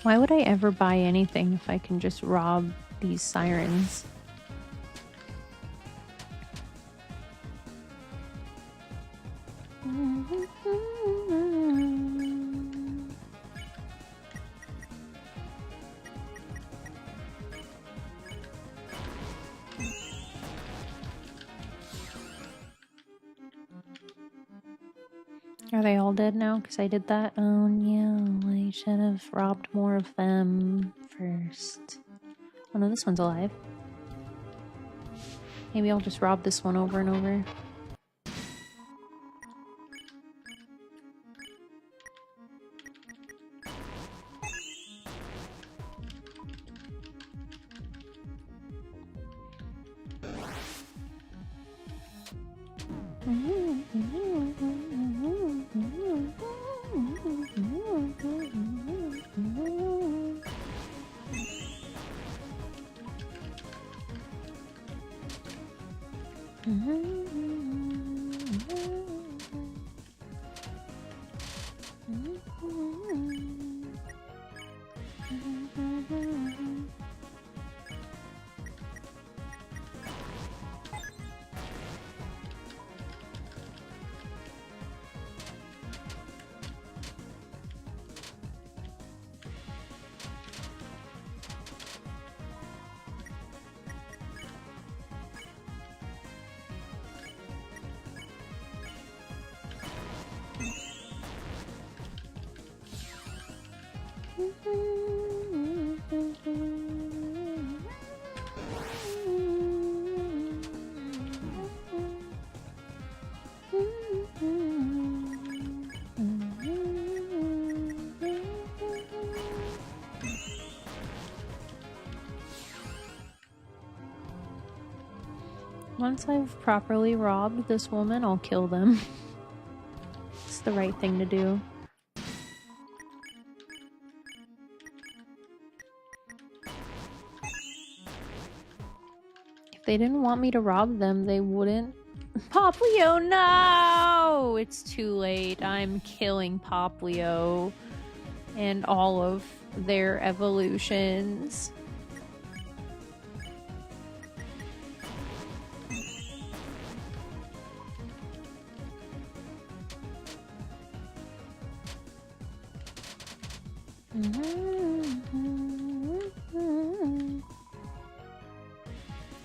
Why would I ever buy anything if I can just rob these sirens? Are they all dead now? Because I did that. Oh no, I should have robbed more of them first. Oh no, this one's alive. Maybe I'll just rob this one over and over. Once I've properly robbed this woman, I'll kill them. It's the right thing to do. If they didn't want me to rob them, they wouldn't. Poplio, no! It's too late. I'm killing Poplio and all of their evolutions.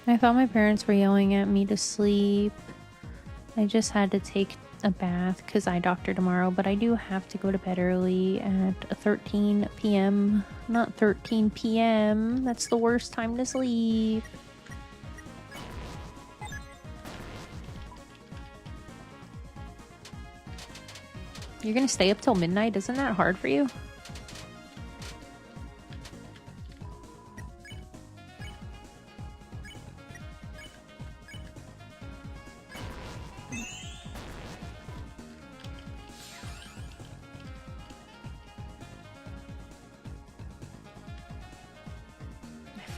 I thought my parents were yelling at me to sleep. I just had to take a bath because eye doctor tomorrow, but I do have to go to bed early at 13 p.m. Not 13 p.m. That's the worst time to sleep. You're gonna stay up till midnight? Isn't that hard for you?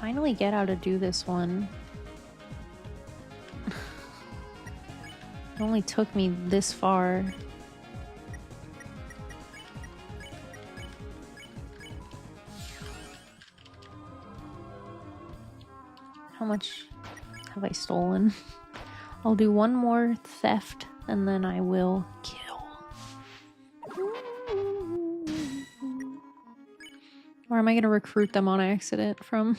Finally get how to do this one. It only took me this far. How much have I stolen? I'll do one more theft and then I will kill. Or am I gonna recruit them on accident from...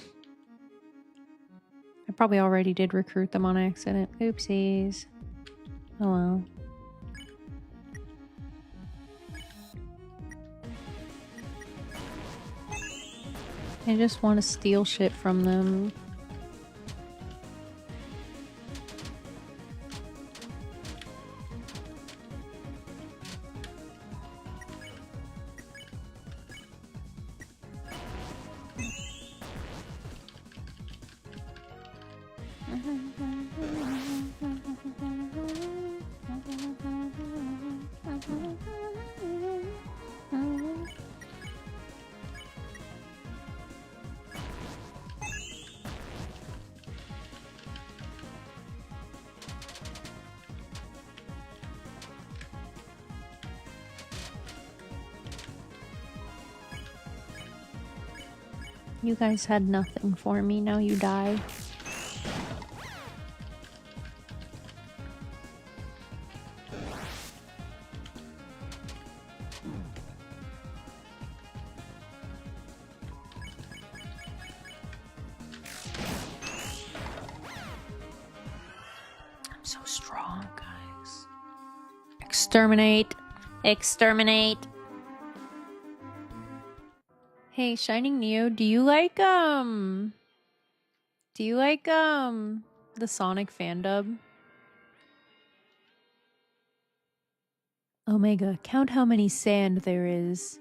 I probably already did recruit them on accident. Oopsies. Oh well. I just want to steal shit from them. You guys had nothing for me, now you die. I'm so strong, guys. Exterminate! Exterminate! Hey, Shining Neo, do you like, Do you like the Sonic fan dub? Omega, count how many sand there is.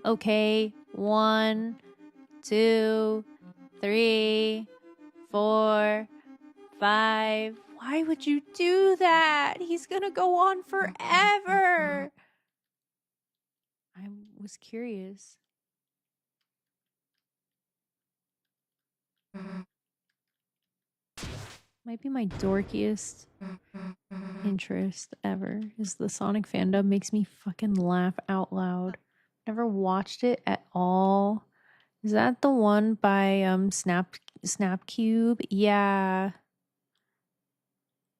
Okay, 1, 2, 3, 4, 5. Why would you do that? He's gonna go on forever. I was curious. Might be my dorkiest interest ever is the Sonic fandom. Makes me fucking laugh out loud. Never watched it at all. Is that the one by Snapcube? Yeah.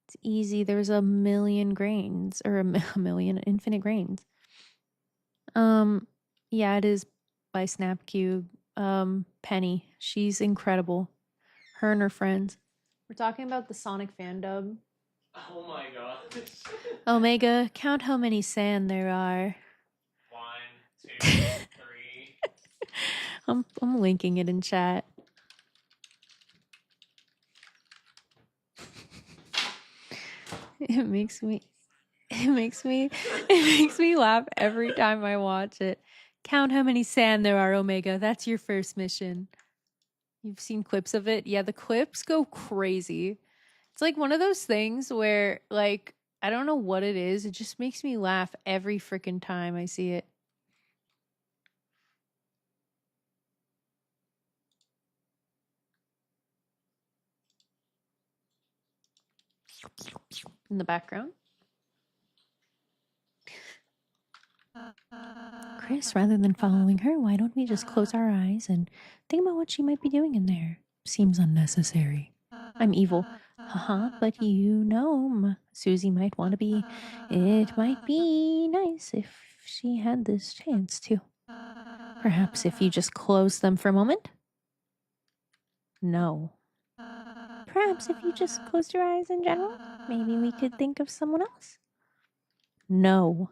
It's easy. There's a million grains or a million infinite grains. Yeah, it is by Snapcube. Penny. She's incredible. Her and her friends. We're talking about the Sonic fandom. Oh my god. Omega, count how many sand there are. 1, 2, 3. I'm linking it in chat. It makes me laugh every time I watch it. Count how many sand there are, Omega. That's your first mission. You've seen clips of it? Yeah, the clips go crazy. It's like one of those things where, like, I don't know what it is. It just makes me laugh every freaking time I see it. In the background. Chris, rather than following her, why don't we just close our eyes and think about what she might be doing in there? Seems unnecessary. I'm evil. Haha, but you know, Susie might want to be. It might be nice if she had this chance to. Perhaps if you just close them for a moment? No. Perhaps if you just closed your eyes in general? Maybe we could think of someone else? No.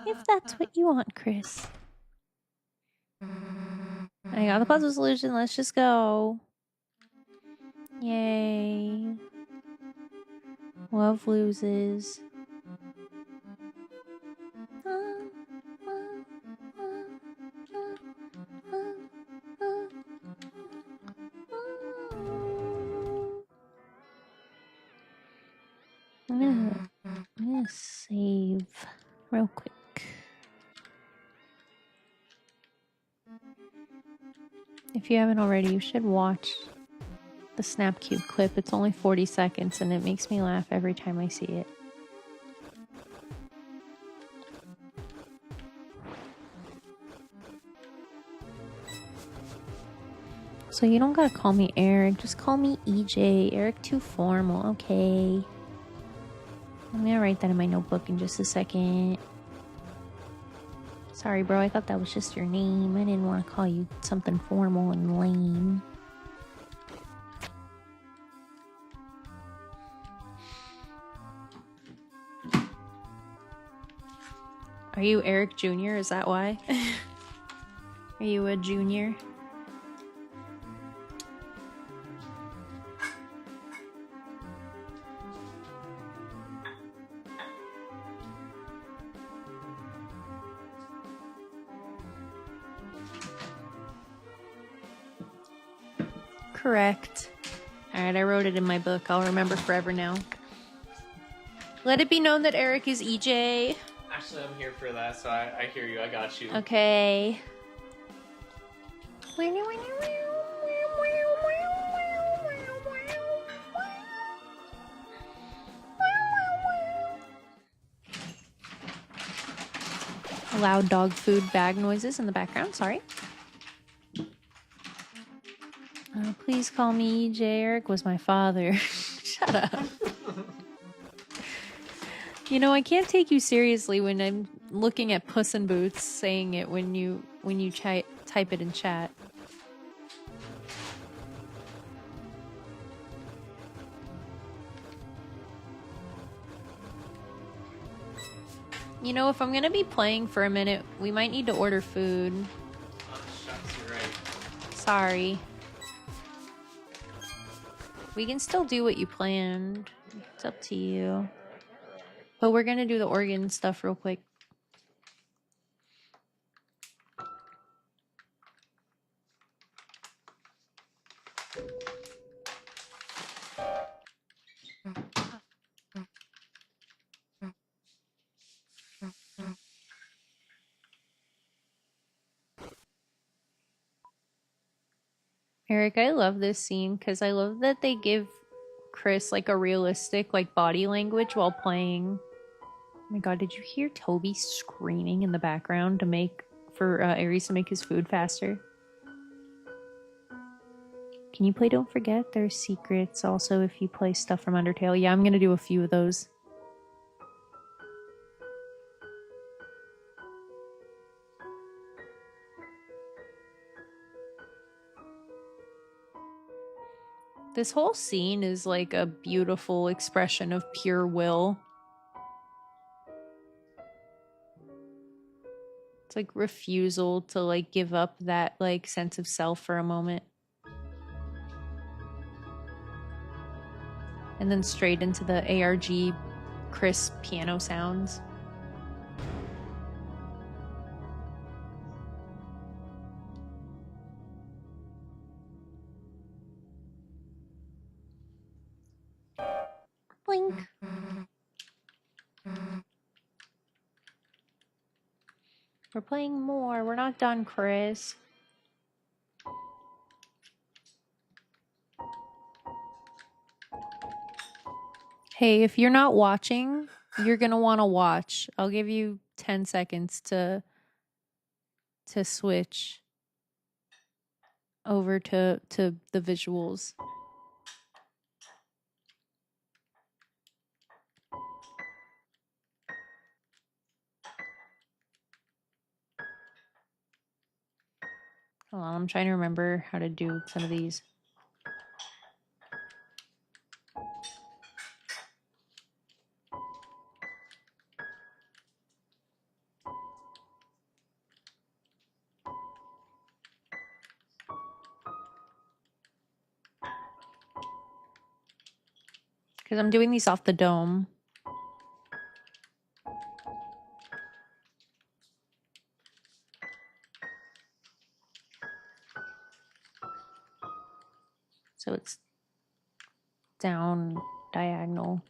If that's what you want, Chris. I got the puzzle solution. Let's just go. Yay. Love loses. I'm gonna save real quick. If you haven't already, you should watch the Snapcube clip. It's only 40 seconds and it makes me laugh every time I see it. So you don't gotta call me Eric, just call me EJ. Eric too formal, okay. I'm gonna write that in my notebook in just a second. Sorry, bro, I thought that was just your name. I didn't want to call you something formal and lame. Are you Eric Jr.? Is that why? Are you a junior? Correct. Alright, I wrote it in my book. I'll remember forever now. Let it be known that Eric is EJ. Actually, I'm here for that, so I hear you. I got you. Okay. Loud dog food bag noises in the background. Sorry. Please call me EJ. Eric was my father. Shut up. You know, I can't take you seriously when I'm looking at Puss in Boots saying it when you type it in chat. You know, if I'm gonna be playing for a minute, we might need to order food. Oh, shucks, you're right. Sorry. We can still do what you planned. It's up to you. But we're gonna do the organ stuff real quick. Eric, I love this scene because I love that they give Chris like a realistic like body language while playing. Oh my god, did you hear Toby screaming in the background to make for Ares to make his food faster? Can you play Don't Forget? There's secrets also if you play stuff from Undertale. Yeah, I'm gonna do a few of those. This whole scene is like a beautiful expression of pure will. It's like refusal to like give up that like sense of self for a moment. And then straight into the ARG crisp piano sounds. Blink. We're playing more. We're not done, Chris. Hey, if you're not watching, you're gonna want to watch. I'll give you 10 seconds to switch over to the visuals. Hold on, I'm trying to remember how to do some of these. Because I'm doing these off the dome. So it's down diagonal.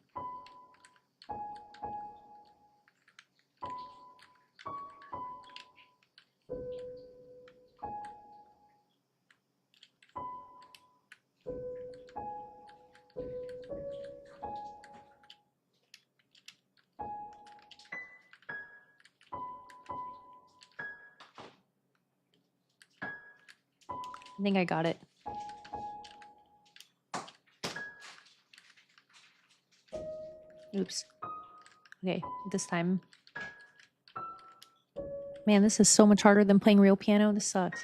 I think I got it. Oops. Okay, this time. Man, this is so much harder than playing real piano. This sucks.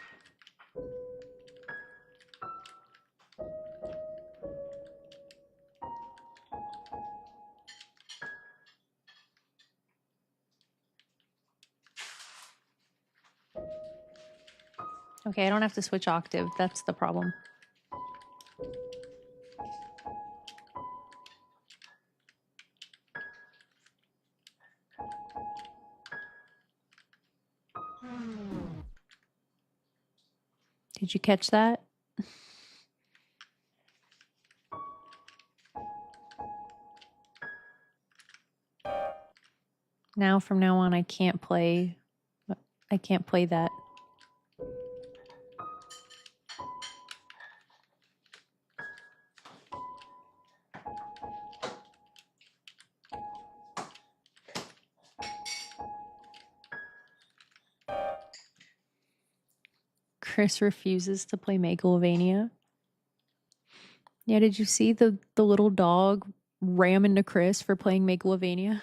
Okay, I don't have to switch octave. That's the problem. Did you catch that? Now, from now on, I can't play that. Chris refuses to play Megalovania. Yeah, did you see the little dog ram into Chris for playing Megalovania?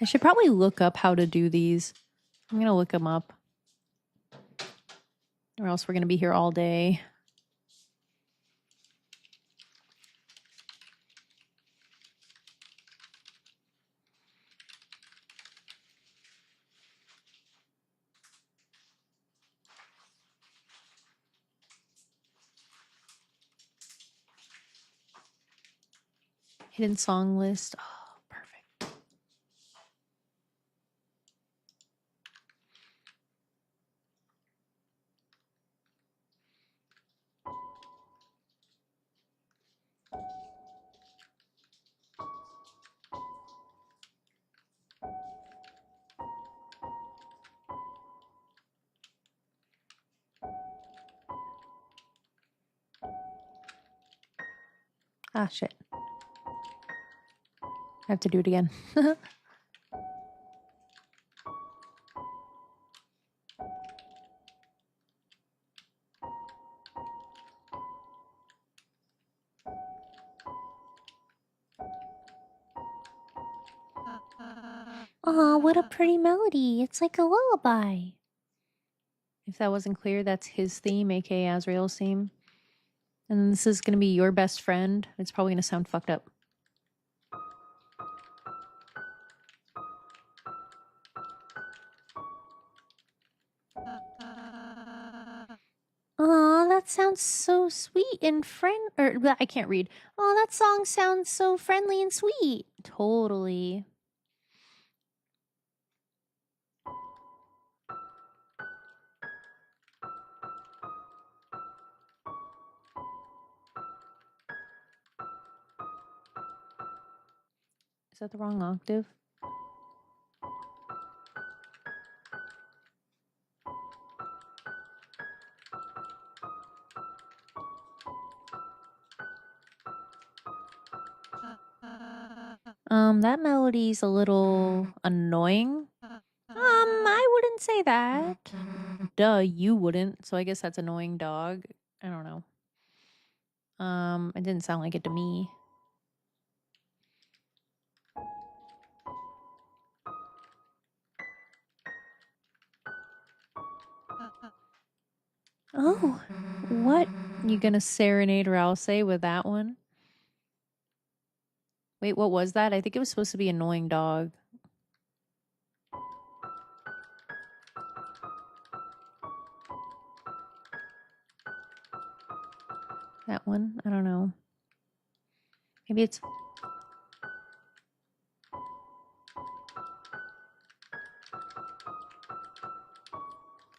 I should probably look up how to do these. I'm gonna look them up. Or else we're gonna be here all day. Hidden song list. Oh, perfect. Ah, shit. I have to do it again. Aw, what a pretty melody. It's like a lullaby. If that wasn't clear, that's his theme, aka Azrael's theme. And then this is going to be your best friend. It's probably going to sound fucked up. Aw, that sounds so sweet and I can't read. Aw, that song sounds so friendly and sweet. Totally. Is that the wrong octave? That melody's a little annoying. I wouldn't say that. Duh, you wouldn't. So I guess that's annoying dog. I don't know. It didn't sound like it to me. Oh, what? You gonna serenade Rouse with that one? Wait, what was that? I think it was supposed to be annoying dog. That one? I don't know. Maybe it's...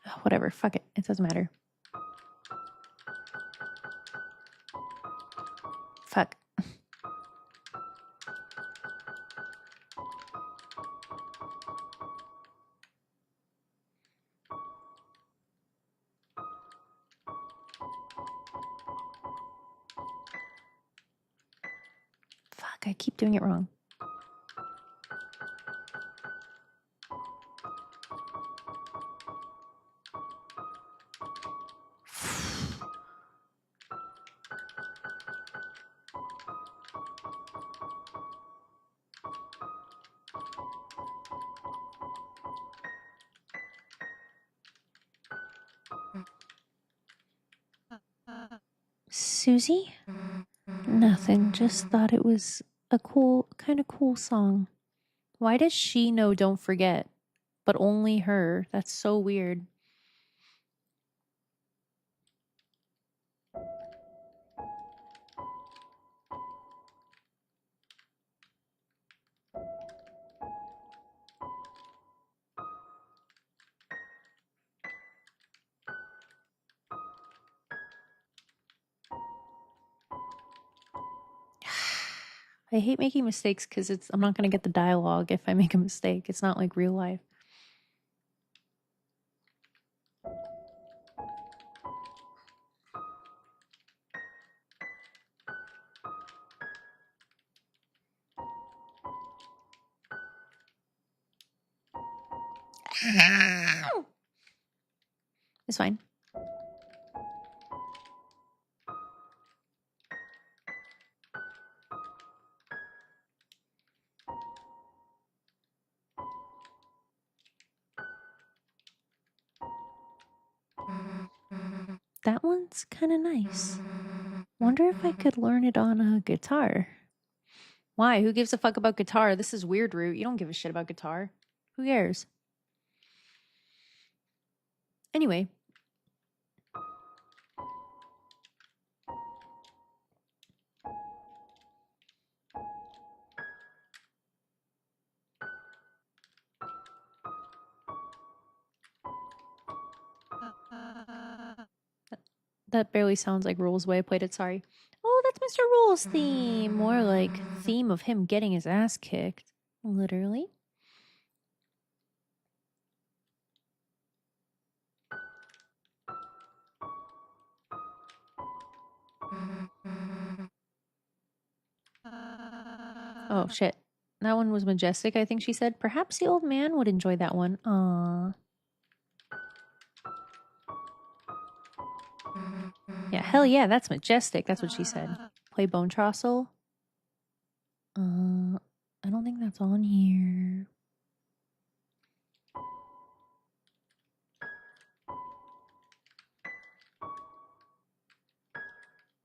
Oh, whatever. Fuck it. It doesn't matter. Fuck. Fuck, I keep doing it wrong. Susie? Nothing, just thought it was a kind of cool song. Why does she know Don't Forget, but only her? That's so weird. I hate making mistakes because I'm not going to get the dialogue if I make a mistake. It's not like real life. It's fine. That one's kind of nice. Wonder if I could learn it on a guitar. Why? Who gives a fuck about guitar? This is WeirdRoute. You don't give a shit about guitar. Who cares? Anyway. That barely sounds like Rules the way I played it, sorry. Oh, that's Mr. Rules' theme. More like theme of him getting his ass kicked. Literally. Oh, shit. That one was majestic, I think she said. Perhaps the old man would enjoy that one. Aww. Yeah, hell yeah, that's majestic. That's what she said. Play Bone Trossel. I don't think that's on here.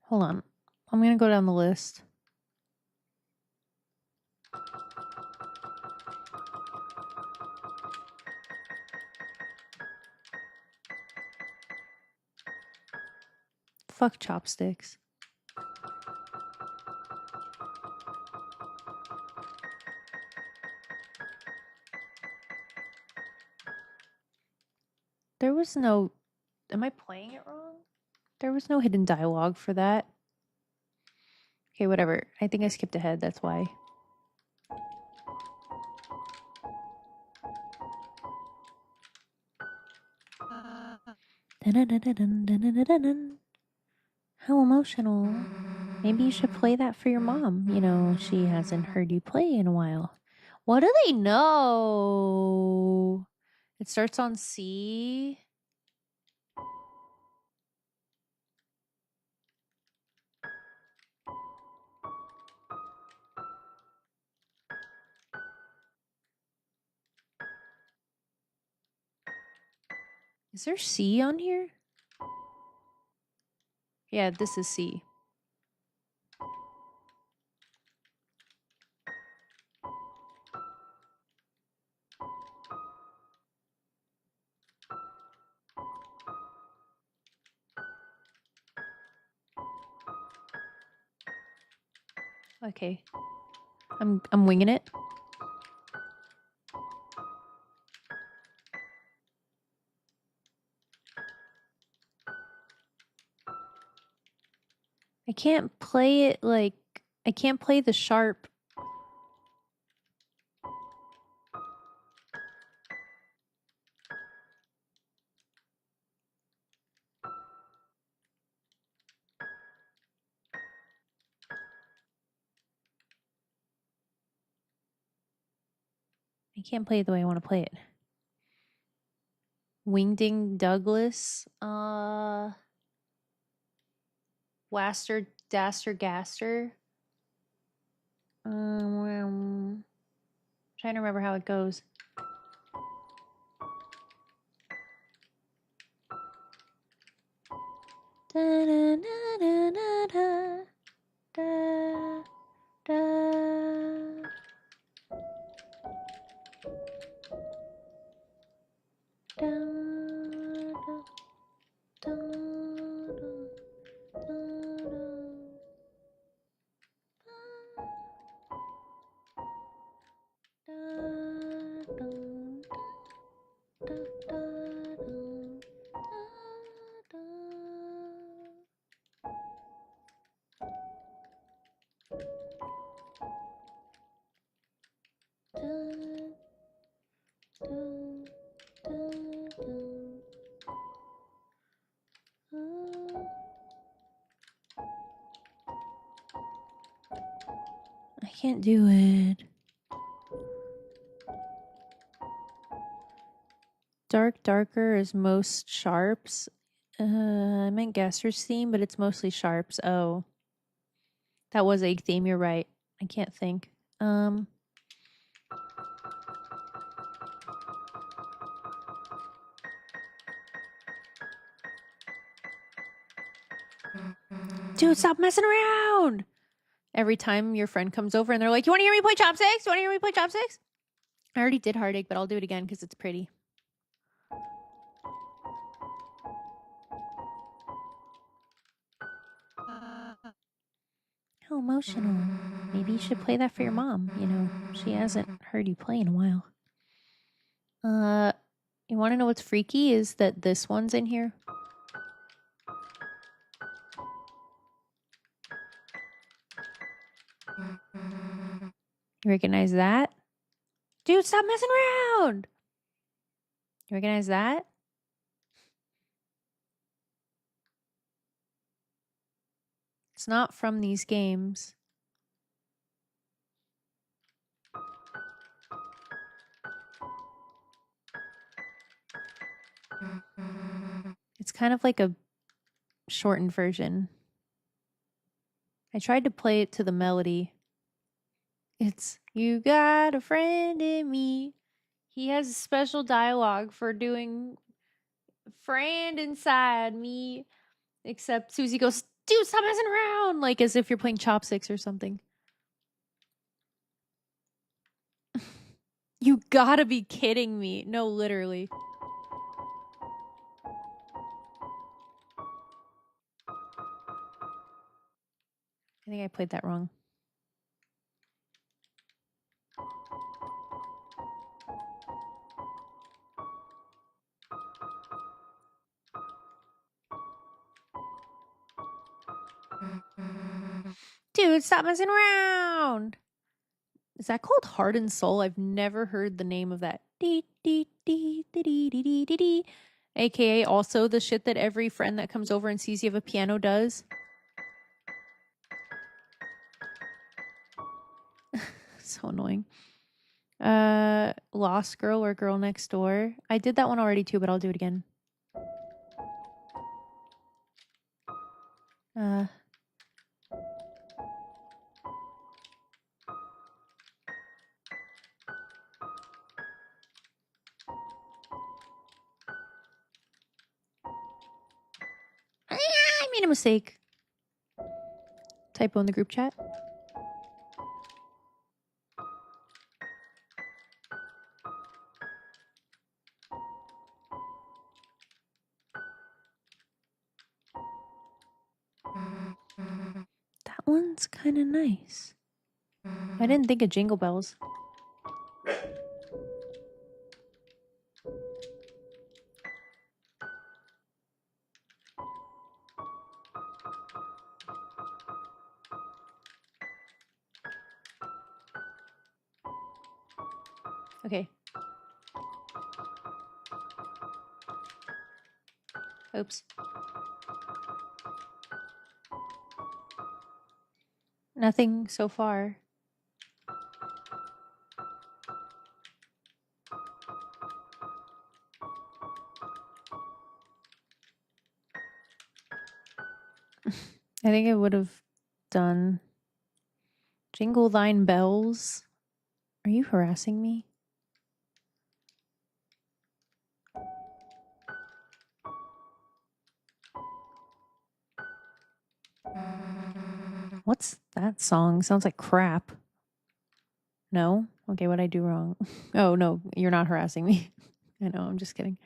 Hold on. I'm gonna go down the list. Fuck chopsticks. There was no... Am I playing it wrong? There was no hidden dialogue for that. Okay, whatever. I think I skipped ahead, that's why. How emotional. Maybe you should play that for your mom. You know, she hasn't heard you play in a while. What do they know? It starts on C. Is there C on here? Yeah, this is C. Okay. I'm winging it. I can't play it like... I can't play the sharp. I can't play it the way I want to play it. Wingding Douglas. Waster Daster Gaster. Trying to remember how it goes. Da, da, da, da, da, da, da. Da, da, da, I can't do it. Darker is most sharps. I meant Gaster's theme, but it's mostly sharps. Oh. That was a theme, you're right. I can't think. Dude, stop messing around! Every time your friend comes over and they're like, you want to hear me play chopsticks? You want to hear me play chopsticks? I already did Heartache, but I'll do it again because it's pretty. How emotional. Maybe you should play that for your mom. You know, she hasn't heard you play in a while. You want to know what's freaky is that this one's in here. You recognize that? Dude, stop messing around! You recognize that? It's not from these games. It's kind of like a shortened version. I tried to play it to the melody. It's, you got a friend in me. He has special dialogue for doing friend inside me. Except Susie goes, dude, stop messing around! Like as if you're playing chopsticks or something. You gotta be kidding me. No, literally. I think I played that wrong. Dude, stop messing around! Is that called Heart and Soul? I've never heard the name of that. Dee, dee, dee, dee, dee, dee, dee, dee, dee. AKA also the shit that every friend that comes over and sees you have a piano does. So annoying. Lost Girl or Girl Next Door. I did that one already too, but I'll do it again. I made a mistake. Typo in the group chat. That one's kind of nice. I didn't think of Jingle Bells. Okay. Oops. Nothing so far. I think I would have done Jingle Thine Bells. Are you harassing me? What's that song? Sounds like crap. No? Okay, what'd I do wrong? Oh, no, you're not harassing me. I know, I'm just kidding.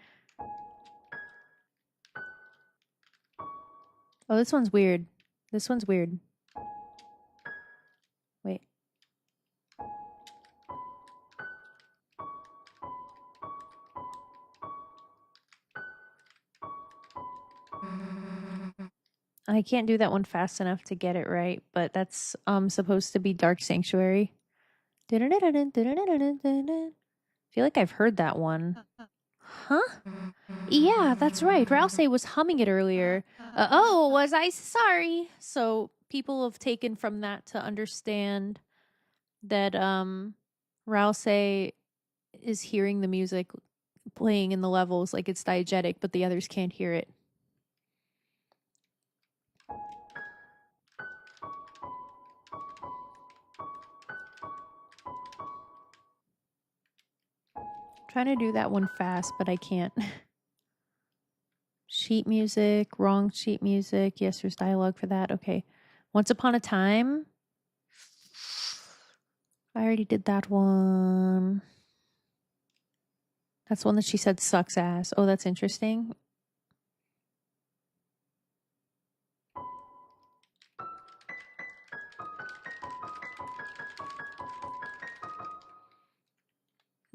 Oh, this one's weird. This one's weird. Wait. I can't do that one fast enough to get it right, but that's supposed to be Dark Sanctuary. Feel like I've heard that one. Huh? Yeah, that's right. Rouse was humming it earlier. Oh, was I? Sorry. So people have taken from that to understand that Rouse is hearing the music playing in the levels like it's diegetic, but the others can't hear it. Trying to do that one fast, but I can't. Sheet music, wrong sheet music. Yes, there's dialogue for that. Okay. Once Upon a Time. I already did that one. That's one that she said sucks ass. Oh, that's interesting.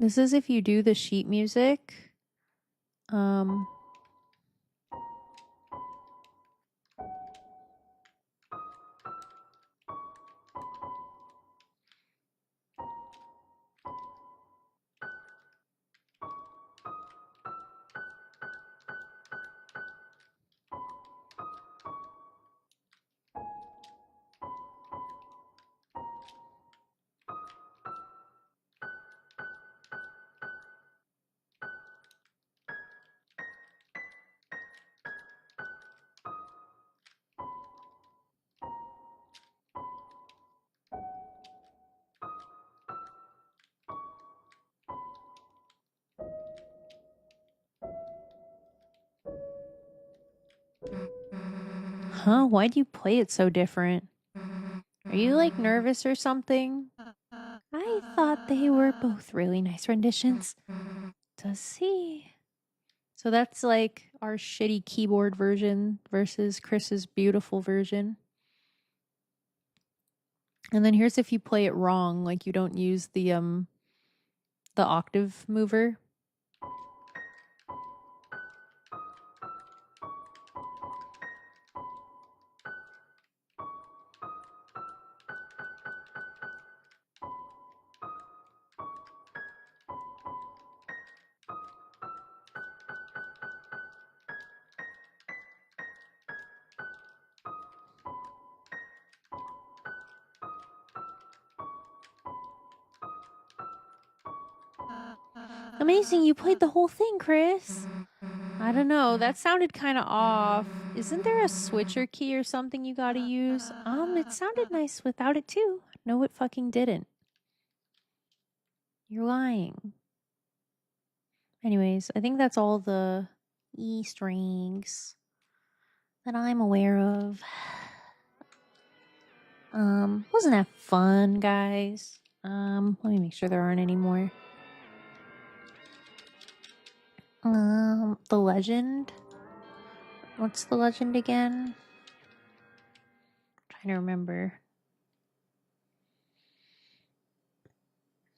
This is if you do the sheet music. Huh? Why'd you play it so different? Are you like nervous or something? I thought they were both really nice renditions. Does see. So that's like our shitty keyboard version versus Chris's beautiful version. And then here's if you play it wrong, like you don't use the octave mover. Amazing, you played the whole thing, Chris. I don't know, that sounded kind of off. Isn't there a switcher key or something you gotta use? It sounded nice without it too. No, it fucking didn't. You're lying. Anyways, I think that's all the Easter eggs that I'm aware of. Wasn't that fun, guys? Let me make sure there aren't any more. The legend. What's the legend again? Trying to remember.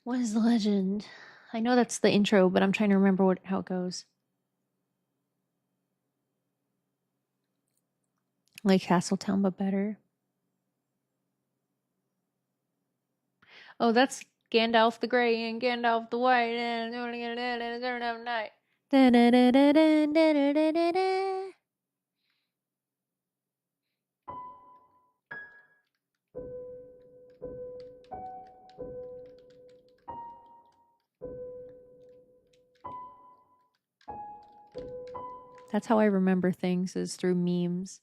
What is the legend? I know that's the intro, but I'm trying to remember how it goes. Like Castletown, but better. Oh, that's Gandalf the Grey and Gandalf the White and night. That's how I remember things, is through memes.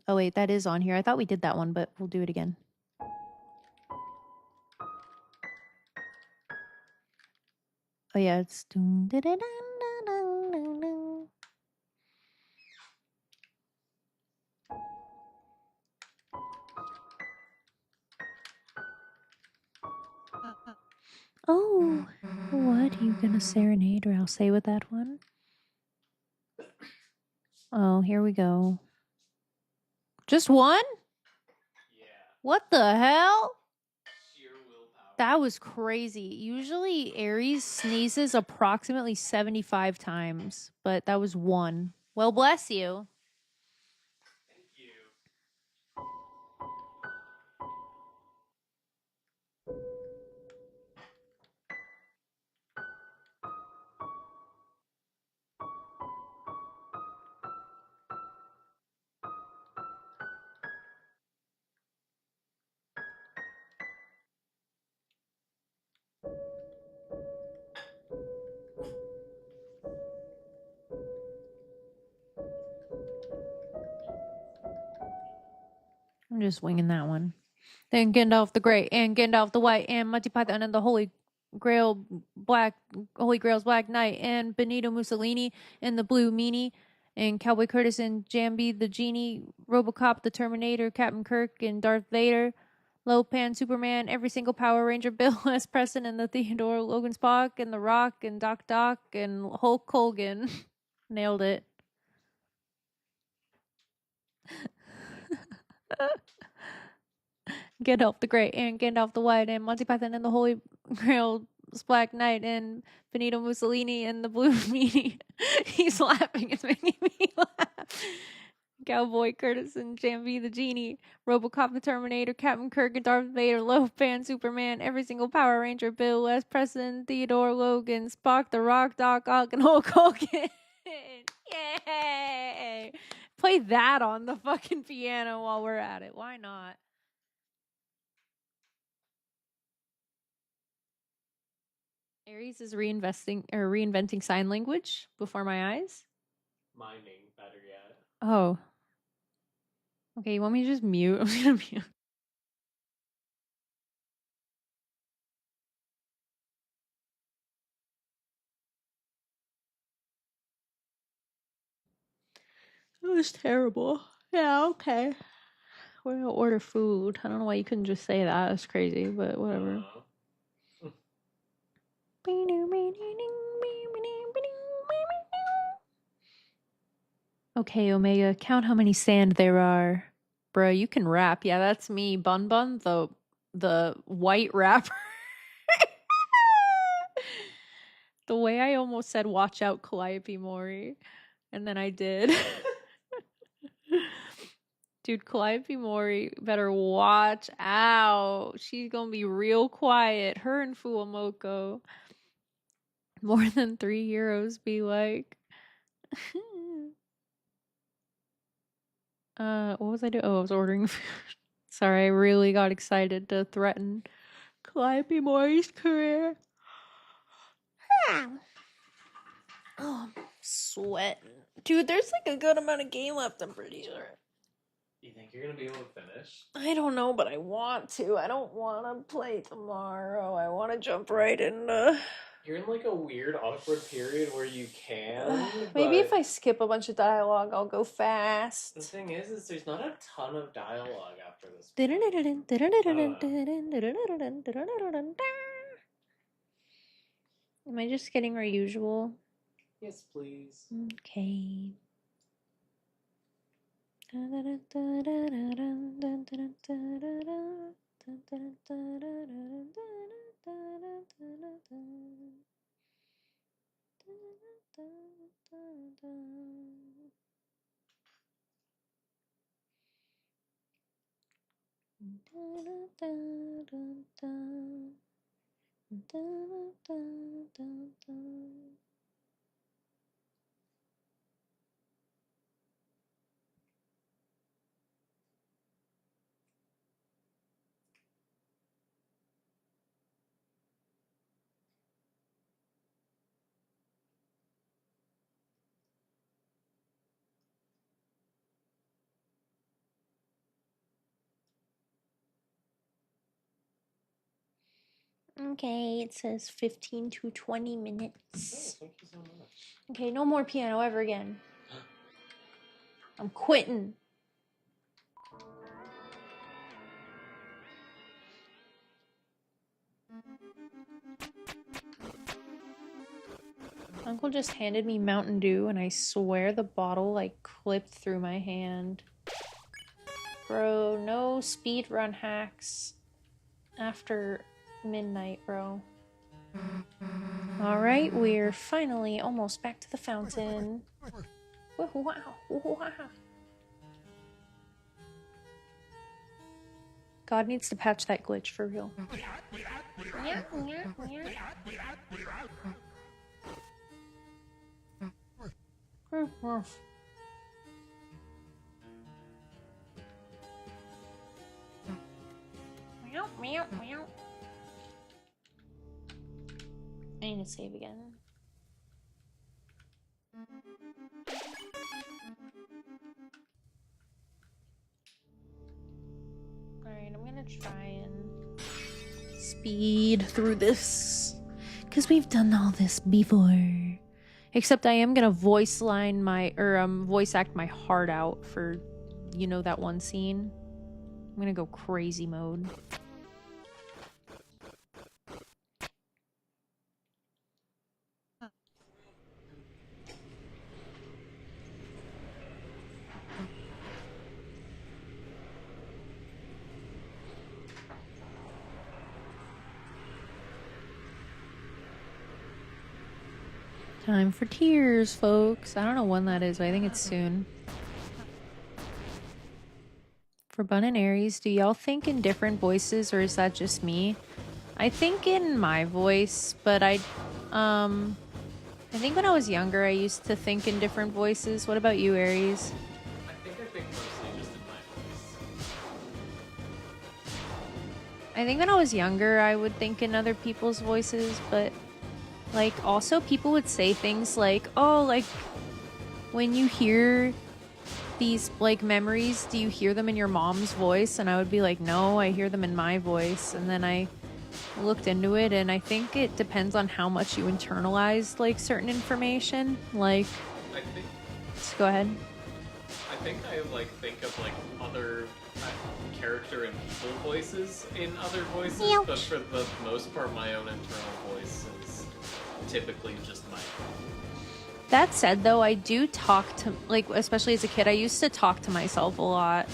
Oh wait, that is on here. I thought we did that one, but we'll do it again. Oh yeah, it's oh, what are you gonna serenade or I'll say with that one? Oh, here we go. Just one? Yeah. What the hell? Sheer willpower. That was crazy. Usually Aries sneezes approximately 75 times, but that was one. Well, bless you. Thank you. I'm just winging that one. Then Gandalf the Grey and Gandalf the White and Monty Python and the Holy Grail's Black Knight and Benito Mussolini and the Blue Meanie and Cowboy Curtis and Jambi the Genie, Robocop the Terminator, Captain Kirk and Darth Vader, Lopan Superman, every single Power Ranger, Bill S. Preston and the Theodore Logan Spock and the Rock and Doc and Hulk Hogan. Nailed it. Gandalf the Grey and Gandalf the White and Monty Python and the Holy Grail's Black Knight and Benito Mussolini and the Blue Meanie. He's laughing. It's making me laugh. Cowboy Curtis and Jambi the Genie, Robocop the Terminator, Captain Kirk and Darth Vader, Lopan Superman, every single Power Ranger, Bill S. Preston, Theodore Logan, Spock, the Rock, Doc Ock, and Hulk Hogan. Yay! Play that on the fucking piano while we're at it. Why not? Aries is reinventing sign language before my eyes. Miming, better yet. Oh. Okay, you want me to just mute? I'm gonna mute. was terrible. Yeah, okay. We're gonna order food. I don't know why you couldn't just say that. That's crazy, but whatever. Okay, Omega, count how many sand there are. Bruh, you can rap. Yeah, that's me. Bunbun, the white rapper. The way I almost said watch out Calliope Mori. And then I did. Dude, Calliope Mori better watch out. She's gonna be real quiet. Her and Fuamoko. More than 3 euros be like. What was I doing? Oh, I was ordering food. Sorry, I really got excited to threaten Calliope Mori's career. Oh, I'm sweating. Dude, there's like a good amount of game left, I'm pretty sure. You think you're gonna be able to finish? I don't know, but I want to. I don't want to play tomorrow. I want to jump right into... You're in like a weird, awkward period where you can. Maybe but if I skip a bunch of dialogue, I'll go fast. the thing is there's not a ton of dialogue after this. Am I just getting our usual? Yes, please. Okay. Okay, it says 15 to 20 minutes. Oh, thank you so much. Okay, no more piano ever again. I'm quitting. Uncle just handed me Mountain Dew, and I swear the bottle like clipped through my hand. Bro, no speedrun hacks after midnight, bro. Alright, we're finally almost back to the fountain. Wow. God needs to patch that glitch for real. I need to save again. Alright, I'm gonna try and speed through this. Because we've done all this before. Except I am gonna voice act my heart out for, you know, that one scene. I'm gonna go crazy mode. Time for tears, folks. I don't know when that is, but I think it's soon. For Bun and Aries, do y'all think in different voices, or is that just me? I think in my voice, but I think when I was younger, I used to think in different voices. What about you, Aries? I think mostly just in my voice. I think when I was younger, I would think in other people's voices, but like also people would say things like, oh, like when you hear these like memories, do you hear them in your mom's voice? And I would be like, no, I hear them in my voice. And then I looked into it, and I think it depends on how much you internalize like certain information. Like, I think just go ahead. think I like think of like other character and people voices in other voices, but for the most part, my own internal voice is typically just my own. That said, though, I do talk to, like, especially as a kid, I used to talk to myself a lot.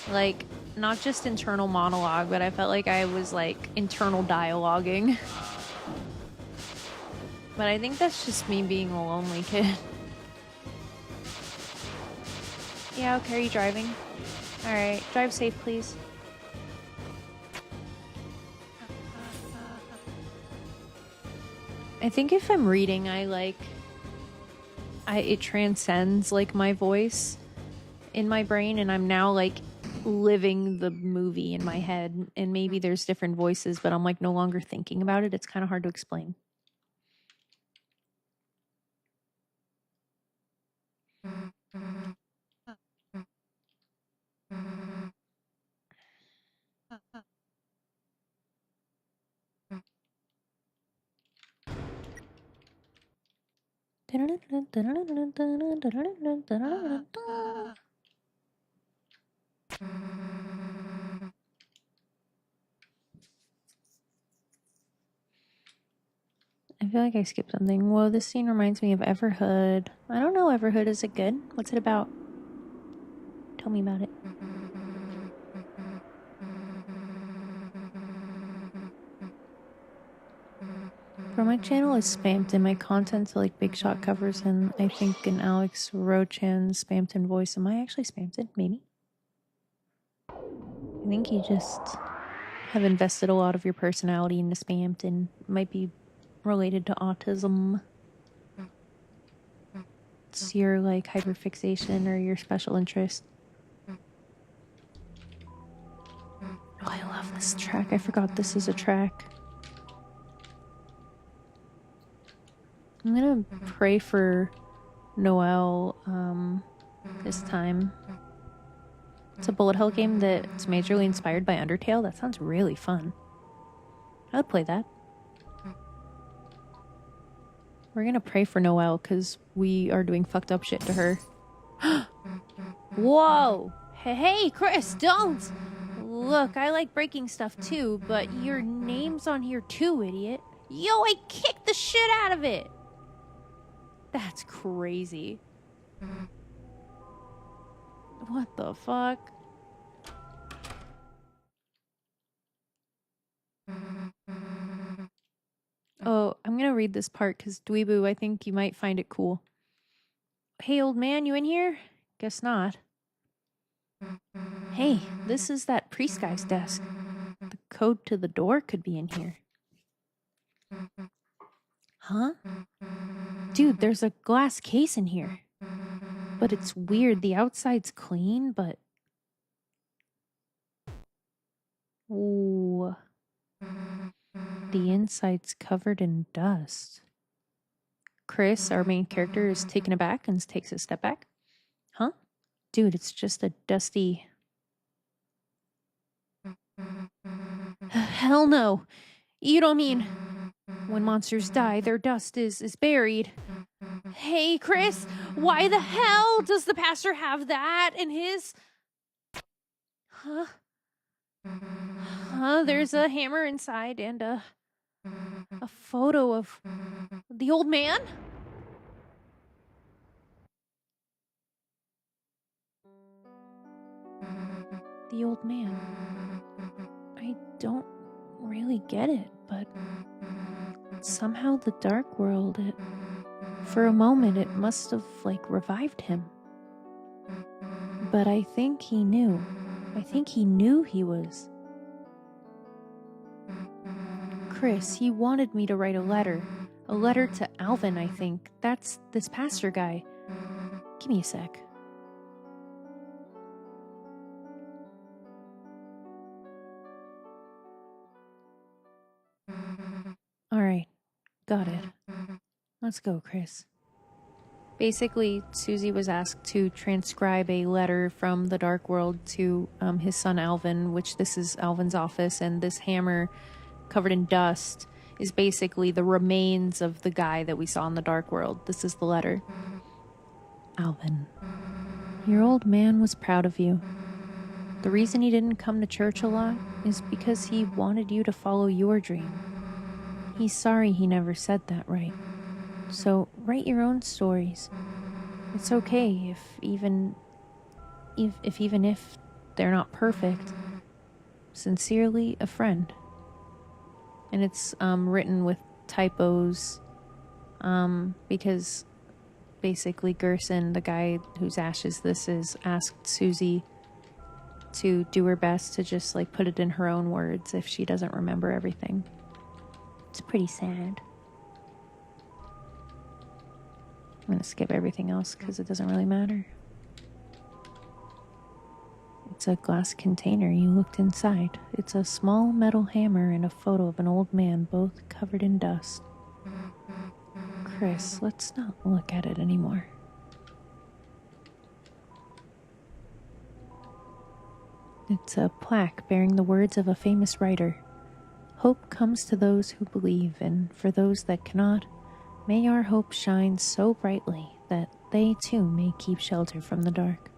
Like, not just internal monologue, but I felt like I was, like, internal dialoguing. But I think that's just me being a lonely kid. Yeah, okay, are you driving? Alright, drive safe, please. I think if I'm reading, it transcends, like, my voice in my brain, and I'm now, like, living the movie in my head, and maybe there's different voices, but I'm, like, no longer thinking about it. It's kind of hard to explain. I feel like I skipped something. Whoa, this scene reminds me of Everhood. I don't know Everhood. Is it good? What's it about? Tell me about it. For my channel is spammed in my content to like Big Shot covers, and I think an Alex Rochan spammed in voice. Am I actually spammed it? Maybe. I think you just have invested a lot of your personality into spammed and might be related to autism. It's your like hyperfixation or your special interest. Oh, I love this track. I forgot this is a track. I'm gonna pray for Noelle this time. It's a bullet hell game that's majorly inspired by Undertale. That sounds really fun. I would play that. We're gonna pray for Noelle because we are doing fucked up shit to her. Whoa! Hey, Chris, don't! Look, I like breaking stuff too, but your name's on here too, idiot. Yo, I kicked the shit out of it! That's crazy. What the fuck? Oh, I'm gonna read this part because Dweeboo, I think you might find it cool. Hey, old man, you in here? Guess not. Hey, this is that priest guy's desk. The code to the door could be in here. Huh? Dude, there's a glass case in here. But it's weird. The outside's clean, but... Ooh. The inside's covered in dust. Chris, our main character, is taken aback and takes a step back. Huh? Dude, it's just a dusty... Hell no! You don't mean... When monsters die, their dust is buried. Hey, Chris, why the hell does the pastor have that in his... Huh? There's a hammer inside and a photo of the old man? The old man. I don't really get it, but somehow the dark world, for a moment, it must have, like, revived him. But I think he knew. I think he knew he was. Chris, he wanted me to write a letter. A letter to Alvin, I think. That's this pastor guy. Give me a sec. Alright. Got it. Let's go, Chris. Basically, Susie was asked to transcribe a letter from the Dark World to his son Alvin, which this is Alvin's office, and this hammer covered in dust is basically the remains of the guy that we saw in the Dark World. This is the letter. Alvin, Your old man was proud of you. The reason he didn't come to church a lot is because he wanted you to follow your dream. He's sorry he never said that right. So write your own stories. It's okay if they're not perfect. Sincerely, a friend. And it's written with typos because basically Gerson, the guy whose ashes this is, asked Susie to do her best to just like put it in her own words if she doesn't remember everything. It's pretty sad. I'm gonna skip everything else because it doesn't really matter. It's a glass container. You looked inside. It's a small metal hammer and a photo of an old man, both covered in dust. Chris, let's not look at it anymore. It's a plaque bearing the words of a famous writer. Hope comes to those who believe, and for those that cannot, may our hope shine so brightly that they too may keep shelter from the dark.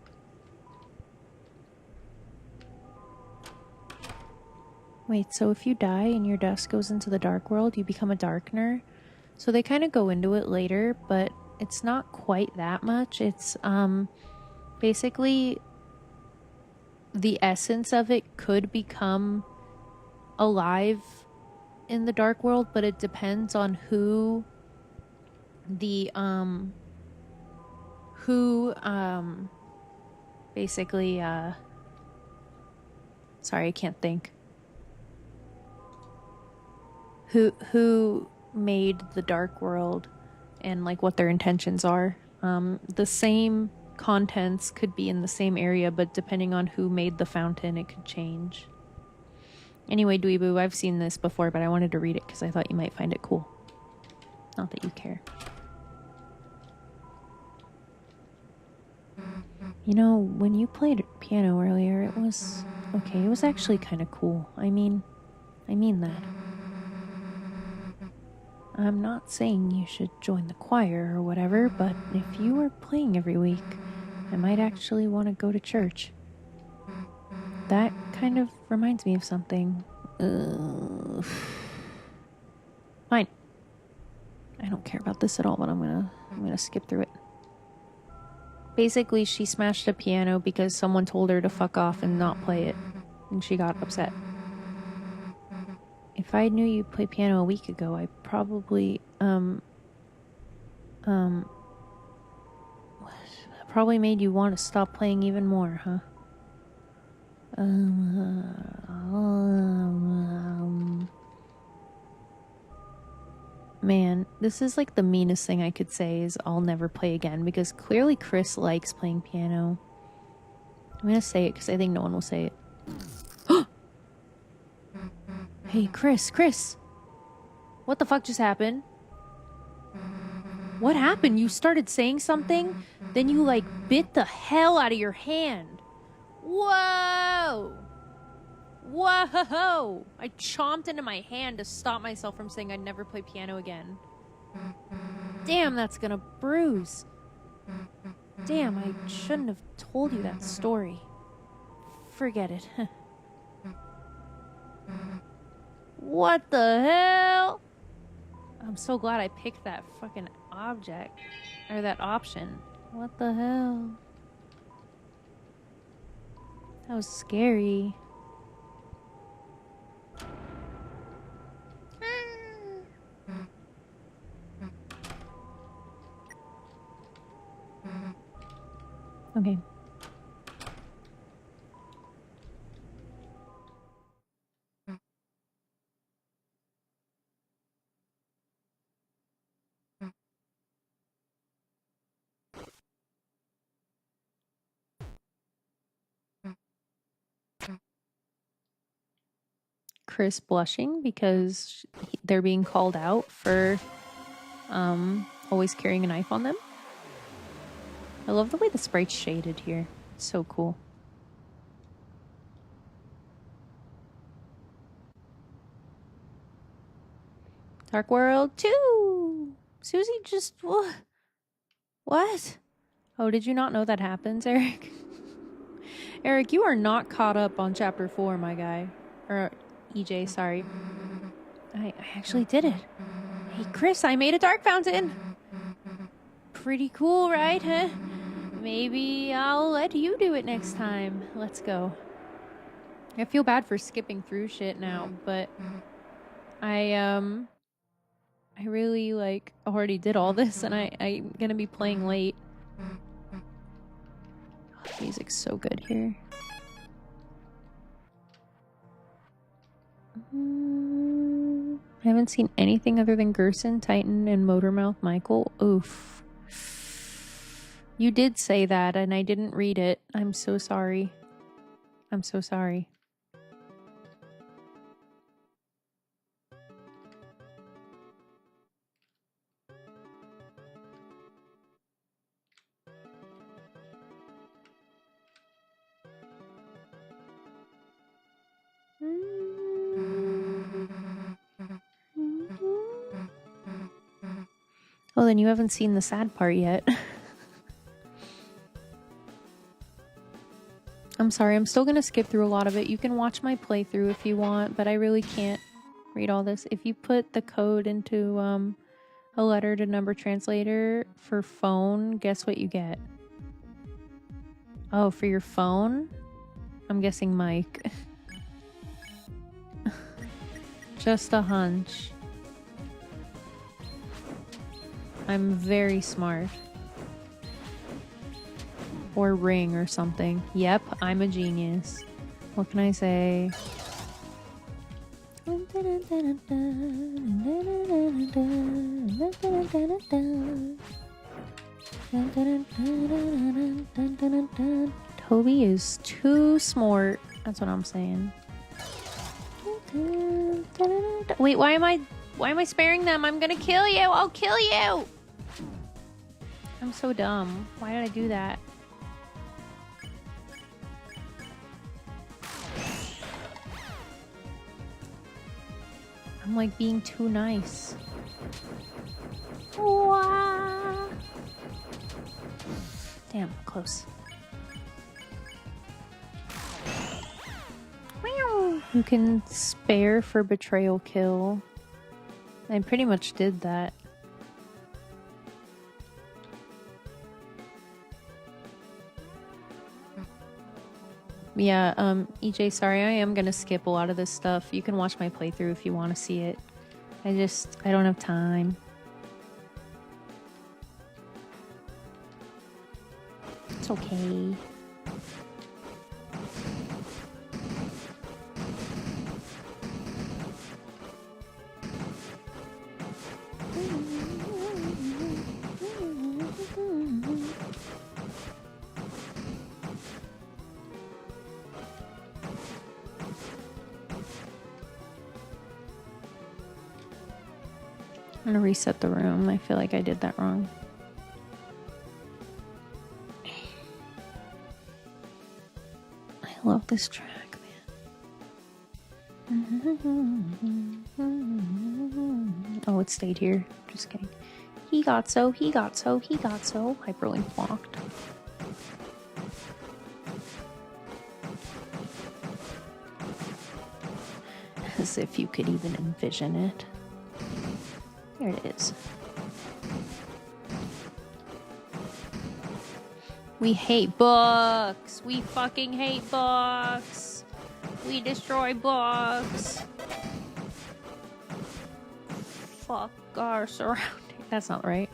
Wait, so if you die and your dust goes into the dark world, you become a darkener? So they kind of go into it later, but it's not quite that much. It's basically the essence of it could become alive in the dark world, but it depends on who basically sorry, I can't think. Who made the dark world and like what their intentions are. The same contents could be in the same area, but depending on who made the fountain, it could change. Anyway, Dweeboo, I've seen this before, but I wanted to read it because I thought you might find it cool. Not that you care. You know, when you played piano earlier, it was okay. It was actually kind of cool. I mean that. I'm not saying you should join the choir or whatever, but if you were playing every week, I might actually want to go to church. That kind of reminds me of something. Fine. I don't care about this at all, but I'm gonna skip through it. Basically, she smashed a piano because someone told her to fuck off and not play it, and she got upset. If I knew you played piano a week ago, I probably probably made you want to stop playing even more, huh? Man, this is like the meanest thing I could say is I'll never play again, because clearly Chris likes playing piano. I'm gonna say it because I think no one will say it. Hey, Chris! What the fuck just happened? What happened? You started saying something, then you like bit the hell out of your hand. Whoa! Whoa! I chomped into my hand to stop myself from saying I'd never play piano again. Damn, that's gonna bruise. Damn, I shouldn't have told you that story. Forget it. What the hell? I'm so glad I picked that fucking object. Or that option. What the hell? That was scary. Okay. Chris blushing because they're being called out for always carrying a knife on them. I love the way the sprite's shaded here. It's so cool. Dark World 2! Susie just... What? Oh, did you not know that happens, Eric? Eric, you are not caught up on chapter 4, my guy. Or, EJ, sorry. I actually did it. Hey, Chris, I made a dark fountain. Pretty cool, right, huh? Maybe I'll let you do it next time. Let's go. I feel bad for skipping through shit now, but I really, like, already did all this, and I'm gonna be playing late. Oh, music's so good here. I haven't seen anything other than Gerson, Titan, and Motormouth Michael. Oof. You did say that, and I didn't read it. I'm so sorry. I'm so sorry. Oh, then you haven't seen the sad part yet. I'm sorry, I'm still gonna skip through a lot of it. You can watch my playthrough if you want, but I really can't read all this. If you put the code into a letter to number translator for phone, guess what you get? Oh, for your phone? I'm guessing Mike. Just a hunch. I'm very smart. Or Ring or something. Yep, I'm a genius. What can I say? Toby is too smart. That's what I'm saying. Wait, why am I sparing them? I'm gonna kill you! I'll kill you! I'm so dumb. Why did I do that? I'm like being too nice. Wah. Damn, close. You can spare for betrayal kill. I pretty much did that. Yeah, EJ, sorry, I am gonna skip a lot of this stuff. You can watch my playthrough if you want to see it. I don't have time. It's okay. I'm gonna reset the room. I feel like I did that wrong. I love this track, man. Oh, it stayed here. Just kidding. He got so. Hyperlink blocked. As if you could even envision it. There it is. We hate books. We fucking hate books. We destroy books. Fuck our surroundings. That's not right.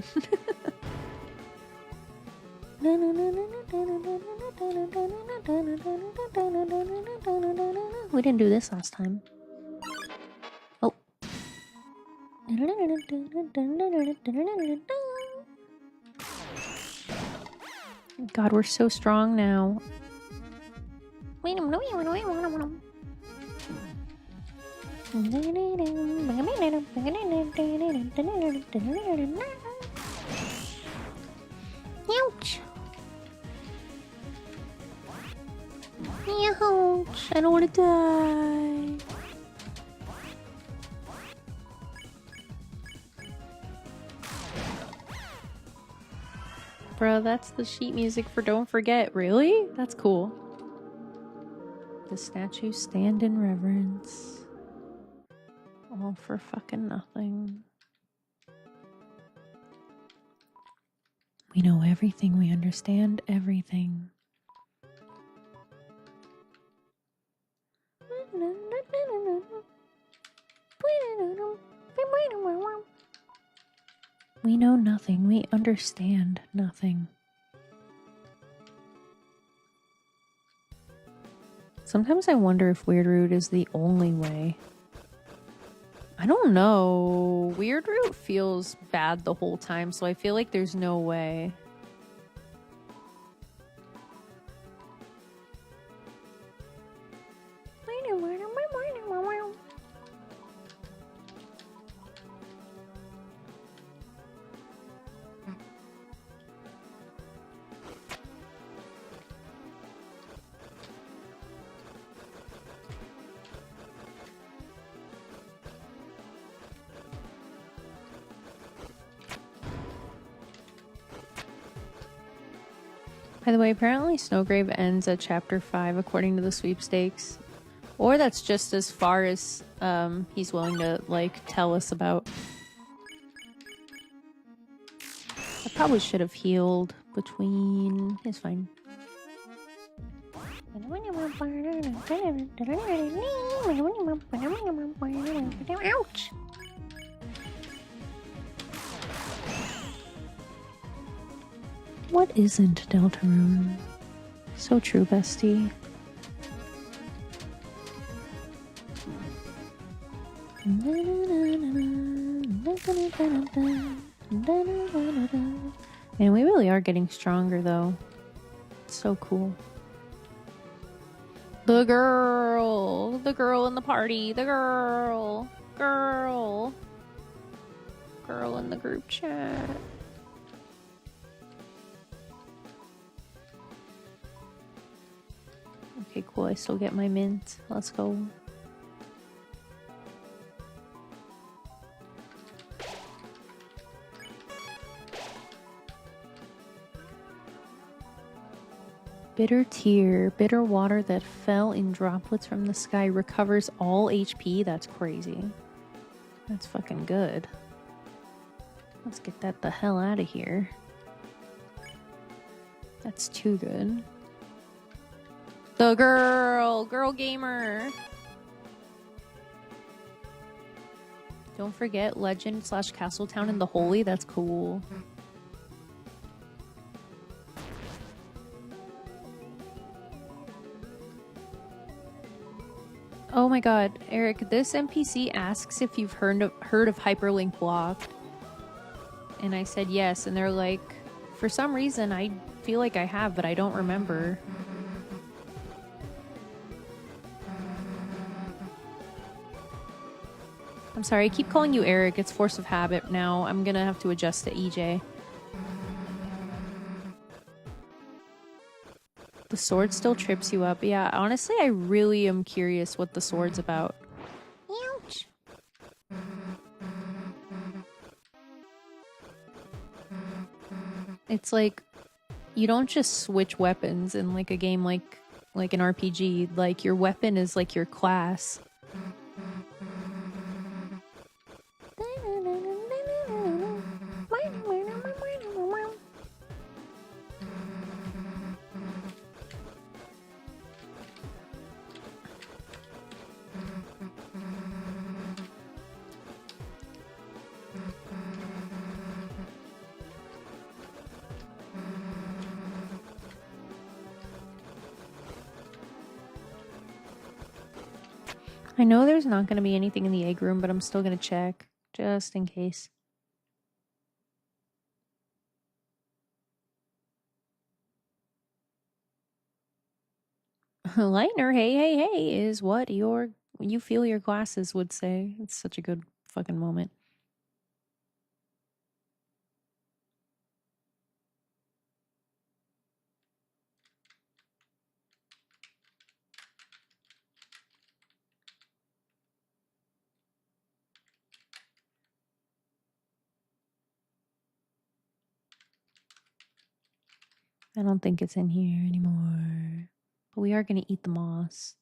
We didn't do this last time. Oh. God, we're so strong now. Ouch! Ouch! I don't want to die. Bruh, Sarah. That's the sheet music for Don't Forget. Really? That's cool. The statues stand in reverence. All for fucking nothing. We know everything. We understand everything. We know nothing. We understand nothing. Sometimes I wonder if WeirdRoute is the only way. I don't know. WeirdRoute feels bad the whole time, so I feel like there's no way. By the way, apparently Snowgrave ends at chapter 5 according to the sweepstakes. Or that's just as far as he's willing to, like, tell us about. I probably should have healed between... It's fine. Ouch! What isn't Deltarune? So true, bestie. And we really are getting stronger, though. It's so cool. The girl in the party, the girl in the group chat. Okay, cool. I still get my mint. Let's go. Bitter tear. Bitter water that fell in droplets from the sky recovers all HP. That's crazy. That's fucking good. Let's get that the hell out of here. That's too good. The girl gamer. Don't forget Legend / Castletown in the Holy. That's cool. Oh my god, Eric, this NPC asks if you've heard of Hyperlink Blocked. And I said yes, and they're like, for some reason I feel like I have, but I don't remember. I'm sorry, I keep calling you Eric. It's force of habit now. I'm gonna have to adjust to EJ. The sword still trips you up. Yeah, honestly, I really am curious what the sword's about. Ouch! It's like, you don't just switch weapons in like a game like an RPG. Like, your weapon is like your class. I know there's not going to be anything in the egg room, but I'm still going to check, just in case. Lightner, hey, is what you feel your glasses would say. It's such a good fucking moment. I don't think it's in here anymore. But we are going to eat the moss.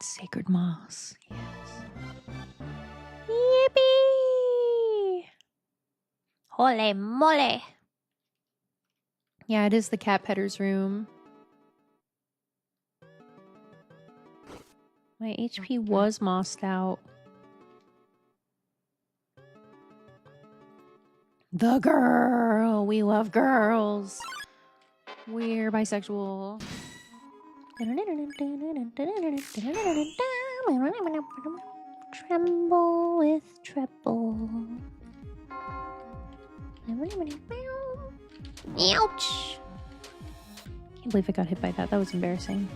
Sacred moss. Yes. Yippee! Holy moly! Yeah, it is the cat petter's room. My HP was mossed out. The girl! We love girls! We're bisexual. Tremble with treble. Ouch! Can't believe I got hit by that. That was embarrassing.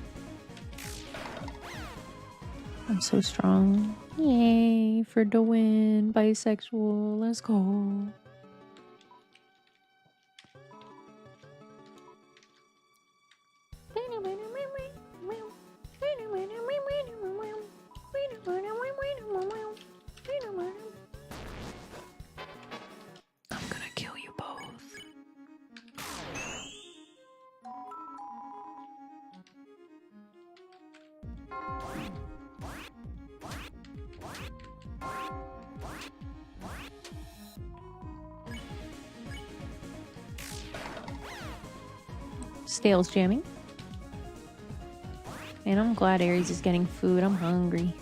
I'm so strong. Yay, for the win. Bisexual. Let's go. I'm gonna kill you both. Stale's jamming. And I'm glad Aries is getting food. I'm hungry.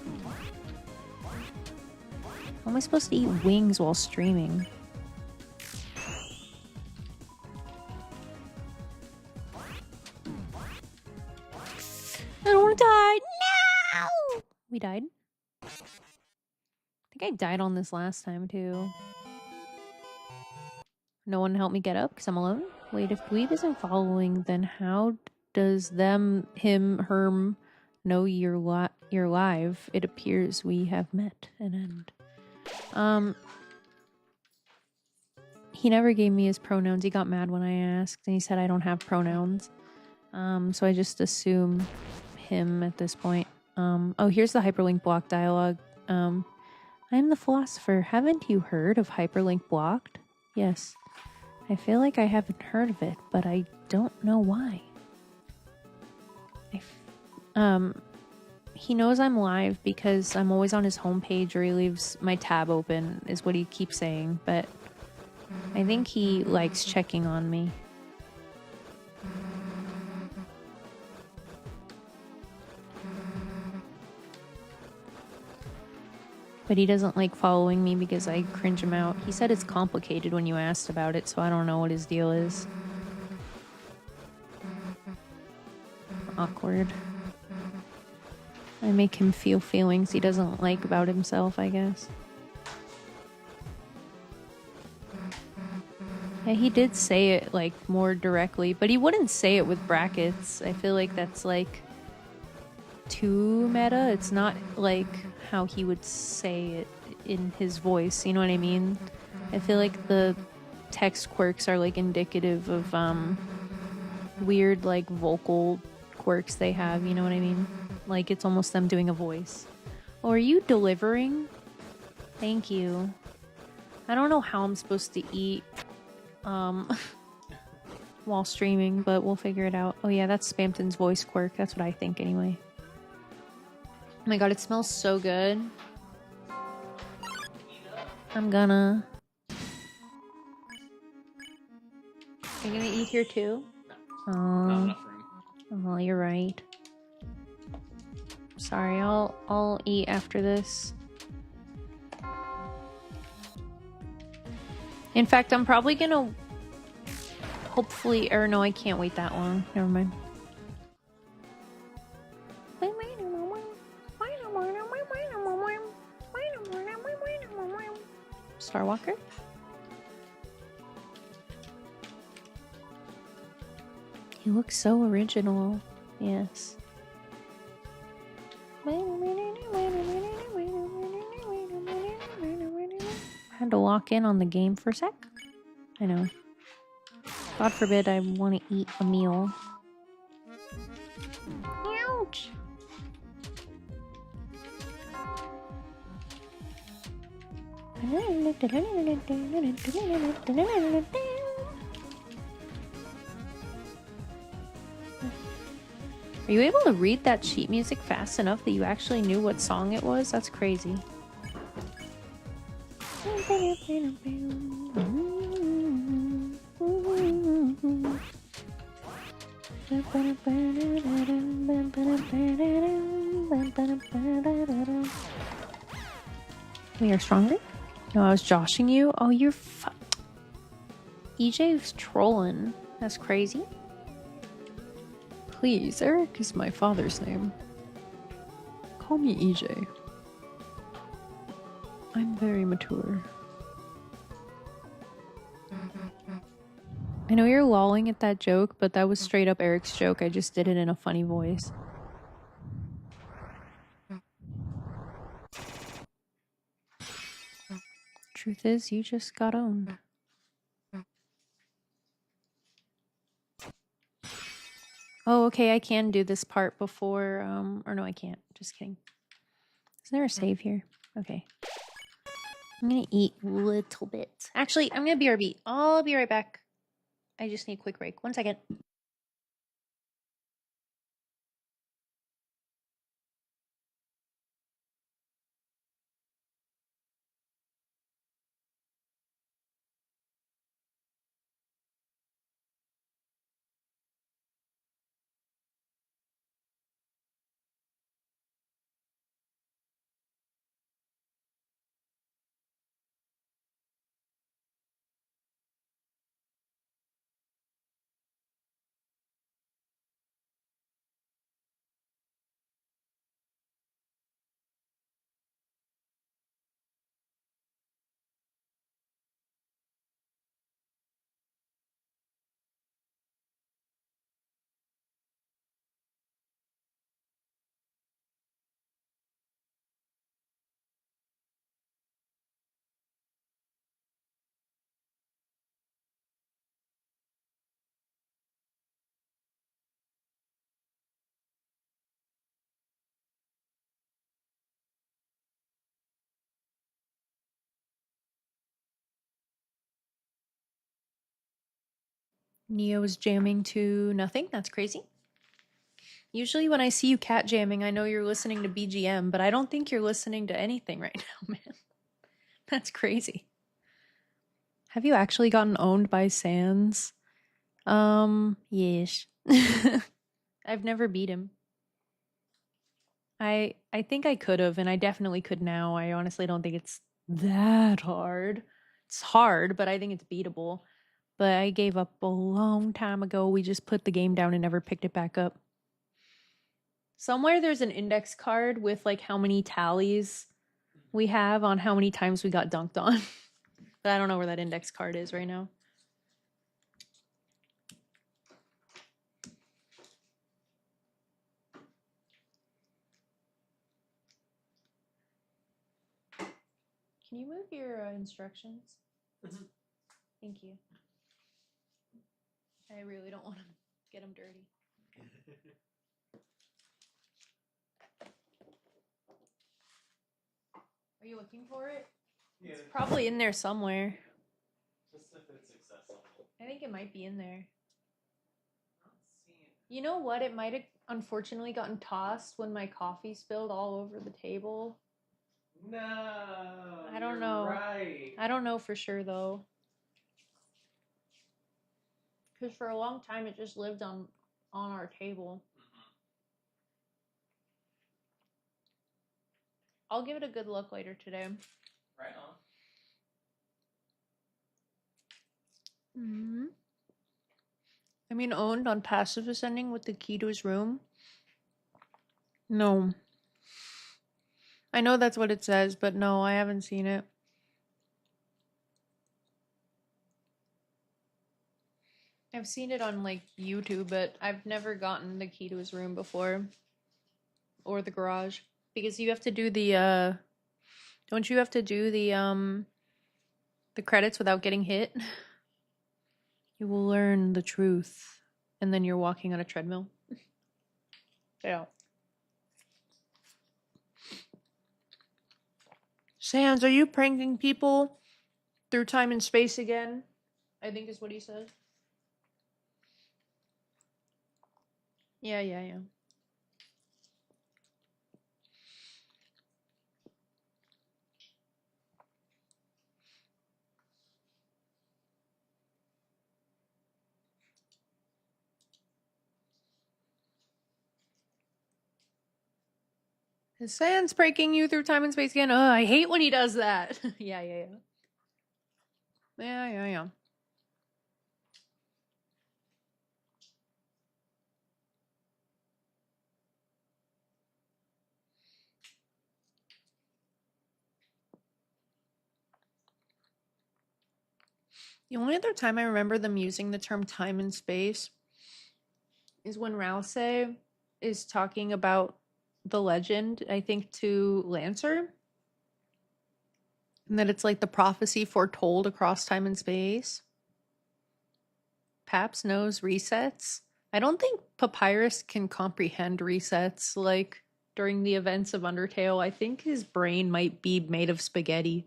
How am I supposed to eat wings while streaming? I don't want to die. No! We died. I think I died on this last time too. No one helped me get up because I'm alone. Wait, if Dweeb isn't following, then how does them, him, herm know you're live? It appears we have met an end. He never gave me his pronouns. He got mad when I asked, and he said I don't have pronouns. So I just assume him at this point. Oh, here's the hyperlink block dialogue. I'm the philosopher. Haven't you heard of hyperlink blocked? Yes. I feel like I haven't heard of it, but I don't know why. He knows I'm live because I'm always on his homepage, or he leaves my tab open, is what he keeps saying, but I think he likes checking on me. But he doesn't like following me because I cringe him out. He said it's complicated when you asked about it, so I don't know what his deal is. Awkward. I make him feel feelings he doesn't like about himself, I guess. Yeah, he did say it, like, more directly, but he wouldn't say it with brackets. I feel like that's, like, too meta. It's not, like, how he would say it in his voice, you know what I mean? I feel like the text quirks are, like, indicative of, weird, like, vocal quirks they have, you know what I mean? Like, it's almost them doing a voice. Oh, are you delivering? Thank you. I don't know how I'm supposed to eat, while streaming, but we'll figure it out. Oh yeah, that's Spamton's voice quirk. That's what I think anyway. Oh my god, it smells so good. I'm gonna... Are you gonna eat here too? No, not enough room. Oh, you're right. Sorry, I'll eat after this. In fact, I'm probably gonna hopefully, or no, I can't wait that long. Never mind. Starwalker? He looks so original. Yes. Had to lock in on the game for a sec. I know. God forbid I want to eat a meal. Ouch! Are you able to read that sheet music fast enough that you actually knew what song it was? That's crazy. We are stronger? No, I was joshing you. Oh, you're EJ's trolling. That's crazy. Please, Eric is my father's name. Call me EJ. I'm very mature. I know you're lolling at that joke, but that was straight up Eric's joke. I just did it in a funny voice. Truth is, you just got owned. Oh, okay, I can do this part before, or no, I can't. Just kidding. Is there a save here? Okay. I'm gonna eat a little bit. Actually, I'm gonna BRB. I'll be right back. I just need a quick break. 1 second. Neo is jamming to nothing. That's crazy. Usually when I see you cat jamming, I know you're listening to BGM, but I don't think you're listening to anything right now, man. That's crazy. Have you actually gotten owned by Sans? Yes. I've never beat him. I think I could have, and I definitely could now. I honestly don't think it's that hard. It's hard, but I think it's beatable. But I gave up a long time ago. We just put the game down and never picked it back up. Somewhere there's an index card with like how many tallies we have on how many times we got dunked on. But I don't know where that index card is right now. Can you move your instructions? Thank you. I really don't want to get them dirty. Are you looking for it? Yeah. It's probably in there somewhere. Just if it's accessible. I think it might be in there. You know what? It might have unfortunately gotten tossed when my coffee spilled all over the table. No. I don't know. Right. I don't know for sure though. Because for a long time it just lived on our table. I'll give it a good look later today. Right on. Mm-hmm. I mean, owned on passive ascending with the key to his room? No. I know that's what it says, but no, I haven't seen it. I've seen it on like YouTube, but I've never gotten the key to his room before. Or the garage. Because you have to do the don't you have to do the credits without getting hit? You will learn the truth. And then you're walking on a treadmill. Yeah. Sans, are you pranking people through time and space again? I think is what he said. Yeah. His sand's breaking you through time and space again. Oh, I hate when he does that. Yeah. The only other time I remember them using the term time and space is when Rouse is talking about the legend, I think, to Lancer. And that it's like the prophecy foretold across time and space. Paps knows resets. I don't think Papyrus can comprehend resets like during the events of Undertale. I think his brain might be made of spaghetti,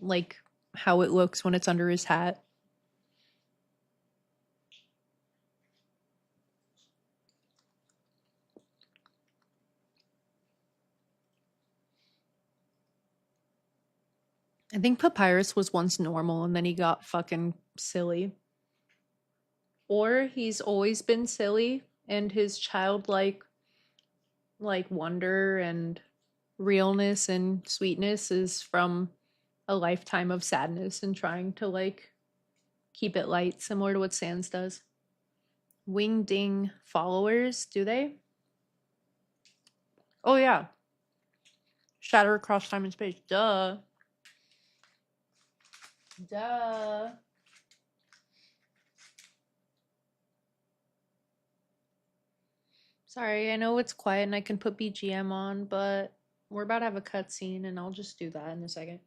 like how it looks when it's under his hat. I think Papyrus was once normal and then he got fucking silly. Or he's always been silly and his childlike wonder and realness and sweetness is from a lifetime of sadness and trying to like keep it light, similar to what Sans does. Wingding followers, do they? Oh yeah. Shatter across time and space. Duh. Sorry, I know it's quiet and I can put BGM on, but we're about to have a cutscene and I'll just do that in a second.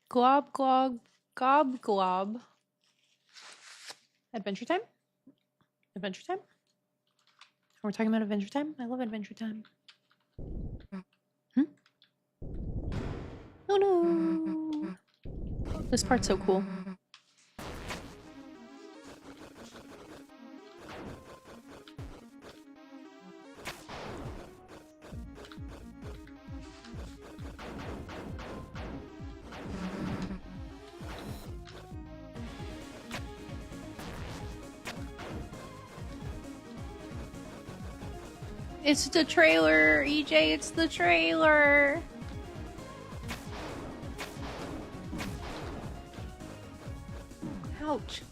Glob, glob, gob, glob. Adventure time? Adventure time? We're talking about Adventure Time? I love Adventure Time. Oh no! This part's so cool. It's the trailer, EJ, it's the trailer. Ouch.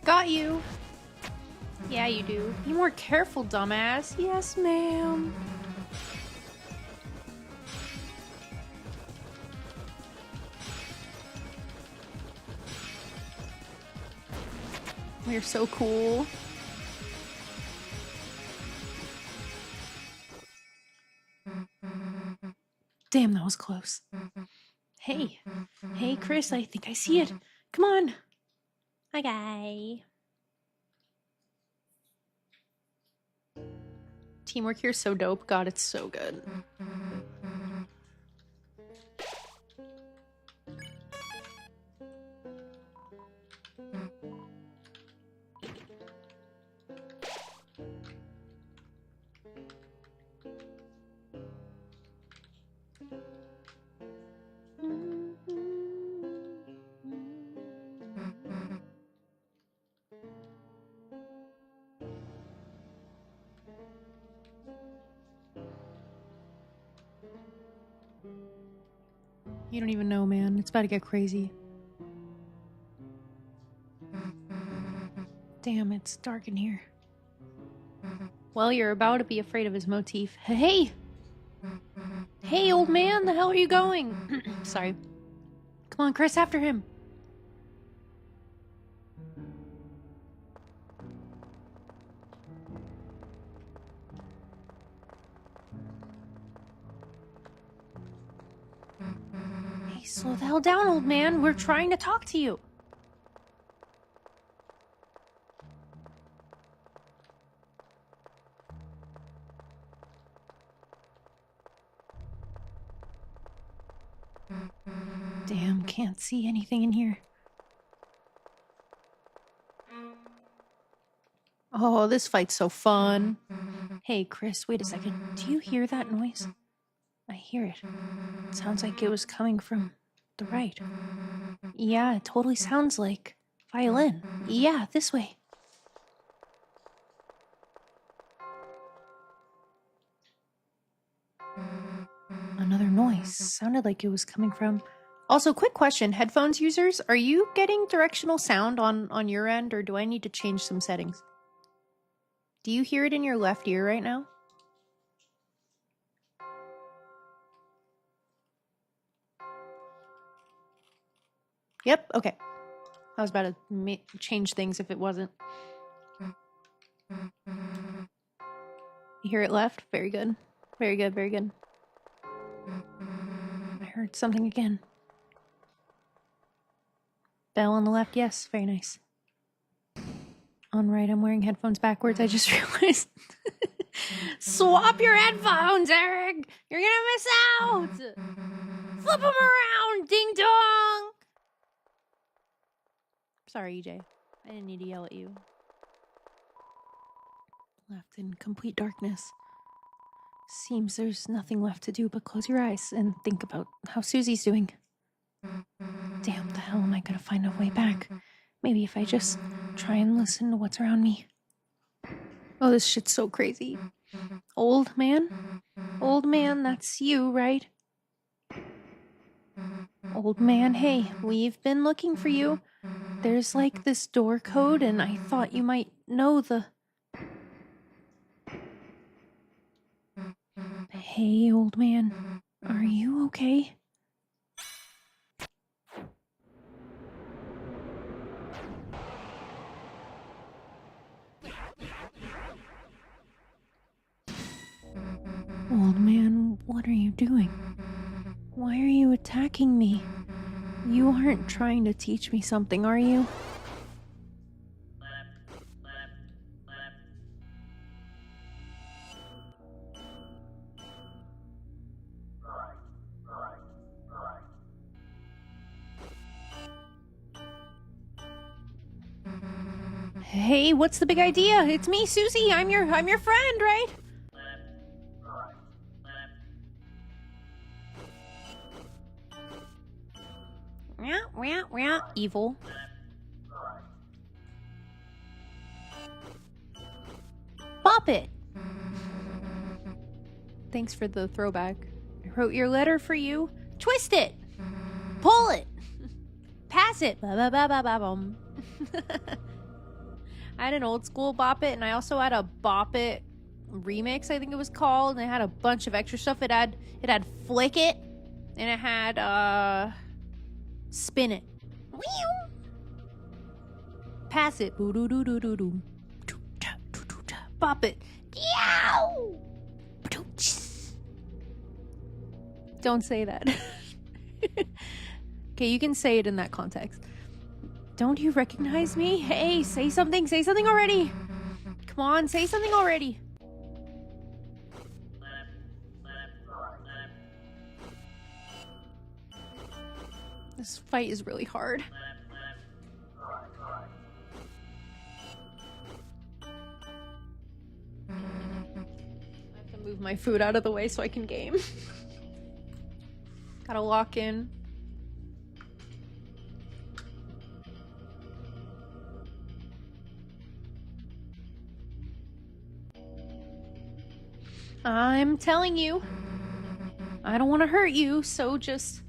Got you. Yeah, you do. Be more careful, dumbass. Yes, ma'am. We're so cool. Damn, that was close. Hey. Hey, Chris, I think I see it. Come on. Okay. Teamwork here is so dope. God, it's so good. You don't even know, man. It's about to get crazy. Damn, it's dark in here. Well, you're about to be afraid of his motif. Hey! Hey, old man, the hell are you going? Sorry. Come on, Chris, after him. Hey, slow the hell down, old man. We're trying to talk to you. Damn, can't see anything in here. Oh, this fight's so fun. Hey, Chris, wait a second. Do you hear that noise? I hear it. It sounds like it was coming from the right. Yeah, it totally sounds like violin. Yeah, this way. Another noise. Sounded like it was coming from... Also, quick question. Headphones users, are you getting directional sound on your end, or do I need to change some settings? Do you hear it in your left ear right now? Yep, okay. I was about to change things if it wasn't. You hear it left? Very good. Very good, very good. I heard something again. Bell on the left, yes, very nice. On right, I'm wearing headphones backwards, I just realized. Swap your headphones, Eric! You're gonna miss out! Flip them around, ding dong! Sorry, EJ. I didn't need to yell at you. Left in complete darkness. Seems there's nothing left to do but close your eyes and think about how Susie's doing. Damn, the hell am I gonna find a way back? Maybe if I just try and listen to what's around me. Oh, this shit's so crazy. Old man? Old man, that's you, right? Old man, hey, we've been looking for you. There's like this door code, and I thought you might know the... Hey, old man, are you okay? Old man, what are you doing? Why are you attacking me? You aren't trying to teach me something, are you? Hey, what's the big idea? It's me, Susie. I'm your friend, right? Evil. Bop it. Thanks for the throwback. I wrote your letter for you. Twist it. Pull it. Pass it. Ba-ba-ba-ba-ba-bum. I had an old school Bop It, and I also had a Bop It remix, I think it was called, and it had a bunch of extra stuff. It had Flick It, and it had Spin It. Pass it. Boo-doo-doo-doo-doo-doo. Bop it. Yow! Don't say that. Okay, you can say it in that context. Don't you recognize me? Hey, say something. Say something already. Come on, say something already. This fight is really hard. I have to move my food out of the way so I can game. Gotta lock in. I'm telling you, I don't want to hurt you, so just...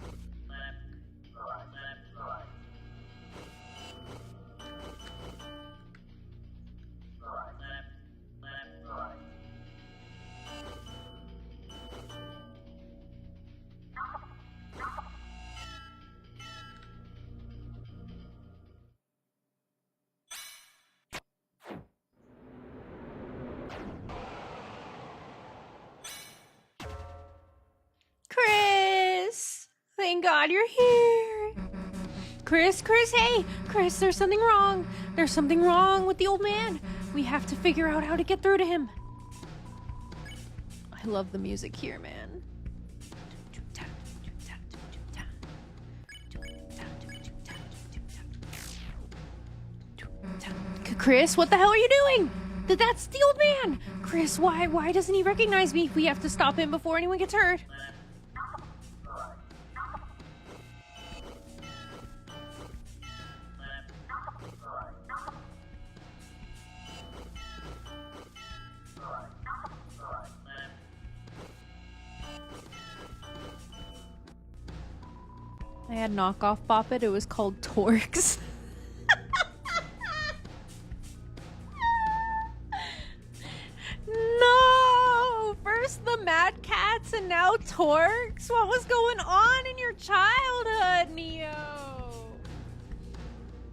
thank God you're here. Chris, hey! Chris, there's something wrong. There's something wrong with the old man. We have to figure out how to get through to him. I love the music here, man. Chris, what the hell are you doing? That's the old man. Chris, why doesn't he recognize me? We have to stop him before anyone gets hurt. I had knockoff Bop It. It was called Torx. No! First the Mad Cats and now Torx? What was going on in your childhood, Neo?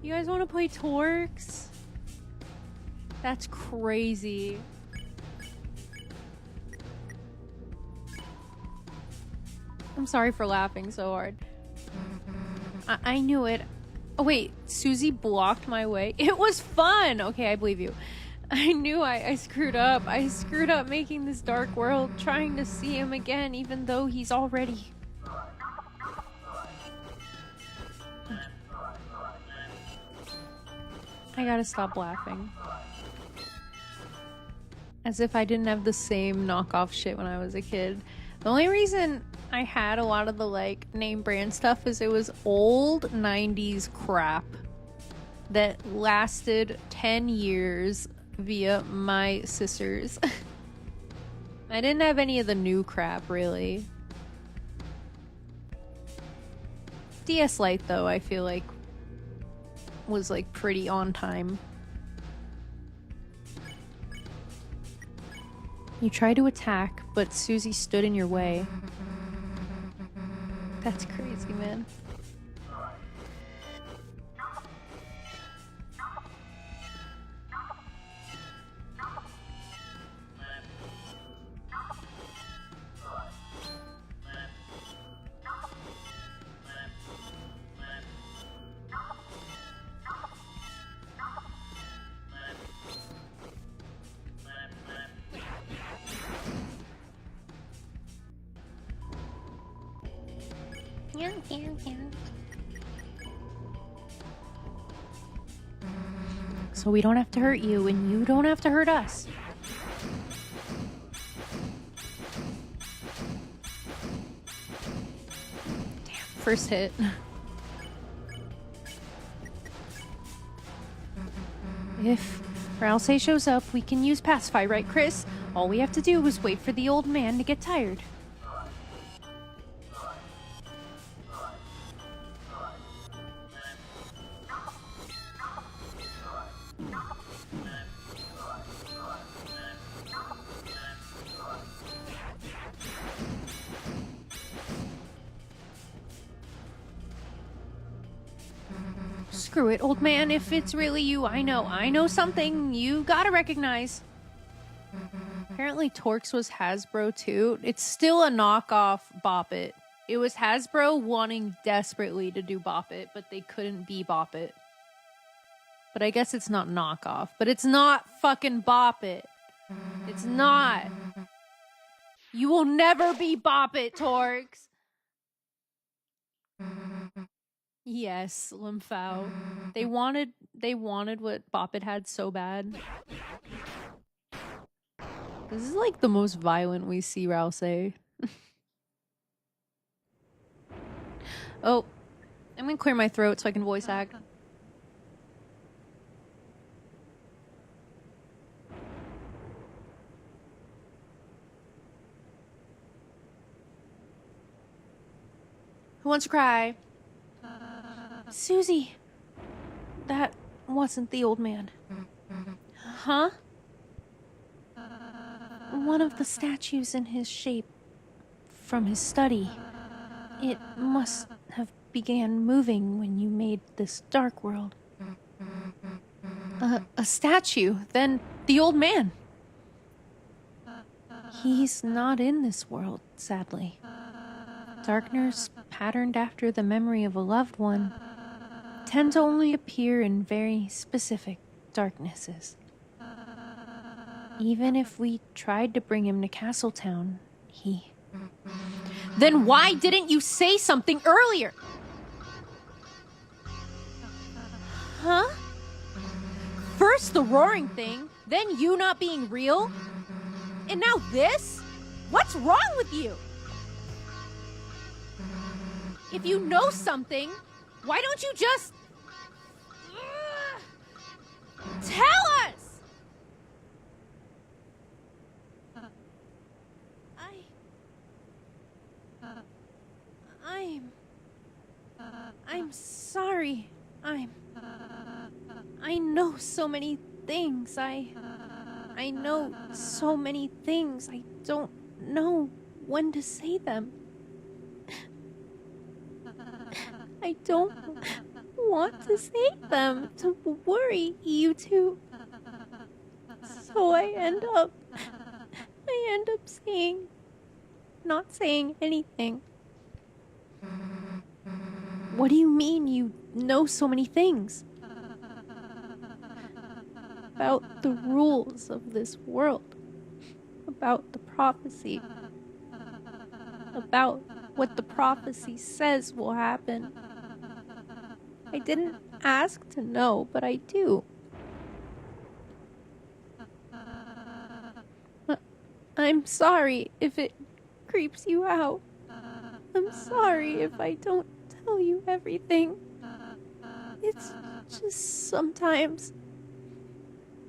You guys want to play Torx? That's crazy. I'm sorry for laughing so hard. I knew it. Oh wait, Susie blocked my way. It was fun! Okay, I believe you. I knew I screwed up. I screwed up making this dark world, trying to see him again, even though he's already... I gotta stop laughing. As if I didn't have the same knockoff shit when I was a kid. The only reason I had a lot of the like name brand stuff is it was old 90s crap that lasted 10 years via my sisters. I didn't have any of the new crap really. DS Lite though, I feel like was like pretty on time. You tried to attack, but Susie stood in your way. That's crazy, man. So we don't have to hurt you, and you don't have to hurt us. Damn, first hit. If Rousey shows up, we can use Pacify, right, Chris? All we have to do is wait for the old man to get tired. Screw it, old man. If it's really you, I know something you gotta recognize. Apparently Torx was Hasbro too. It's still a knockoff Bop It. It was Hasbro wanting desperately to do Bop It, but they couldn't be Bop It. But I guess it's not knockoff. But it's not fucking Bop It. It's not. You will never be Bop It, Torx. Yes, Limphao. They wanted what Bop It had so bad. This is like the most violent we see Rousey. Oh, I'm gonna clear my throat so I can voice act. Who wants to cry? Susie! That wasn't the old man. Huh? One of the statues in his shape from his study. It must have began moving when you made this dark world. A statue? Then the old man? He's not in this world, sadly. Darkness patterned after the memory of a loved one tend to only appear in very specific darknesses. Even if we tried to bring him to Castletown, he... Then why didn't you say something earlier? Huh? First the roaring thing, then you not being real, and now this? What's wrong with you? If you know something, why don't you just... tell us! I'm sorry. I know so many things. I know so many things. I don't know when to say them. I don't want to say them to worry you two. So I end up not saying anything. What do you mean you know so many things? About the rules of this world. About the prophecy. About what the prophecy says will happen. I didn't ask to know, but I do. I'm sorry if it creeps you out. I'm sorry if I don't tell you everything. It's just sometimes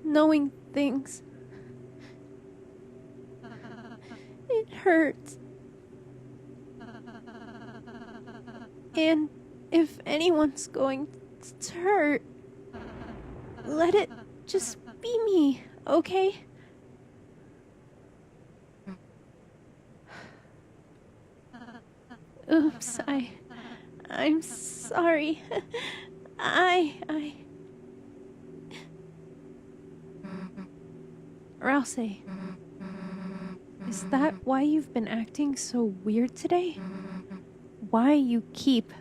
knowing things. It hurts. And if anyone's going to hurt, let it just be me, okay? Oops, I'm sorry. Rouse, is that why you've been acting so weird today? Why you keep...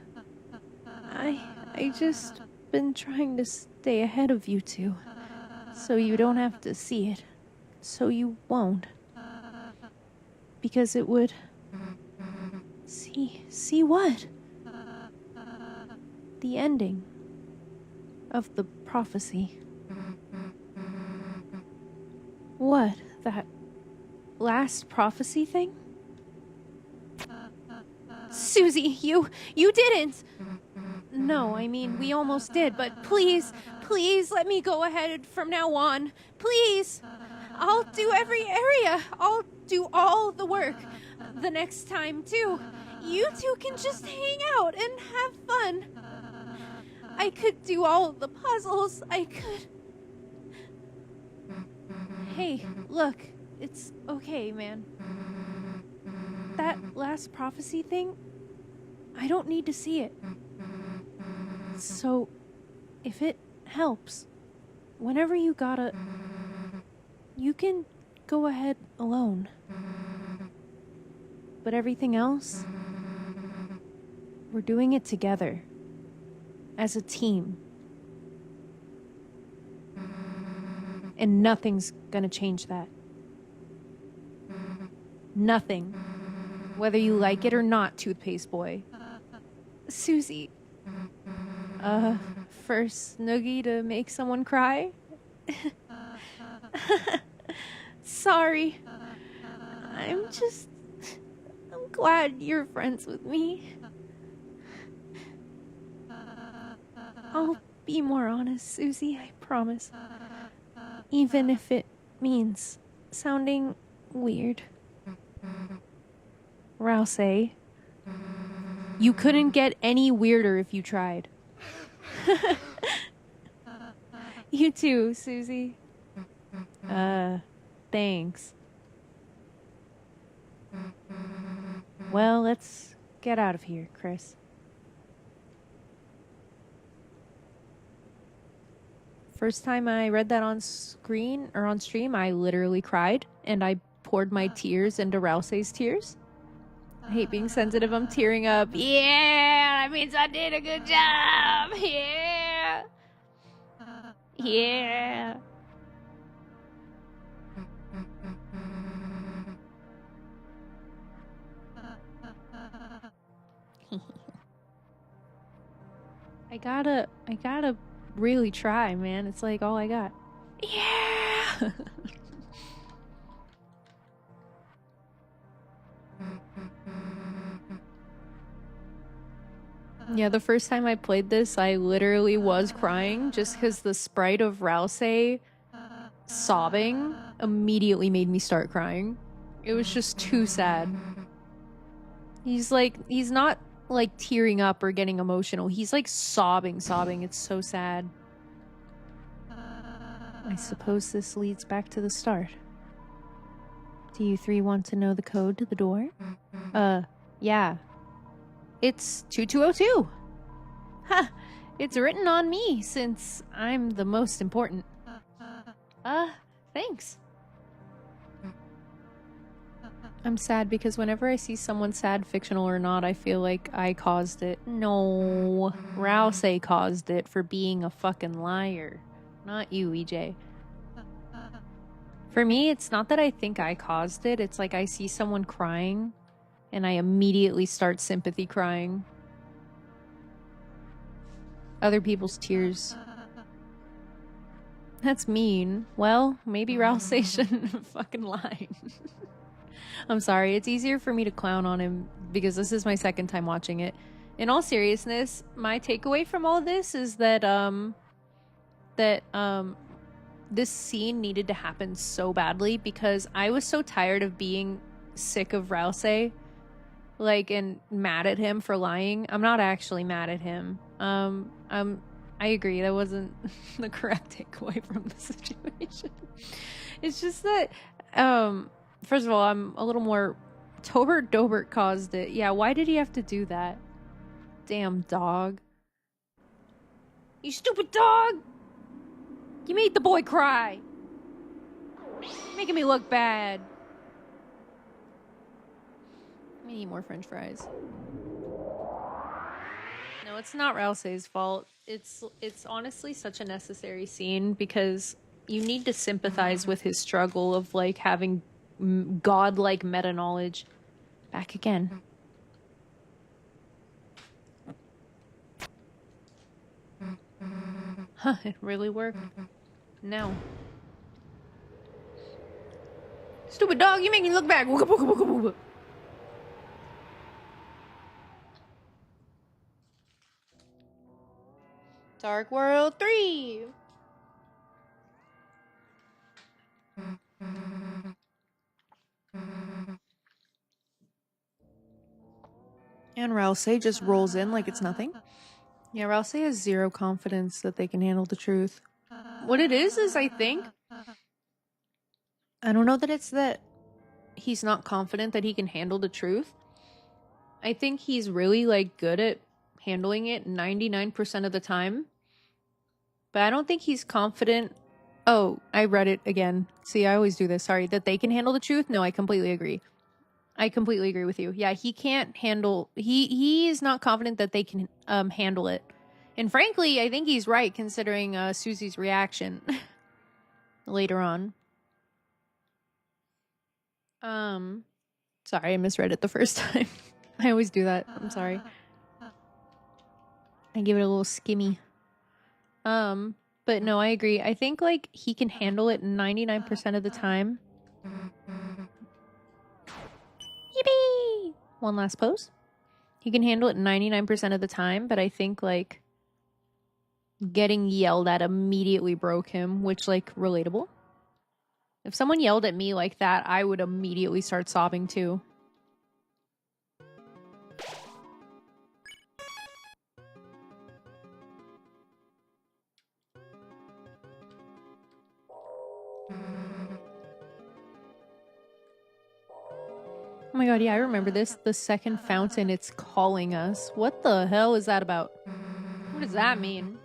I just been trying to stay ahead of you two, so you don't have to see it, so you won't. Because it would... See what? The ending of the prophecy. What? That last prophecy thing? Susie, you didn't! No, I mean, we almost did, but please let me go ahead from now on. Please! I'll do every area. I'll do all the work. The next time, too. You two can just hang out and have fun. I could do all the puzzles. I could... Hey, look. It's okay, man. That last prophecy thing, I don't need to see it. So, if it helps, whenever you gotta... You can go ahead alone. But everything else... We're doing it together. As a team. And nothing's gonna change that. Nothing. Whether you like it or not, Toothpaste Boy. Susie. First noogie to make someone cry? Sorry. I'm glad you're friends with me. I'll be more honest, Susie, I promise. Even if it means sounding weird. Rouse, you couldn't get any weirder if you tried. You too, Susie. Thanks. Well, let's get out of here, Chris. First time I read that on screen or on stream, I literally cried and I poured my tears into Rouse's tears. I hate being sensitive. I'm tearing up. Yeah, that means I did a good job. Yeah. Yeah. I gotta really try, man. It's like all I got. Yeah. Yeah, the first time I played this, I literally was crying just because the sprite of Rousey sobbing immediately made me start crying. It was just too sad. He's not like tearing up or getting emotional. He's like sobbing. It's so sad. I suppose this leads back to the start. Do you three want to know the code to the door? Yeah. It's 2202. Ha! It's written on me since I'm the most important. Thanks. I'm sad because whenever I see someone sad, fictional or not, I feel like I caused it. No, Rousey caused it for being a fucking liar. Not you, EJ. For me, it's not that I think I caused it, it's like I see someone crying and I immediately start sympathy crying. Other people's tears. That's mean. Well, maybe Rousey shouldn't fucking lie. I'm sorry, it's easier for me to clown on him because this is my second time watching it. In all seriousness, my takeaway from all this is that this scene needed to happen so badly because I was so tired of being sick of Rousey, like, and mad at him for lying. I'm not actually mad at him. I agree, that wasn't the correct takeaway from the situation. It's just that, first of all, I'm a little more... Tobert Dobert caused it. Yeah, why did he have to do that? Damn dog. You stupid dog! You made the boy cry! Making me look bad. I need more french fries. No, it's not Rousey's fault. It's honestly such a necessary scene because you need to sympathize with his struggle of like having godlike meta knowledge. Back again. Huh, it really worked. No. Stupid dog, you make me look back. Wooga, wooga, wooga, wooga. Dark World 3. And Rousey just rolls in like it's nothing. Yeah, Rousey has zero confidence that they can handle the truth. What it is I think... I don't know that it's that he's not confident that he can handle the truth. I think he's really, like, good at handling it 99% of the time. But I don't think he's confident... Oh, I read it again. See, I always do this. Sorry. That they can handle the truth? No, I completely agree. I completely agree with you. Yeah, he can't handle... He is not confident that they can handle it. And frankly, I think he's right, considering Susie's reaction later on. Sorry, I misread it the first time. I always do that. I'm sorry. I give it a little skimmy. But no, I agree. I think, like, he can handle it 99% of the time. Yippee! One last pose. He can handle it 99% of the time, but I think, like, getting yelled at immediately broke him, which, like, relatable. If someone yelled at me like that, I would immediately start sobbing too. Oh my god, yeah, I remember this. The second fountain, it's calling us. What the hell is that about? What does that mean?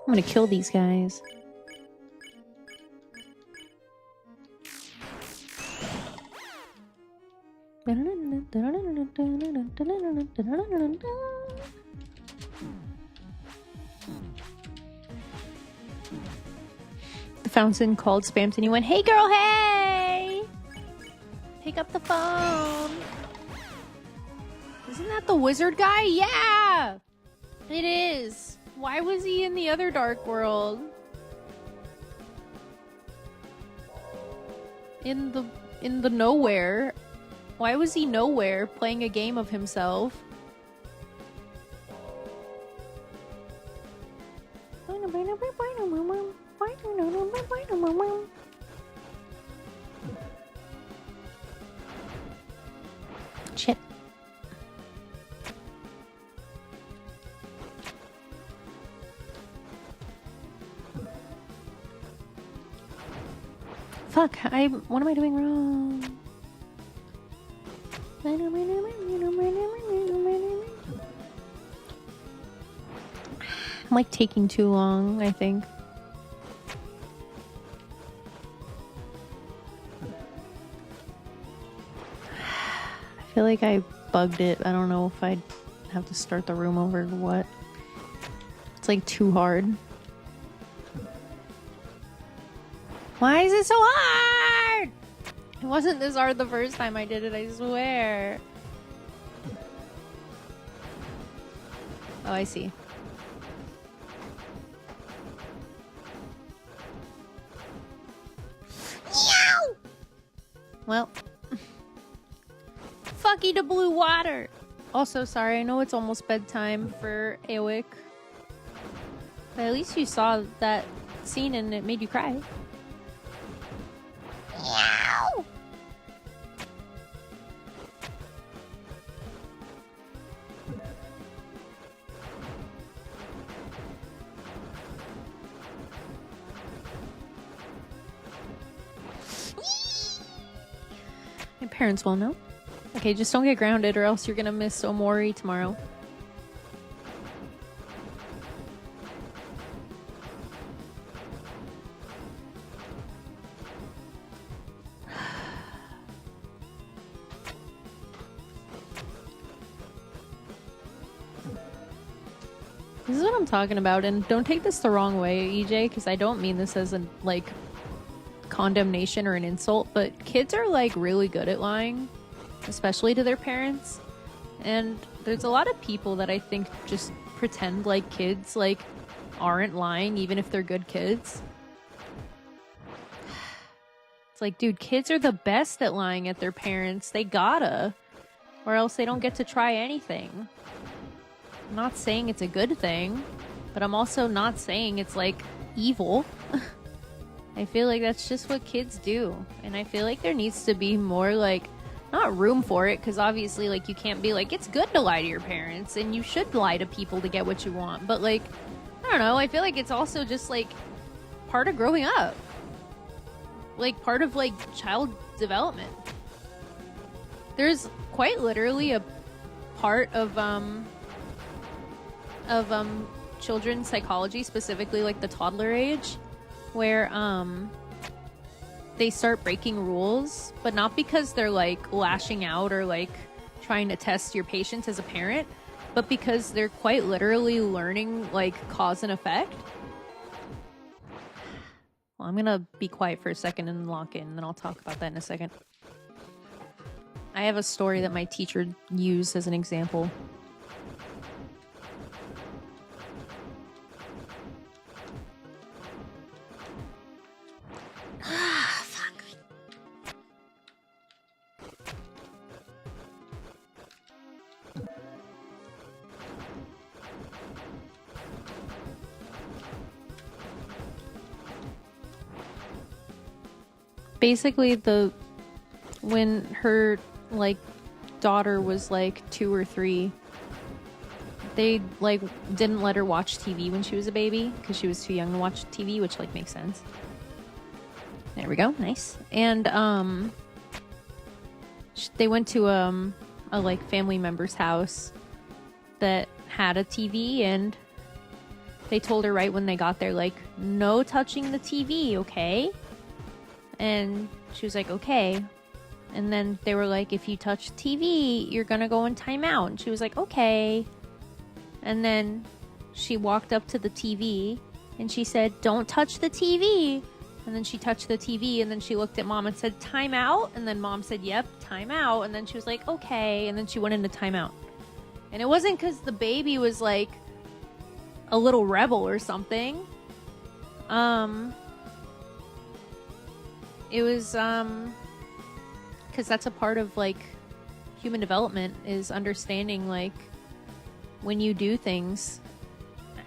I'm gonna kill these guys. The fountain called, spammed, and he went, "Hey girl, hey! Pick up the phone." Isn't that the wizard guy? Yeah! It is. Why was he in the other dark world? In the nowhere. Why was he nowhere playing a game of himself? Shit. Fuck, what am I doing wrong? I'm like taking too long, I think. I feel like I bugged it. I don't know if I'd have to start the room over or what. It's like too hard. Why is it so hard? It wasn't this hard the first time I did it, I swear. Oh, I see. Meow! Well. Fucky the blue water! Also, sorry, I know it's almost bedtime for Awick. But at least you saw that scene and it made you cry. Meow! My parents will know. Okay, just don't get grounded or else you're gonna miss Omori tomorrow. This is what I'm talking about, and don't take this the wrong way, EJ, because I don't mean this as a, like, condemnation or an insult, but kids are, like, really good at lying, especially to their parents, and there's a lot of people that I think just pretend like kids, like, aren't lying, even if they're good kids. It's like, dude, kids are the best at lying at their parents. They gotta, or else they don't get to try anything. I'm not saying it's a good thing, but I'm also not saying it's, like, evil. I feel like that's just what kids do. And I feel like there needs to be more, like, not room for it, because obviously, like, you can't be like, it's good to lie to your parents, and you should lie to people to get what you want. But, like, I don't know, I feel like it's also just, like, part of growing up. Like, part of, like, child development. There's quite literally a part of children's psychology, specifically like the toddler age, where they start breaking rules, but not because they're like lashing out or like trying to test your patience as a parent, but because they're quite literally learning like cause and effect. Well, I'm gonna be quiet for a second and lock in, and then I'll talk about that in a second. I have a story that my teacher used as an example. Fuck. Basically, when her like daughter was like 2 or 3, they like didn't let her watch TV when she was a baby because she was too young to watch TV, which like makes sense. There we go, nice. And they went to a like family member's house that had a TV, and they told her right when they got there, like, no touching the TV, okay? And she was like, okay. And then they were like, if you touch the TV, you're gonna go in timeout. And she was like, okay. And then she walked up to the TV and she said, don't touch the TV. And then she touched the TV and then she looked at mom and said, timeout. And then mom said, yep, timeout. And then she was like, okay. And then she went into timeout. And it wasn't because the baby was like a little rebel or something. It was because that's a part of like human development, is understanding like when you do things,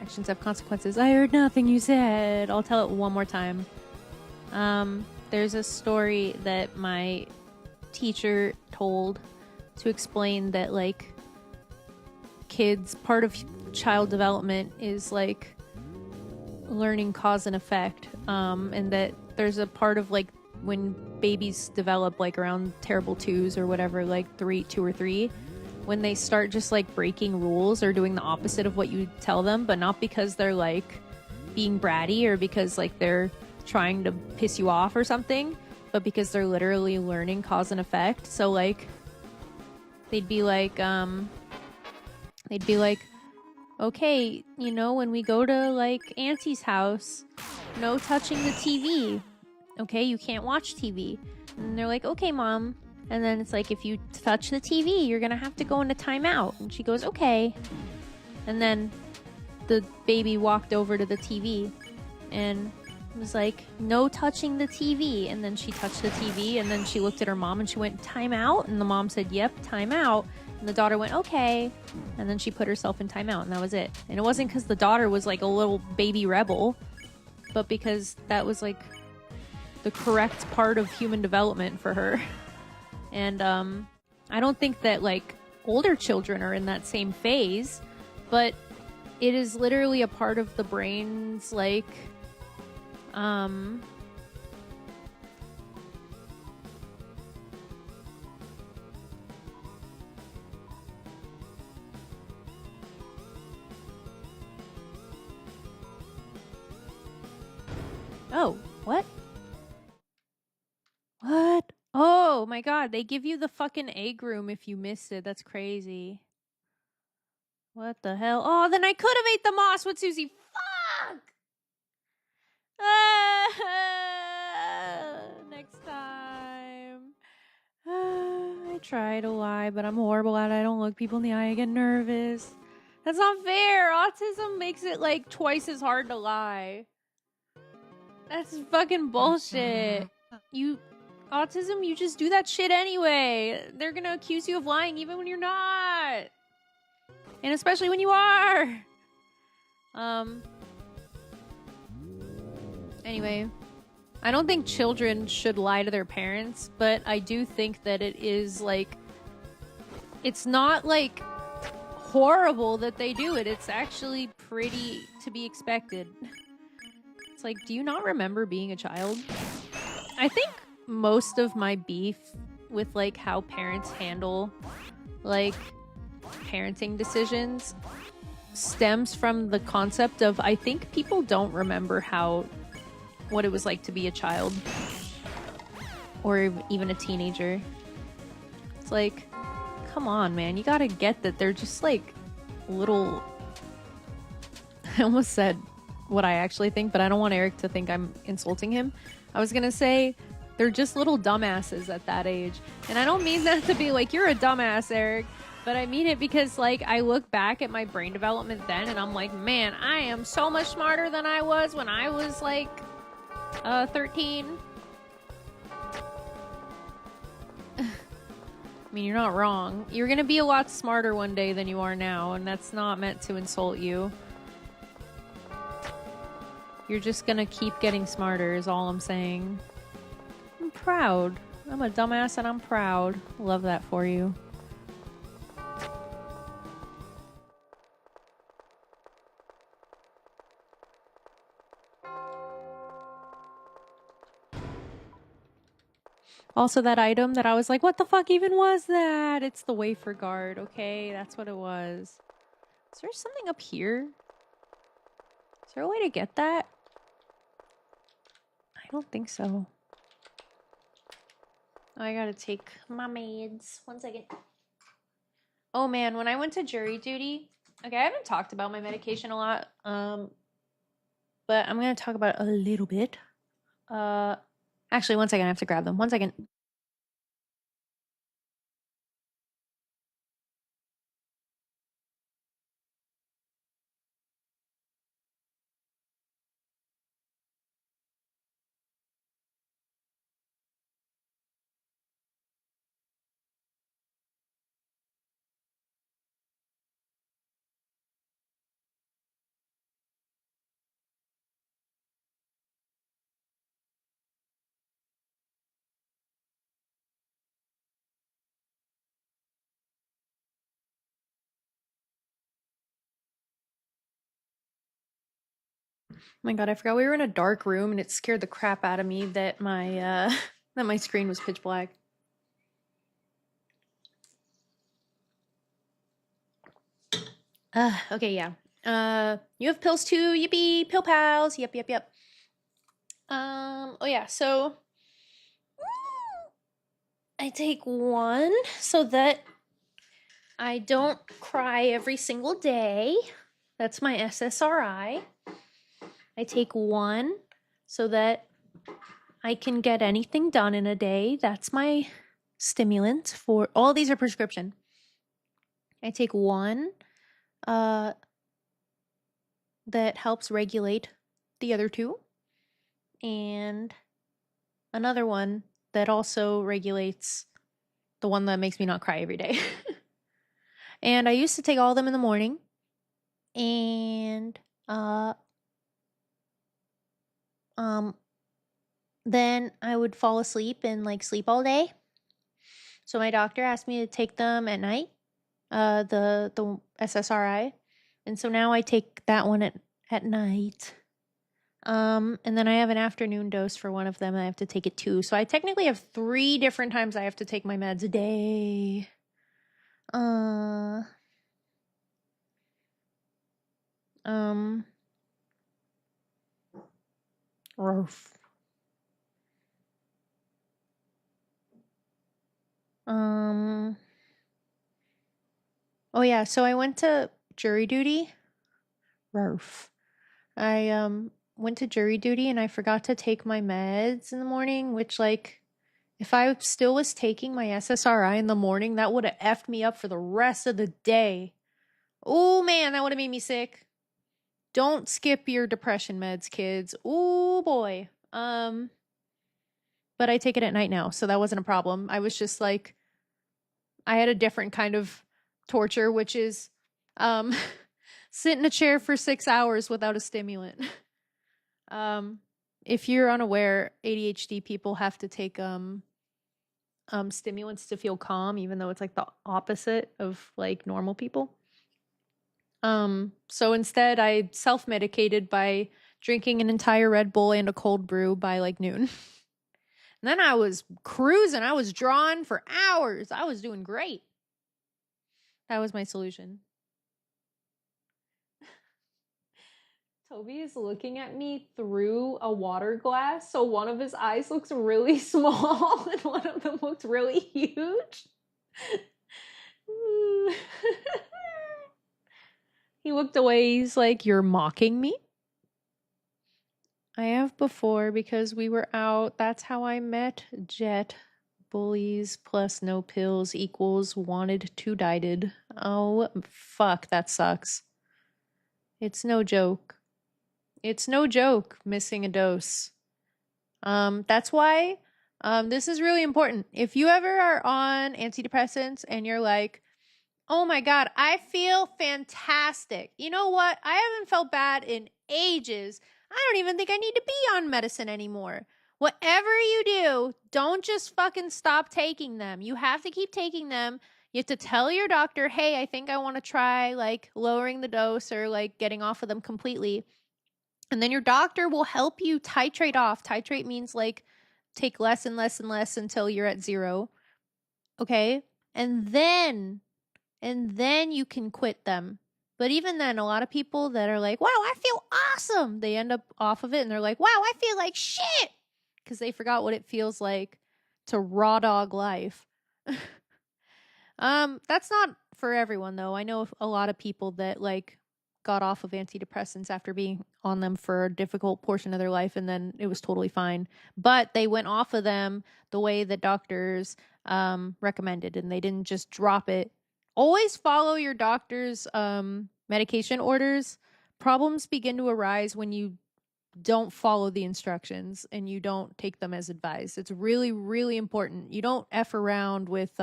actions have consequences. I heard nothing you said. I'll tell it one more time. There's a story that my teacher told to explain that like kids, part of child development is like learning cause and effect, and that there's a part of like when babies develop like around terrible twos or whatever, like 2 or 3, when they start just like breaking rules or doing the opposite of what you tell them, but not because they're like being bratty or because like they're trying to piss you off or something, but because they're literally learning cause and effect. So like they'd be like okay, you know, when we go to like Auntie's house, no touching the TV. Okay, you can't watch TV. And they're like, okay, mom. And then it's like, if you touch the TV, you're gonna have to go into timeout. And she goes, okay. And then the baby walked over to the TV and was like, no touching the TV. And then she touched the TV and then she looked at her mom and she went, timeout. And the mom said, yep, timeout. And the daughter went, okay. And then she put herself in timeout and that was it. And it wasn't because the daughter was like a little baby rebel, but because that was like the correct part of human development for her. And I don't think that like older children are in that same phase, but it is literally a part of the brain's like oh, what? What? Oh my god, they give you the fucking egg room if you missed it. That's crazy. What the hell? Oh, then I could have ate the moss with Susie. Fuck! Next time. I try to lie, but I'm horrible at it. I don't look people in the eye. I get nervous. That's not fair. Autism makes it like twice as hard to lie. That's fucking bullshit. Autism, you just do that shit anyway. They're gonna accuse you of lying even when you're not. And especially when you are. Anyway, I don't think children should lie to their parents, but I do think that it is like, it's not like horrible that they do it. It's actually pretty to be expected. It's like, do you not remember being a child? I think most of my beef with like how parents handle like parenting decisions stems from the concept of, I think people don't remember what it was like to be a child or even a teenager. It's like, come on, man, you gotta get that they're just like little I almost said what I actually think, but I don't want Eric to think I'm insulting him. I was gonna say they're just little dumbasses at that age. And I don't mean that to be like, you're a dumbass, Eric. But I mean it because, like, I look back at my brain development then and I'm like, man, I am so much smarter than I was when I was, like, 13. I mean, you're not wrong. You're gonna be a lot smarter one day than you are now, and that's not meant to insult you. You're just gonna keep getting smarter is all I'm saying. I'm proud. I'm a dumbass and I'm proud. Love that for you. Also, that item that I was like, what the fuck even was that? It's the wafer guard, okay? That's what it was. Is there something up here? Is there a way to get that? I don't think so. I gotta take my meds. 1 second. Oh man, when I went to jury duty, okay, I haven't talked about my medication a lot, but I'm gonna talk about it a little bit. Actually, 1 second, I have to grab them. 1 second. Oh my god, I forgot we were in a dark room and it scared the crap out of me that my that my screen was pitch black. Okay, yeah. You have pills too, yippee, pill pals. Yep. Oh yeah, so I take one so that I don't cry every single day. That's my SSRI. I take one so that I can get anything done in a day. That's my stimulant for all these are prescription. I take one that helps regulate the other two, and another one that also regulates the one that makes me not cry every day. And I used to take all of them in the morning, and then I would fall asleep and like sleep all day. So my doctor asked me to take them at night, the SSRI, and so now I take that one at night. And then I have an afternoon dose for one of them. I have to take it too. So I technically have 3 different times I have to take my meds a day. Roof. Oh yeah, so I went to jury duty. Roof. I went to jury duty and I forgot to take my meds in the morning, which like if I still was taking my SSRI in the morning, that would have effed me up for the rest of the day. Oh man, that would have made me sick. Don't skip your depression meds, kids. Oh boy. But I take it at night now, so that wasn't a problem. I was just like, I had a different kind of torture, which is sit in a chair for 6 hours without a stimulant. If you're unaware, ADHD people have to take stimulants to feel calm, even though it's like the opposite of like normal people. So instead I self-medicated by drinking an entire Red Bull and a cold brew by like noon. And then I was cruising. I was drawing for hours. I was doing great. That was my solution. Toby is looking at me through a water glass, so one of his eyes looks really small and one of them looks really huge. He looked away. He's like, "You're mocking me?" I have before because we were out. That's how I met Jet. Bullies plus no pills equals wanted to dieted. Oh, fuck, that sucks. It's no joke. It's no joke missing a dose. That's why this is really important. If you ever are on antidepressants and you're like, oh my god, I feel fantastic. You know what? I haven't felt bad in ages. I don't even think I need to be on medicine anymore. Whatever you do, don't just fucking stop taking them. You have to keep taking them. You have to tell your doctor, hey, I think I want to try like lowering the dose or like getting off of them completely. And then your doctor will help you titrate off. Titrate means like take less and less and less until you're at 0. Okay? And then you can quit them. But even then, a lot of people that are like, wow, I feel awesome, they end up off of it and they're like, wow, I feel like shit, because they forgot what it feels like to raw dog life. That's not for everyone though. I know a lot of people that like got off of antidepressants after being on them for a difficult portion of their life and then it was totally fine. But they went off of them the way the doctors recommended and they didn't just drop it. Always follow your doctor's medication orders. Problems begin to arise when you don't follow the instructions and you don't take them as advised. It's really, really important. You don't F around with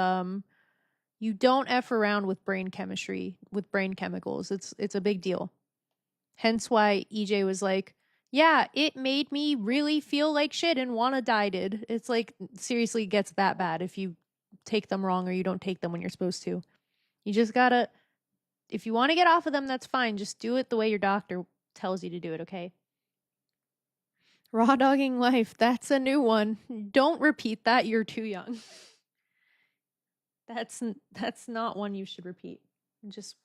brain chemistry, with brain chemicals. It's a big deal. Hence why EJ was like, yeah, it made me really feel like shit and want to die. It's like, seriously gets that bad if you take them wrong or you don't take them when you're supposed to. You just gotta, if you want to get off of them, that's fine. Just do it the way your doctor tells you to do it, okay? Raw dogging life, that's a new one. Don't repeat that, you're too young. That's not one you should repeat. Just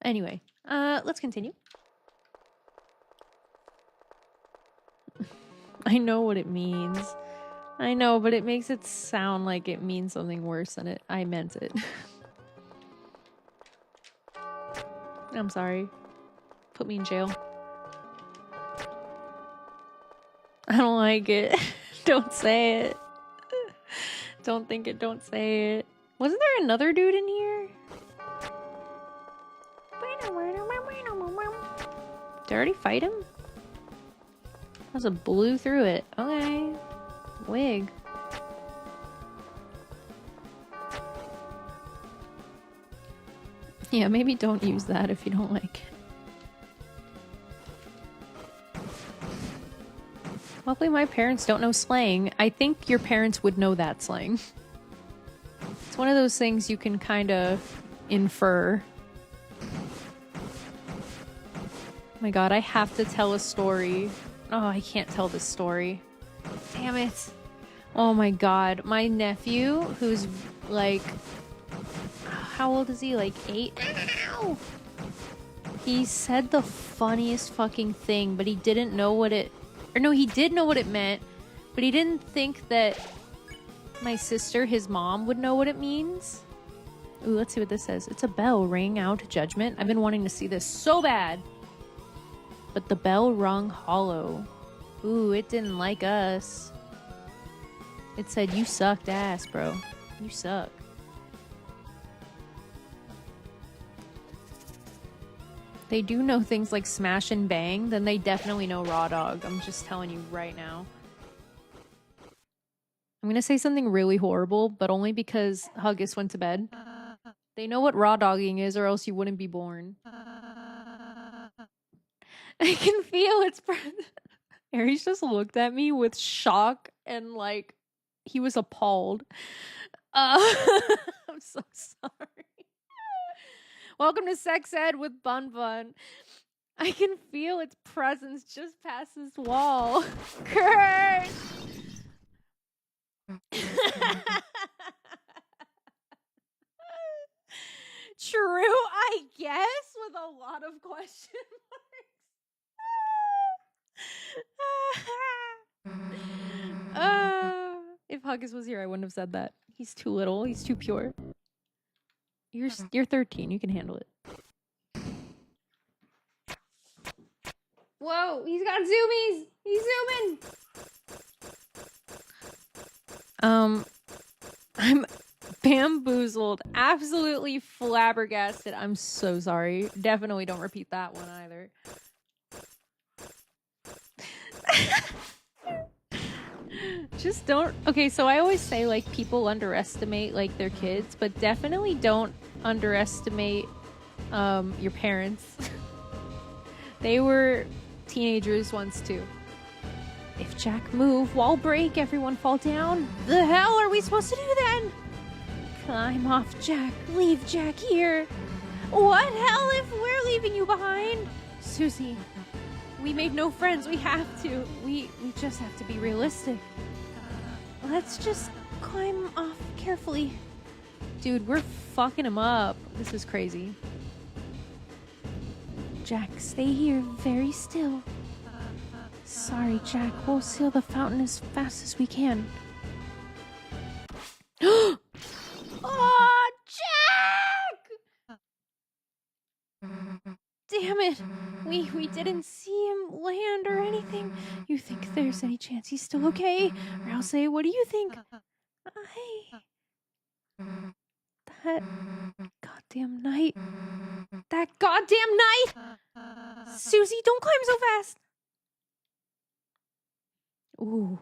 anyway, let's continue. I know what it means. I know, but it makes it sound like it means something worse than I meant it. I'm sorry. Put me in jail. I don't like it. Don't say it. Don't think it, don't say it. Wasn't there another dude in here? Did I already fight him? That was a blew through it. Okay. Wig. Yeah, maybe don't use that if you don't like it. Luckily my parents don't know slang. I think your parents would know that slang. It's one of those things you can kind of infer. Oh my god, I have to tell a story. Oh, I can't tell this story. Damn it. Oh my god. My nephew, who's like... How old is he? Like 8? Ow! He said the funniest fucking thing, but he didn't know what it... Or no, he did know what it meant, but he didn't think that my sister, his mom, would know what it means. Ooh, let's see what this says. It's a bell ringing out judgment. I've been wanting to see this so bad. But the bell rung hollow. Ooh, it didn't like us. It said, you sucked ass, bro. You suck. They do know things like smash and bang, then they definitely know raw dog. I'm just telling you right now. I'm gonna say something really horrible, but only because Huggus went to bed. They know what raw dogging is, or else you wouldn't be born. I can feel its presence. Aries just looked at me with shock and like he was appalled. I'm so sorry. Welcome to Sex Ed with Bunbun. I can feel its presence just past this wall. Kurt! True, I guess, with a lot of question marks. If Huggus was here, I wouldn't have said that. He's too little. He's too pure. You're 13. You can handle it. Whoa, he's got zoomies. He's zooming. I'm bamboozled. Absolutely flabbergasted. I'm so sorry. Definitely don't repeat that one either. Just don't. Okay, so I always say like people underestimate like their kids, but definitely don't underestimate your parents. They were teenagers once too. If Jack move, wall break, everyone fall down. The hell are we supposed to do then? Climb off, Jack. Leave Jack here. What hell if we're leaving you behind? Susie, we made no friends. We have to. We just have to be realistic. Let's just climb off carefully. Dude, we're fucking him up. This is crazy. Jack. Stay here very still. Sorry, Jack. We'll seal the fountain as fast as we can. Oh, Jack! Damn it. We didn't see him land or anything. You think there's any chance he's still okay? Rouse, what do you think? That goddamn night. That goddamn night! Susie, don't climb so fast! Ooh.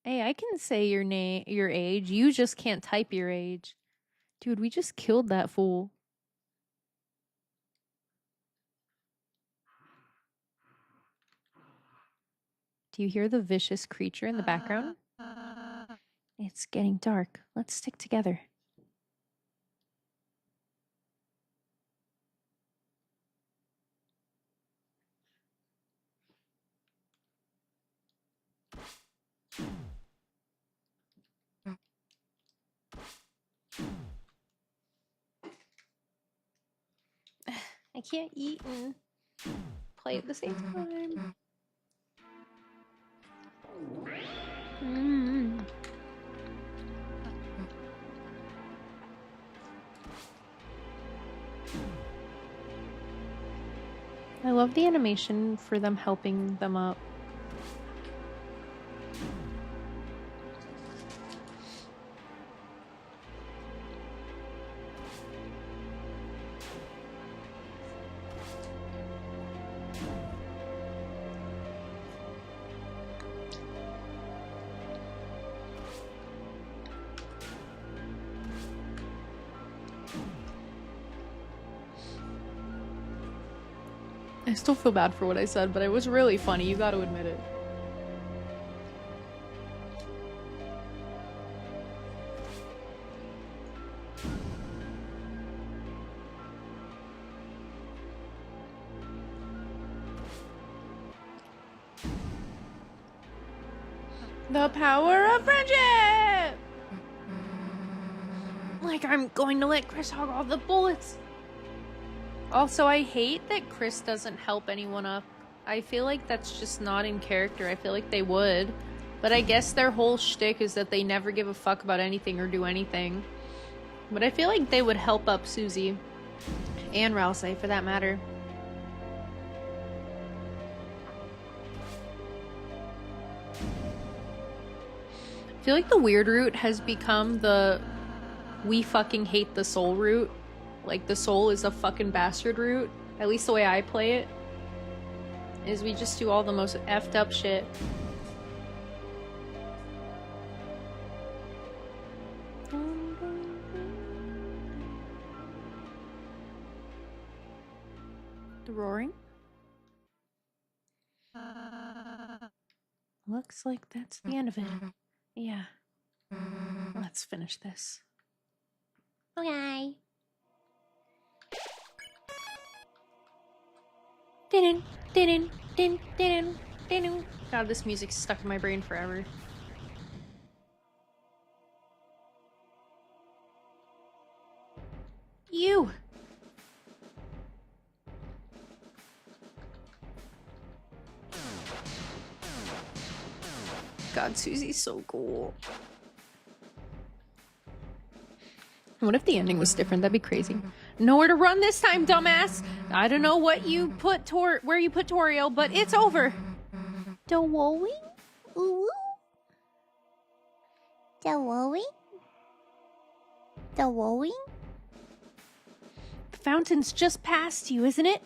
Hey, I can say your name, your age. You just can't type your age. Dude, we just killed that fool. Do you hear the vicious creature in the background? It's getting dark. Let's stick together. I can't eat and play at the same time. I love the animation for them helping them up. I still feel bad for what I said, but it was really funny, you gotta admit it. The power of friendship! Like I'm going to let Chris hog all the bullets. Also, I hate that Chris doesn't help anyone up. I feel like that's just not in character. I feel like they would. But I guess their whole shtick is that they never give a fuck about anything or do anything. But I feel like they would help up Susie. And Rouse, for that matter. I feel like the WeirdRoute has become the we fucking hate the soul route. Like, the soul is a fucking bastard route. At least the way I play it. Is we just do all the most effed up shit. The roaring? Looks like that's the end of it. Yeah. Let's finish this. Okay. Din din din din din. God, this music's stuck in my brain forever. You. God, Susie's so cool. What if the ending was different? That'd be crazy. Nowhere to run this time, dumbass. I don't know what you put where you put Toriel, but it's over. The wowing? Ooh. The wowing? The wowing? The fountain's just past you, isn't it?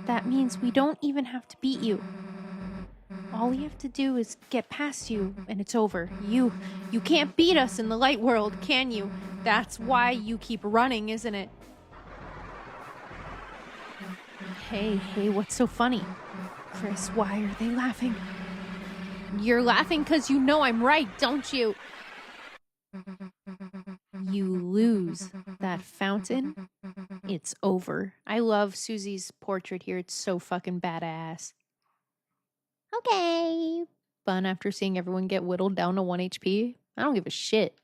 That means we don't even have to beat you. All we have to do is get past you, and it's over. You can't beat us in the light world, can you? That's why you keep running, isn't it? Hey, what's so funny? Chris, why are they laughing? You're laughing because you know I'm right, don't you? You lose that fountain, it's over. I love Susie's portrait here. It's so fucking badass. Okay. Bun after seeing everyone get whittled down to 1 HP. I don't give a shit.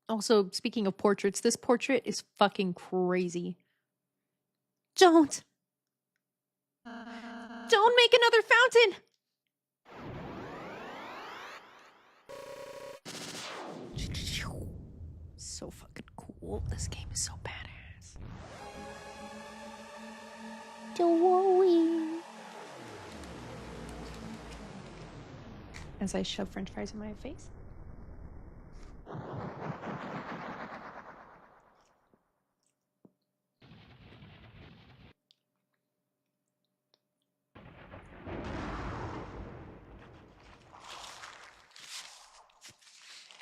Also, speaking of portraits, this portrait is fucking crazy. Don't make another fountain! So fucking cool. This game is so badass. Don't worry. As I shove french fries in my face.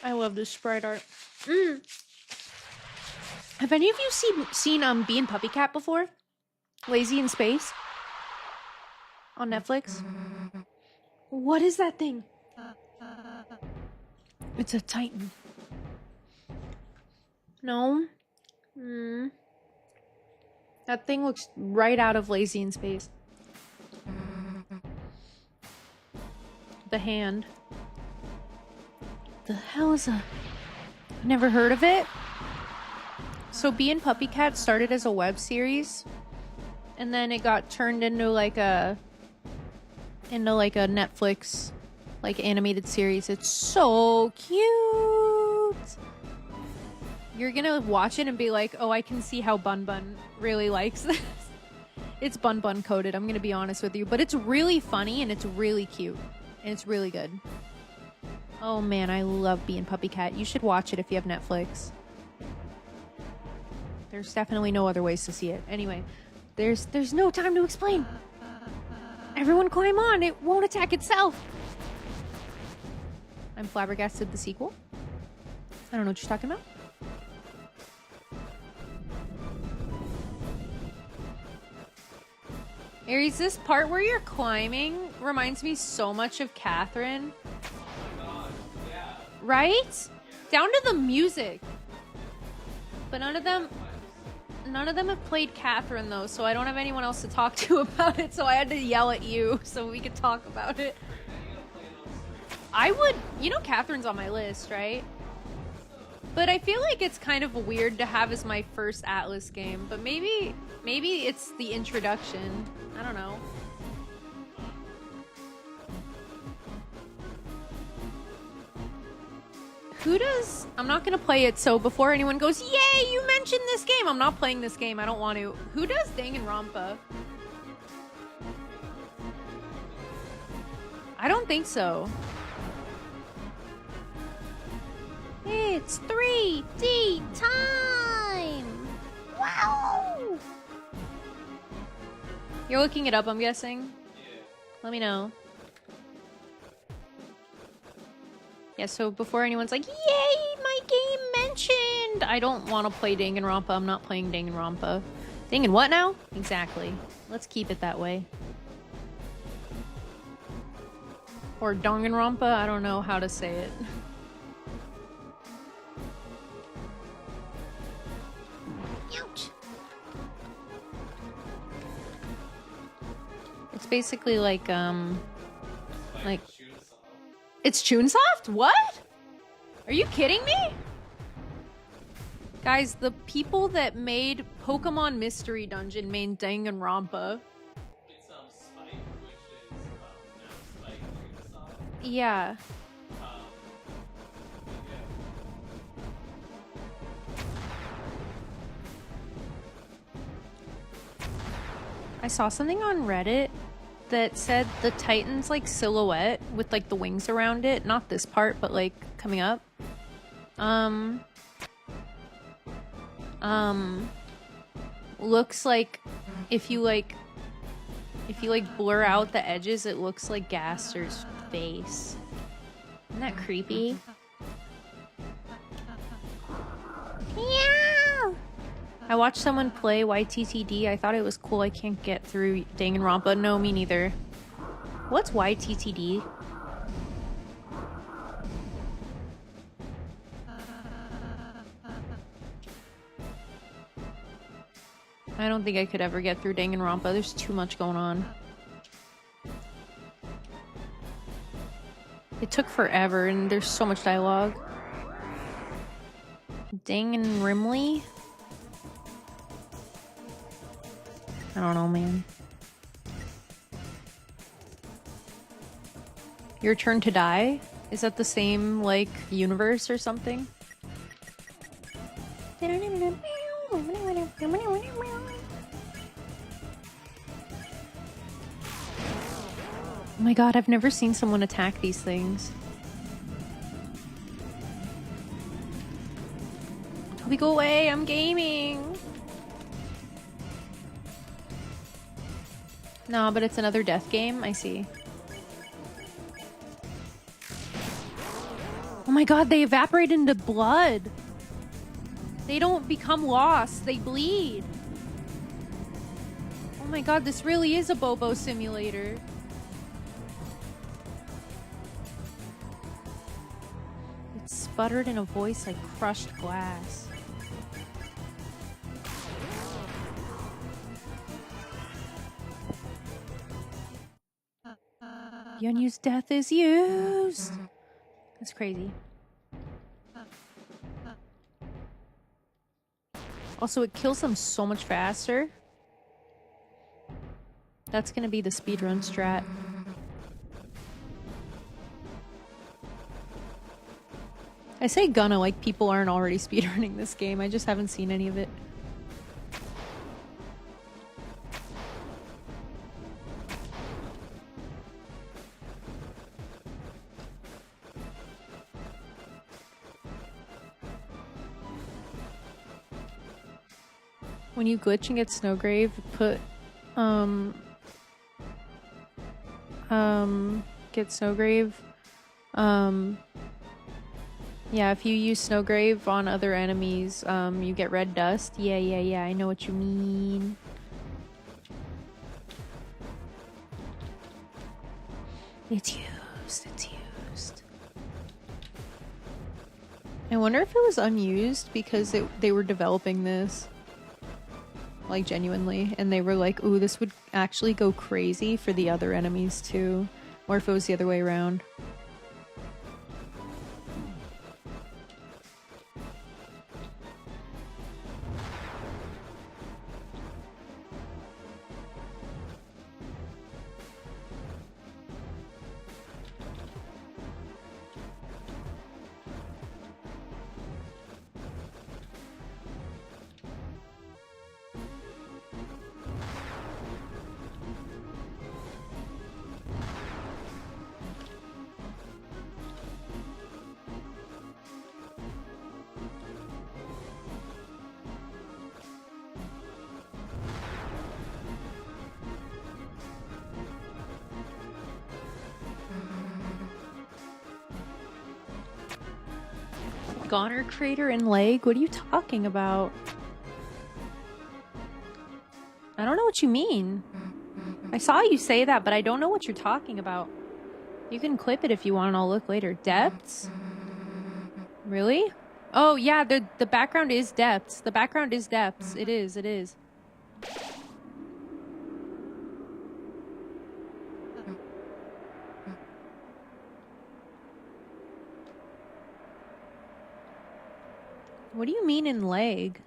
I love this sprite art. Have any of you seen Bee and Puppy Cat before? Lazy in Space? On Netflix? What is that thing? It's a Titan. No? That thing looks right out of Lazy in Space. The hand. The hell is a... Never heard of it? So Bee and Puppy Cat started as a web series, and then it got turned into like a Netflix like animated series. It's so cute. You're gonna watch it and be like, oh, I can see how Bunbun really likes this. It's Bunbun coded, I'm gonna be honest with you, but it's really funny and it's really cute and it's really good. Oh man, I love Bee and Puppy Cat. You should watch it if you have Netflix. There's definitely no other ways to see it. Anyway, there's no time to explain. Everyone climb on, it won't attack itself. I'm flabbergasted the sequel. I don't know what you're talking about. Aries, this part where you're climbing reminds me so much of Catherine. Right? Down to the music. But none of them have played Catherine though, so I don't have anyone else to talk to about it, so I had to yell at you so we could talk about it. I would, you know, Catherine's on my list, right? But I feel like it's kind of weird to have as my first Atlas game, but maybe it's the introduction. I don't know. Who does... I'm not gonna play it, so before anyone goes, yay, you mentioned this game! I'm not playing this game, I don't want to. Who does Danganronpa? I don't think so. It's 3D time! Wow! You're looking it up, I'm guessing? Yeah. Let me know. Yeah, so before anyone's like, yay, my game mentioned! I don't want to play Danganronpa. I'm not playing Danganronpa. Dangan what now? Exactly. Let's keep it that way. Or Danganronpa? I don't know how to say it. Ouch! It's basically like, It's Chunsoft? What? Are you kidding me? Guys, the people that made Pokemon Mystery Dungeon made Danganronpa. It's Spike, which is now Spike Chunsoft. Yeah. I saw something on Reddit that said the Titan's like silhouette with like the wings around it, not this part, but like coming up. Looks like if you blur out the edges, it looks like Gaster's face. Isn't that creepy? Yeah. I watched someone play YTTD. I thought it was cool. I can't get through Danganronpa. No, me neither. What's YTTD? I don't think I could ever get through Danganronpa. There's too much going on. It took forever and there's so much dialogue. Ding and Rimley? I don't know, man. Your Turn to Die? Is that the same, like, universe or something? Oh my god, I've never seen someone attack these things. Toby, go away, I'm gaming! No, but it's another death game, I see. Oh my god, they evaporate into blood! They don't become lost, they bleed! Oh my god, this really is a Bobo simulator. It sputtered in a voice like crushed glass. The unused death is used! That's crazy. Also, it kills them so much faster. That's gonna be the speedrun strat. I say gonna like people aren't already speedrunning this game. I just haven't seen any of it. When you glitch and get Snowgrave, put get Snowgrave. Yeah, if you use Snowgrave on other enemies, you get red dust. Yeah, I know what you mean. It's used. I wonder if it was unused because they were developing this. Like, genuinely. And they were like, ooh, this would actually go crazy for the other enemies, too. Or if it was the other way around. Goner crater and leg? What are you talking about? I don't know what you mean. I saw you say that, but I don't know what you're talking about. You can clip it if you want and I'll look later. Depths? Really? Oh yeah, the background is depths. The background is depths. It is. What do you mean in leg?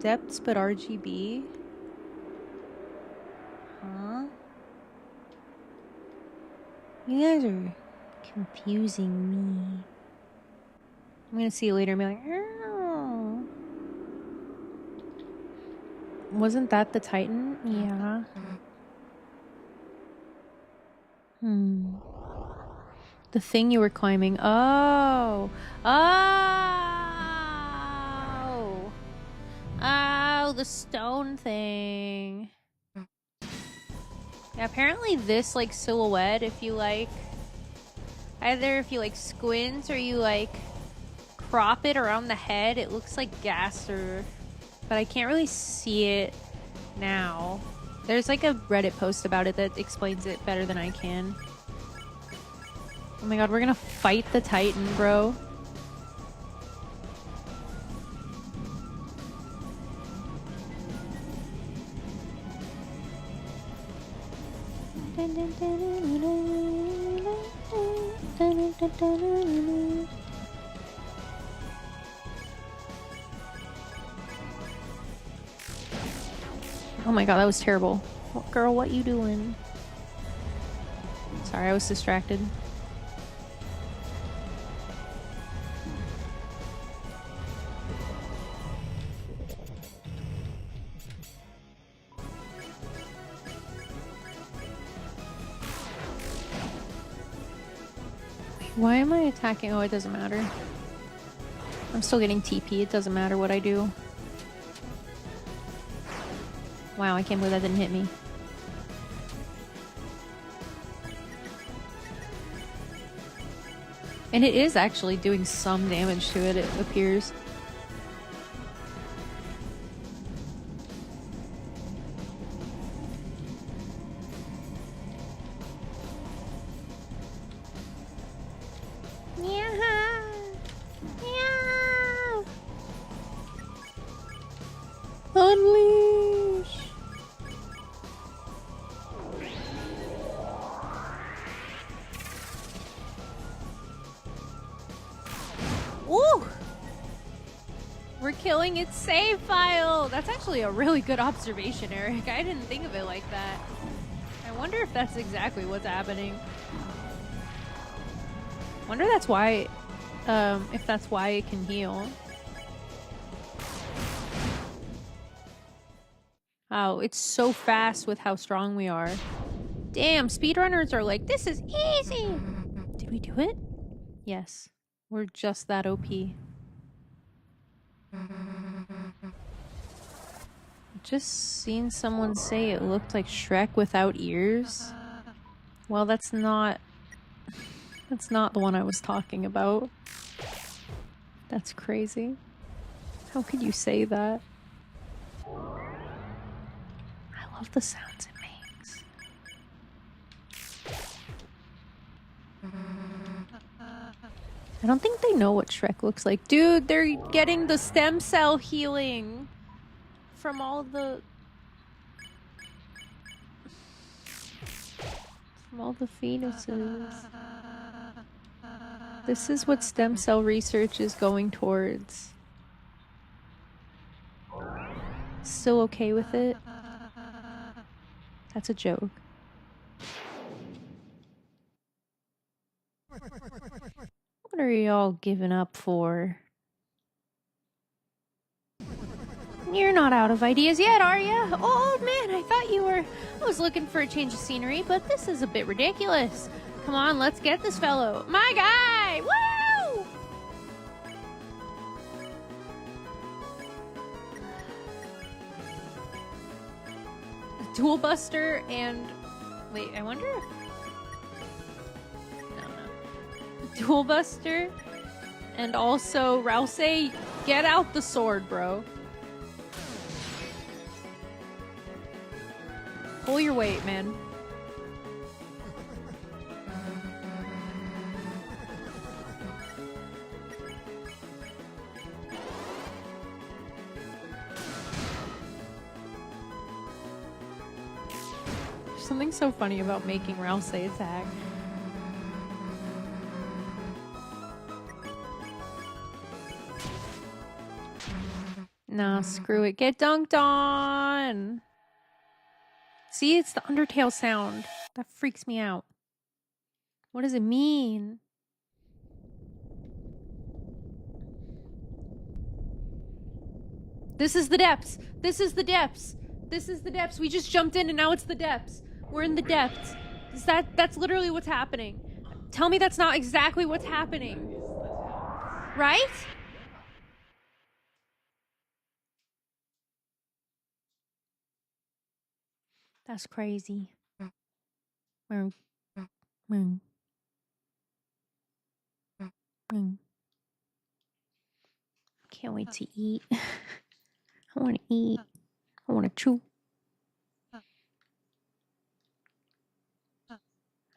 Depths but RGB? Huh? You guys are confusing me. I'm gonna see you later and be like, oh. Wasn't that the Titan? Yeah. The thing you were climbing. Oh, the stone thing. Yeah, apparently this, like, silhouette, if you, like, either if you, like, squint or you, like, crop it around the head, it looks like Gaster. But I can't really see it now. There's, like, a Reddit post about it that explains it better than I can. Oh my god, we're gonna fight the Titan, bro. Oh my god, that was terrible. What, girl, what you doing? Sorry, I was distracted. Why am I attacking? Oh, it doesn't matter. I'm still getting TP. It doesn't matter what I do. Wow, I can't believe that didn't hit me. And it is actually doing some damage to it, it appears. Unleash! Ooh! We're killing its save file! That's actually a really good observation, Eric. I didn't think of it like that. I wonder if that's exactly what's happening. Wonder that's why, if that's why it can heal. Oh, it's so fast with how strong we are. Damn, speedrunners are like, this is easy! Did we do it? Yes. We're just that OP. Just seen someone say it looked like Shrek without ears. Well, that's not the one I was talking about. That's crazy. How could you say that? I love the sounds it makes. I don't think they know what Shrek looks like. Dude, they're getting the stem cell healing from all the fetuses. This is what stem cell research is going towards. Still okay with it? That's a joke. What are y'all giving up for? You're not out of ideas yet, are ya? Oh, old man, I thought you were. I was looking for a change of scenery, but this is a bit ridiculous. Come on, let's get this fellow. My guy! Woo! A Dual Buster and... Wait, I wonder if... No. Dual Buster and also Rouse, get out the sword, bro. Pull your weight, man. There's something so funny about making Rouse attack. Nah, screw it. Get dunked on! See, it's the Undertale sound. That freaks me out. What does it mean? This is the depths. This is the depths. This is the depths. We just jumped in and now it's the depths. We're in the depths. That's literally what's happening. Tell me that's not exactly what's happening. Right? That's crazy. Can't wait to eat. I want to eat. I want to chew.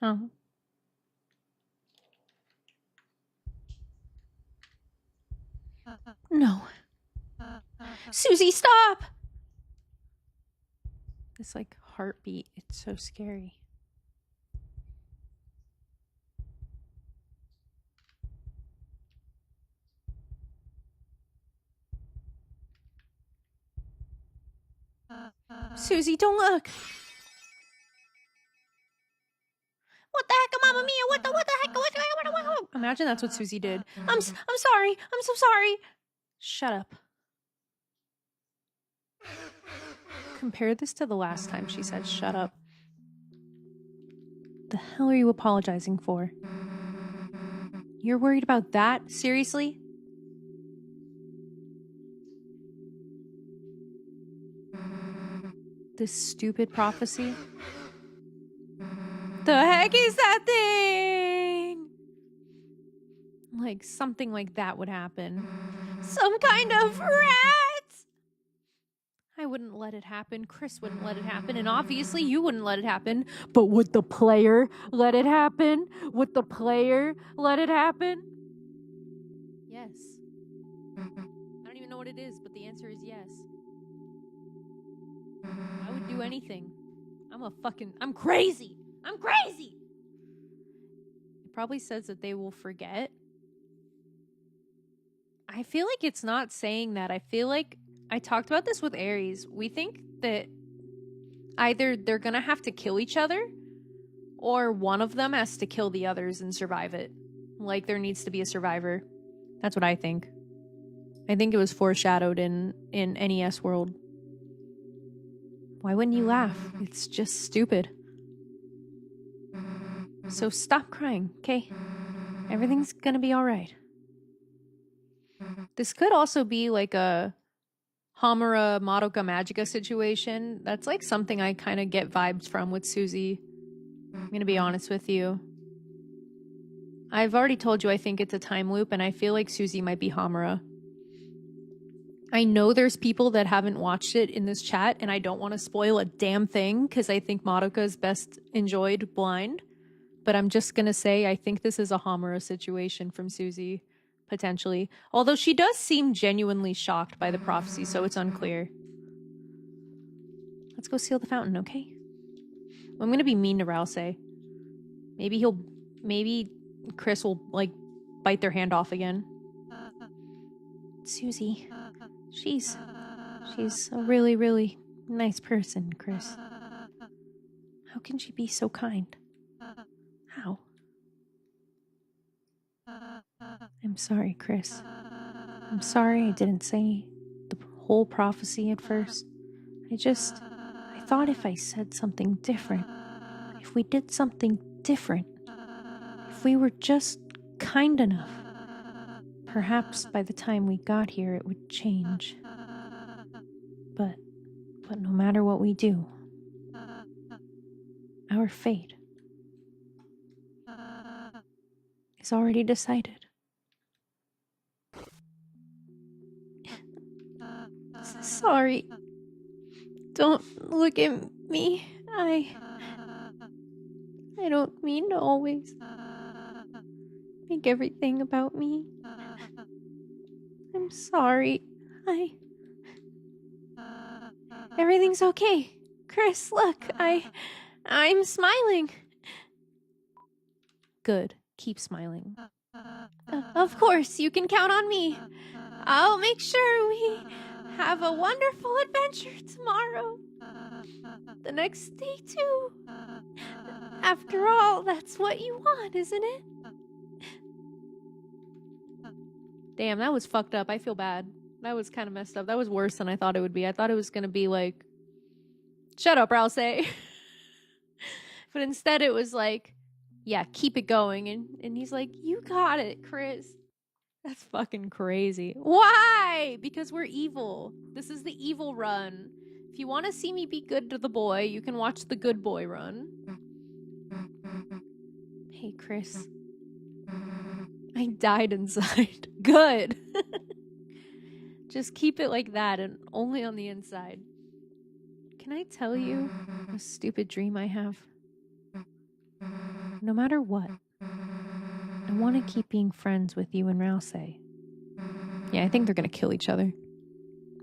Oh. No. Susie, stop! This like heartbeat, it's so scary. Susie, don't look. What the heck, Mamma Mia? What the heck? What? Imagine that's what Susie did. I'm sorry. I'm so sorry. Shut up. Compare this to the last time she said shut up. The hell are you apologizing for? You're worried about that? Seriously? This stupid prophecy? The heck is that thing? Like, something like that would happen. Some kind of rat! I wouldn't let it happen. Chris wouldn't let it happen. And obviously you wouldn't let it happen. But would the player let it happen? Would the player let it happen? Yes. I don't even know what it is, but the answer is yes. I would do anything. I'm crazy! I'm crazy! It probably says that they will forget. I feel like it's not saying that. I feel like I talked about this with Aries. We think that either they're gonna have to kill each other or one of them has to kill the others and survive it. Like there needs to be a survivor. That's what I think. I think it was foreshadowed in NES World. Why wouldn't you laugh? It's just stupid. So stop crying, okay? Everything's gonna be alright. This could also be like a Hamura Madoka Magica situation. That's like something I kind of get vibes from with Susie. I'm gonna be honest with you. I've already told you I think it's a time loop, and I feel like Susie might be Hamura. I know there's people that haven't watched it in this chat, and I don't want to spoil a damn thing because I think Madoka is best enjoyed blind. But I'm just gonna say I think this is a Hamura situation from Susie. Potentially. Although she does seem genuinely shocked by the prophecy, so it's unclear. Let's go seal the fountain, okay? I'm gonna be mean to Rouse. Maybe Chris will, like, bite their hand off again. Susie. She's a really, really nice person, Chris. How can she be so kind? How? I'm sorry, Chris. I'm sorry I didn't say the whole prophecy at first. I thought if I said something different, if we did something different, if we were just kind enough, perhaps by the time we got here it would change. But no matter what we do, our fate is already decided. Sorry. Don't look at me. I don't mean to always make everything about me. I'm sorry. Everything's okay. Chris, look. I'm smiling. Good. Keep smiling. Of course, you can count on me. I'll make sure we have a wonderful adventure tomorrow. The next day, too. After all, that's what you want, isn't it? Damn, that was fucked up. I feel bad. That was kind of messed up. That was worse than I thought it would be. I thought it was going to be like, shut up, Rouse. But instead it was like, yeah, keep it going. And he's like, you got it, Chris. That's fucking crazy. Why? Because we're evil. This is the evil run. If you want to see me be good to the boy, you can watch the good boy run. Hey, Chris. I died inside. Good. Just keep it like that and only on the inside. Can I tell you a stupid dream I have? No matter what, I want to keep being friends with you and Rouse. Yeah, I think they're going to kill each other.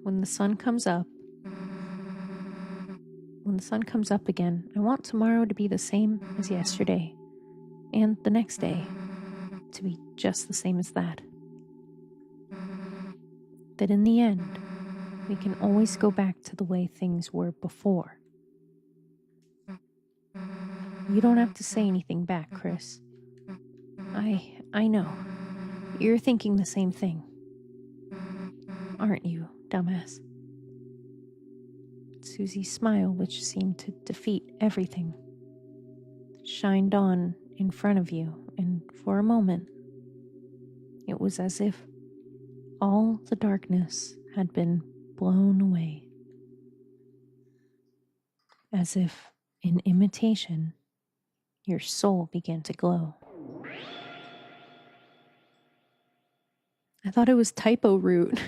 When the sun comes up again, I want tomorrow to be the same as yesterday. And the next day to be just the same as that. That in the end, We can always go back to the way things were before. You don't have to say anything back, Chris. I know. You're thinking the same thing. Aren't you, dumbass? Susie's smile, which seemed to defeat everything, shined on in front of you, and for a moment, it was as if all the darkness had been blown away. As if, in imitation, your soul began to glow. I thought it was typo root.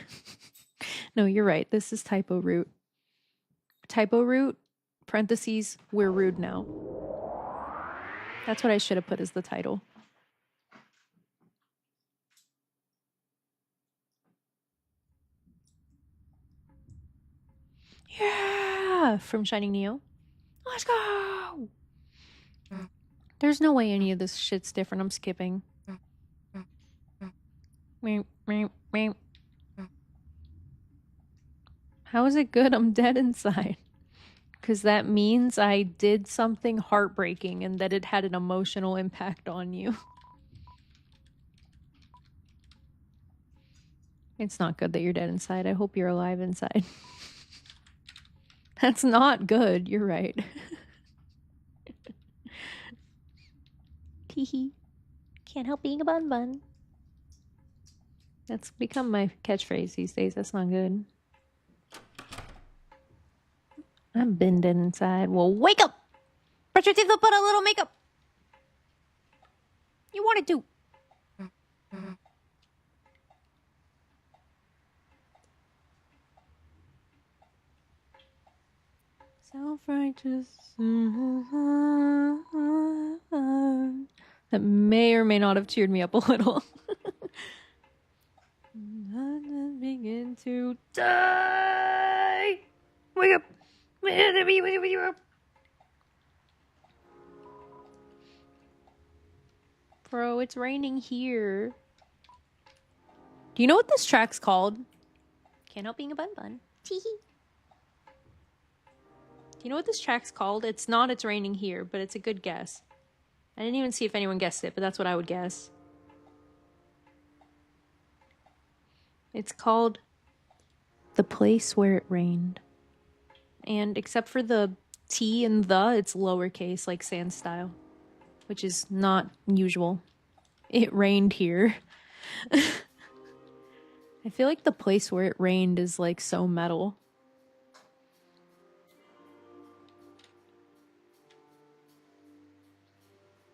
No, you're right. This is typo root. Typo root, parentheses, we're rude now. That's what I should have put as the title. Yeah! From Shining Neo. Let's go! There's no way any of this shit's different. I'm skipping. How is it good? I'm dead inside. Because that means I did something heartbreaking and that it had an emotional impact on you. It's not good that you're dead inside. I hope you're alive inside. That's not good. You're right. Teehee. Can't help being a bun-bun. That's become my catchphrase these days. That's not good. I've been dead inside. Well, wake up! Brush your teeth and put a little makeup. You wanted to. Self-righteous. That may or may not have cheered me up a little. I just begin to die. Wake up. Bro, it's raining here. Do you know what this track's called? Can't help being a bun-bun. Teehee. Do you know what this track's called? It's not It's Raining Here, but it's a good guess. I didn't even see if anyone guessed it, but that's what I would guess. It's called The Place Where It Rained. And except for the T and the, it's lowercase, like Sans style, which is not usual. It rained here. I feel like The Place Where It Rained is like so metal.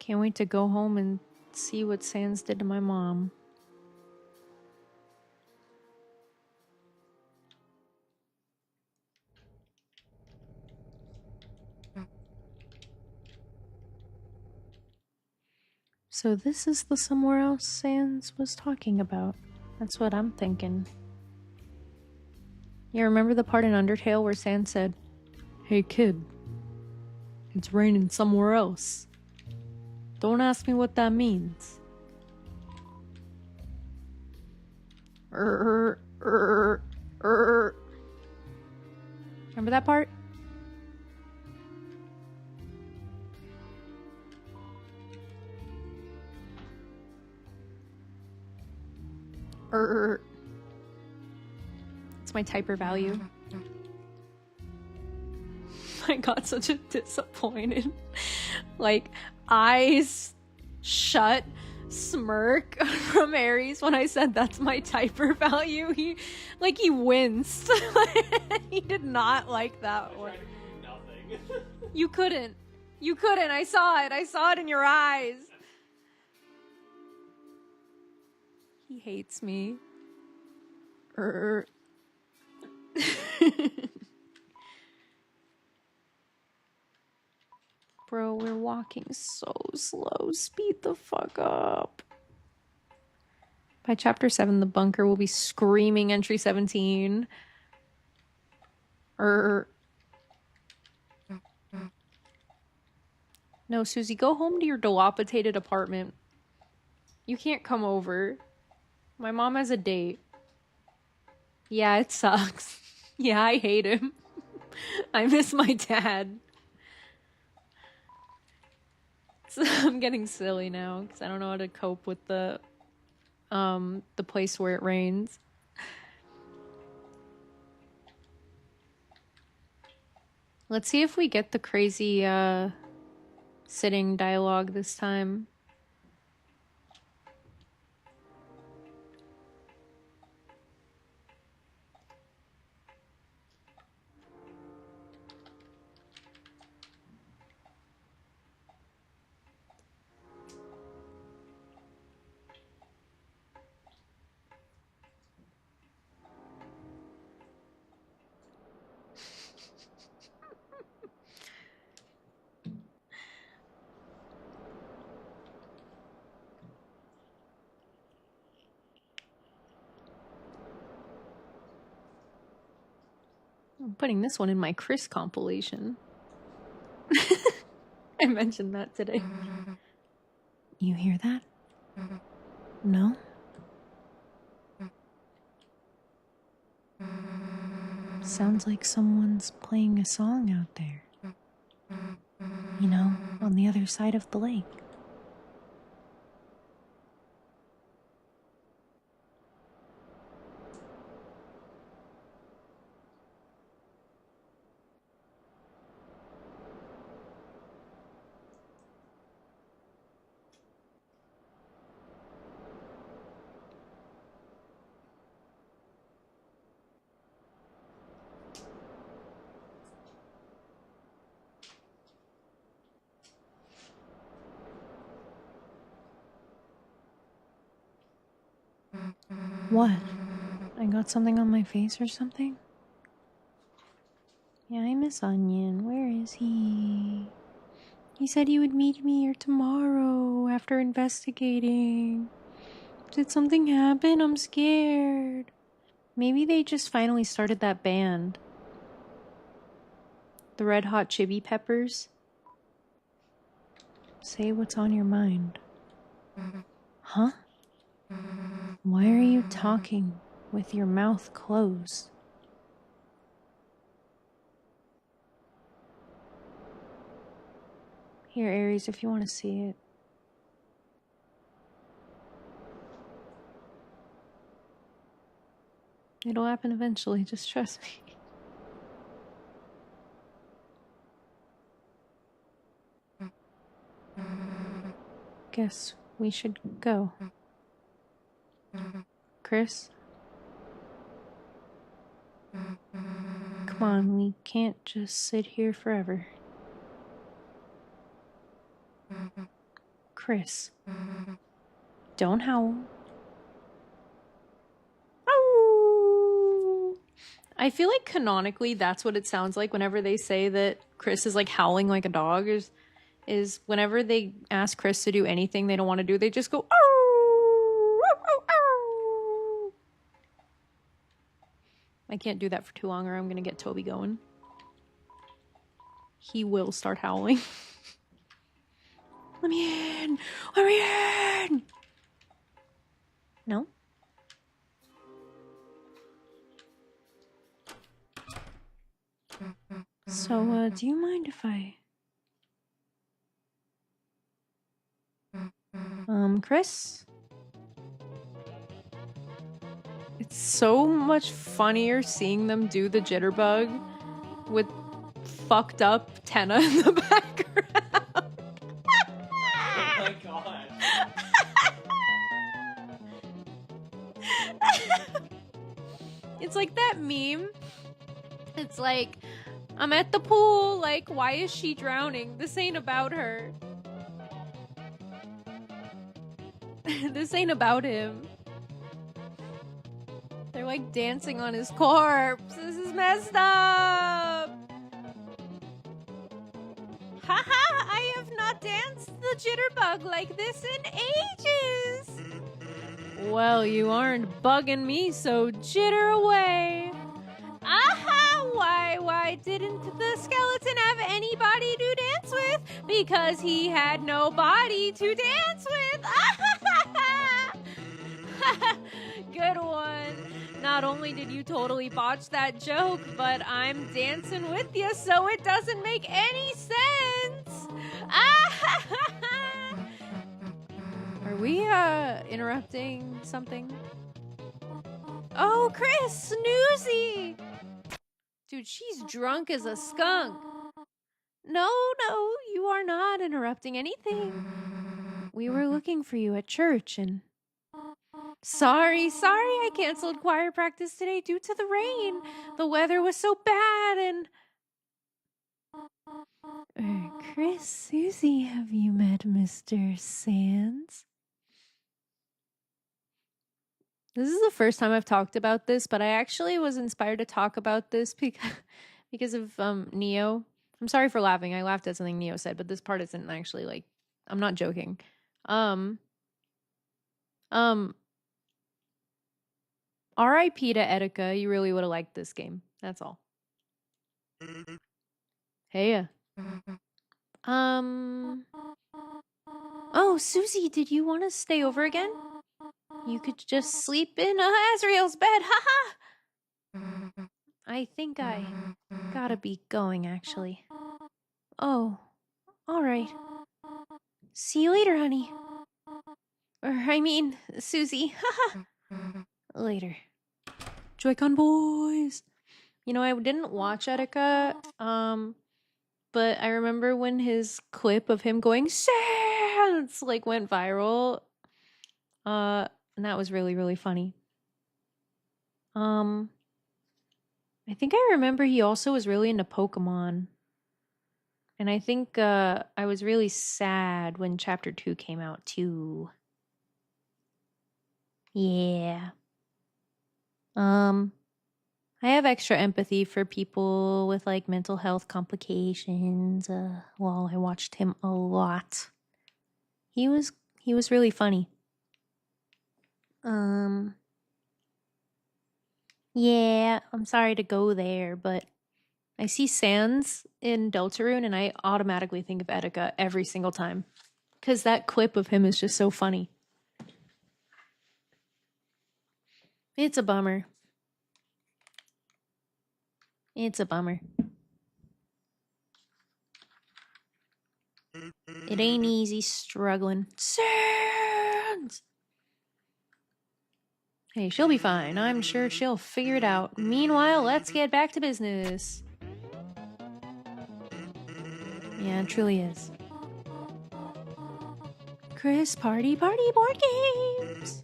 Can't wait to go home and see what Sans did to my mom. So this is the somewhere else Sans was talking about. That's what I'm thinking. You remember the part in Undertale where Sans said, "Hey kid, it's raining somewhere else. Don't ask me what that means." Remember that part? It's my typer value. I got such a disappointed, like, eyes shut smirk from Aries when I said that's my typer value. He winced. He did not like that one. You couldn't. I saw it in your eyes. He hates me. Bro, we're walking so slow. Speed the fuck up. By chapter 7, the bunker will be screaming entry 17. No, Susie, go home to your dilapidated apartment. You can't come over. My mom has a date. Yeah, it sucks. Yeah, I hate him. I miss my dad. So I'm getting silly now because I don't know how to cope with the place where it rains. Let's see if we get the crazy sitting dialogue this time. I'm putting this one in my Chris compilation. I mentioned that today. You hear that? No? Sounds like someone's playing a song out there. You know, on the other side of the lake. What? I got something on my face or something? Yeah, I miss Onion. Where is he? He said he would meet me here tomorrow after investigating. Did something happen? I'm scared. Maybe they just finally started that band. The Red Hot Chili Peppers. Say what's on your mind. Huh? Why are you talking with your mouth closed? Here, Aries, if you want to see it. It'll happen eventually, just trust me. Guess we should go. Chris? Come on, we can't just sit here forever. Chris. Don't howl. Ow! I feel like canonically that's what it sounds like whenever they say that Chris is like howling like a dog. Is whenever they ask Chris to do anything they don't want to do, they just go, ow! Ow, ow, ow! I can't do that for too long or I'm gonna get Toby going. He will start howling. Let me in! Let me in! No? So, do you mind if I... Chris? It's so much funnier seeing them do the jitterbug with fucked up Tenna in the background. Oh my god. It's like that meme. It's like, I'm at the pool, like, why is she drowning? This ain't about her. This ain't about him. They're like dancing on his corpse. This is messed up. Haha, I have not danced the jitterbug like this in ages. Well, you aren't bugging me, so jitter away. Aha! Why didn't the skeleton have anybody to dance with? Because he had no body to dance with. Good one. Not not only did you totally botch that joke, but I'm dancing with you, so it doesn't make any sense. Are we interrupting something? Oh, Chris, Snoozy! Dude, she's drunk as a skunk. No, you are not interrupting anything. We were looking for you at church and... Sorry, I canceled choir practice today due to the rain. The weather was so bad and... Chris, Susie, have you met Mr. Sands? This is the first time I've talked about this, but I actually was inspired to talk about this because of Neo. I'm sorry for laughing. I laughed at something Neo said, but this part isn't actually like... I'm not joking. R.I.P. to Etika. You really would have liked this game. That's all. Hey. Oh, Susie, did you want to stay over again? You could just sleep in Azrael's bed. Haha. I think I gotta be going, actually. Oh, all right. See you later, honey. Susie. Haha. Later. Joy-Con boys. You know, I didn't watch Etika, but I remember when his clip of him going Sans like went viral. And that was really, really funny. I think I remember he also was really into Pokemon. And I think I was really sad when Chapter 2 came out too. Yeah. I have extra empathy for people with like mental health complications. Well, I watched him a lot. He was really funny. Yeah, I'm sorry to go there, but I see Sans in Deltarune and I automatically think of Etika every single time. Because that clip of him is just so funny. It's a bummer. It's a bummer. It ain't easy struggling. Sans! Hey, she'll be fine. I'm sure she'll figure it out. Meanwhile, let's get back to business. Yeah, it truly is. Chris, party, board games!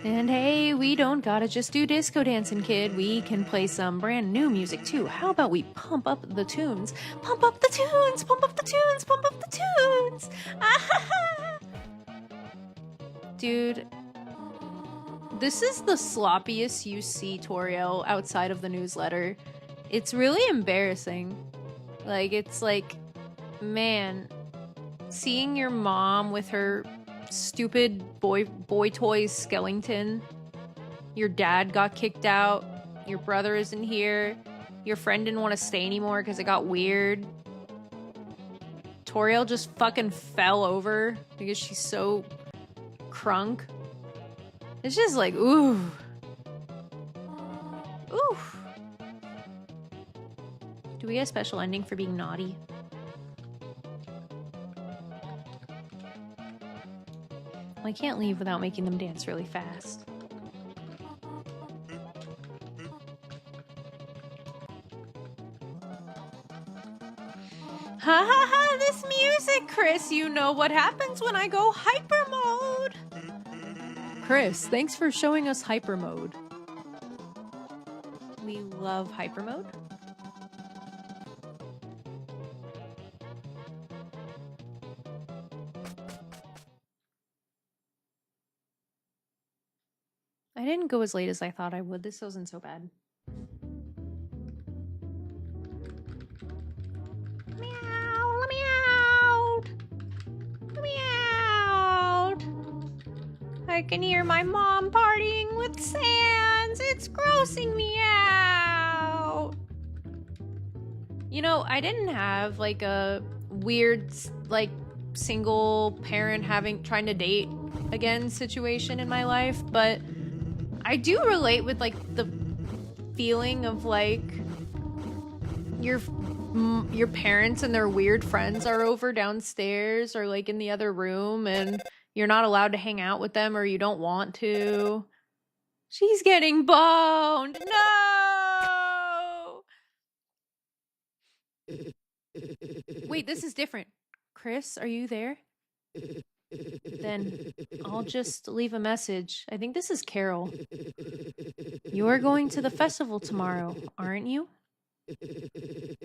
And hey, we don't gotta just do disco dancing, kid. We can play some brand new music too. How about we pump up the tunes? Pump up the tunes! Pump up the tunes! Pump up the tunes! Dude, this is the sloppiest you see Toriel outside of the newsletter. It's really embarrassing. Like, it's like, man, seeing your mom with her stupid boy toy skeleton. Your dad got kicked out. Your brother isn't here. Your friend didn't want to stay anymore because it got weird. Toriel just fucking fell over because she's so crunk. It's just like, ooh. Ooh. Do we get a special ending for being naughty? I can't leave without making them dance really fast. Ha ha ha, this music, Chris! You know what happens when I go hyper mode! Chris, thanks for showing us hyper mode. We love hyper mode. I didn't go as late as I thought I would. This wasn't so bad. Meow, let me out. Let me out. I can hear my mom partying with Sans. It's grossing me out. You know, I didn't have like a weird, like, single parent trying to date again situation in my life, but I do relate with like the feeling of like your parents and their weird friends are over downstairs or like in the other room and you're not allowed to hang out with them or you don't want to. She's getting boned. No! Wait, this is different. Chris, are you there? Then I'll just leave a message. I think this is Carol. You're going to the festival tomorrow, aren't you?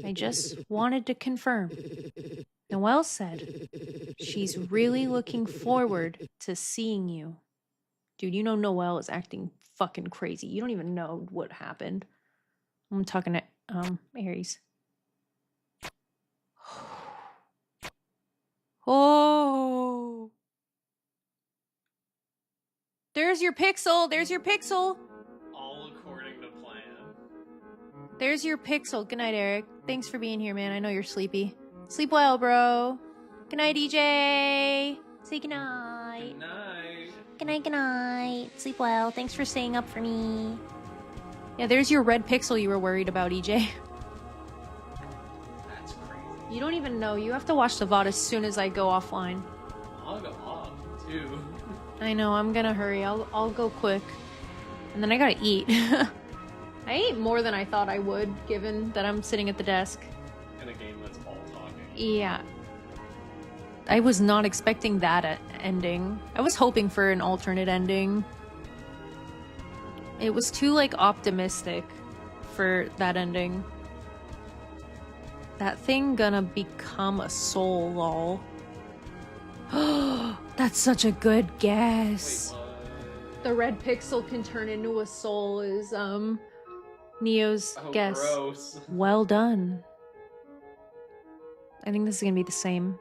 I just wanted to confirm. Noelle said she's really looking forward to seeing you. Dude, you know Noelle is acting fucking crazy. You don't even know what happened. I'm talking to Aries. Oh. There's your pixel. There's your pixel. All according to plan. There's your pixel. Good night, Eric. Thanks for being here, man. I know you're sleepy. Sleep well, bro. Good night, EJ. Say good night. Good night. Good night, good night. Sleep well. Thanks for staying up for me. Yeah, there's your red pixel you were worried about, EJ. That's crazy. You don't even know. You have to watch the VOD as soon as I go offline. I'll go off too. I know, I'm gonna hurry. I'll go quick. And then I gotta eat. I ate more than I thought I would, given that I'm sitting at the desk. In a game that's all talking. Yeah. I was not expecting that ending. I was hoping for an alternate ending. It was too, like, optimistic for that ending. That thing gonna become a soul, lol. That's such a good guess. Wait, what? The red pixel can turn into a soul is, Neo's Oh, guess. gross. Well done. I think this is gonna be the same.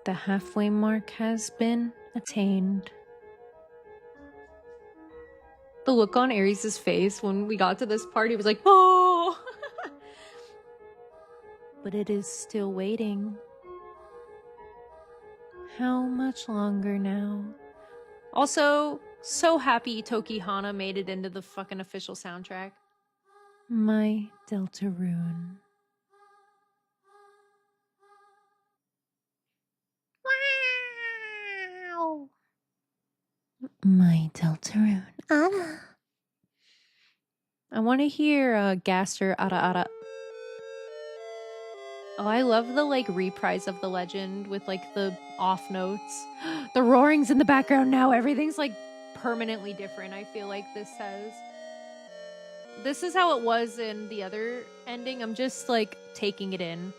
The halfway mark has been attained. The look on Aries' face when we got to this part, he was like, oh! But it is still waiting. How much longer now? Also, so happy Toki Hana made it into the fucking official soundtrack. My Deltarune. Wow. My Deltarune. Anna. I want to hear Gaster Ara Ara. Oh, I love the like reprise of the legend with like the off notes. The roarings in the background now. Everything's like permanently different. I feel like this says. This is how it was in the other ending. I'm just like taking it in.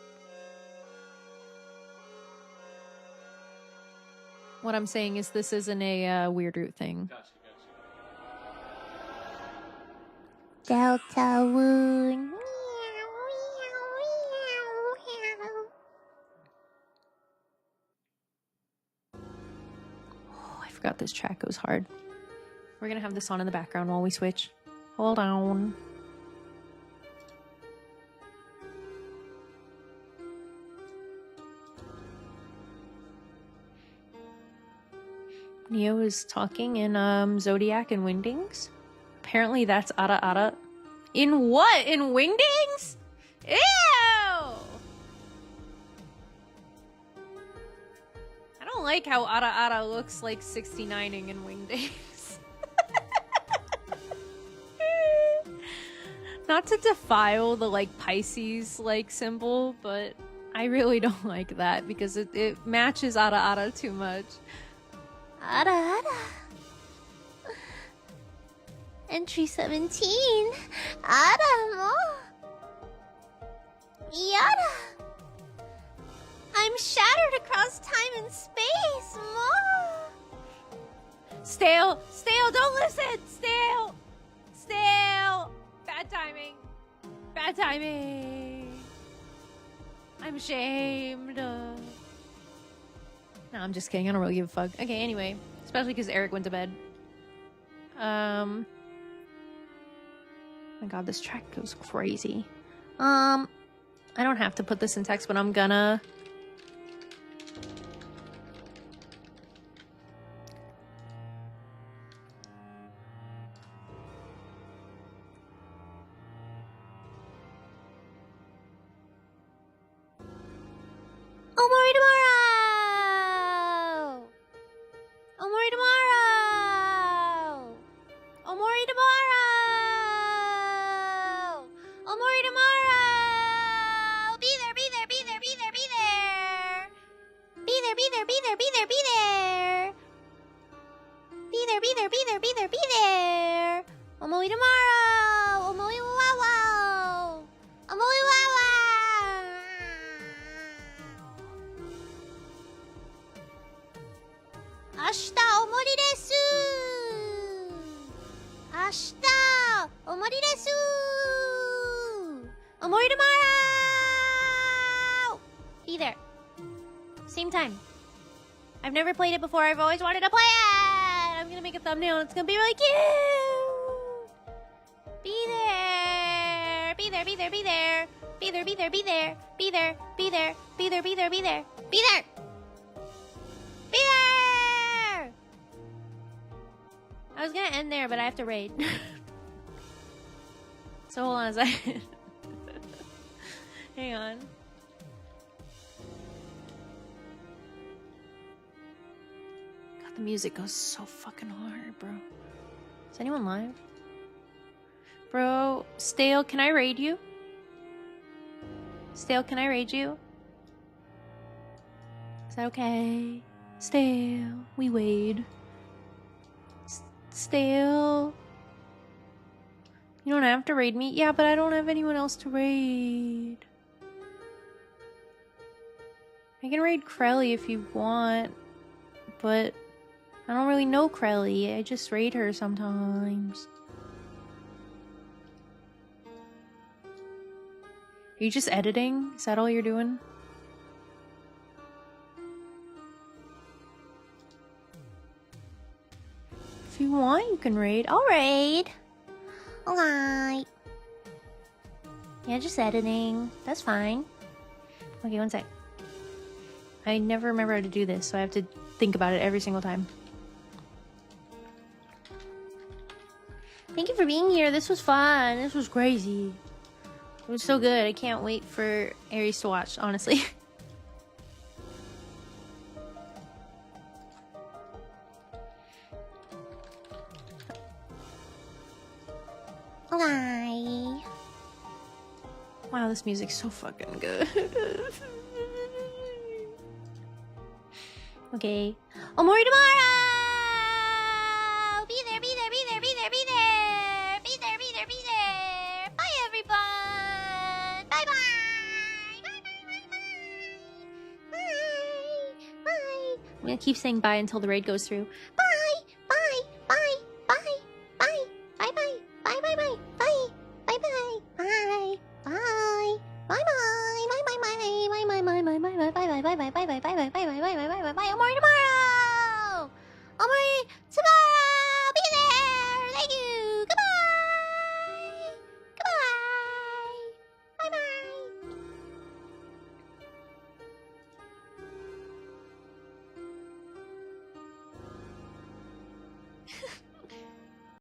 What I'm saying is this isn't a WeirdRoute thing. Gotcha. Deltarune. Oh, I forgot this track goes hard. We're gonna have this on in the background while we switch. Hold on. Neo is talking in Zodiac and Wingdings. Apparently that's Ara Ara. In what? In Wingdings? Ew! I don't like how Ara Ara looks like 69ing in Wingdings. Not to defile the like Pisces like symbol, but I really don't like that because it matches Ara Ara too much. Ada, Ada. Entry 17. Ada, mo. Yada. I'm shattered across time and space, mo. Stale! Stale! Don't listen! Stale! Stale! Bad timing. Bad timing. I'm ashamed. No, I'm just kidding. I don't really give a fuck. Okay, anyway. Especially because Eric went to bed. Oh my god, this track goes crazy. I don't have to put this in text, but I'm gonna. be there, be there, be there, be there. Omoi tomorrow. Omoi wawa. Omoi wawa. Ashita omori desu. Ashita omori desu. Omori tomorrow. Be there. Same time. I've never played it before. I've always wanted to play it. I'm gonna make a thumbnail. It's gonna be really cute. Be there. Be there. Be there. Be there. Be there. Be there. Be there. Be there. Be there. Be there. Be there. Be there. Be there. Be there. I was gonna end there, but I have to raid. So hold on a second. Hang on. God, the music goes so fucking hard, bro. Is anyone live? Bro, Stale, can I raid you? Stale, can I raid you? Is that okay? Stale, we wade. Stale. You don't have to raid me. Yeah, but I don't have anyone else to raid. I can raid Krelly if you want, but I don't really know Krelly. I just raid her sometimes. Are you just editing? Is that all you're doing? If you want, you can raid. I'll raid. Alright. Yeah, just editing. That's fine. Okay, one sec. I never remember how to do this, so I have to think about it every single time. Thank you for being here. This was fun. This was crazy. It was so good. I can't wait for Aries to watch, honestly. Hi. Wow, this music's so fucking good. Okay. Omori tomorrow! Be there, be there, be there, be there, be there! Be there, be there, be there! Bye, everyone! Bye-bye! Bye-bye, bye-bye! Bye! Bye! I'm gonna keep saying bye until the raid goes through. Bye! Bye! Bye! Bye! Bye! Bye-bye! Bye-bye-bye! Bye! Bye-bye! Bye! Bye! Bye-bye! Bye-bye! Bye-bye! Bye-bye! Bye-bye! Bye-bye! Bye-bye! Bye-bye! Bye-bye! Bye-bye! Bye-bye! Bye-bye! Omori tomorrow! Omori tomorrow!